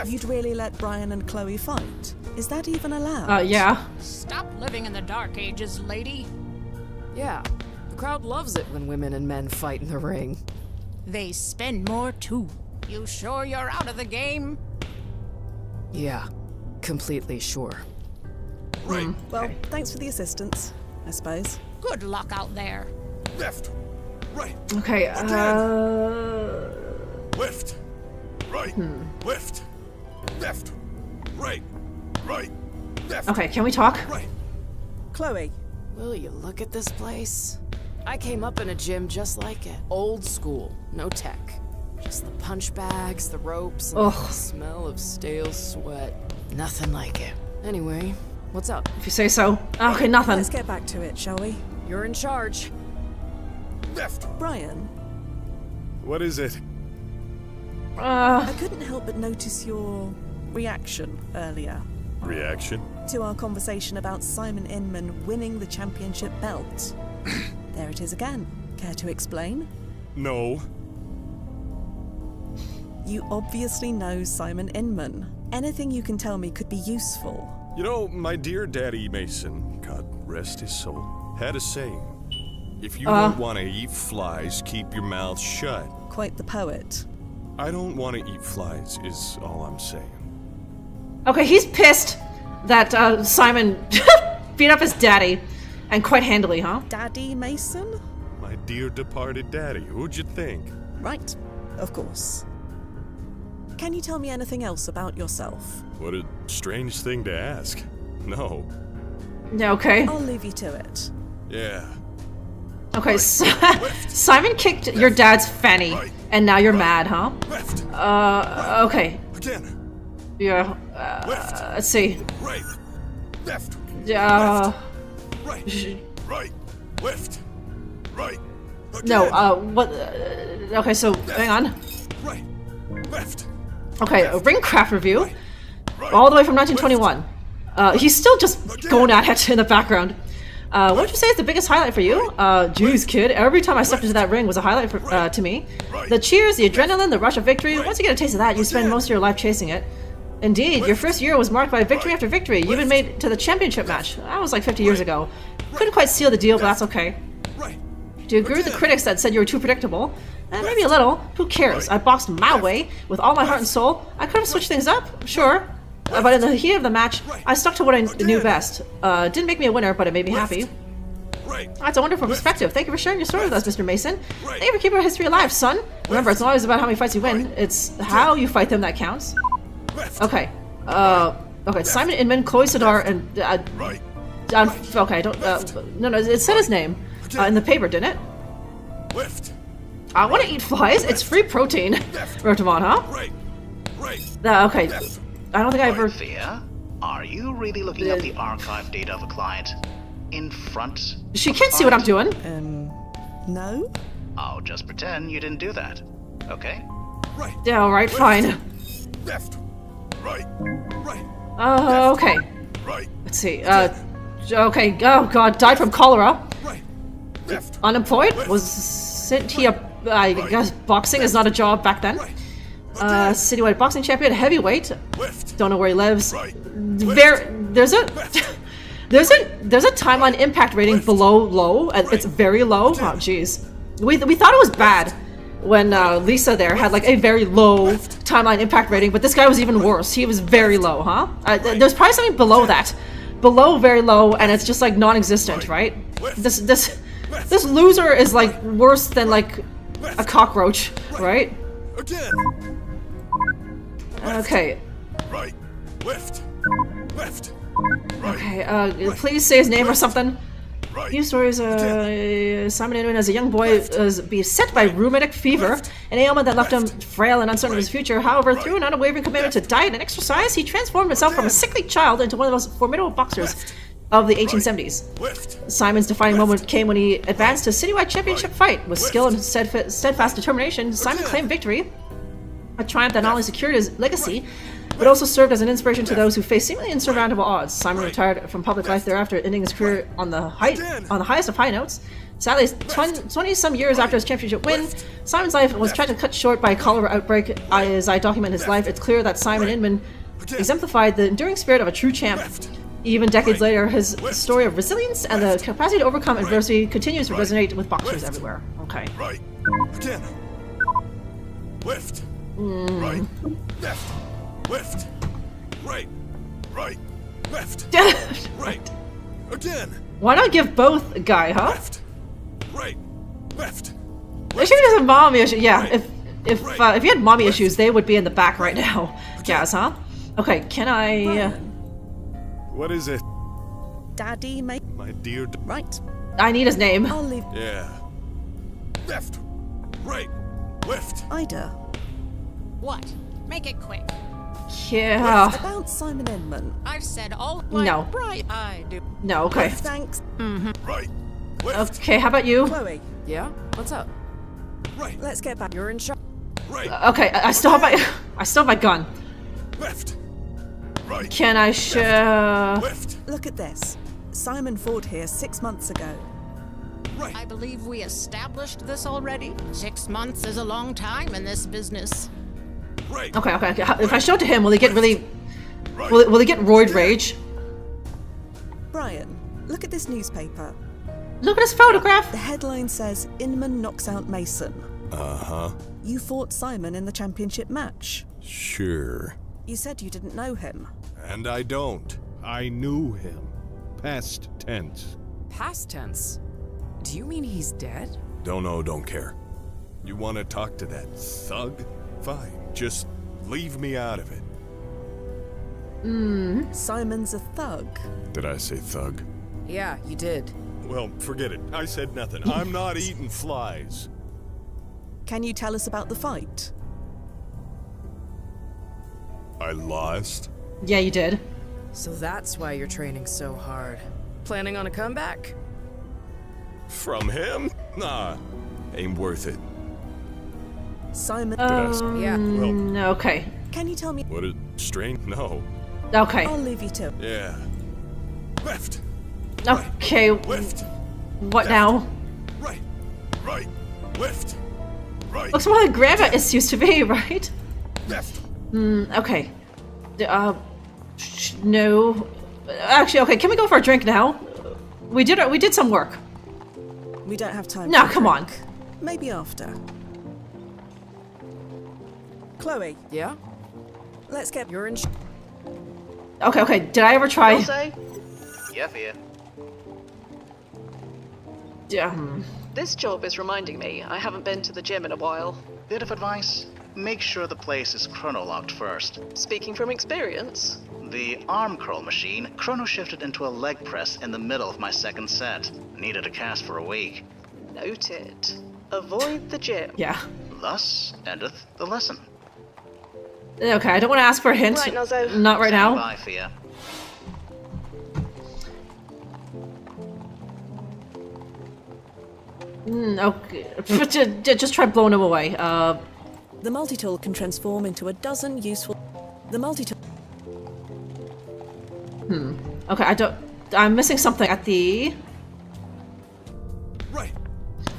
You'd really let Brian and Chloe fight? Is that even allowed? Yeah. Stop living in the dark ages, lady. Yeah. The crowd loves it when women and men fight in the ring. They spend more too. You sure you're out of the game? Yeah. Completely sure. Right. Well, thanks for the assistance, I suppose. Good luck out there. Left. Right. Okay, Left. Right. Left. Left. Right. Left. Okay, can we talk? Right. Chloe. Will you look at this place? I came up in a gym just like it. Old school. No tech. Just the punch bags, the ropes, and the smell of stale sweat. Nothing like it. Anyway, what's up? If you say so. Okay, nothing. Let's get back to it, shall we? You're in charge. Left. Brian. What is it? I couldn't help but notice your reaction earlier. Reaction? To our conversation about Simon Inman winning the championship belt. There it is again. Care to explain? No. You obviously know Simon Inman. Anything you can tell me could be useful. You know, my dear Daddy Mason, God rest his soul, had a saying. If you don't want to eat flies, keep your mouth shut. Quite the poet. I don't want to eat flies, is all I'm saying. Okay, he's pissed that Simon beat up his daddy, and quite handily, huh? Daddy Mason? My dear departed daddy, who'd you think? Right, of course. Can you tell me anything else about yourself? What a strange thing to ask. No. Yeah, okay. I'll leave you to it. Yeah. Okay, Simon kicked your dad's fanny, and now you're mad, huh? Okay. Again. Yeah, let's see. Right. Left. Right. Right. Left. Right. No, what? Okay, so, hang on. Right. Left. Okay, a Ringcraft review. All the way from 1921. He's still just going at it in the background. What would you say is the biggest highlight for you? Geez, kid, every time I stepped into that ring was a highlight for, to me. The cheers, the adrenaline, the rush of victory. Once you get a taste of that, you spend most of your life chasing it. Indeed, your first year was marked by victory after victory. You even made it to the championship match. That was like 50 years ago. Couldn't quite seal the deal, but that's okay. Do you agree with the critics that said you were too predictable? Maybe a little. Who cares? I boxed my way with all my heart and soul. I could have switched things up, sure. But in the heat of the match, I stuck to what I knew best. Didn't make me a winner, but it made me happy. That's a wonderful perspective. Thank you for sharing your story with us, Mr. Mason. Thank you for keeping our history alive, son. Remember, it's not always about how many fights you win. It's how you fight them that counts. Okay. Okay. Simon Inman, Chloe Sadar, and okay. Don't. No. It said his name in the paper, didn't it? I want to eat flies. It's free protein. Wrote him on, huh? Okay. I don't think I ever. Thea, are you really looking up the archive data of a client in front? She can't see what I'm doing. No. I'll just pretend you didn't do that. Okay. Yeah. All right. Fine. Left. Right. Right. Okay. Let's see. Okay. Oh God, died from cholera. Unemployed? Wasn't he a? I guess boxing is not a job back then. Citywide boxing champion, heavyweight. Don't know where he lives. There's a timeline impact rating below low. It's very low. Oh jeez. We thought it was bad when Lisa there had like a very low timeline impact rating, but this guy was even worse. He was very low, huh? There's probably something below that, below very low, and it's just like non-existent, right? This loser is like worse than like a cockroach, right? Okay. Right. Left. Left. Okay, please say his name or something. News stories, Simon Inman as a young boy was beset by rheumatic fever, an ailment that left him frail and uncertain of his future. However, through an unwavering commitment to diet and exercise, he transformed himself from a sickly child into one of the most formidable boxers of the 1870s. Simon's defining moment came when he advanced to citywide championship fight. With skill and steadfast determination, Simon claimed victory, a triumph that not only secured his legacy, but also served as an inspiration to those who faced seemingly insurmountable odds. Simon retired from public life thereafter, ending his career on the highest of high notes. Sadly, 20-some years after his championship win, Simon's life was tried to cut short by a cholera outbreak. As I document his life, it's clear that Simon Inman exemplified the enduring spirit of a true champ. Even decades later, his story of resilience and the capacity to overcome adversity continues to resonate with boxers everywhere. Okay. Right. Again. Left. Right. Left. Left. Right. Right. Left. Right. Again. Why not give both a guy, huh? Left. Right. Left. They should have mommy issues. Yeah, if you had mommy issues, they would be in the back right now. Gaz, huh? Okay, can I? What is it? Daddy, mate. My dear. Right. I need his name. I'll leave. Yeah. Left. Right. Left. Ida. What? Make it quick. Yeah. About Simon Inman. I've said all my No. right. I do. No. Okay. Thanks. Right. Okay. How about you? Chloe. Yeah? What's up? Right. Let's get back. You're in charge. Right. Okay. I still have my gun. Left. Right. Can I share? Left. Look at this. Simon fought here 6 months ago. Right. I believe we established this already. 6 months is a long time in this business. Okay, okay. If I show it to him, will he get really... Will he get roid rage? Brian, look at this newspaper. Look at his photograph. The headline says, Inman knocks out Mason. Uh-huh. You fought Simon in the championship match. Sure. You said you didn't know him. And I don't. I knew him. Past tense. Past tense? Do you mean he's dead? Don't know, don't care. You want to talk to that thug? Fine. Just leave me out of it. Simon's a thug. Did I say thug? Yeah, you did. Well, forget it. I said nothing. I'm not eating flies. Can you tell us about the fight? I lost? Yeah, you did. So that's why you're training so hard. Planning on a comeback? From him? Nah. Ain't worth it. Simon. Yeah. Well, okay. Can you tell me? What is strain? No. Okay. I'll leave you to. Yeah. Left. Okay. Left. What left. now? Right. Right. Left. Right. Looks more like grandma is used to be, right? Left. Okay. No. Actually, okay. Can we go for a drink now? We did some work. We don't have time. No, for a come on. drink. Maybe after. Chloe. Yeah? Let's get. You're in. Okay, okay. Did I ever try? Yeah, Fia. This job is reminding me I haven't been to the gym in a while. Bit of advice: make sure the place is chronolocked first. Speaking from experience. The arm curl machine chrono shifted into a leg press in the middle of my second set. Needed a cast for a week. Noted. Avoid the gym. Yeah. Thus endeth the lesson. Okay, I don't want to ask for a hint. Right, Nuzzo. Not right now. Bye, Fia. Okay. Just try blowing him away. The multi-tool can transform into a dozen useful. The multi-tool. Okay, I'm missing something at the. Right.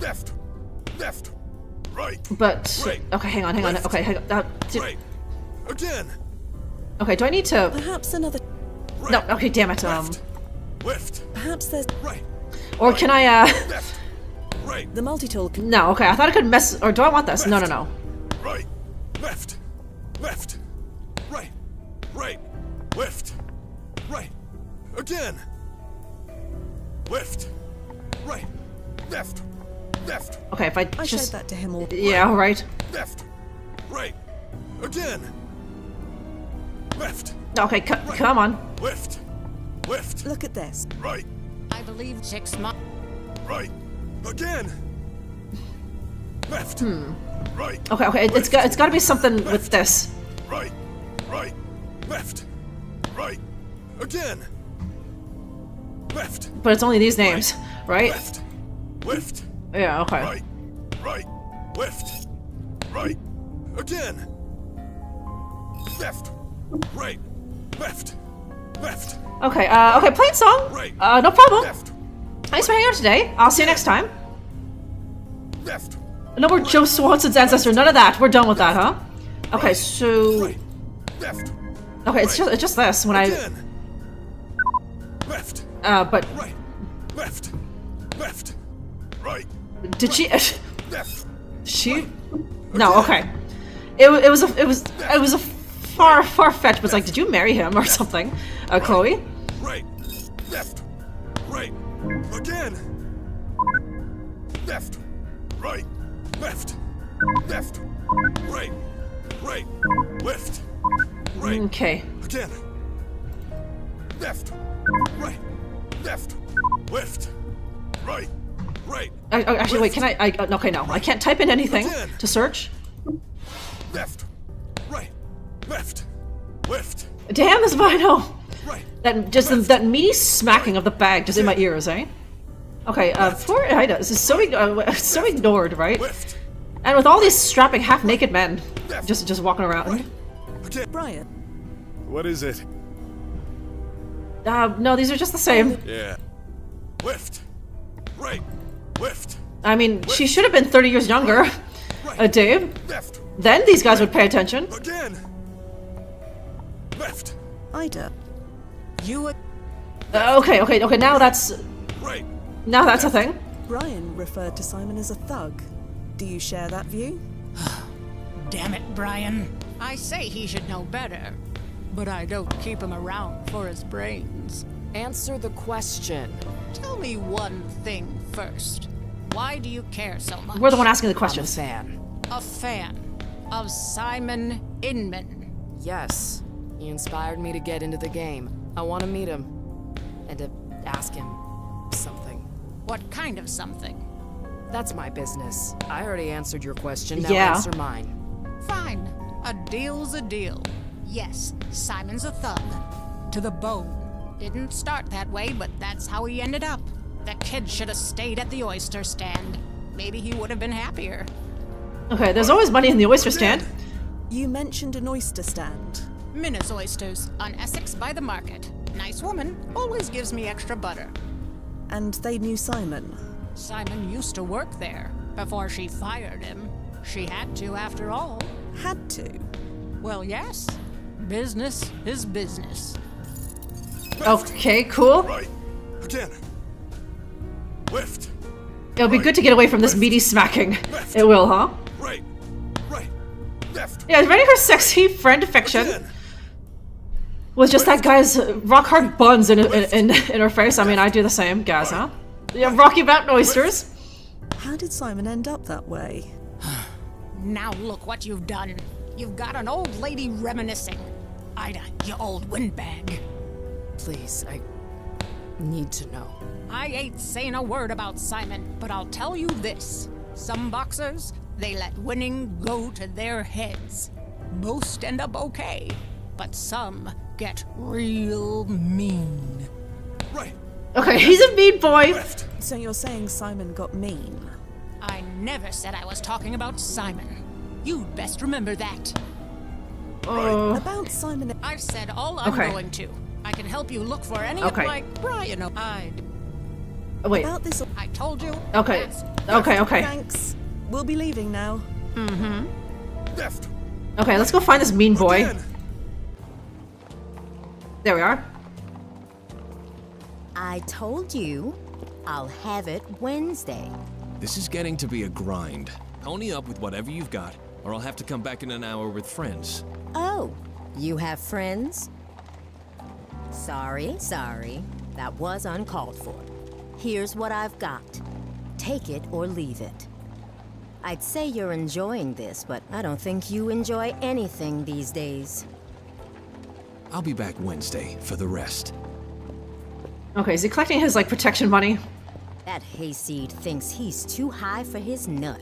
Left. Left. Right. But right. Okay, hang on. Left. Okay, hang on. Right. Again. Okay, do I need to? Perhaps another. Right. No. Okay, damn it. Left. Perhaps there's. Right. Or can I? Left. Right. The multi-tool can. No. Okay, I thought I could mess. Or do I want this? Left. No. Right. Left. Left. Right. Right. Left. Right. Again. Left. Right. Left. Left. Okay, if I I just. showed that to him all. Yeah. Right. Left. Right. Again. Left. Okay, come on. Left. Left. Look at this. Right. I believe 6 months. Right. Again. Left. Right. Okay. It's got to be something left. with this. Right. Right. Left. Right. Again. Left. But it's only these names, right? Left. Left. Yeah. Okay. Right. Right. Left. Right. Again. Left. Right. Left. Left. Okay. Okay. Playing song. Right. No problem. Left. Thanks for hanging out today. I'll see you next time. Left. No more Joe Swanson's ancestor. None of that. We're done with that, huh? Okay. So. Right. Left. Okay. It's just this when Again. Left. But Right. Left. Left. Right. did she? Left. She? No. Okay. It was a far fetched. But it's like, did you marry him or something? Chloe. Right. Left. Right. Again. Left. Right. Left. Left. Right. Right. Left. Right. Okay. Again. Left. Right. Left. Left. Right. Right. Actually, wait. Can I? Okay, no. I can't type in anything Again. to search. Left. Right. Left. Left. Damn this vinyl. Right. That meaty smacking of the bag just in my ears, eh? Okay. Poor Ida. This is so so ignored, right? Left. And with all these strapping half-naked men just walking around. Again. Brian. What is it? No, these are just the same. Yeah. Left. Right. Left. I mean, she should have been 30 years younger. Dave. Left. then these guys would pay attention. Again. Left. Ida, you... Okay, now that's... Right. Now that's a thing. Brian referred to Simon as a thug. Do you share that view? Damn it, Brian. I say he should know better, but I don't keep him around for his brains. Answer the question. Tell me one thing first. Why do you care so much? We're the one asking the questions. I'm a fan. A fan of Simon Inman. Yes. He inspired me to get into the game. I want to meet him. And to ask him something. What kind of something? That's my business. I already answered your question, now Yeah. answer mine. Fine. A deal's a deal. Yes, Simon's a thug. To the bone. Didn't start that way, but that's how he ended up. The kid should have stayed at the oyster stand. Maybe he would have been happier. Okay, there's always money in the oyster stand. You mentioned an oyster stand. Minna's Oysters, on Essex by the market. Nice woman, always gives me extra butter. And they knew Simon. Simon used to work there, before she fired him. She had to, after all. Had to? Well, yes. Business is business. Okay, cool. Right. Again. Left. It'll be good to get away from this meaty smacking. It will, huh? Right. Right. Left. Yeah, writing her sexy friend fiction with just that guy's rock hard buns in her face. I mean, I do the same, guys, huh? Yeah, Rocky Mountain oysters. How did Simon end up that way? Now look what you've done. You've got an old lady reminiscing. Ida, you old windbag. Please, I need to know. I ain't saying a word about Simon, but I'll tell you this. Some boxers, they let winning go to their heads. Most end up okay, but some get real mean. Right. Okay, he's a mean boy. So you're saying Simon got mean? I never said I was talking about Simon. You'd best remember that. About Simon... I've said all I'm Okay. going to. I can help you look for any Okay. of my Brian. Wait. About this... I told you. Okay. Okay. Thanks. We'll be leaving now. Mm-hmm. Left. Okay, let's go find this mean boy. Again. There we are. I told you. I'll have it Wednesday. This is getting to be a grind. Pony up with whatever you've got, or I'll have to come back in an hour with friends. Oh, you have friends? Sorry. That was uncalled for. Here's what I've got. Take it or leave it. I'd say you're enjoying this, but I don't think you enjoy anything these days. I'll be back Wednesday for the rest. Okay, is he collecting his, like, protection money? That hayseed thinks he's too high for his nut.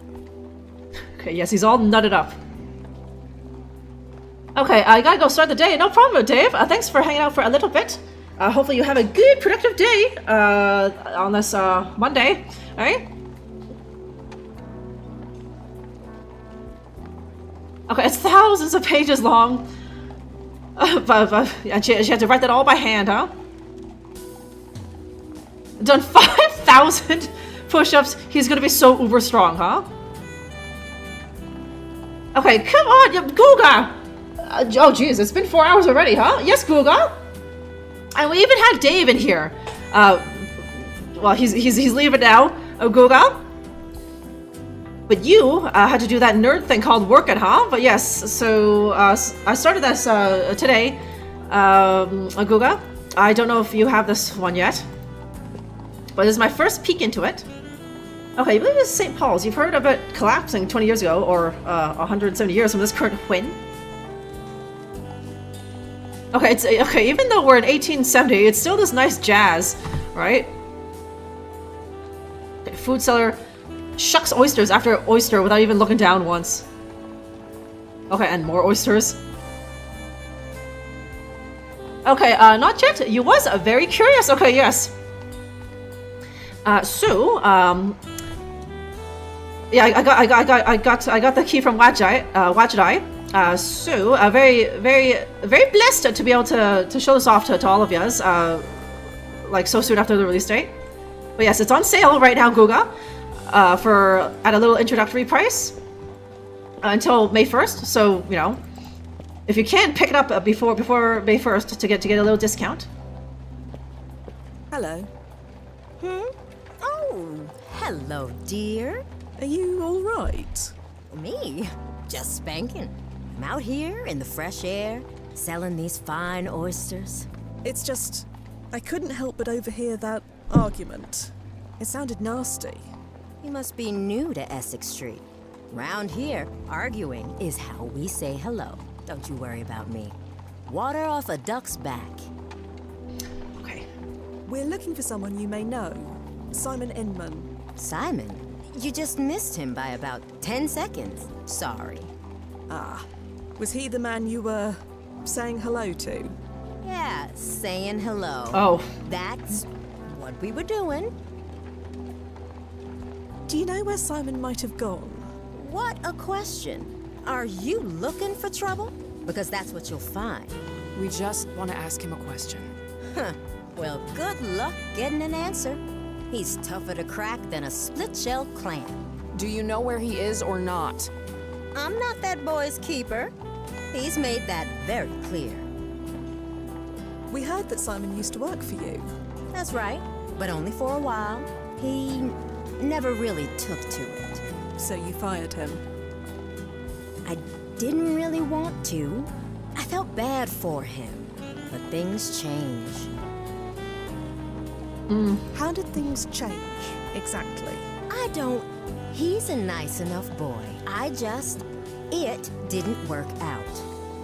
Okay, yes, he's all nutted up. Okay, I gotta go start the day. No problem, Dave. Thanks for hanging out for a little bit. Hopefully you have a good, productive day on this Monday. All right? Okay, it's thousands of pages long. And she had to write that all by hand, huh? Done 5,000 push-ups. He's gonna be so uber strong, huh? Okay, come on, Guga! Oh, jeez, it's been 4 hours already, huh? Yes, Guga? And we even had Dave in here. Well, he's leaving now, Guga. But you had to do that nerd thing called working, huh? But yes, so I started this today, Guga. I don't know if you have this one yet, but this is my first peek into it. Okay, I believe it's St. Paul's. You've heard of it collapsing 20 years ago, or 170 years from this current win. Okay, it's okay. Even though we're in 1870, it's still this nice jazz, right? Okay, food seller shucks oysters after oyster without even looking down once. Okay, and more oysters. Okay, not yet. You was very curious. Okay, yes. Yeah, I got the key from Wajidai. So very blessed to be able to show this off to all of yous, like so soon after the release date. But yes, it's on sale right now, Guga, for at a little introductory price. until May 1st. So, you know, if you can pick it up before May 1st to get a little discount. Hello. Oh, hello, dear. Are you all right? Me? Just spanking. I'm out here in the fresh air, selling these fine oysters. It's just, I couldn't help but overhear that argument. It sounded nasty. You must be new to Essex Street. Round here, arguing is how we say hello. Don't you worry about me. Water off a duck's back. Okay. We're looking for someone you may know. Simon Inman. Simon? You just missed him by about 10 seconds. Sorry. Ah. Was he the man you were saying hello to? Yeah, saying hello. Oh. That's what we were doing. Do you know where Simon might have gone? What a question. Are you looking for trouble? Because that's what you'll find. We just want to ask him a question. Huh. Well, good luck getting an answer. He's tougher to crack than a split-shell clam. Do you know where he is or not? I'm not that boy's keeper. He's made that very clear. We heard that Simon used to work for you. That's right, but only for a while. He never really took to it. So you fired him? I didn't really want to. I felt bad for him, but things change. How did things change, exactly? I don't... He's a nice enough boy. It didn't work out.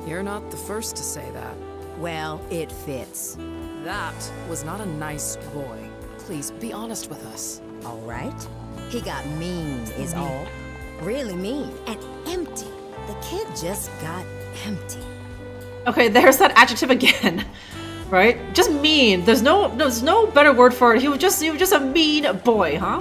You're not the first to say that. Well, it fits. That was not a nice boy. Please, be honest with us. All right? He got mean, is all. Really mean. And empty. The kid just got empty. Okay, there's that adjective again. Right? Just mean. There's no better word for it. He was just a mean boy, huh?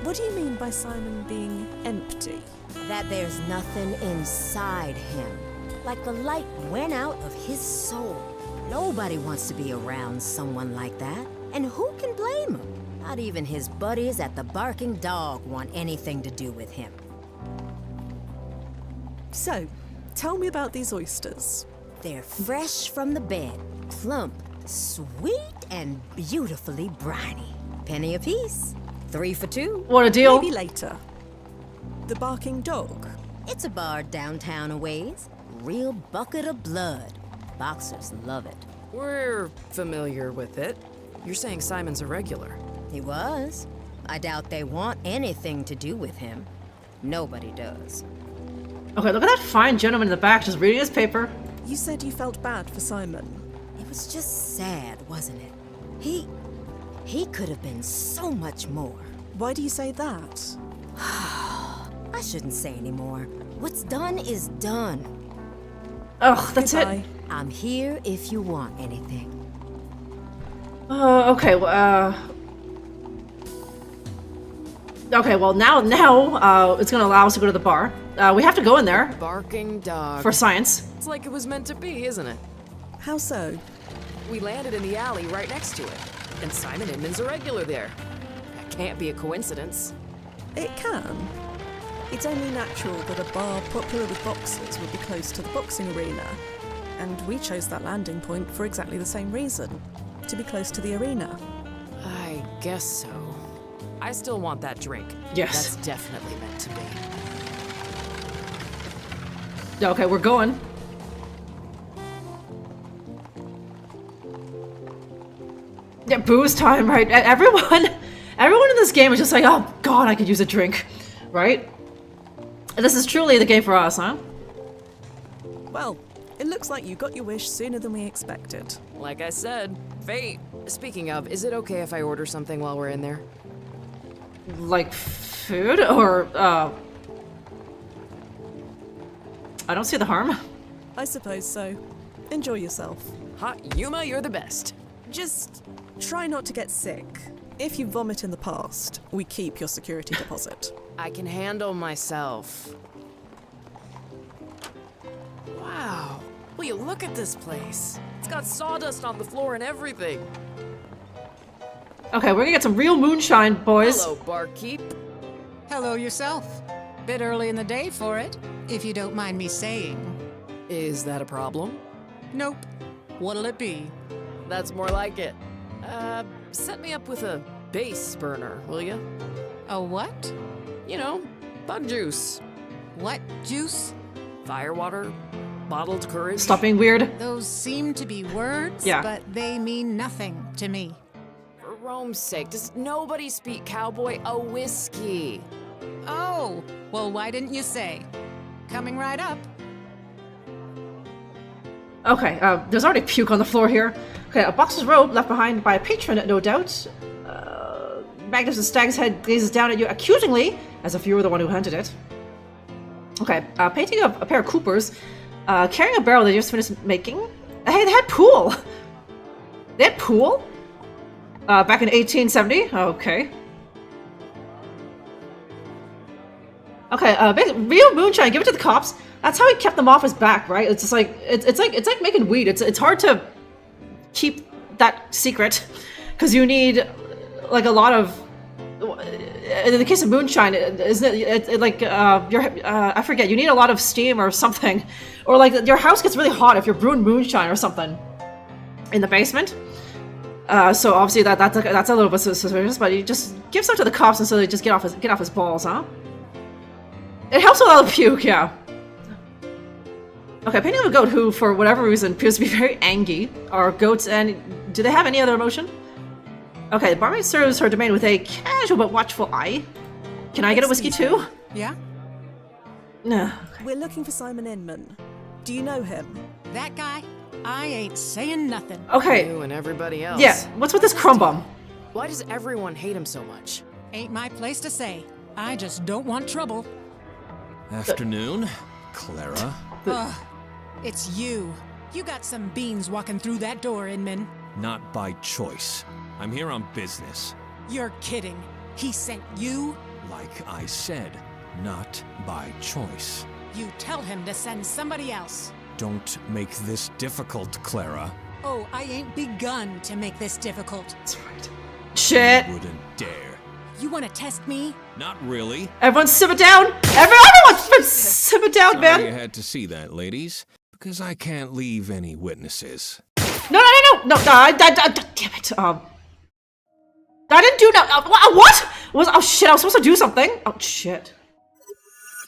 What do you mean by Simon being empty? That there's nothing inside him. Like the light went out of his soul. Nobody wants to be around someone like that. And who can blame him? Not even his buddies at the Barking Dog want anything to do with him. So, tell me about these oysters. They're fresh from the bed, plump, sweet, and beautifully briny. Penny apiece. 3 for 2. What a deal. Maybe later. The Barking Dog. It's a bar downtown a ways. Real bucket of blood. Boxers love it. We're familiar with it. You're saying Simon's a regular. He was. I doubt they want anything to do with him. Nobody does. Okay, look at that fine gentleman in the back just reading his paper. You said you felt bad for Simon. It was just sad, wasn't it? He could have been so much more. Why do you say that? I shouldn't say anymore. What's done is done. Ugh, that's Goodbye. it. I'm here if you want anything. Okay, okay, well now it's gonna allow us to go to the bar. We have to go in there. Barking Dog. For science. It's like it was meant to be, isn't it? How so? We landed in the alley right next to it. And Simon Inman's a regular there. That can't be a coincidence. It can. It's only natural that a bar popular with boxers would be close to the boxing arena. And we chose that landing point for exactly the same reason. To be close to the arena. I guess so. I still want that drink. Yes. That's definitely meant to be. Okay, we're going. Yeah, booze time, right? Everyone in this game is just like, oh god, I could use a drink, right? This is truly the game for us, huh? Well, it looks like you got your wish sooner than we expected. Like I said, fate. Speaking of, is it okay if I order something while we're in there? Like food or I don't see the harm. I suppose so. Enjoy yourself. Hot Yuma, you're the best. Just try not to get sick. If you vomit in the past, we keep your security deposit. I can handle myself. Wow. Will you look at this place? It's got sawdust on the floor and everything. Okay, we're gonna get some real moonshine, boys. Hello, barkeep. Hello yourself. Bit early in the day for it, if you don't mind me saying. Is that a problem? Nope. What'll it be? That's more like it. Set me up with a base burner, will you? A what? You know, bug juice. What juice? Firewater, bottled courage. Stop being weird. Those seem to be words, Yeah. but they mean nothing to me. For Rome's sake, does nobody speak cowboy a whiskey? Oh, well, why didn't you say? Coming right up. Okay, there's already puke on the floor here. Okay, a boxer's robe left behind by a patron, no doubt. Magnificent Stag's head gazes down at you accusingly, as if you were the one who hunted it. Okay, painting of a pair of Coopers, carrying a barrel they just finished making. Hey, they had pool! They had pool? Back in 1870? Okay. Okay, real moonshine, give it to the cops. That's how he kept them off his back, right? It's just like it's like making weed. It's hard to keep that secret because you need like a lot of. In the case of moonshine, isn't it like I forget. You need a lot of steam or something, or like your house gets really hot if you're brewing moonshine or something in the basement. So obviously that's a little bit suspicious, but you just give some to the cops and so they just get off his balls, huh? It helps with all the puke, yeah. Okay, painting of a goat who, for whatever reason, appears to be very angry. Are goats and do they have any other emotion? Okay, the barmaid serves her domain with a casual but watchful eye. Can I get a whiskey too? Yeah? No. We're looking for Simon Inman. Do you know him? That guy? I ain't saying nothing. Okay. You and everybody else. Yeah, what's with this crumb bum? Why does everyone hate him so much? Ain't my place to say. I just don't want trouble. Afternoon, Clara. Ugh, it's you. You got some beans walking through that door, Inman. Not by choice. I'm here on business. You're kidding. He sent you? Like I said, not by choice. You tell him to send somebody else. Don't make this difficult, Clara. Oh, I ain't begun to make this difficult. That's right. Shit. You wouldn't dare. You want to test me? Not really. Everyone simmer down! Everyone simmer down, Sorry man! you had to see that, ladies. Because I can't leave any witnesses. No, I damn it. I didn't do that. What? Oh shit, I was supposed to do something. Oh shit.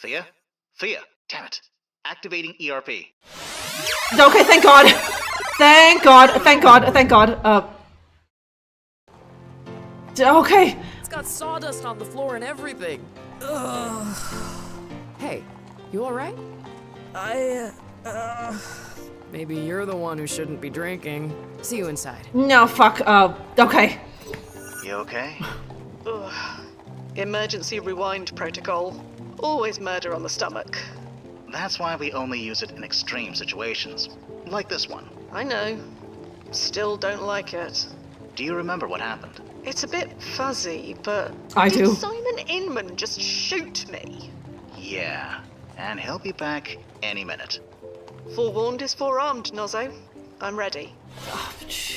Thea? Thea, damn it. Activating ERP. Okay, thank God. Thank God. Okay. It's got sawdust on the floor and everything. Ugh. Hey, you alright? Maybe you're the one who shouldn't be drinking. See you inside. No, fuck. Okay. You okay? Ugh. Emergency rewind protocol. Always murder on the stomach. That's why we only use it in extreme situations. Like this one. I know. Still don't like it. Do you remember what happened? It's a bit fuzzy, but I did do. Simon Inman just shoot me? Yeah. And he'll be back any minute. Forewarned is forearmed, Nozzo. I'm ready.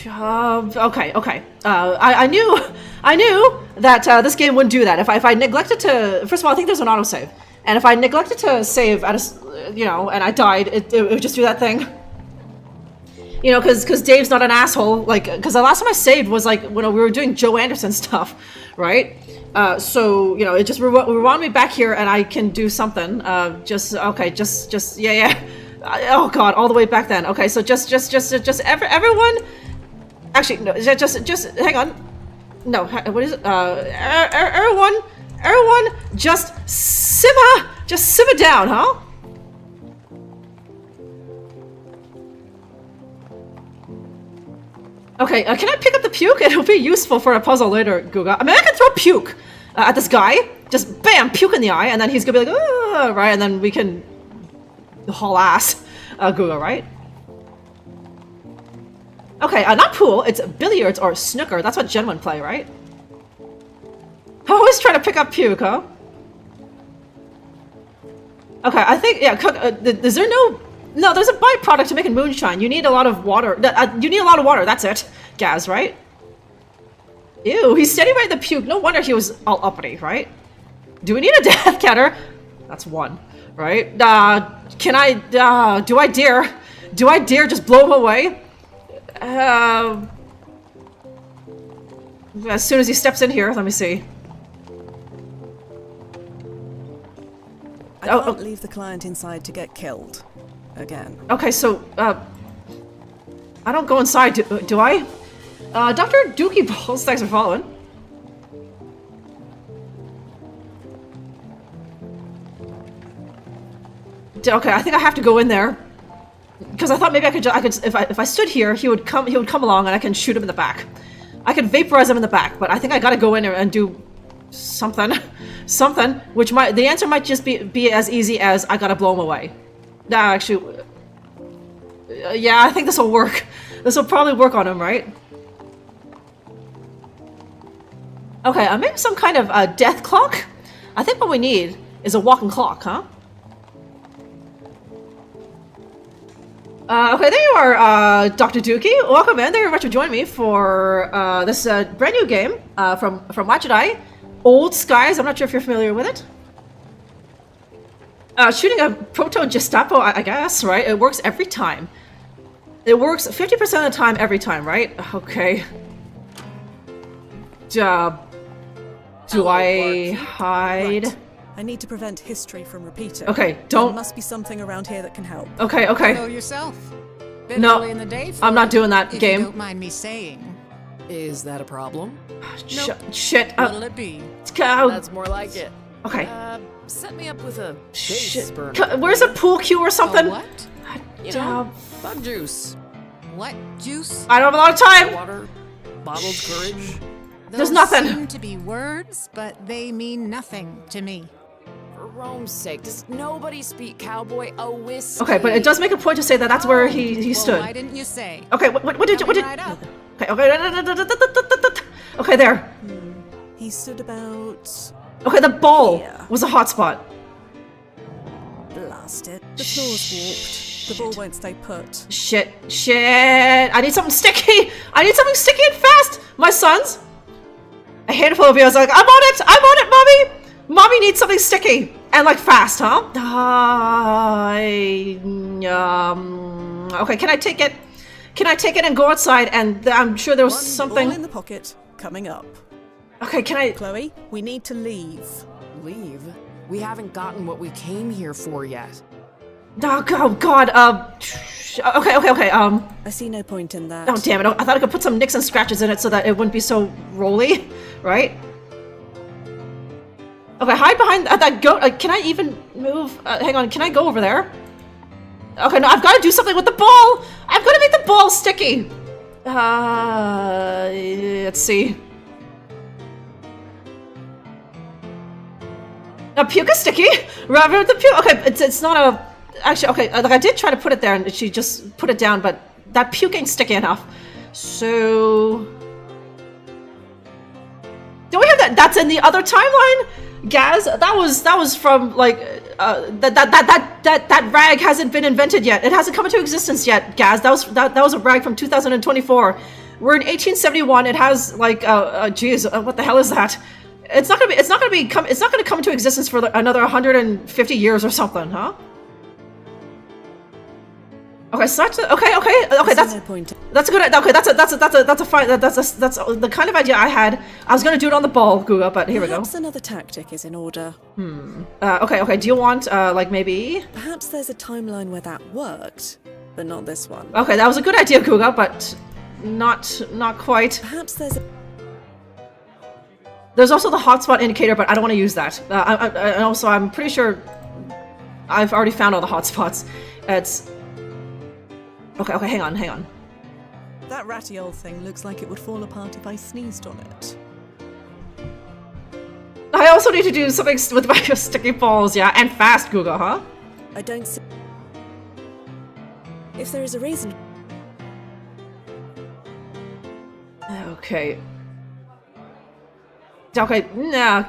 Okay. I knew that this game wouldn't do that. If I neglected to, first of all, I think there's an autosave, and if I neglected to save at a, and I died, it would just do that thing. You know, because Dave's not an asshole. Like, because the last time I saved was like when we were doing Joe Anderson stuff, right? So it just rewound me back here, and I can do something. Yeah. Oh God, all the way back then. Okay, so just everyone. Actually, no, just hang on. No, what is it? Everyone, just simmer down, huh? Okay, can I pick up the puke? It'll be useful for a puzzle later, Guga. I mean, I can throw puke at this guy. Just bam, puke in the eye, and then he's gonna be like, right, and then we can haul ass, Guga, right? Okay, not pool, it's billiards or snooker. That's what gentlemen play, right? I always try to pick up puke, huh? Okay, I think, yeah, is there no, there's a byproduct to making moonshine. You need a lot of water. That's it. Gaz, right? Ew, he's standing by the puke. No wonder he was all uppity, right? Do we need a death counter? That's 1, right? Can I, do I dare just blow him away? As soon as he steps in here, let me see. I can't leave the client inside to get killed. Again. Okay, so, I don't go inside, do I? Dr. Dookie Balls, thanks for following. Okay, I think I have to go in there. Because I thought maybe I could if I stood here, he would come along and I can shoot him in the back. I could vaporize him in the back, but I think I gotta go in there and do something. Something, which the answer might just be as easy as I gotta blow him away. Nah, actually, yeah, I think this will work. This will probably work on him, right? Okay, maybe some kind of death clock? I think what we need is a walking clock, huh? Okay, there you are, Dr. Dookie. Welcome in. Thank you very much for joining me for this brand new game from Watch Eye. Old Skies. I'm not sure if you're familiar with it. Shooting a proto-Gestapo, I guess, right? It works every time. It works 50% of the time every time, right? Okay. Do I hide? Right. I need to prevent history from repeating. Okay, don't. There must be something around here that can help. Okay, okay. Know yourself. Bit No, early in the day for I'm not doing that if game. You don't mind me saying. Is that a problem? Shit. What'll it be? That's more like it. Okay. Set me up with a Shit. burner. Where's a pool cue or something? A what? You know, bug juice. What juice? I don't have a lot of time. Water, bottled courage. There's Those nothing. seem to be words, but they mean nothing to me. For Rome's sake, does nobody speak cowboy a whiskey? Okay, but it does make a point to say that that's where he stood. Well, why didn't you say? Okay, what did you? Right up. Okay, there. He stood about... Okay, the ball was a hotspot. Blast it. The floor's warped. The ball won't stay put. Shit. I need something sticky. I need something sticky and fast. My sons. A handful of you. I was like, I'm on it, mommy. Mommy needs something sticky and like fast, huh? Okay, can I take it? Can I take it and go outside? And I'm sure there was something. Ball in the pocket. Coming up. Okay, can I? Chloe, we need to leave. Leave? We haven't gotten what we came here for yet. Oh God. Okay. I see no point in that. Oh damn it! I thought I could put some nicks and scratches in it so that it wouldn't be so rolly, right? Okay, hide behind that goat. Can I even move? Hang on, can I go over there? Okay, no, I've got to do something with the ball. I've got to make the ball sticky. Let's see. A puke is sticky. Rather the puke. Okay, it's not a. Actually, okay. Like I did try to put it there, and she just put it down, but that puke ain't sticky enough. So, do we have that? That's in the other timeline, Gaz. That was from like that rag hasn't been invented yet. It hasn't come into existence yet, Gaz. That was a rag from 2024. We're in 1871. It has like geez, what the hell is that? It's not gonna come into existence for another 150 years or something, huh? Okay, so that's okay. That's a good. Okay, that's a fine. That's the kind of idea I had. I was gonna do it on the ball, Guga, but here we go. Perhaps another tactic is in order. Okay. Do you want like maybe? Perhaps there's a timeline where that worked, but not this one. Okay, that was a good idea, Guga, but not quite. Perhaps There's also the hotspot indicator, but I don't want to use that. And also, I'm pretty sure I've already found all the hotspots. It's okay. Hang on. That ratty old thing looks like it would fall apart if I sneezed on it. I also need to do something with my sticky balls, yeah, and fast, Guga, huh? I don't see. If there is a reason. Okay. Okay, nah.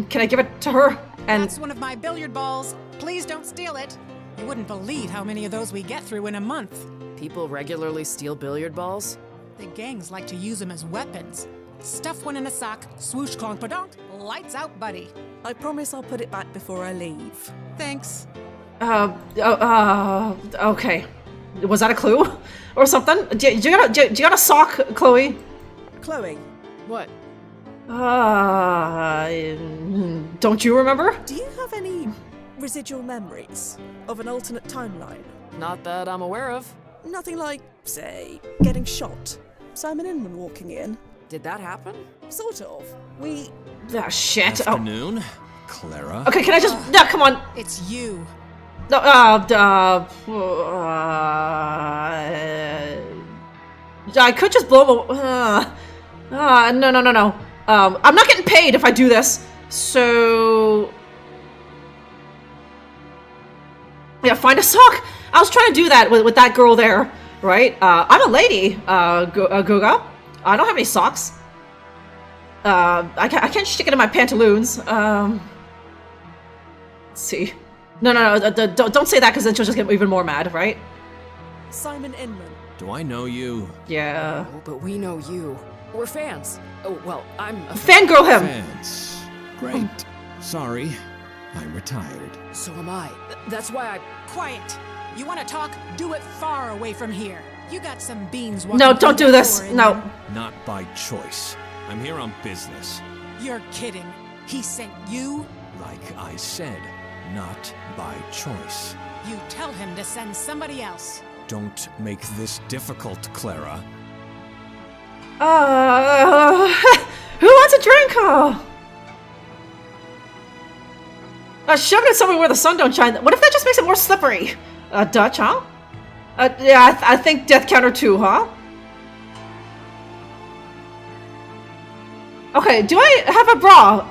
Can I give it to her? And That's one of my billiard balls. Please don't steal it. You wouldn't believe how many of those we get through in a month. People regularly steal billiard balls? The gangs like to use them as weapons. Stuff one in a sock, swoosh clonk padonk, lights out, buddy. I promise I'll put it back before I leave. Thanks. Okay. Was that a clue? Or something? Do you got a sock, Chloe? Chloe. What? Don't you remember? Do you have any residual memories of an alternate timeline? Not that I'm aware of. Nothing like, say, getting shot. Simon Inman walking in. Did that happen? Sort of. We... Ah, shit. Afternoon, Clara. Okay, can I just... No, come on. It's you. No, I could just blow... No. I'm not getting paid if I do this. So... Yeah, find a sock. I was trying to do that with that girl there, right? I'm a lady, Guga. I don't have any socks. I can't stick it in my pantaloons. Let's see. No, don't say that because then she'll just get even more mad, right? Simon Inman. Do I know you? Yeah. Oh, but we know you. We're fans. Oh, well, I'm a Fangirl him! Fans. Great. Sorry. I'm retired. So am I. That's why I... Quiet. You want to talk? Do it far away from here. You got some beans. No, don't do this. No. Not by choice. I'm here on business. You're kidding. He sent you? Like I said, not by choice. You tell him to send somebody else. Don't make this difficult, Clara. Who wants a drink? Shove it somewhere where the sun don't shine. What if that just makes it more slippery? Dutch, huh? Yeah, I think death counter 2, huh? Okay, do I have a bra?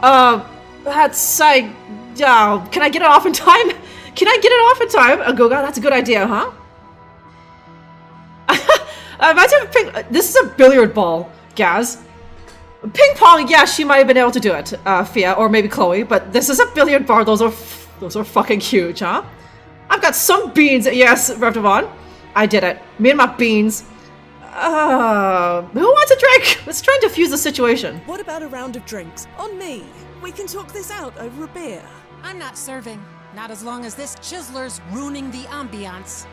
Can I get it off in time? Can I get it off in time? Goga, that's a good idea, huh? Imagine this is a billiard ball, Gaz. Ping pong, yeah, she might have been able to do it, Fia, or maybe Chloe, but this is a billiard bar. Those are fucking huge, huh? I've got some beans. Yes, Revdavon. I did it. Me and my beans. Who wants a drink? Let's try and defuse the situation. What about a round of drinks? On me. We can talk this out over a beer. I'm not serving. Not as long as this chiseler's ruining the ambiance.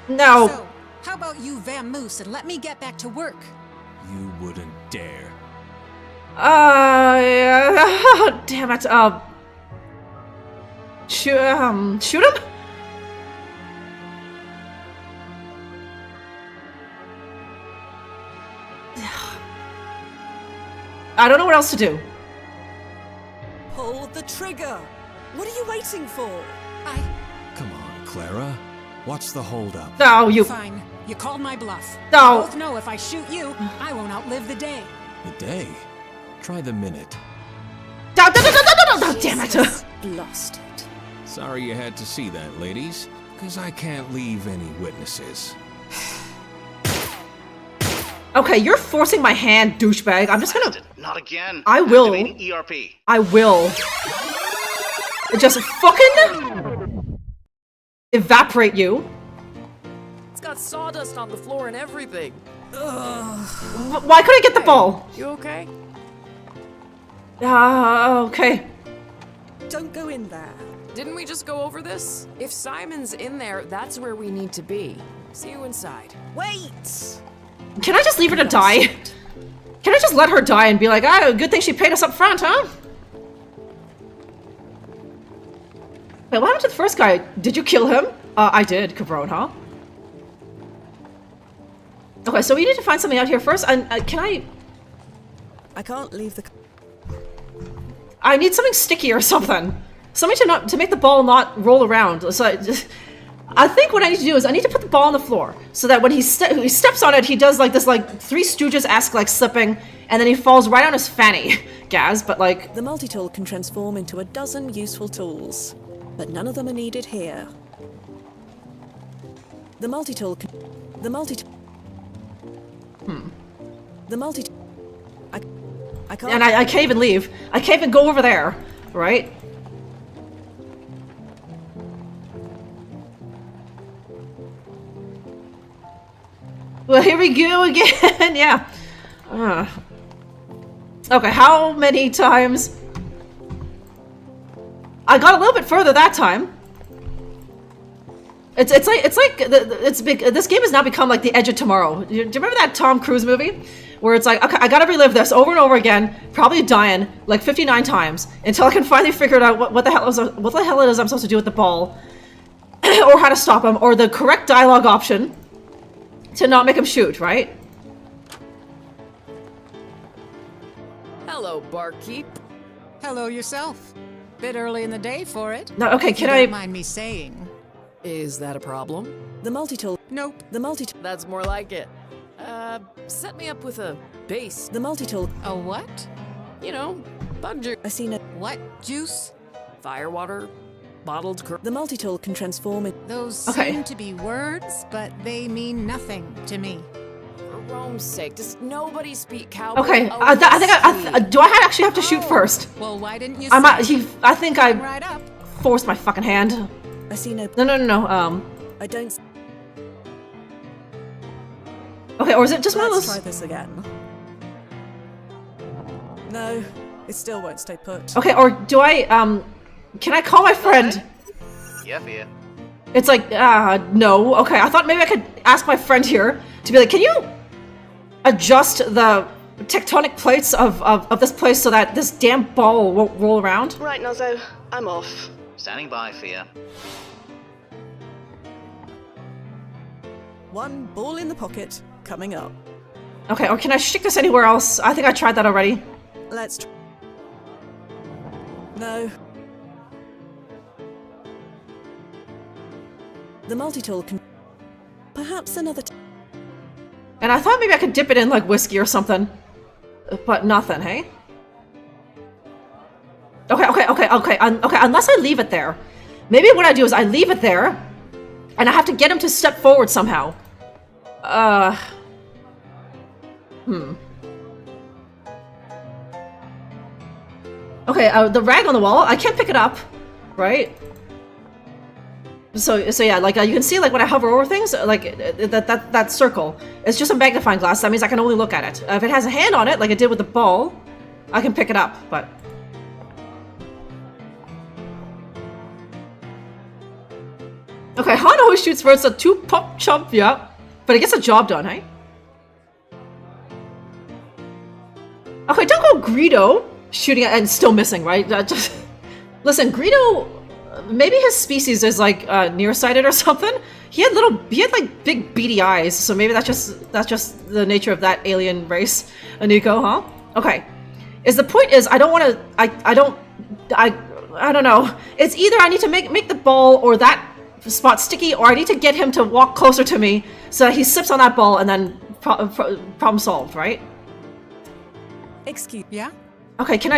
No. So, how about you vamoose and let me get back to work? You wouldn't dare. Damn it. Shoot him? I don't know what else to do. Pull the trigger. What are you waiting for? Come on, Clara. What's the holdup? No, you... Fine. You called my bluff. No. We both know if I shoot you, I won't outlive the day. The day? Try the minute. No, damn it. Lost it. Sorry you had to see that, ladies, because I can't leave any witnesses. Okay, you're forcing my hand, douchebag. I'm just gonna... Not again. I will. Activating ERP. I will. Just fucking... evaporate you. It's got sawdust on the floor and everything. Why couldn't I get the ball? You okay? Okay. Don't go in there. Didn't we just go over this? If Simon's in there, that's where we need to be. See you inside. Wait! Can I just leave her to die? Can I just let her die and be like, good thing she paid us up front, huh? Wait, what happened to the first guy? Did you kill him? I did, Cabron, huh? Okay, so we need to find something out here first, and can I... I can't leave the... I need something sticky or something. Something to make the ball not roll around. So I think what I need to do is I need to put the ball on the floor so that when he steps on it, he does like this like Three Stooges-esque like slipping, and then he falls right on his fanny, Gaz. But like the multi-tool can transform into a dozen useful tools, but none of them are needed here. The multi-tool can... The multi... I can't... And I can't even leave. I can't even go over there, right? Well, here we go again. Yeah. Okay, how many times I got a little bit further that time. It's big. This game has now become like the Edge of Tomorrow. Do you remember that Tom Cruise movie where it's like, okay, I gotta relive this over and over again, probably dying like 59 times until I can finally figure out what the hell it is I'm supposed to do with the ball, or how to stop him, or the correct dialogue option to not make him shoot. Right? Hello, barkeep. Hello yourself. Bit early in the day for it. No, okay, if can you I... don't mind me saying. Is that a problem? The multi-tool. Nope. The multi-tool. That's more like it. Set me up with a base. The multi-tool. A what? You know, bug juice. I seen it. What juice? Firewater, bottled. The multi-tool can transform it. Those seem to be words, but they mean nothing to me. For Rome's sake, does nobody speak cowboy? Okay, Oh, I think do I actually have to shoot first? Well, why didn't you? I think I right up. forced my fucking hand. I see no. No. I don't. Okay, or is it just one of those? Let's try this again. No, it still won't stay put. Okay, or do I? Can I call my friend? Yeah, Fia. It's like, no. Okay, I thought maybe I could ask my friend here to be like, can you adjust the tectonic plates of this place so that this damn ball won't roll around? Right, Nozzo, I'm off. Standing by, Fia. One ball in the pocket coming up. Okay, or can I stick this anywhere else? I think I tried that already. Let's. No. The multi-tool can. Perhaps another. And I thought maybe I could dip it in like whiskey or something, but nothing. Hey. Okay. Unless I leave it there, maybe what I do is I leave it there, and I have to get him to step forward somehow. Okay, the rag on the wall, I can't pick it up, right? So yeah, like you can see, like when I hover over things, like that circle, it's just a magnifying glass. That means I can only look at it. If it has a hand on it, like it did with the ball, I can pick it up. But okay, Han always shoots first, a 2-pop chump, yeah, but it gets the job done, hey? Okay, don't go Greedo shooting and still missing, right? Just listen, Greedo. Maybe his species is like nearsighted or something. He had like big beady eyes, so maybe that's just the nature of that alien race, Aniko, huh? Okay. The point is I don't want to. I don't know. It's either I need to make the ball or that spot sticky, or I need to get him to walk closer to me so that he sips on that ball and then problem solved, right? Excuse. Yeah. Okay. Can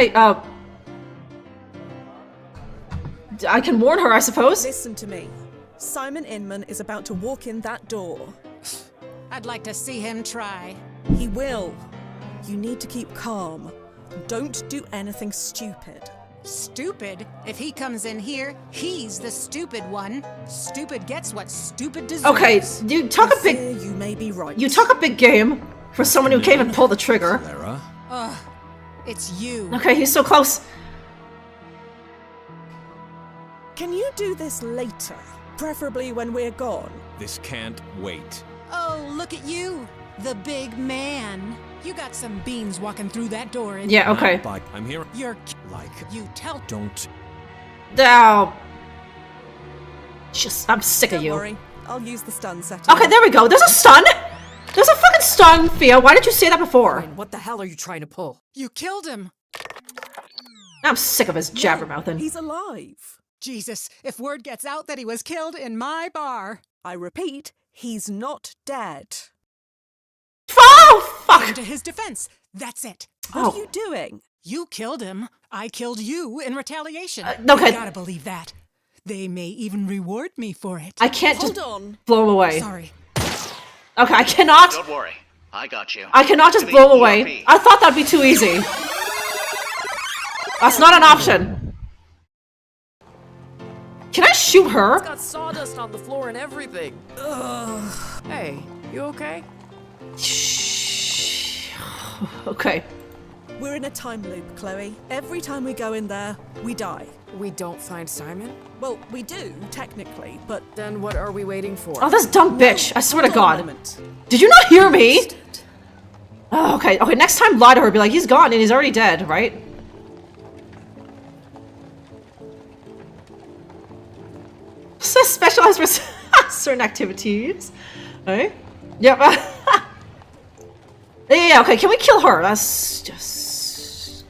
I can warn her, I suppose. Listen to me. Simon Inman is about to walk in that door. I'd like to see him try. He will. You need to keep calm. Don't do anything stupid. Stupid? If he comes in here, he's the stupid one. Stupid gets what stupid deserves. Okay, you talk a big. You may be right. You talk a big game for someone who can't even pull the trigger. Clara? Ugh, it's you. Okay, he's so close. Can you do this later? Preferably when we're gone. This can't wait. Oh, look at you, the big man. You got some beans walking through that door. Yeah, okay. I'm here. You're like. You tell. Don't. Oh. I'm sick of you. Don't worry. I'll use the stun setting. Okay, there we go. There's a stun. There's a fucking stun, Fia. Why didn't you say that before? What the hell are you trying to pull? You killed him. I'm sick of his jabbermouthing. He's alive. Jesus, if word gets out that he was killed in my bar. I repeat, he's not dead. Oh, fuck! Came to his defense. That's it. What are you doing? You killed him. I killed you in retaliation. Okay. You gotta believe that. They may even reward me for it. I can't Hold just on. blow him away. Sorry. Okay, I cannot. Don't worry. I got you. I cannot just blow him away. I thought that'd be too easy. That's not an option. Can I shoot her? It's got sawdust on the floor and everything. Ugh. Hey, you okay? Okay. We're in a time loop, Chloe. Every time we go in there, we die. We don't find Simon? Well, we do, technically, but... Then what are we waiting for? Oh, this dumb bitch. I swear to God. Did you not hear me? Oh, okay, next time lie to her. Be like, he's gone and he's already dead, right? Specialized for certain activities. Okay. Yep. Yeah, okay, can we kill her? That's just...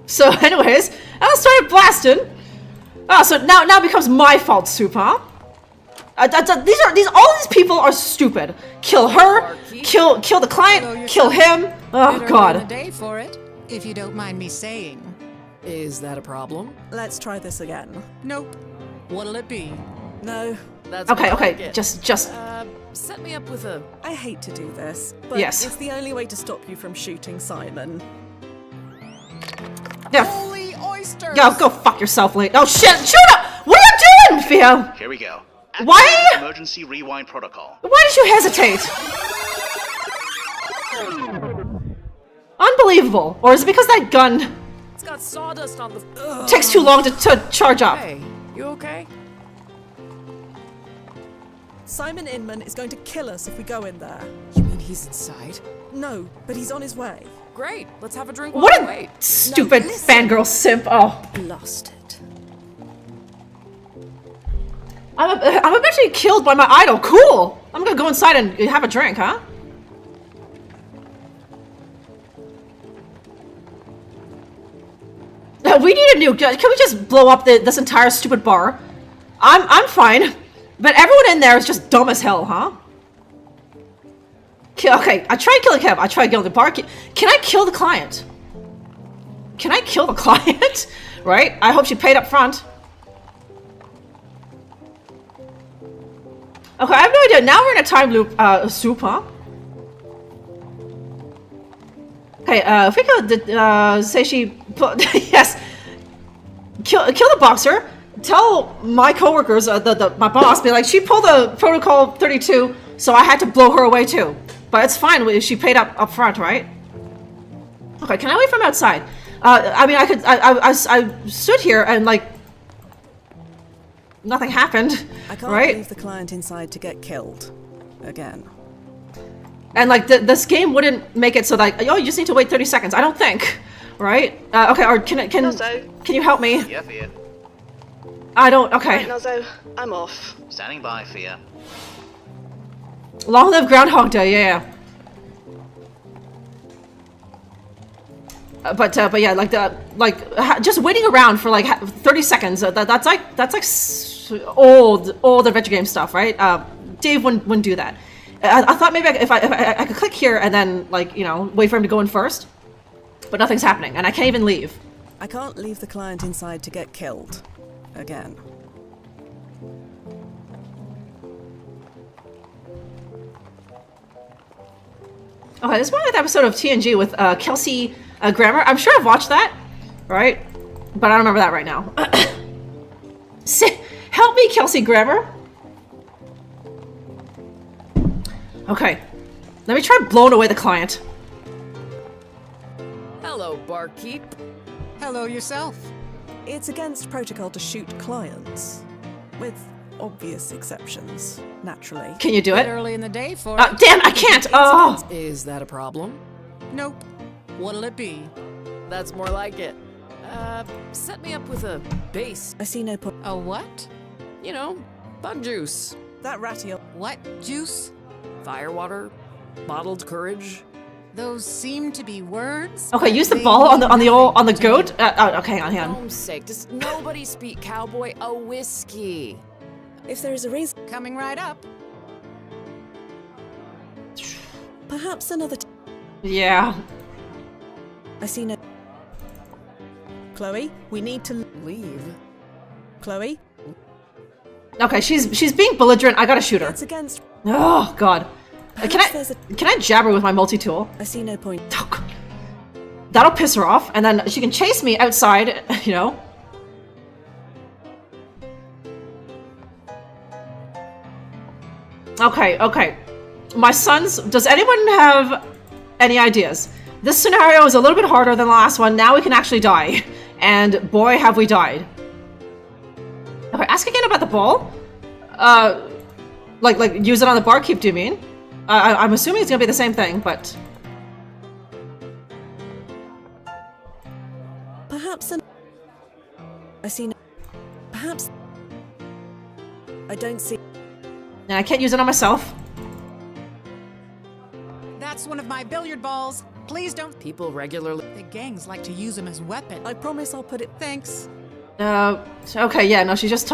So anyways, I started blasting. Oh, so now it becomes my fault, Soup, huh? All these people are stupid. Kill her, kill the client, kill him. Oh God. Day for it, if you don't mind me saying. Is that a problem? Let's try this again. Nope. What'll it be? No. That's okay. Just. Set me up with a. I hate to do this, but yes, it's the only way to stop you from shooting Simon. Yeah. Holy oysters! Yo, go fuck yourself, Lee. Oh shit! Shoot up! What are you doing, Theo? Here we go. Why? Emergency rewind protocol. Why did you hesitate? Unbelievable. Or is it because that gun It's got sawdust on the. takes too long to charge up? Hey, you okay? Simon Inman is going to kill us if we go in there. You mean he's inside? No, but he's on his way. Great, let's have a drink. What a wait. stupid fangirl simp. Oh. Lost it. I'm eventually killed by my idol. Cool. I'm gonna go inside and have a drink, huh? We need a nuke. Can we just blow up this entire stupid bar? I'm fine. But everyone in there is just dumb as hell, huh? Okay, I tried killing Kev. I tried killing the bar. Can I kill the client? Can I kill the client? Right? I hope she paid up front. Okay, I have no idea. Now we're in a time loop, Soup, huh? Okay, if we could say she... yes. Kill the boxer. Tell my coworkers, my boss, be like, she pulled the protocol 32, so I had to blow her away too. But it's fine. She paid up front, right? Okay, can I wait from outside? I mean, I stood here and like nothing happened. I can't right? leave the client inside to get killed again. And like this game wouldn't make it so that you just need to wait 30 seconds. I don't think, right? Okay, or can you help me? Yeah, Fia. I don't. Okay. Right, Nozzo, I'm off. Standing by, Fia. Long live Groundhog Day, yeah. But yeah, just waiting around for like 30 seconds. That's like old adventure game stuff, right? Dave wouldn't do that. I thought maybe if I could click here and then wait for him to go in first, but nothing's happening, and I can't even leave. I can't leave the client inside to get killed again. Okay, this is one of the episode of TNG with Kelsey Grammer. I'm sure I've watched that, right? But I don't remember that right now. Help me, Kelsey Grammer. Okay, let me try blowing away the client. Hello, barkeep. Hello yourself. It's against protocol to shoot clients, with obvious exceptions, naturally. Can you do it? Early in the day for damn, I can't! Oh! Is that a problem? Nope. What'll it be? That's more like it. Set me up with a base. I see no point. A what? You know, bug juice. That ratty. What juice? Firewater, bottled courage. Those seem to be words. Okay, use the ball on the goat. Okay, hang on. For Home's sake, does nobody speak cowboy a whiskey? If there is a reason. Coming right up. Perhaps another. Yeah. I see no. Chloe, we need to leave. Chloe. Okay, she's being belligerent. I gotta shoot her. It's against. Oh God. Can I jab her with my multi-tool? I see no point. Oh, God. That'll piss her off, and then she can chase me outside. You know. Okay. My sons. Does anyone have Any ideas? This scenario is a little bit harder than the last one. Now we can actually die. And boy, have we died. Okay, ask again about the ball. Like use it on the barkeep, do you mean? I'm assuming it's gonna be the same thing, but... Perhaps I see perhaps I don't see... And I can't use it on myself. That's one of my billiard balls. Please don't. People regularly... The gangs like to use them as weapons. I promise I'll put it... Thanks. Okay, yeah, no, she just...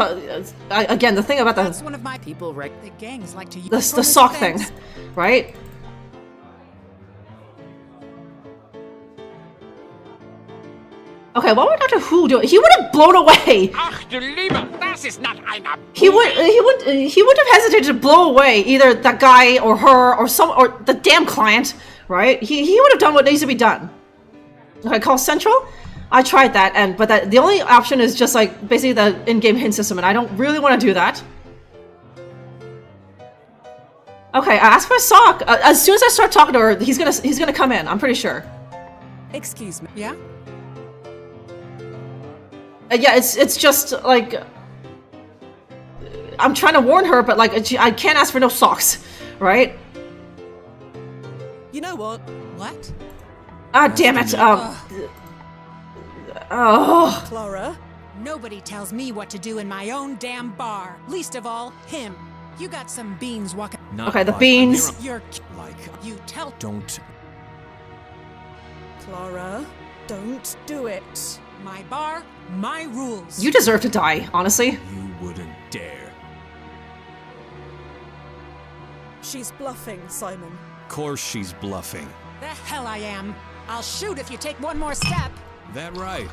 again, the thing about the... That's one of my... People The gangs like to use... The sock thing, right? Okay, what would Dr. Who do? He would have blown away. Ach du Lieber, das ist not einer. He would have hesitated to blow away either that guy or her or the damn client, right? He would have done what needs to be done. Okay, call Central. I tried that, but the only option is just like basically the in-game hint system, and I don't really want to do that. Okay, I asked for a sock. As soon as I start talking to her, he's gonna come in. I'm pretty sure. Excuse me. Yeah. Yeah, it's just like I'm trying to warn her, but like I can't ask for no socks, right? You know what? What? Ah, damn it! Oh. Clara. Nobody tells me what to do in my own damn bar. Least of all, him. You got some beans walking. Okay, the beans. You're like you tell. Don't. Clara, don't do it. My bar, my rules. You deserve to die, honestly. You wouldn't dare. She's bluffing, Simon. Course she's bluffing. The hell I am. I'll shoot if you take one more step. That right?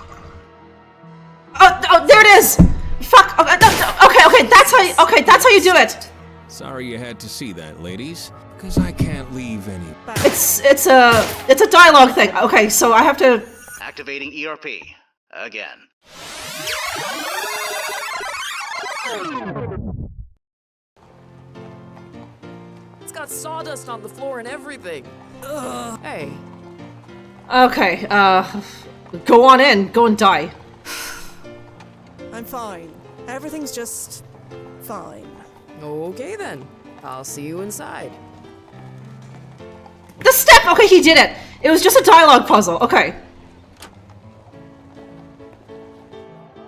Oh, there it is. Fuck. Okay. That's how you do it. Sorry you had to see that, ladies. Because I can't leave any. It's a dialogue thing. Okay, so I have to. Activating ERP. Again. It's got sawdust on the floor and everything. Ugh. Hey. Okay, go on in. Go and die. I'm fine. Everything's just fine. Okay then. I'll see you inside. The step! Okay, he did it. It was just a dialogue puzzle. Okay.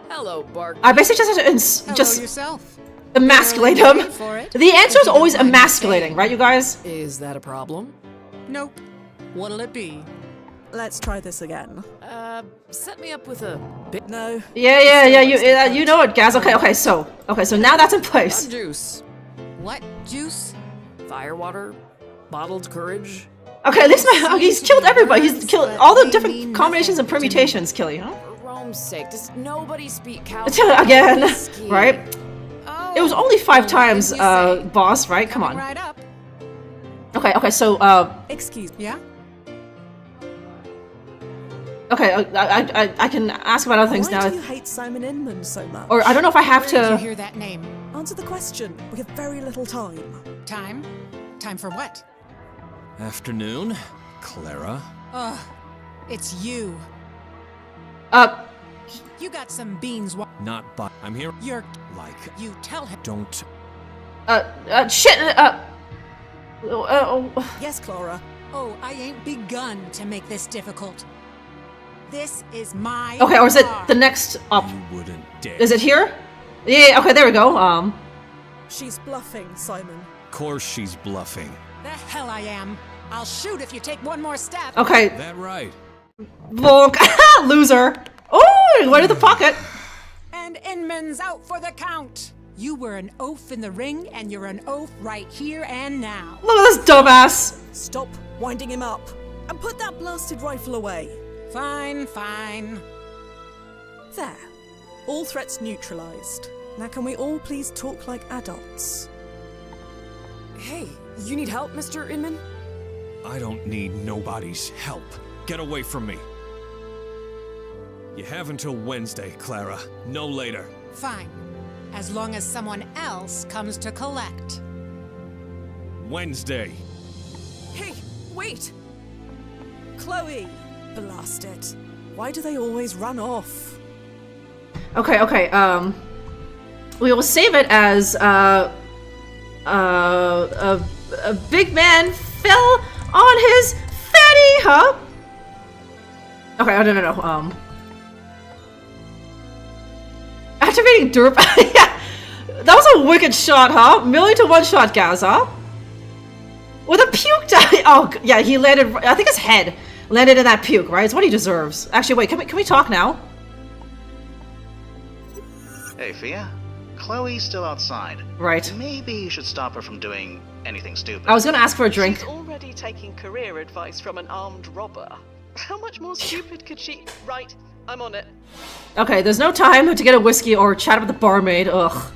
Hello, Bart. I basically just have to yourself. Emasculate him. The answer is always emasculating, right, you guys? Is that a problem? Nope. What'll it be? Let's try this again. Set me up with a bit. No. Yeah. You know it, Gaz. Okay. So now that's in place. Juice. What juice? Firewater. Bottled courage. Okay, at least he's killed everybody. He's killed all the different combinations and permutations. Killy, huh? For Rome's sake, does nobody speak cow? Again, right? It was only 5 times, boss, right? Come on. Right up. Okay, so, Excuse me. Yeah? Okay, I can ask about other things now. Why do you hate Simon Inman so much? Or I don't know if I have Where did you to... hear that name? Answer the question. We have very little time. Time? Time for what? Afternoon, Clara. Ugh. It's you. You got some beans. Not but I'm here. You're like. You tell him. Don't. Shit. Yes, Clara. Oh, I ain't begun to make this difficult. This is my. Okay, or is it bar. the next up? You wouldn't dare. Is it here? Yeah. Okay, there we go. She's bluffing, Simon. Course she's bluffing. The hell I am. I'll shoot if you take one more step. Okay. That right? Bonk. Loser. Oh, went in the pocket. And Inman's out for the count. You were an oaf in the ring, and you're an oaf right here and now. Look at this dumbass. Stop winding him up. And put that blasted rifle away. Fine. There. All threats neutralized. Now can we all please talk like adults? Hey, you need help, Mr. Inman? I don't need nobody's help. Get away from me. You have until Wednesday, Clara. No later. Fine. As long as someone else comes to collect. Wednesday. Hey, wait! Chloe! Blast it. Why do they always run off? Okay, we will save it as, a big man fell on his fatty, huh? Okay, I don't know, activating derp. Yeah, that was a wicked shot, huh? 1,000,000 to 1 shot, Gaz, huh? With a puke die. Oh, yeah, he landed. I think his head landed in that puke, right? It's what he deserves. Actually, wait, can we talk now? Hey, Fia. Chloe's still outside. Right. Maybe you should stop her from doing anything stupid. I was gonna ask for a drink. She's already taking career advice from an armed robber. How much more stupid could she... Right, I'm on it. Okay, there's no time to get a whiskey or chat with the barmaid. Ugh.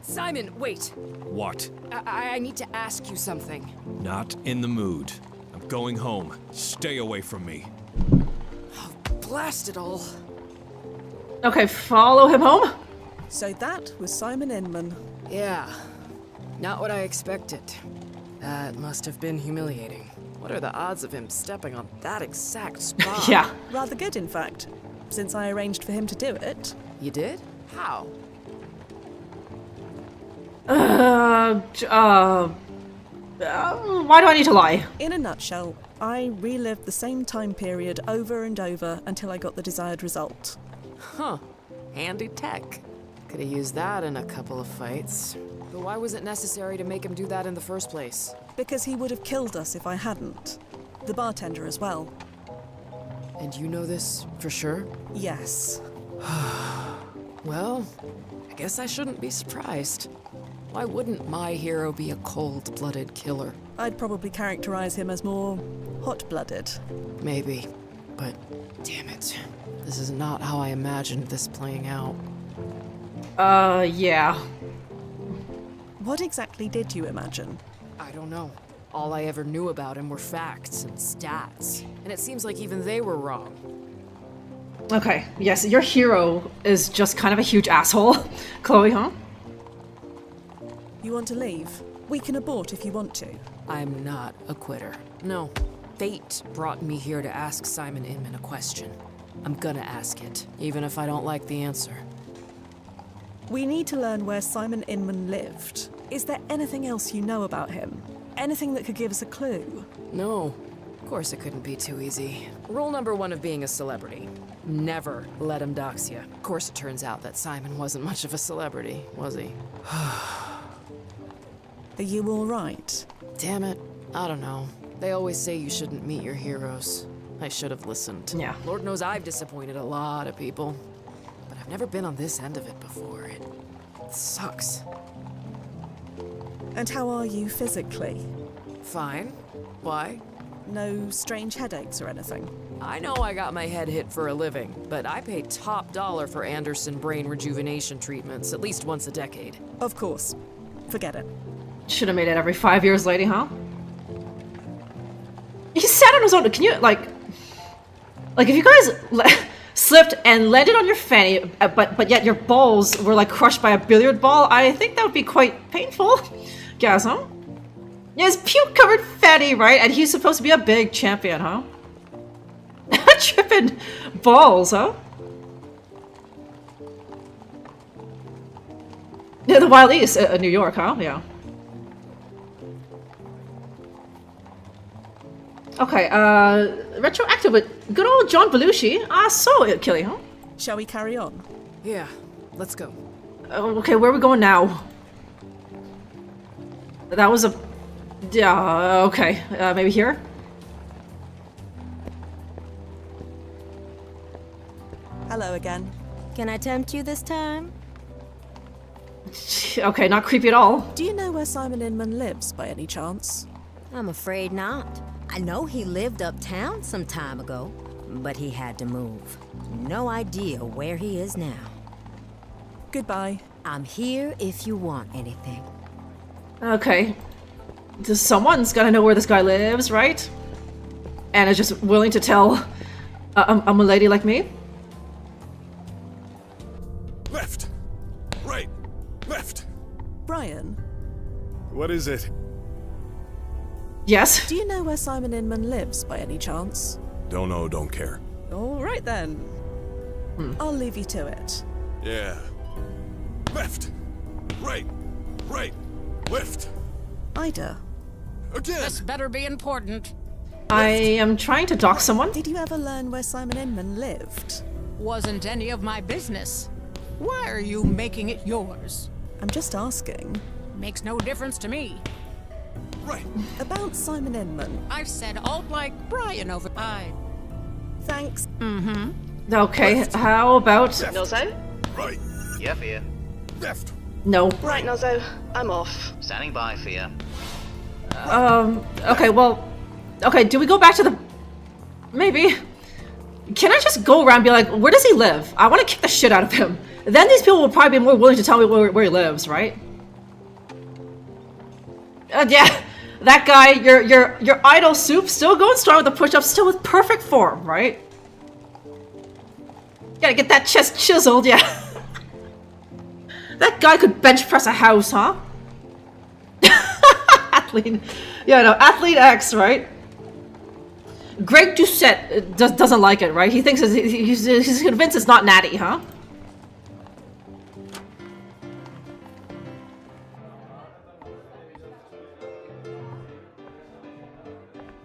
Simon, wait. What? I need to ask you something. Not in the mood. I'm going home. Stay away from me. Oh, blast it all. Okay, follow him home. So that was Simon Inman. Yeah, not what I expected. That must have been humiliating. What are the odds of him stepping on that exact spot? Yeah. Rather good, in fact, since I arranged for him to do it. You did? How? Why do I need to lie? In a nutshell, I relived the same time period over and over until I got the desired result. Huh. Handy tech. Could have used that in a couple of fights. But why was it necessary to make him do that in the first place? Because he would have killed us if I hadn't. The bartender as well. And you know this for sure? Yes. Well, I guess I shouldn't be surprised. Why wouldn't my hero be a cold-blooded killer? I'd probably characterize him as more hot-blooded. Maybe, but damn it. This is not how I imagined this playing out. Yeah. What exactly did you imagine? I don't know. All I ever knew about him were facts and stats, and it seems like even they were wrong. Okay, yes, your hero is just kind of a huge asshole. Chloe, huh? You want to leave? We can abort if you want to. I'm not a quitter. No. Fate brought me here to ask Simon Inman a question. I'm gonna ask it, even if I don't like the answer. We need to learn where Simon Inman lived. Is there anything else you know about him? Anything that could give us a clue? No. Of course it couldn't be too easy. Rule number 1 of being a celebrity. Never let him dox you. Of course it turns out that Simon wasn't much of a celebrity, was he? Are you alright? Damn it. I don't know. They always say you shouldn't meet your heroes. I should have listened. Yeah. Lord knows I've disappointed a lot of people. But I've never been on this end of it before. It sucks. And how are you physically? Fine. Why? No strange headaches or anything? I know I got my head hit for a living, but I pay top dollar for Anderson brain rejuvenation treatments at least once a decade. Of course. Forget it. Should have made it every 5 years, lady, huh? He sat on his own. Can you, like if you guys slipped and landed on your fanny, but yet your balls were, like, crushed by a billiard ball, I think that would be quite painful. Guess, huh? Yeah, his puke-covered fatty, right? And he's supposed to be a big champion, huh? Tripping balls, huh? Yeah, the Wild East, New York, huh? Yeah. Okay, retroactive with good old John Belushi. So killing, huh? Shall we carry on? Yeah, let's go. Okay, where are we going now? That was a... Yeah, okay. Maybe here? Hello again. Can I tempt you this time? Okay, not creepy at all. Do you know where Simon Inman lives, by any chance? I'm afraid not. I know he lived uptown some time ago, but he had to move. No idea where he is now. Goodbye. I'm here if you want anything. Okay. Someone's gotta know where this guy lives, right? And is just willing to tell a lady like me? Left! Right! Left! Brian? What is it? Yes? Do you know where Simon Inman lives, by any chance? Don't know, don't care. All right, then. I'll leave you to it. Yeah. Left. Right. Right. Left. Ida. Again. This better be important. I am trying to dock someone. Did you ever learn where Simon Inman lived? Wasn't any of my business. Why are you making it yours? I'm just asking. Makes no difference to me. Right. About Simon Inman. I've said alt like Brian over. Thanks. Mm-hmm. Okay, how about... Nozzo? Right. Yeah, Fia. Left. No. Right, Nozzo. I'm off. Standing by, Fia. Okay, well... Okay, do we go back to the... Maybe... Can I just go around and be like, where does he live? I want to kick the shit out of him. Then these people will probably be more willing to tell me where he lives, right? Yeah, that guy, your idol Soup, still going strong with the push-ups, still with perfect form, right? Gotta get that chest chiseled, yeah. That guy could bench press a house, huh? Athlete. Yeah, no, Athlete X, right? Greg Doucette doesn't like it, right? He thinks he's convinced it's not natty, huh?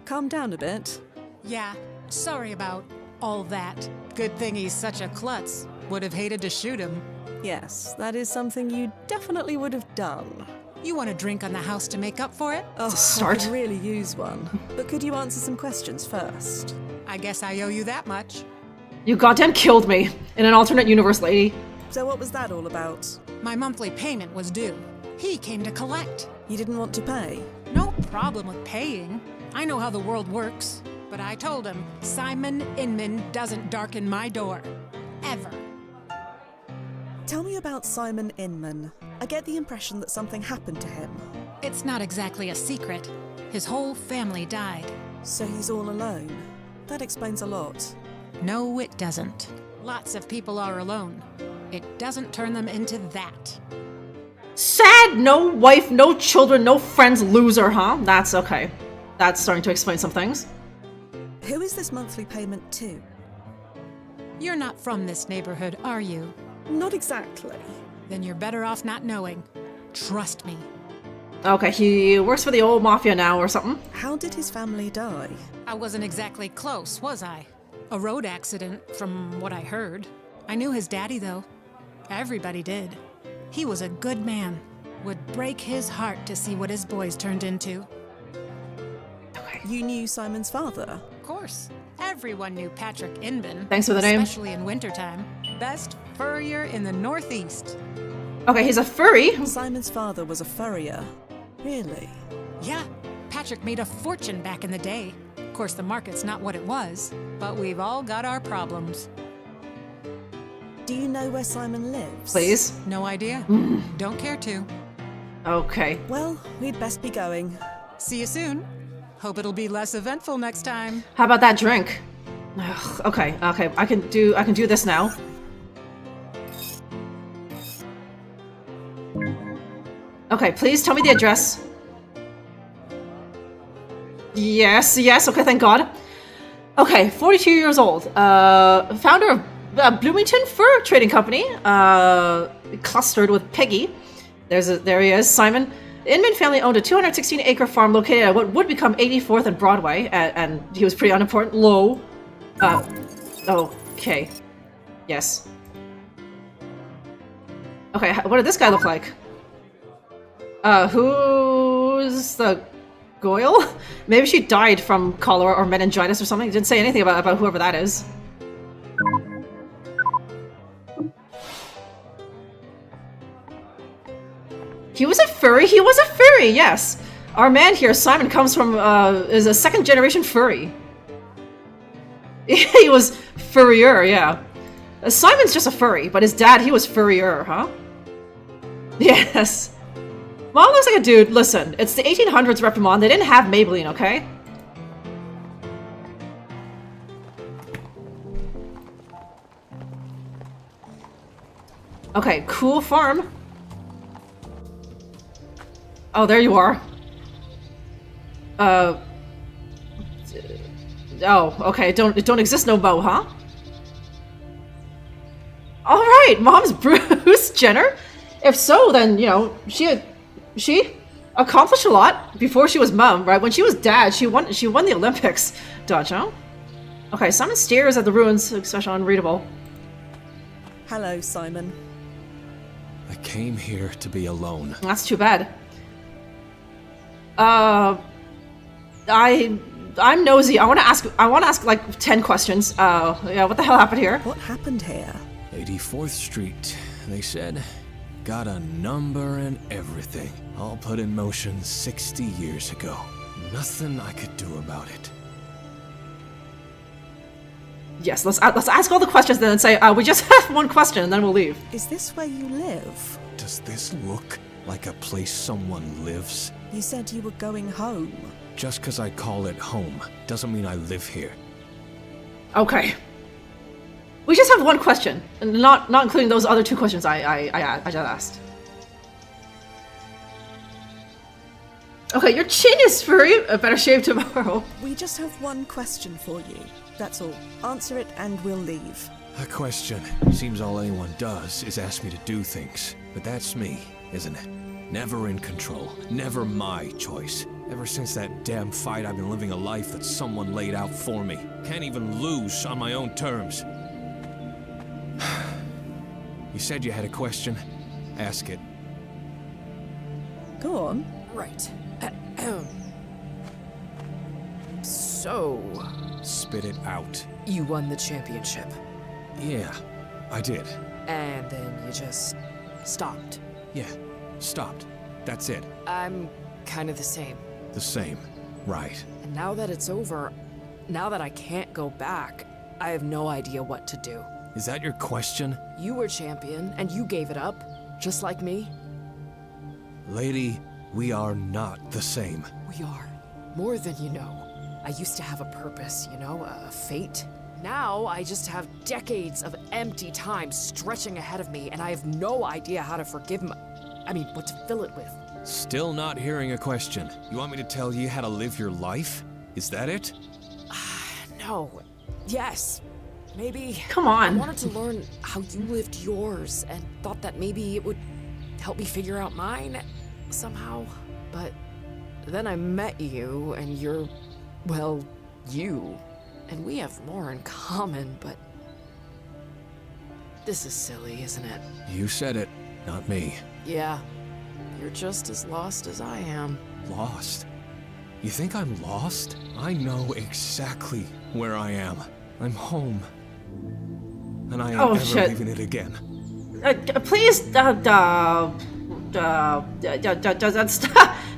Calm down a bit. Yeah, sorry about all that. Good thing he's such a klutz. Would have hated to shoot him. Yes, that is something you definitely would have done. You want a drink on the house to make up for it? Oh, start. I could really use one. But could you answer some questions first? I guess I owe you that much. You goddamn killed me in an alternate universe, lady. So what was that all about? My monthly payment was due. He came to collect. You didn't want to pay? No problem with paying. I know how the world works. But I told him, Simon Inman doesn't darken my door. Ever. Tell me about Simon Inman. I get the impression that something happened to him. It's not exactly a secret. His whole family died. So he's all alone. That explains a lot. No, it doesn't. Lots of people are alone. It doesn't turn them into that. Sad, no wife, no children, no friends loser, huh? That's okay. That's starting to explain some things. Who is this monthly payment to? You're not from this neighborhood, are you? Not exactly. Then you're better off not knowing. Trust me. Okay, he works for the old mafia now or something. How did his family die? I wasn't exactly close, was I? A road accident, from what I heard. I knew his daddy, though. Everybody did. He was a good man. Would break his heart to see what his boys turned into. Okay. You knew Simon's father? Of course. Everyone knew Patrick Inman. Thanks for the name. Especially in wintertime. Best furrier in the Northeast. Okay, he's a furry. Simon's father was a furrier. Really? Yeah. Patrick made a fortune back in the day. Of course, the market's not what it was, but we've all got our problems. Do you know where Simon lives? Please? No idea. Don't care to. Okay. Well, we'd best be going. See you soon. Hope it'll be less eventful next time. How about that drink? Ugh, okay, I can do this now. Okay, please tell me the address. Yes, okay, thank God. Okay, 42 years old. Founder of Bloomington Fur Trading Company. Clustered with Peggy. There he is, Simon. The Inman family owned a 216-acre farm located at what would become 84th and Broadway, and he was pretty unimportant. Low. Okay. Yes. Okay, what did this guy look like? Who's the Goyle? Maybe she died from cholera or meningitis or something. He didn't say anything about whoever that is. He was a furry? He was a furry, yes. Our man here, Simon, comes from, is a second-generation furry. He was furrier, yeah. Simon's just a furry, but his dad, he was furrier, huh? Yes. Mom looks like a dude. Listen, it's the 1800s, Reprimand. They didn't have Maybelline, okay? Okay, cool farm. Oh, there you are. Oh, okay. Don't exist no mo, huh? All right, Mom's Bruce Jenner. If so, then you know she accomplished a lot before she was Mom, right? When she was Dad, she won the Olympics. Dutch, huh? Okay, Simon stares at the ruins, especially unreadable. Hello, Simon. I came here to be alone. That's too bad. I'm nosy. I want to ask like 10 questions. Yeah, what the hell happened here? What happened here? 84th Street, they said. Got a number and everything. All put in motion 60 years ago. Nothing I could do about it. Yes, let's ask all the questions then and say, we just have one question and then we'll leave. Is this where you live? Does this look like a place someone lives? You said you were going home. Just because I call it home doesn't mean I live here. Okay. We just have one question, and not including those other 2 questions I just asked. Okay, your chin is furry. A better shave tomorrow. We just have one question for you. That's all. Answer it and we'll leave. A question. Seems all anyone does is ask me to do things. But that's me, isn't it? Never in control. Never my choice. Ever since that damn fight, I've been living a life that someone laid out for me. Can't even lose on my own terms. You said you had a question. Ask it. Go on. Right. So... Spit it out. You won the championship. Yeah, I did. And then you just stopped. Yeah, stopped. That's it. I'm kind of the same. The same. Right. And now that it's over, now that I can't go back, I have no idea what to do. Is that your question? You were champion, and you gave it up, just like me. Lady, we are not the same. We are. More than you know. I used to have a purpose, you know, a fate. Now I just have decades of empty time stretching ahead of me, and I have no idea how to forgive what to fill it with. Still not hearing a question. You want me to tell you how to live your life? Is that it? No. Yes. Maybe. Come on. I wanted to learn how you lived yours and thought that maybe it would help me figure out mine somehow. But then I met you and you're, well, you. And we have more in common, but this is silly, isn't it? You said it, not me. Yeah. You're just as lost as I am. Lost? You think I'm lost? I know exactly where I am. I'm home. And I ain't ever leaving it again. Please,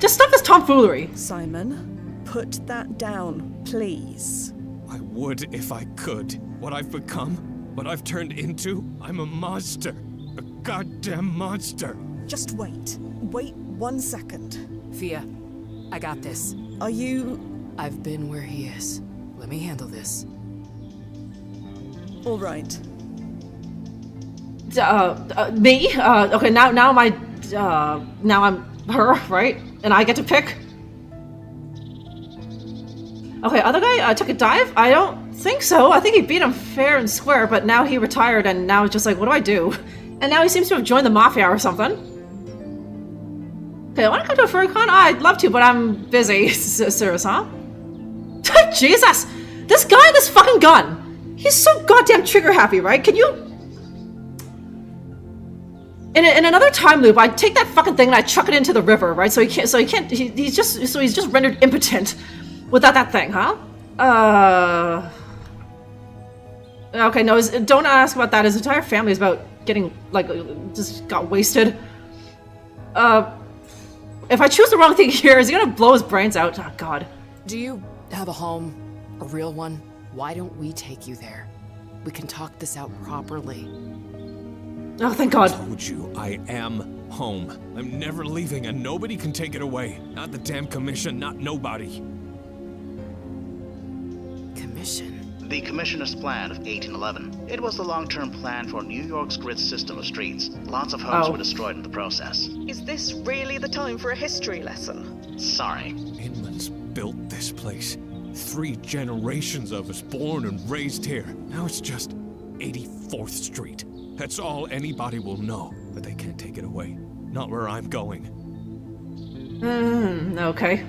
just stop this tomfoolery. Simon, put that down, please. I would if I could. What I've become, what I've turned into, I'm a monster. A goddamn monster. Just wait. Wait 1 second. Fia, I got this. Are you... I've been where he is. Let me handle this. All right. Me? Okay, now I'm her, right? And I get to pick? Okay, other guy took a dive? I don't think so. I think he beat him fair and square, but now he retired and now it's just like, what do I do? And now he seems to have joined the mafia or something. Okay, I want to come to a furry con? I'd love to, but I'm busy. Serious, huh? Jesus! This guy and this fucking gun! He's so goddamn trigger happy, right? Can you... In another time loop, I take that fucking thing and I chuck it into the river, right? He's just rendered impotent without that thing, huh? Okay, no, don't ask about that. His entire family is about getting, like, just got wasted. If I choose the wrong thing here, is he gonna blow his brains out? Oh, God. Do you have a home? A real one? Why don't we take you there? We can talk this out properly. Oh, thank God. I told you, I am home. I'm never leaving and nobody can take it away. Not the damn commission, not nobody. Commission? The Commissioner's Plan of 1811. It was the long-term plan for New York's grid system of streets. Lots of homes were destroyed in the process. Is this really the time for a history lesson? Sorry. Inman's built this place. 3 generations of us born and raised here. Now it's just 84th Street. That's all anybody will know, but they can't take it away. Not where I'm going. Okay.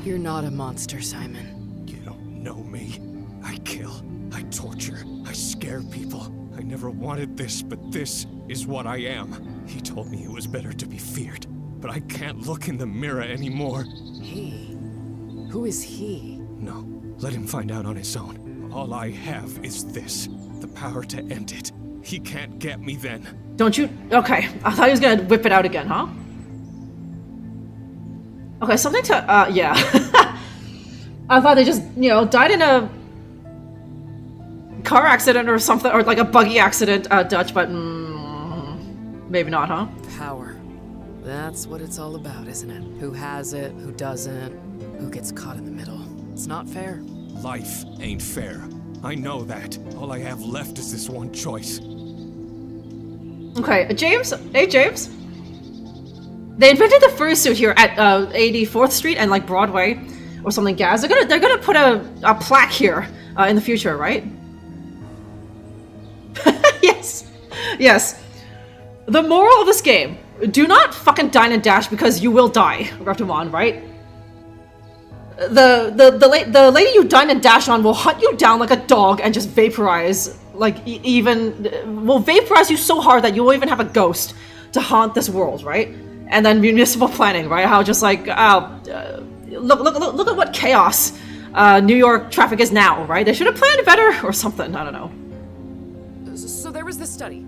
You're not a monster, Simon. You don't know me. I kill. I torture. I scare people. I never wanted this, but this is what I am. He told me it was better to be feared, but I can't look in the mirror anymore. He? Who is he? No, let him find out on his own. All I have is this, the power to end it. He can't get me then. Don't you? Okay, I thought he was gonna whip it out again, huh? Okay, something to, yeah. I thought they just, you know, died in a car accident or something, or like a buggy accident, Dutch, but maybe not, huh? Power. That's what it's all about, isn't it? Who has it, who doesn't, who gets caught in the middle. It's not fair. Life ain't fair. I know that. All I have left is this one choice. Okay, James? Hey, James? They invented the fursuit here at 84th Street and like Broadway or something, Gaz. They're gonna put a plaque here in the future, right? Yes. Yes. The moral of this game: do not fucking dine and dash because you will die, Reptimon, right? The lady you dine and dash on will hunt you down like a dog and just vaporize, like will vaporize you so hard that you will even have a ghost to haunt this world, right? And then municipal planning, right? How just like, look at what chaos New York traffic is now, right? They should have planned better or something. I don't know. So there was this study.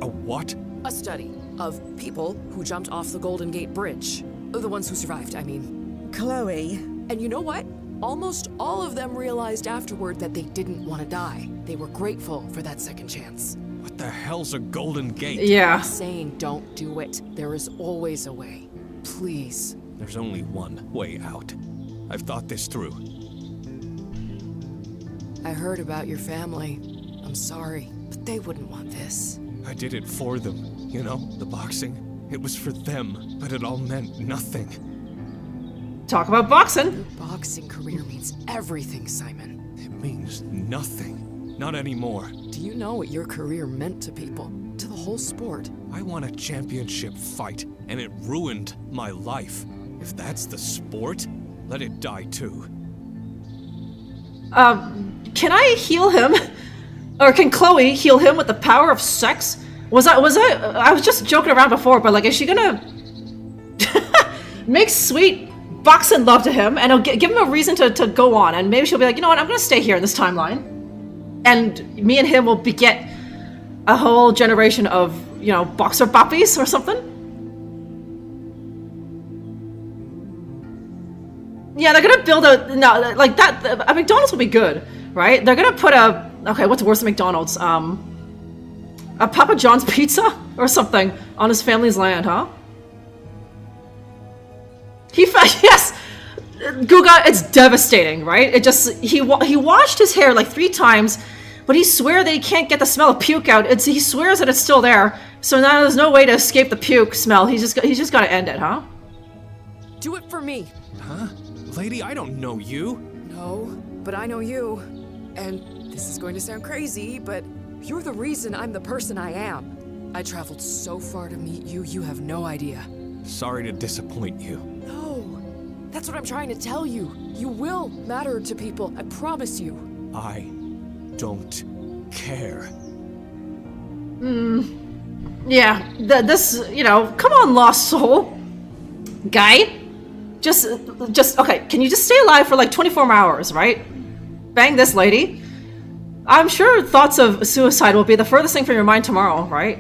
A what? A study of people who jumped off the Golden Gate Bridge. The ones who survived, I mean. Chloe. And you know what? Almost all of them realized afterward that they didn't want to die. They were grateful for that second chance. What the hell's a Golden Gate? Yeah. I'm saying don't do it. There is always a way. Please. There's only one way out. I've thought this through. I heard about your family. I'm sorry, but they wouldn't want this. I did it for them. You know, the boxing. It was for them, but it all meant nothing. Talk about boxing. Your boxing career means everything, Simon. It means nothing. Not anymore. Do you know what your career meant to people? To the whole sport? I won a championship fight, and it ruined my life. If that's the sport, let it die too. Can I heal him? Or can Chloe heal him with the power of sex? I was just joking around before, but like, is she gonna make sweet boxing love to him and it'll give him a reason to go on, and maybe she'll be like, you know what, I'm gonna stay here in this timeline, and me and him will beget a whole generation of, you know, boxer boppies or something. Yeah, they're gonna build like that. A McDonald's will be good, right? They're gonna put okay, what's worse than McDonald's? A Papa John's pizza or something on his family's land, huh? Yes! Guga, it's devastating, right? It just, he washed his hair like 3 times, but he swears that he can't get the smell of puke out. He swears that it's still there, so now there's no way to escape the puke smell. He's just gotta end it, huh? Do it for me. Huh? Lady, I don't know you. No, but I know you. And this is going to sound crazy, but you're the reason I'm the person I am. I traveled so far to meet you, you have no idea. Sorry to disappoint you. No, that's what I'm trying to tell you. You will matter to people, I promise you. I don't care. Yeah, this, you know, come on, lost soul. Guy? Just, okay, can you just stay alive for like 24 hours, right? Bang this lady. I'm sure thoughts of suicide will be the furthest thing from your mind tomorrow, right?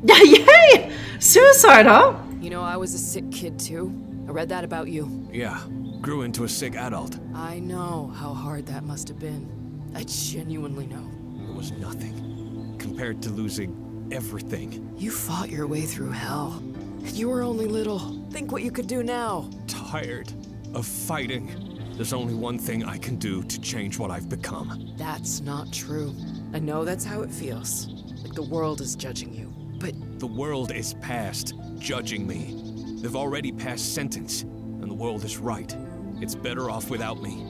Yay! Suicide, huh? You know, I was a sick kid too. I read that about you. Yeah, grew into a sick adult. I know how hard that must have been. I genuinely know. It was nothing compared to losing everything. You fought your way through hell. You were only little. Think what you could do now. Tired of fighting. There's only one thing I can do to change what I've become. That's not true. I know that's how it feels. Like the world is judging you. But the world is past judging me. They've already passed sentence. and the world is right. It's better off without me.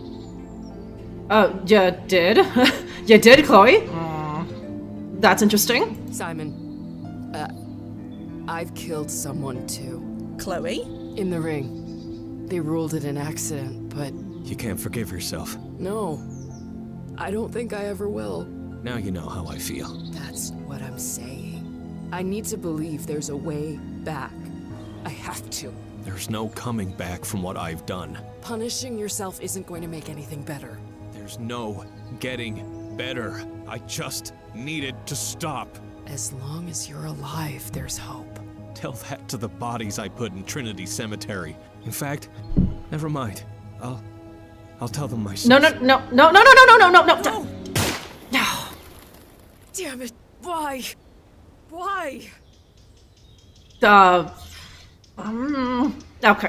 You did? You did, Chloe? That's interesting. Simon, I've killed someone too. Chloe? In the ring. They ruled it an accident, but... You can't forgive yourself. No. I don't think I ever will. Now you know how I feel. That's what I'm saying. I need to believe there's a way back. I have to. There's no coming back from what I've done. Punishing yourself isn't going to make anything better. There's no getting better. I just needed to stop. As long as you're alive, there's hope. Tell that to the bodies I put in Trinity Cemetery. In fact, never mind. I'll tell them myself. No. Damn it! Why? Why? Okay.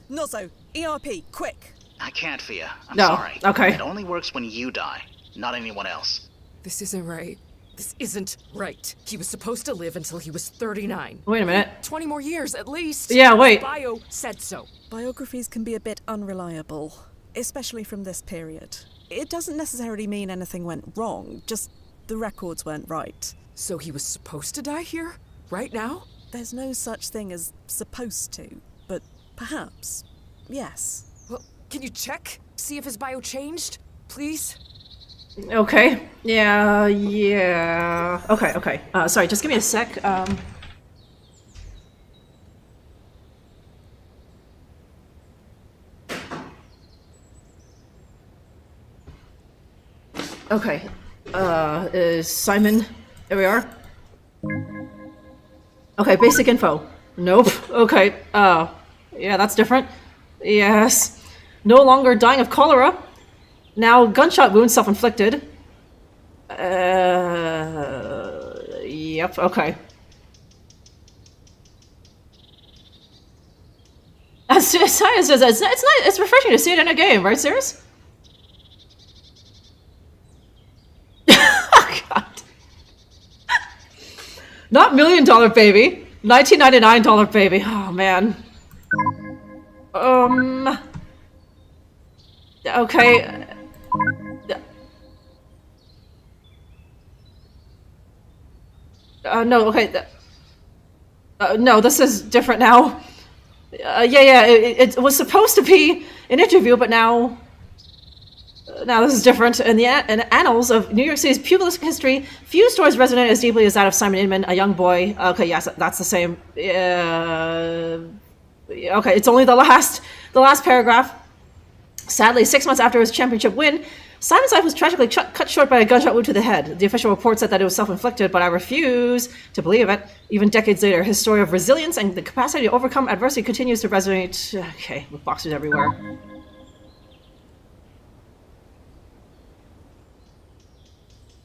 Nozzo, ERP, quick! I can't, Fia. I'm No, sorry. okay. It only works when you die, not anyone else. This isn't right. This isn't right. He was supposed to live until he was 39. Wait a minute. 20 more years, at least. Yeah, wait. His bio said so. Biographies can be a bit unreliable, especially from this period. It doesn't necessarily mean anything went wrong, just the records weren't right. So he was supposed to die here? Right now? There's no such thing as supposed to, but perhaps, yes. Well, can you check? See if his bio changed? Please? Okay. Yeah. Okay. Sorry, just give me a sec. Okay. Is Simon... There we are. Okay, basic info. Nope. Okay. Yeah, that's different. Yes. No longer dying of cholera. Now gunshot wound self-inflicted. Yep, okay. It's refreshing to see it in a game, right, Cirrus? Oh, God. Not $1 million baby. $1999 baby. Oh, man. Okay. No, okay. No, this is different now. It was supposed to be an interview, but now this is different. In the annals of New York City's pugilistic history, few stories resonate as deeply as that of Simon Inman, a young boy. Okay, yes, that's the same. Okay, it's only the last paragraph. Sadly, 6 months after his championship win, Simon's life was tragically cut short by a gunshot wound to the head. The official report said that it was self-inflicted, but I refuse to believe it. Even decades later, his story of resilience and the capacity to overcome adversity continues to resonate. Okay, with boxers everywhere.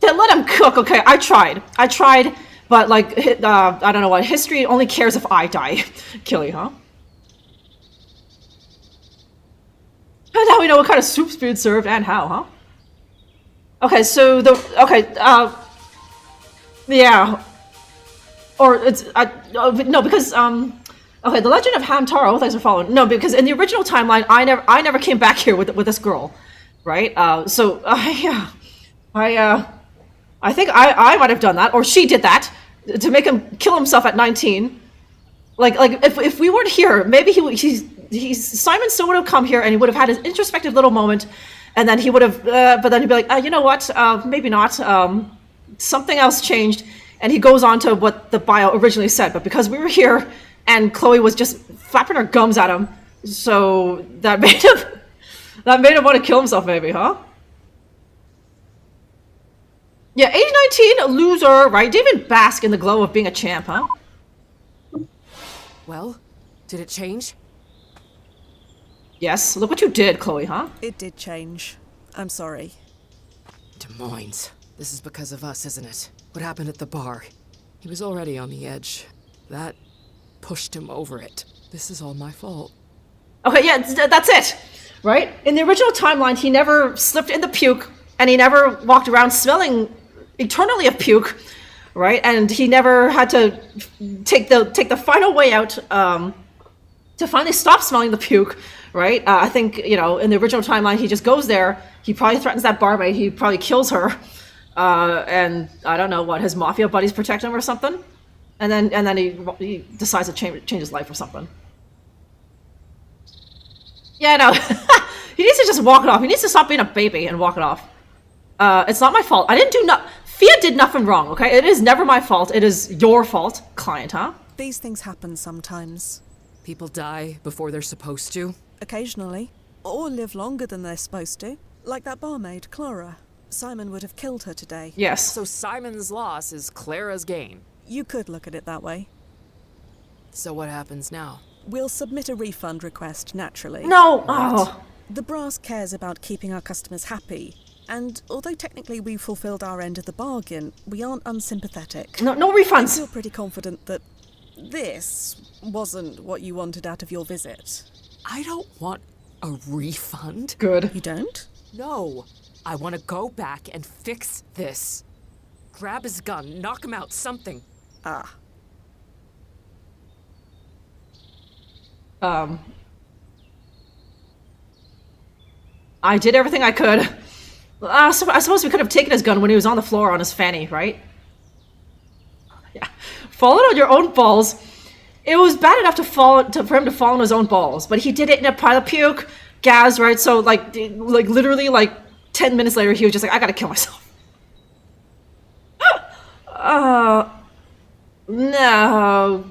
Yeah, let him cook. Okay, I tried, but like, I don't know what. History only cares if I die. Kill you, huh? And now we know what kind of soup's being served and how, huh? Okay, so yeah. Or it's, no, because, okay, the Legend of Hamtaro, thanks for following. No, because in the original timeline, I never came back here with this girl, right? Yeah. I think I might have done that, or she did that, to make him kill himself at 19. Like if we weren't here, maybe Simon still would have come here and he would have had his introspective little moment, and then he would have, but then he'd be like, you know what, maybe not, something else changed, and he goes on to what the bio originally said, but because we were here, and Chloe was just flapping her gums at him, so that made him want to kill himself maybe, huh? Yeah, age 19, a loser, right? Didn't even bask in the glow of being a champ, huh? Well, did it change? Yes, look what you did, Chloe, huh? It did change. I'm sorry. Des Moines. This is because of us, isn't it? What happened at the bar? He was already on the edge. That pushed him over it. This is all my fault. Okay, yeah, that's it, right? In the original timeline, he never slipped in the puke, and he never walked around smelling eternally of puke, right? And he never had to take the final way out, to finally stop smelling the puke, right? I think, you know, in the original timeline, he just goes there. He probably threatens that barmaid. He probably kills her. And I don't know what, his mafia buddies protect him or something. And then he decides to change his life or something. Yeah, no. He needs to just walk it off. He needs to stop being a baby and walk it off. It's not my fault. I didn't do Fia did nothing wrong, okay? It is never my fault. It is your fault, client, huh? These things happen sometimes. People die before they're supposed to? Occasionally. Or live longer than they're supposed to. Like that barmaid, Clara. Simon would have killed her today. Yes. So Simon's loss is Clara's gain. You could look at it that way. So what happens now? We'll submit a refund request, naturally. No! Oh. The brass cares about keeping our customers happy. And although technically we fulfilled our end of the bargain, we aren't unsympathetic. No refunds! I feel pretty confident that this wasn't what you wanted out of your visit. I don't want a refund. Good. You don't? No. I want to go back and fix this. Grab his gun, knock him out, something. Ah. I did everything I could. I suppose we could have taken his gun when he was on the floor on his fanny, right? Yeah. Falling on your own balls. It was bad enough for him to fall on his own balls, but he did it in a pile of puke, gas, right? So like literally like 10 minutes later, he was just like, I gotta kill myself. No.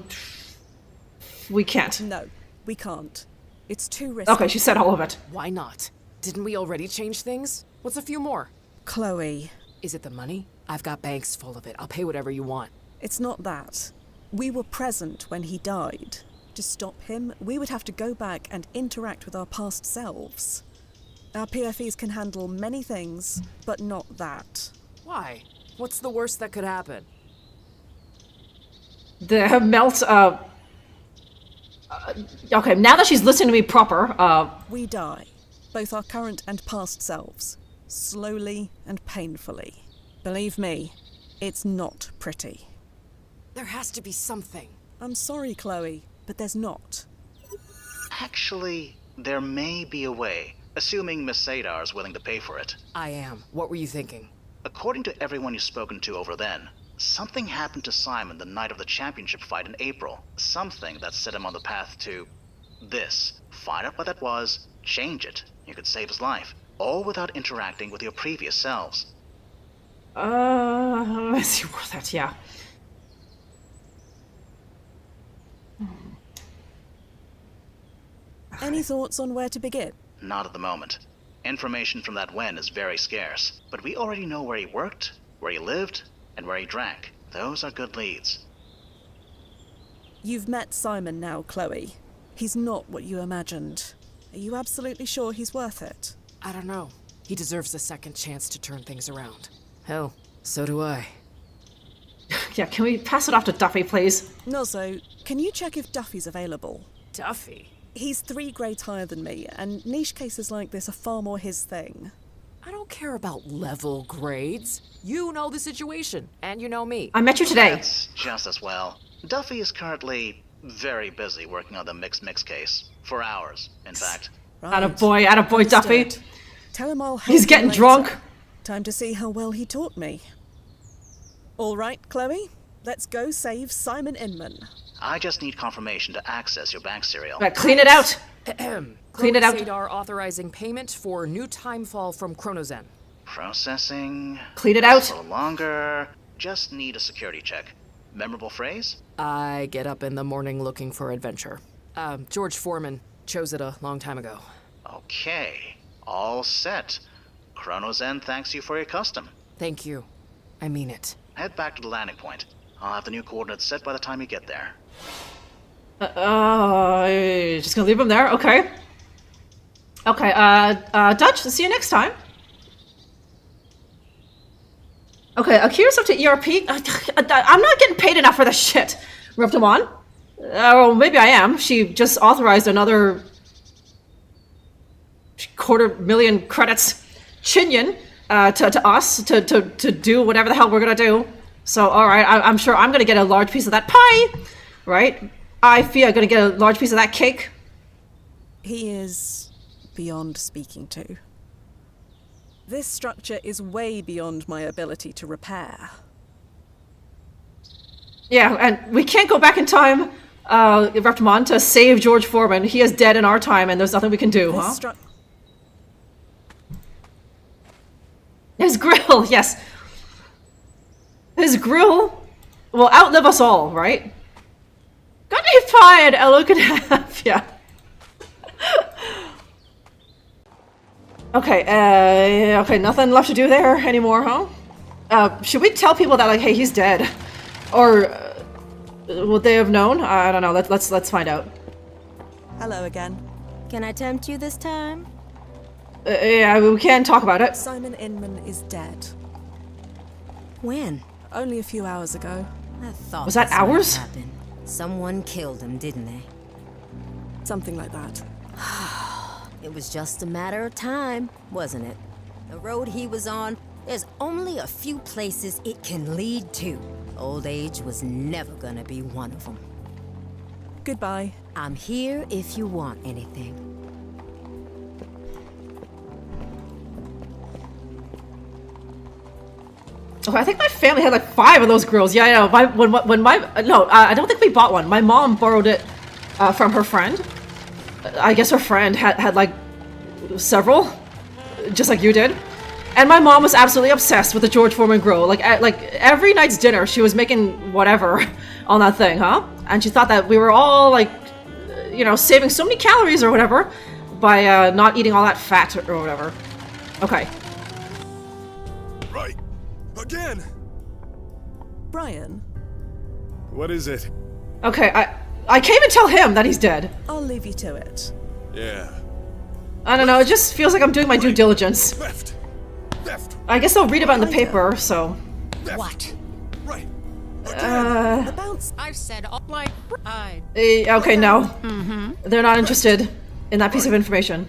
We can't. No, we can't. It's too risky. Okay, she said all of it. Why not? Didn't we already change things? What's a few more? Chloe. Is it the money? I've got banks full of it. I'll pay whatever you want. It's not that. We were present when he died. To stop him, we would have to go back and interact with our past selves. Our PFEs can handle many things, but not that. Why? What's the worst that could happen? The melt, okay, now that she's listening to me proper, We die. Both our current and past selves. Slowly and painfully. Believe me, it's not pretty. There has to be something. I'm sorry, Chloe, but there's not. Actually, there may be a way, assuming Miss Sadar is willing to pay for it. I am. What were you thinking? According to everyone you've spoken to over then, something happened to Simon the night of the championship fight in April. Something that set him on the path to this. Find out what that was, change it. You could save his life, all without interacting with your previous selves. I see where that, yeah. Any thoughts on where to begin? Not at the moment. Information from that Wen is very scarce, but we already know where he worked, where he lived, and where he drank. Those are good leads. You've met Simon now, Chloe. He's not what you imagined. Are you absolutely sure he's worth it? I don't know. He deserves a second chance to turn things around. Hell, so do I. Yeah, can we pass it off to Duffy, please? Also, can you check if Duffy's available? Duffy? He's 3 grades higher than me, and niche cases like this are far more his thing. I don't care about level grades. You know the situation, and you know me. I met you today. That's just as well. Duffy is currently very busy working on the mix case. For hours, in fact. Right. Attaboy, Duffy. Tell him I'll help He's getting later. drunk. Time to see how well he taught me. All right, Chloe. Let's go save Simon Inman. I just need confirmation to access your bank serial. Right, clean it out. Clean it out. Sadar authorizing payment for new timefall from Chronozen. Processing. Clean it out. A little longer. Just need a security check. Memorable phrase? I get up in the morning looking for adventure. George Foreman chose it a long time ago. Okay. All set. Chronozen thanks you for your custom. Thank you. I mean it. Head back to the landing point. I'll have the new coordinates set by the time you get there. Just gonna leave him there? Okay. Okay, Dutch, see you next time. Okay, Akira's up to ERP. I'm not getting paid enough for this shit. Rubbed him on. Oh, maybe I am. She just authorized another 250,000 credits, Chinyan, to us to do whatever the hell we're gonna do. So, all right, I'm sure I'm gonna get a large piece of that pie, right? I feel I'm gonna get a large piece of that cake. He is beyond speaking to. This structure is way beyond my ability to repair. Yeah, and we can't go back in time, Reptimon, to save George Foreman. He is dead in our time, and there's nothing we can do, huh? His grill, yes. His grill will outlive us all, right? Got me fired, Elo could have, yeah. Okay, okay, nothing left to do there anymore, huh? Should we tell people that, like, hey, he's dead? Or would they have known? I don't know. Let's find out. Hello again. Can I tempt you this time? Yeah, we can talk about it. Simon Inman is dead. When? Only a few hours ago. I thought was that hours? Someone killed him, didn't they? Something like that. It was just a matter of time, wasn't it? The road he was on, there's only a few places it can lead to. Old age was never gonna be one of them. Goodbye. I'm here if you want anything. Oh, I think my family had like 5 of those grills. Yeah, I know. I don't think we bought one. My mom borrowed it from her friend. I guess her friend had like several, just like you did. And my mom was absolutely obsessed with the George Foreman grill. Like every night's dinner, she was making whatever on that thing, huh? And she thought that we were all like, you know, saving so many calories or whatever by not eating all that fat or whatever. Okay. Right. Again. Brian. What is it? Okay, I can't even tell him that he's dead. I'll leave you to it. Yeah. I don't know, it just feels like I'm doing my due diligence. Left. I guess I'll read about it in the paper, so... What? Right. The bounce. I've said all like okay, no. Mm-hmm. They're not interested in that piece of information.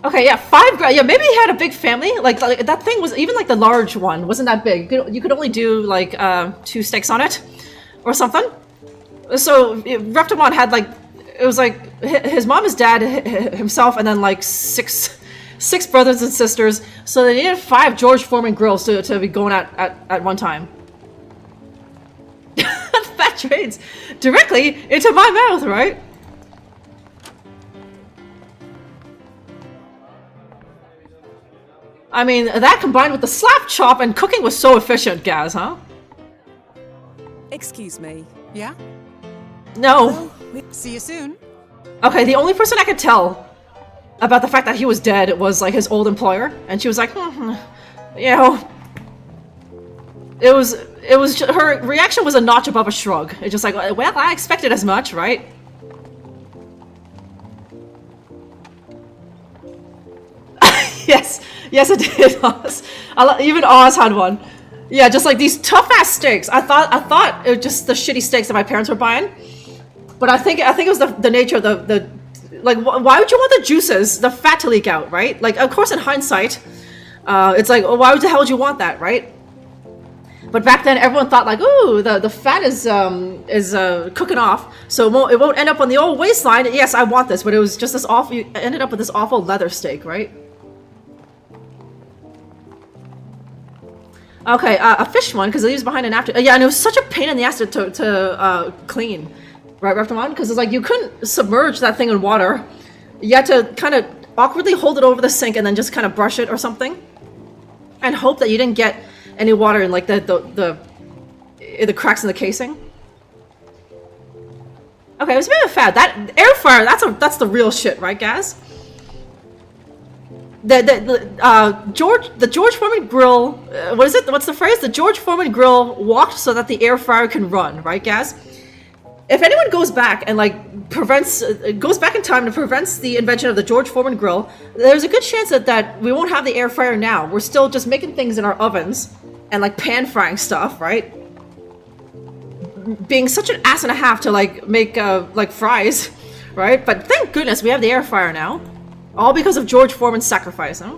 Okay, yeah, 5 grand. Yeah, maybe he had a big family. Like that thing was, even like the large one wasn't that big. You could only do like 2 steaks on it or something. So Reptimon had like, it was like his mom, his dad, himself, and then like six brothers and sisters. So they needed 5 George Foreman grills to be going at one time. That trades directly into my mouth, right? I mean, that combined with the slap chop and cooking was so efficient, Gaz, huh? Excuse me. Yeah? No. Well, see you soon. Okay, the only person I could tell about the fact that he was dead was like his old employer, and she was like, you know, it was her reaction was a notch above a shrug. It's just like, well, I expected as much, right? Yes, it did, Oz. Even Oz had one. Yeah, just like these tough-ass steaks. I thought it was just the shitty steaks that my parents were buying. But I think it was the nature of the like, why would you want the juices, the fat to leak out, right? Like, of course, in hindsight, it's like, well, why the hell would you want that, right? But back then, everyone thought like, ooh, the fat is cooking off, so it won't end up on the old waistline. Yes, I want this, but it was just this awful. You ended up with this awful leather steak, right? Okay, a fish one, because it leaves behind an after. Yeah, and it was such a pain in the ass to clean, right, Reptimon? Because it's like you couldn't submerge that thing in water. You had to kind of awkwardly hold it over the sink and then just kind of brush it or something, and hope that you didn't get any water in like the cracks in the casing. Okay, it was a bit of a fad. That air fryer, that's the real shit, right, Gaz? The George Foreman grill, what is it? What's the phrase? The George Foreman grill walked so that the air fryer can run, right, Gaz? If anyone goes back and like goes back in time to prevents the invention of the George Foreman grill, there's a good chance that we won't have the air fryer now. We're still just making things in our ovens and like pan frying stuff, right? Being such an ass and a half to like make like fries, right? But thank goodness we have the air fryer now. All because of George Foreman's sacrifice, huh?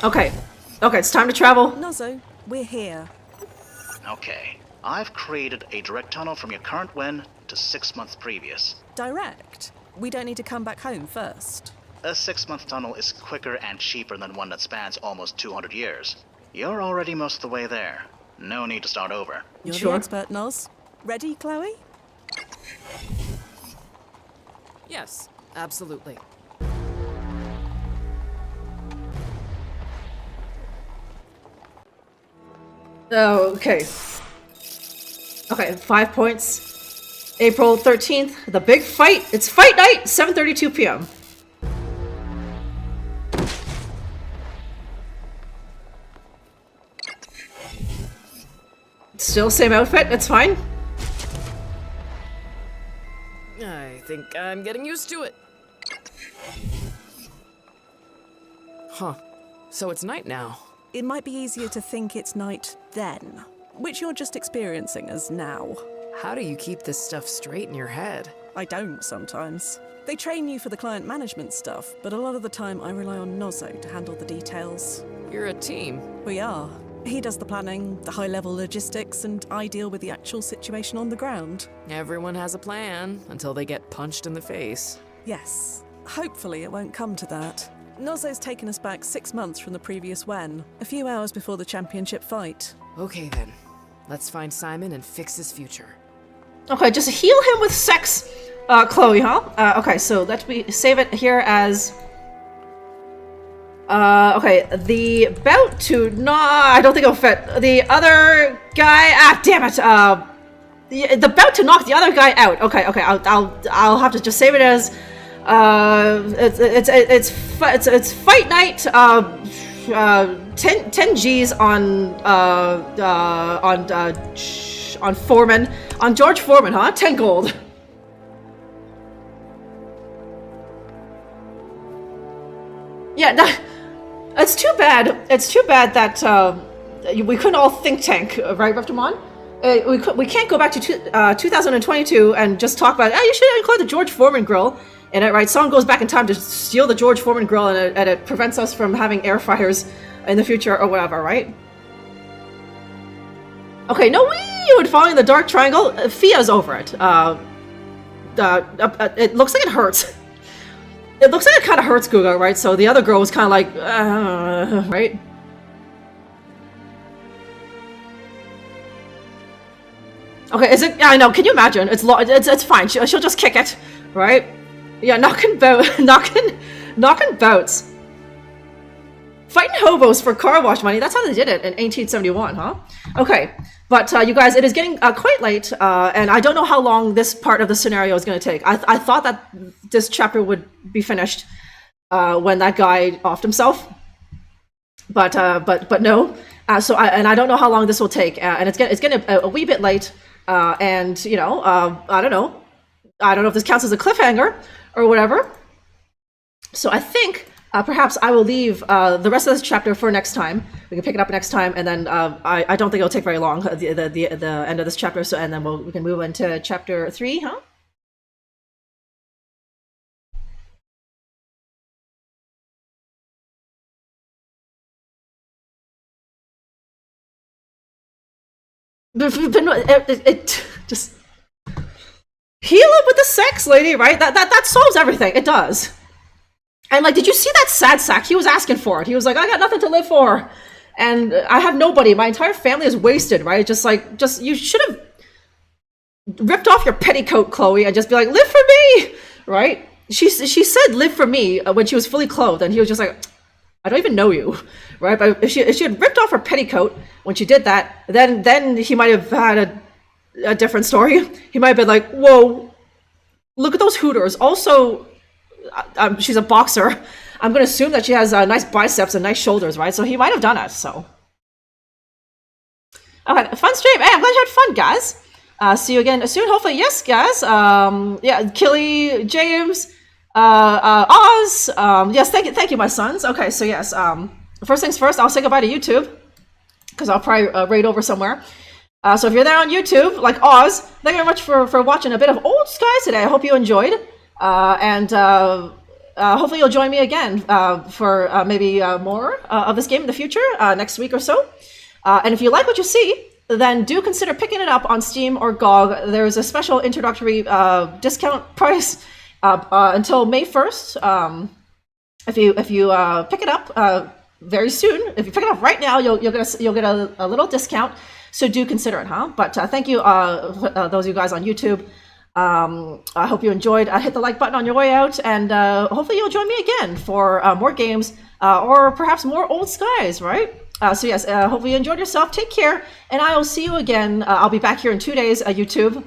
Okay. Okay, it's time to travel. Nozzo, we're here. Okay. I've created a direct tunnel from your current when to 6 months previous. Direct? We don't need to come back home first. A 6-month tunnel is quicker and cheaper than one that spans almost 200 years. You're already most of the way there. No need to start over. You're the expert, Noz. Ready, Chloe? Yes, absolutely. Okay. Okay, 5 points. April 13th, the big fight. It's fight night, 7:32 p.m. Still same outfit, it's fine. I think I'm getting used to it. Huh. So it's night now. It might be easier to think it's night then, which you're just experiencing as now. How do you keep this stuff straight in your head? I don't sometimes. They train you for the client management stuff, but a lot of the time I rely on Nozzo to handle the details. You're a team. We are. He does the planning, the high-level logistics, and I deal with the actual situation on the ground. Everyone has a plan until they get punched in the face. Yes. Hopefully it won't come to that. Nozzo's taken us back 6 months from the previous when, a few hours before the championship fight. Okay then. Let's find Simon and fix his future. Okay, just heal him with sex, Chloe, huh? Okay, so let me save it here as... okay, the bout to... No, I don't think it'll fit. The other guy... damn it! The bout to knock the other guy out. Okay, I'll have to just save it as... it's fight night, 10 G's on Foreman, on George Foreman, huh? 10 gold. Yeah, it's too bad. It's too bad that we couldn't all think tank, right, Riftamon? We can't go back to 2022 and just talk about, you should include the George Foreman grill in it, right? Someone goes back in time to steal the George Foreman grill and it prevents us from having air fryers in the future or whatever, right? Okay, no way! Following the dark triangle, Fia's over it. It looks like it hurts. It looks like it kind of hurts Guga, right? So the other girl was kind of like, right? Okay, is it? I know. Can you imagine? It's fine. She'll just kick it, right? Yeah, knocking bouts. Fighting hobos for car wash money. That's how they did it in 1871, huh? Okay, but you guys, it is getting quite late, and I don't know how long this part of the scenario is going to take. I thought that this chapter would be finished when that guy offed himself, but no. So I don't know how long this will take, and it's getting a wee bit late, and you know, I don't know if this counts as a cliffhanger or whatever. So I think. Perhaps I will leave the rest of this chapter for next time. We can pick it up next time, and then I don't think it'll take very long, the end of this chapter. So, and then we can move into chapter 3, huh? It just heal it with the sex, lady, right? That solves everything. It does. And like, did you see that sad sack? He was asking for it. He was like, I got nothing to live for. And I have nobody. My entire family is wasted, right? Just you should have ripped off your petticoat, Chloe, and just be like, live for me, right? She said live for me when she was fully clothed. And he was just like, I don't even know you, right? But if she had ripped off her petticoat when she did that, then he might have had a different story. He might have been like, whoa, look at those hooters. Also, she's a boxer. I'm going to assume that she has nice biceps and nice shoulders, right? So he might have done it, so. Okay, fun stream. Hey, I'm glad you had fun, guys. See you again soon, hopefully. Yes, guys. Yeah, Killy, James, Oz. Yes, thank you, my sons. Okay, so yes, first things first, I'll say goodbye to YouTube, because I'll probably raid over somewhere. So if you're there on YouTube, like Oz, thank you very much for watching a bit of Old Skies today. I hope you enjoyed. And hopefully you'll join me again for maybe more of this game in the future, next week or so. And if you like what you see, then do consider picking it up on Steam or GOG. There's a special introductory discount price until May 1st. If you pick it up very soon, if you pick it up right now, you'll get a little discount. So do consider it, huh? But thank you, those of you guys on YouTube. I hope you enjoyed. Hit the like button on your way out, and hopefully you'll join me again for more games or perhaps more Old Skies, right? So yes, hopefully you enjoyed yourself. Take care, and I will see you again. I'll be back here in 2 days, YouTube.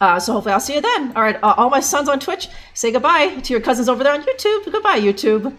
So hopefully I'll see you then. All right, all my sons on Twitch, say goodbye to your cousins over there on YouTube. Goodbye, YouTube.